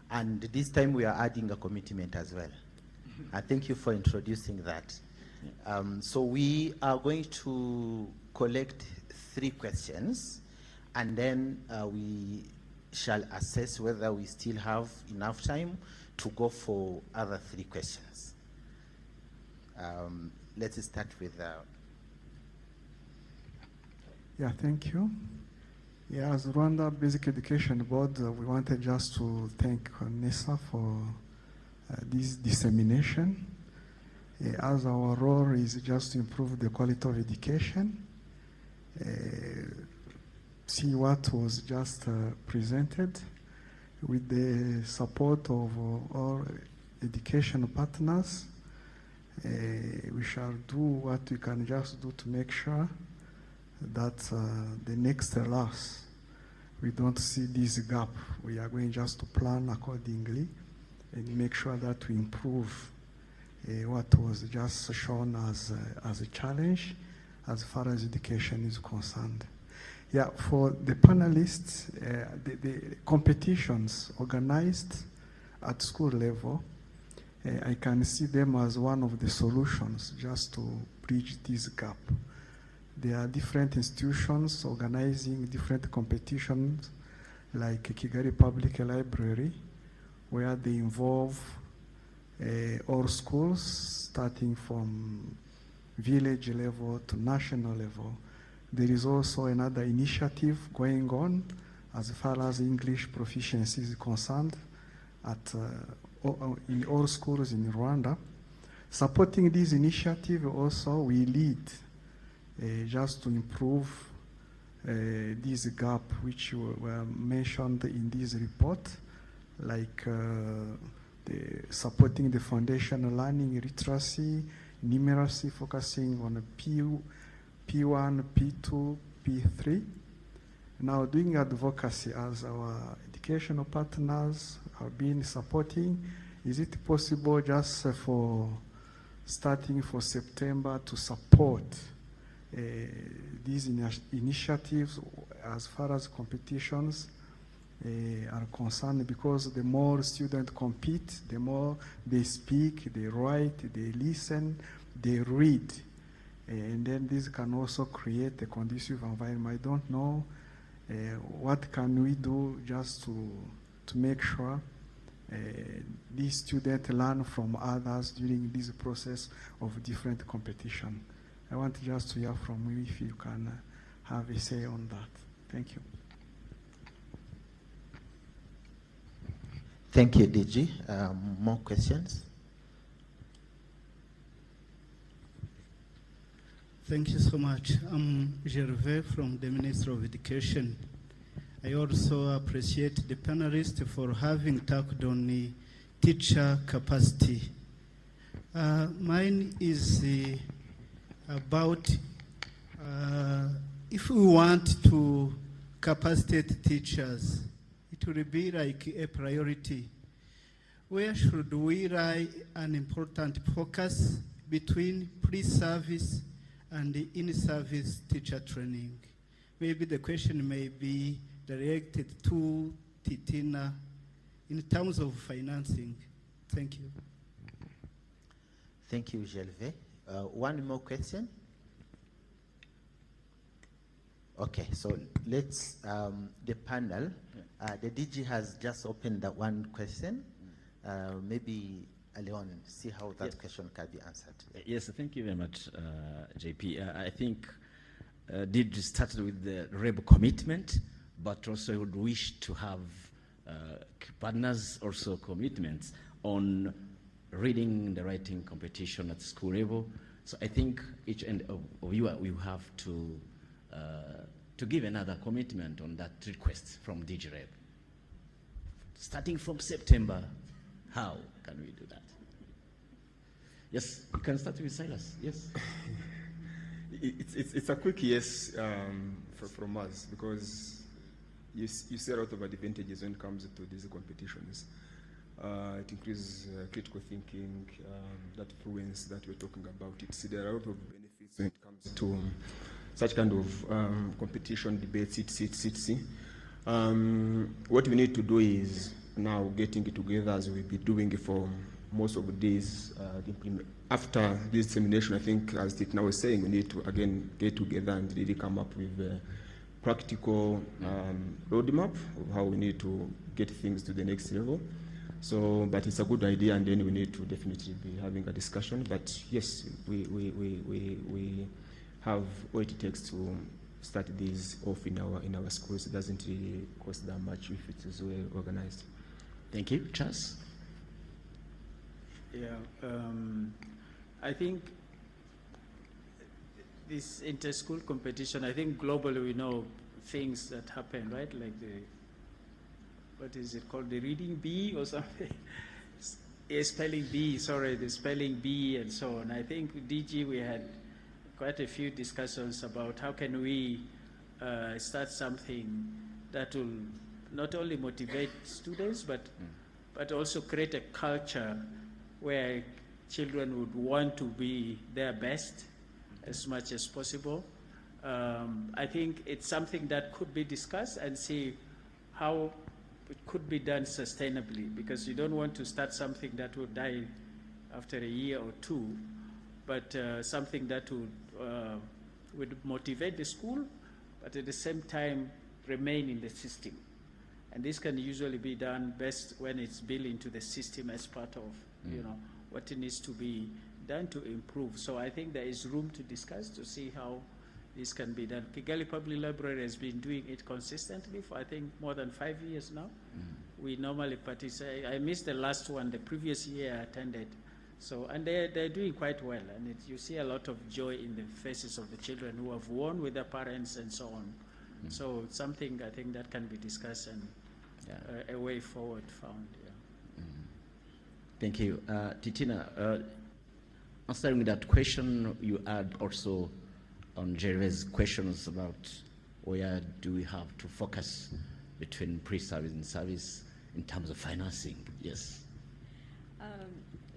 and this time we are adding a commitment as well. Thank you for introducing that. So we are going to collect 3 questions, and then we shall assess whether we still have enough time to go for other 3 questions. Let's start with Yeah, thank you. Yeah, as Rwanda Basic Education Board, we wanted just to thank NESA for this dissemination. As our role is just to improve the quality of education, see what was just presented with the support of our education partners. We shall do what we can just do to make sure that the next LARS, we don't see this gap. We are going just to plan accordingly and make sure that we improve what was just shown as a challenge as far as education is concerned. Yeah, for the panelists, the competitions organized at school level, I can see them as one of the solutions just to bridge this gap. There are different institutions organizing different competitions, like Kigali Public Library, where they involve all schools, starting from village level to national level. There is also another initiative going on as far as English proficiency is concerned in all schools in Rwanda. Supporting this initiative also, we lead just to improve this gap which were mentioned in this report, like supporting the foundational learning, literacy, numeracy, focusing on P1, P2, P3. Now doing advocacy as our educational partners have been supporting. Is it possible just for starting for September to support these initiatives as far as competitions are concerned? Because the more students compete, the more they speak, they write, they listen, they read. And then this can also create a conducive environment. I don't know what can we do just to make sure these students learn from others during this process of different competition. I want just to hear from you if you can have a say on that. Thank you. Thank you, DG. More questions? Thank you so much. I'm Gervais from the Ministry of Education. I also appreciate the panelists for having talked on the teacher capacity. Mine is about if we want to capacitate teachers, it will be like a priority. Where should we lay an important focus between pre-service and the in-service teacher training? Maybe the question may be directed to Titina in terms of financing. Thank you. Thank you, Gervais. One more question? Okay, so let's, the panel, the DG has just opened that one question. Maybe Leon, see how that question can be answered. Yes, thank you very much, JP. I think DG started with the REB commitment, but also would wish to have partners also commitments on reading and writing competition at school level. So I think each end of you will have to give another commitment on that request from DG REB. Starting from September, how can we do that? Yes, you can start with Silas. Yes. It's a quick yes from us, because you see a lot of advantages when it comes to these competitions. It increases critical thinking, that fluence that we're talking about. There are a lot of benefits when it comes to such kind of competition, debates, etc. What we need to do is now getting it together, as we'll be doing it for most of the days. After this dissemination, I think, as Titina was saying, we need to again get together and really come up with a practical roadmap of how we need to get things to the next level. So, but it's a good idea, and then we need to definitely be having a discussion. But yes, we have what it takes to start these off in our schools. It doesn't really cost that much if it is well organized. Thank you. Charles? Yeah, I think this inter-school competition, I think globally we know things that happen, right? Like what is it called? The reading bee or something? Spelling bee, sorry, the spelling bee and so on. I think DG, we had quite a few discussions about how can we start something that will not only motivate students, but also create a culture where children would want to be their best as much as possible. I think it's something that could be discussed and see how it could be done sustainably, because you don't want to start something that will die after a year or two, but something that would motivate the school, but at the same time remain in the system. And this can usually be done best when it's built into the system as part of what it needs to be done to improve. So I think there is room to discuss to see how this can be done. Kigali Public Library has been doing it consistently for I think more than 5 years now. We normally participate. I missed the last one, the previous year I attended. So, and they're doing quite well, and you see a lot of joy in the faces of the children who have won with their parents and so on. So it's something I think that can be discussed and a way forward found. Yeah. Thank you. Titina, answering that question, you had also on Jerry's questions about where do we have to focus between pre-service and service in terms of financing. Yes.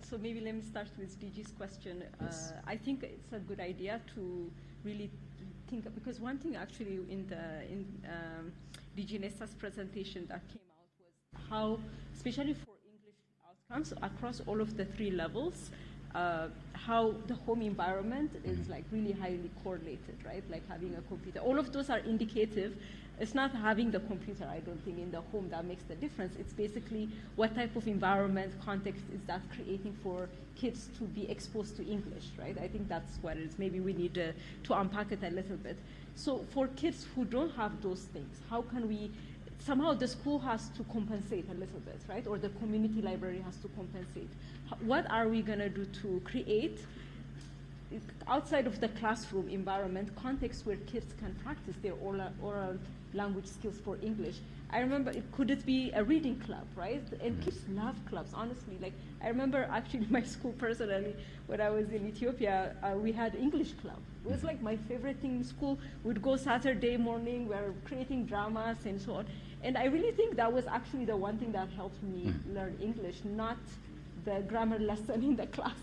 So maybe let me start with DG's question. Yes. I think it's a good idea to really think, because one thing actually in DG Nesta's presentation that came out was how, especially for English outcomes across all of the 3 levels, how the home environment is like really highly correlated, right? Like having a computer. All of those are indicative. It's not having the computer, I don't think, in the home that makes the difference. It's basically what type of environment, context is that creating for kids to be exposed to English, right? I think that's what it is. Maybe we need to unpack it a little bit. So for kids who don't have those things, how can we, somehow the school has to compensate a little bit, right? Or the community library has to compensate. What are we gonna do to create outside of the classroom environment context where kids can practice their oral language skills for English? I remember, could it be a reading club, right? And kids love clubs, honestly. Like, I remember actually my school personally, when I was in Ethiopia, we had English club. It was like my favorite thing in school. We'd go Saturday morning, we were creating dramas and so on. And I really think that was actually the one thing that helped me learn English, not the grammar lesson in the class.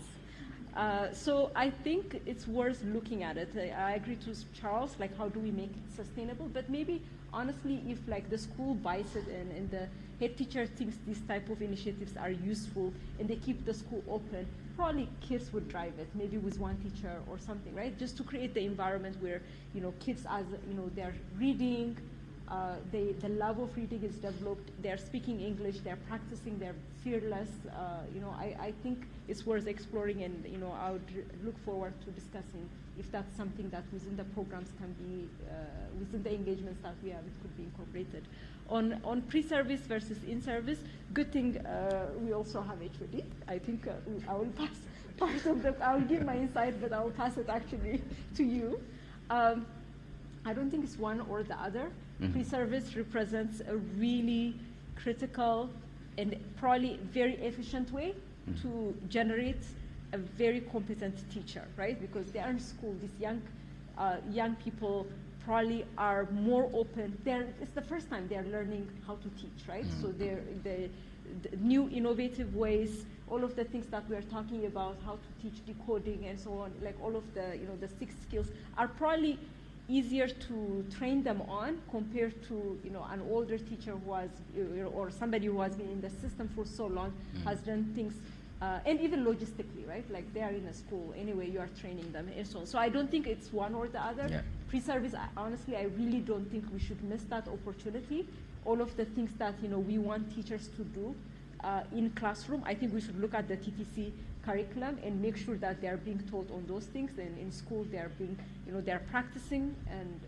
So I think it's worth looking at it. I agree to Charles, like how do we make it sustainable? But maybe honestly, if like the school buys it and the head teacher thinks these type of initiatives are useful and they keep the school open, probably kids would drive it, maybe with one teacher or something, right? Just to create the environment where, kids as, they're reading, the love of reading is developed, they're speaking English, they're practicing, they're fearless. I think it's worth exploring, and I would look forward to discussing if that's something that within the programs can be, within the engagements that we have, it could be incorporated. On pre-service versus in-service, good thing we also have HOD. I think I will pass part of the, I'll give my insight, but I'll pass it actually to you. I don't think it's one or the other. Pre-service represents a really critical and probably very efficient way to generate a very competent teacher, right? Because they are in school, these young people probably are more open. It's the first time they're learning how to teach, right? So the new innovative ways, all of the things that we are talking about, how to teach decoding and so on, like all of the, the 6 skills are probably easier to train them on compared to an older teacher who was or somebody who has been in the system for so long, has done things and even logistically, right? Like they are in a school anyway, you are training them and so on. So I don't think it's one or the other. Yeah. Pre-service, honestly, I really don't think we should miss that opportunity. All of the things that we want teachers to do in classroom, I think we should look at the TTC curriculum and make sure that they are being taught on those things, and in school they are being, they are practicing and,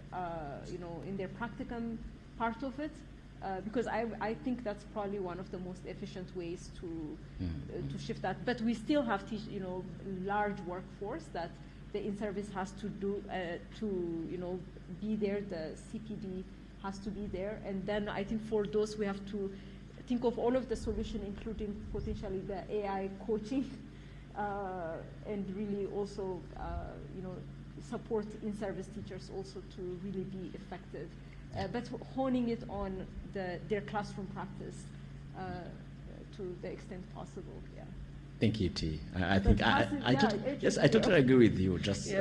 in their practicum part of it, because I think that's probably one of the most efficient ways to shift that. But we still have, large workforce that the in-service has to do to, be there. The CPD has to be there, and then I think for those we have to think of all of the solution, including potentially the AI coaching. And really also, support in-service teachers also to really be effective, but honing it on their classroom practice to the extent possible. Yeah. Thank you, T. I think yes, I totally agree with you. Just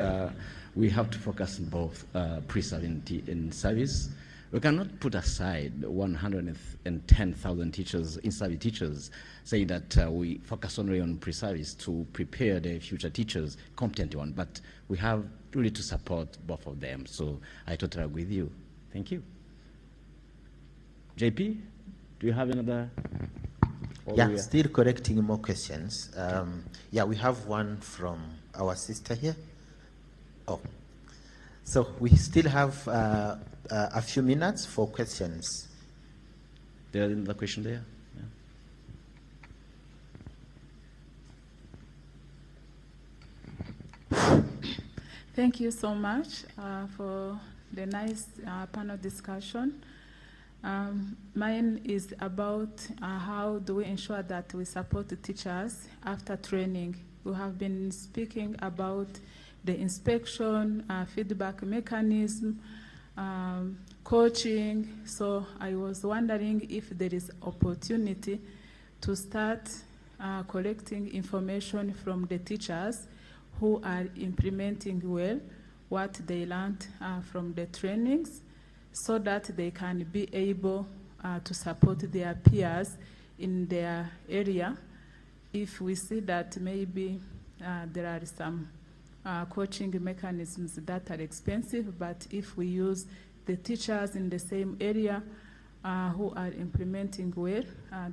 we have to focus on both pre-service and service. We cannot put aside 110,000 teachers, in-service teachers, saying that we focus only on pre-service to prepare the future teachers, competent one. But we have really to support both of them. So I totally agree with you. Thank you. JP, do you have another? Yeah, still correcting more questions. Yeah, we have one from our sister here. Oh, so we still have a few minutes for questions. There's another question there. Yeah. Thank you so much for the nice panel discussion. Mine is about how do we ensure that we support the teachers after training. We have been speaking about the inspection, feedback mechanism, coaching. So I was wondering if there is opportunity to start collecting information from the teachers who are implementing well what they learned from the trainings, so that they can be able to support their peers in their area. If we see that maybe there are some coaching mechanisms that are expensive, but if we use the teachers in the same area who are implementing well,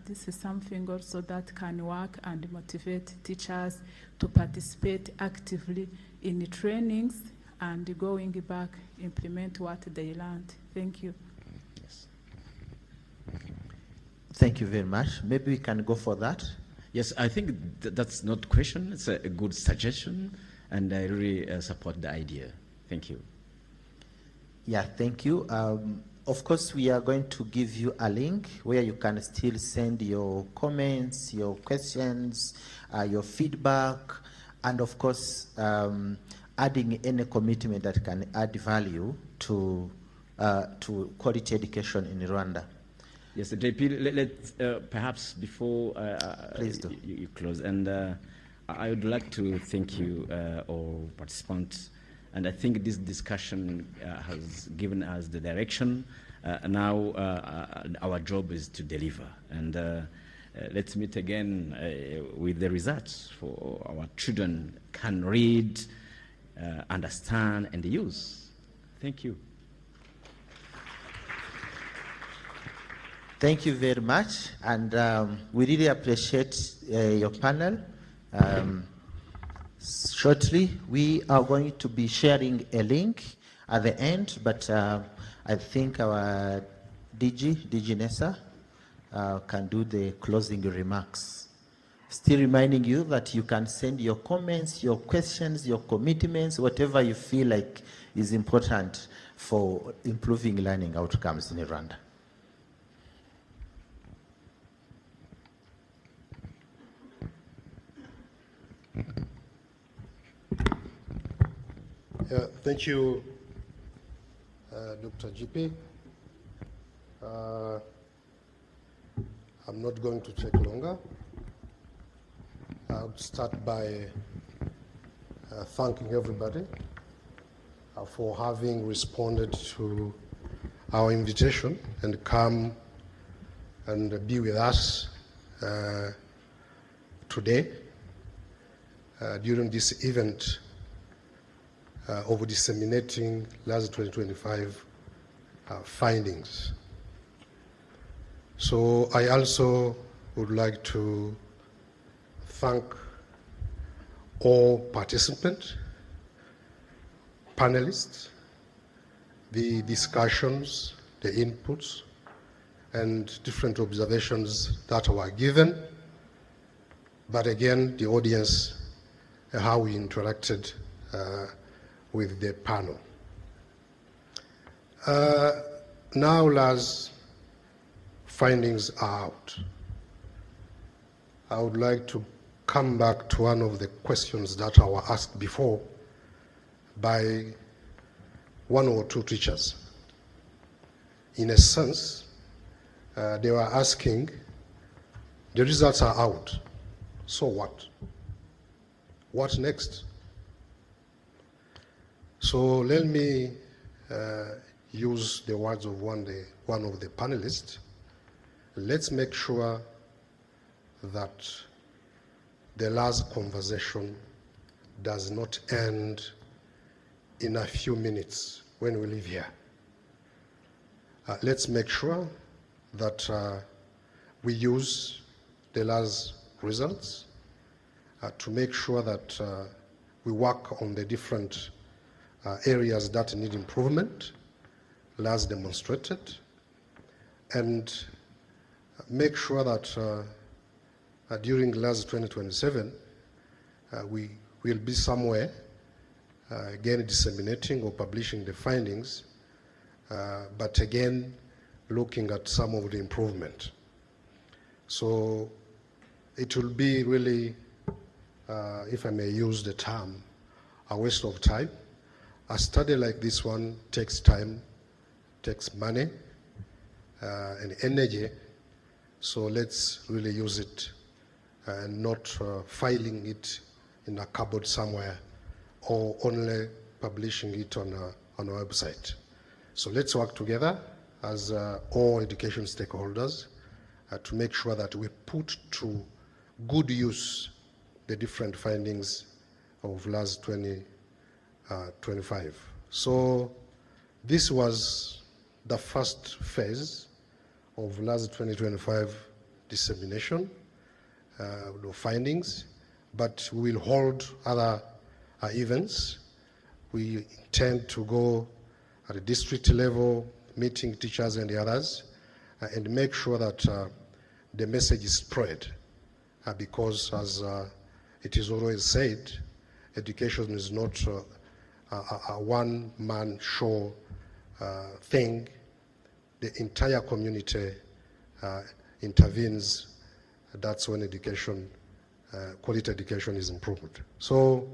this is something also that can work and motivate teachers to participate actively in the trainings and going back, implement what they learned. Thank you. Yes. Thank you very much. Maybe we can go for that. Yes, I think that's not a question. It's a good suggestion, and I really support the idea. Thank you. Yeah, thank you. Of course, we are going to give you a link where you can still send your comments, your questions, your feedback, and of course, adding any commitment that can add value to quality education in Rwanda. Yes, JP, let's perhaps before Please do. You close, and I would like to thank you, all participants, and I think this discussion has given us the direction. Now our job is to deliver, and let's meet again with the results for our children can read, understand, and use. Thank you. Thank you very much, and we really appreciate your panel. Shortly, we are going to be sharing a link at the end, but I think our DG Nessa, can do the closing remarks. Still reminding you that you can send your comments, your questions, your commitments, whatever you feel like is important for improving learning outcomes in Rwanda. Yeah, thank you, Dr. GP. I'm not going to take longer. I'll start by thanking everybody for having responded to our invitation and come and be with us today during this event of disseminating LARS 2025 findings. So I also would like to thank all participants, panelists, the discussions, the inputs, and different observations that were given, but again, the audience, how we interacted with the panel. Now LARS findings are out. I would like to come back to one of the questions that were asked before by one or two teachers. In a sense, they were asking, the results are out, So what? What next? So let me use the words of one of the panelists. Let's make sure that the last conversation does not end in a few minutes when we leave here. Let's make sure that we use the LARS results to make sure that we work on the different areas that need improvement, LARS demonstrated, and make sure that during LARS 2027, we will be somewhere, again, disseminating or publishing the findings, but again, looking at some of the improvement. So it will be really, if I may use the term, a waste of time. A study like this one takes time, takes money, and energy. So let's really use it and not filing it in a cupboard somewhere or only publishing it on a website. So let's work together as all education stakeholders to make sure that we put to good use the different findings of LARS 2025. So this was the first phase of LARS 2025 dissemination of findings, but we will hold other events. We intend to go at a district level, meeting teachers and the others, and make sure that the message is spread, because as it is always said, education is not a one-man show thing. The entire community intervenes. That's when education, quality education is improved. So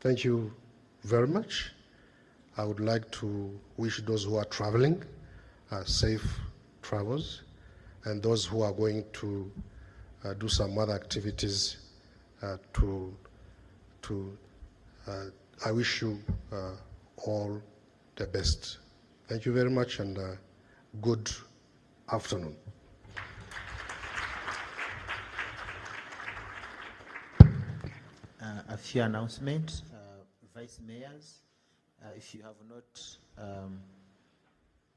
thank you very much. I would like to wish those who are traveling safe travels, and those who are going to do some other activities I wish you all the best. Thank you very much, and good afternoon. A few announcements. Vice mayors, if you have not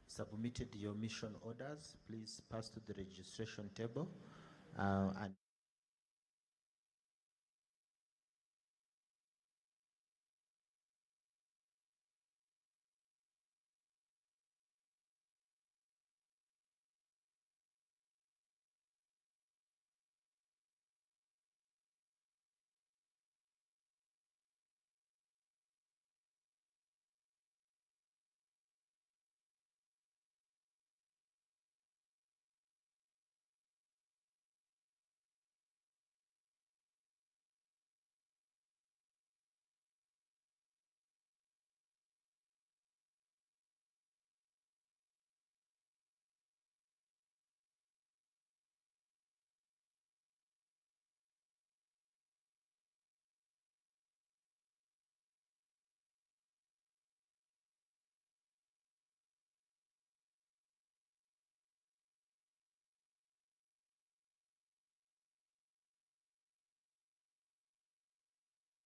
submitted your mission orders, please pass to the registration table. And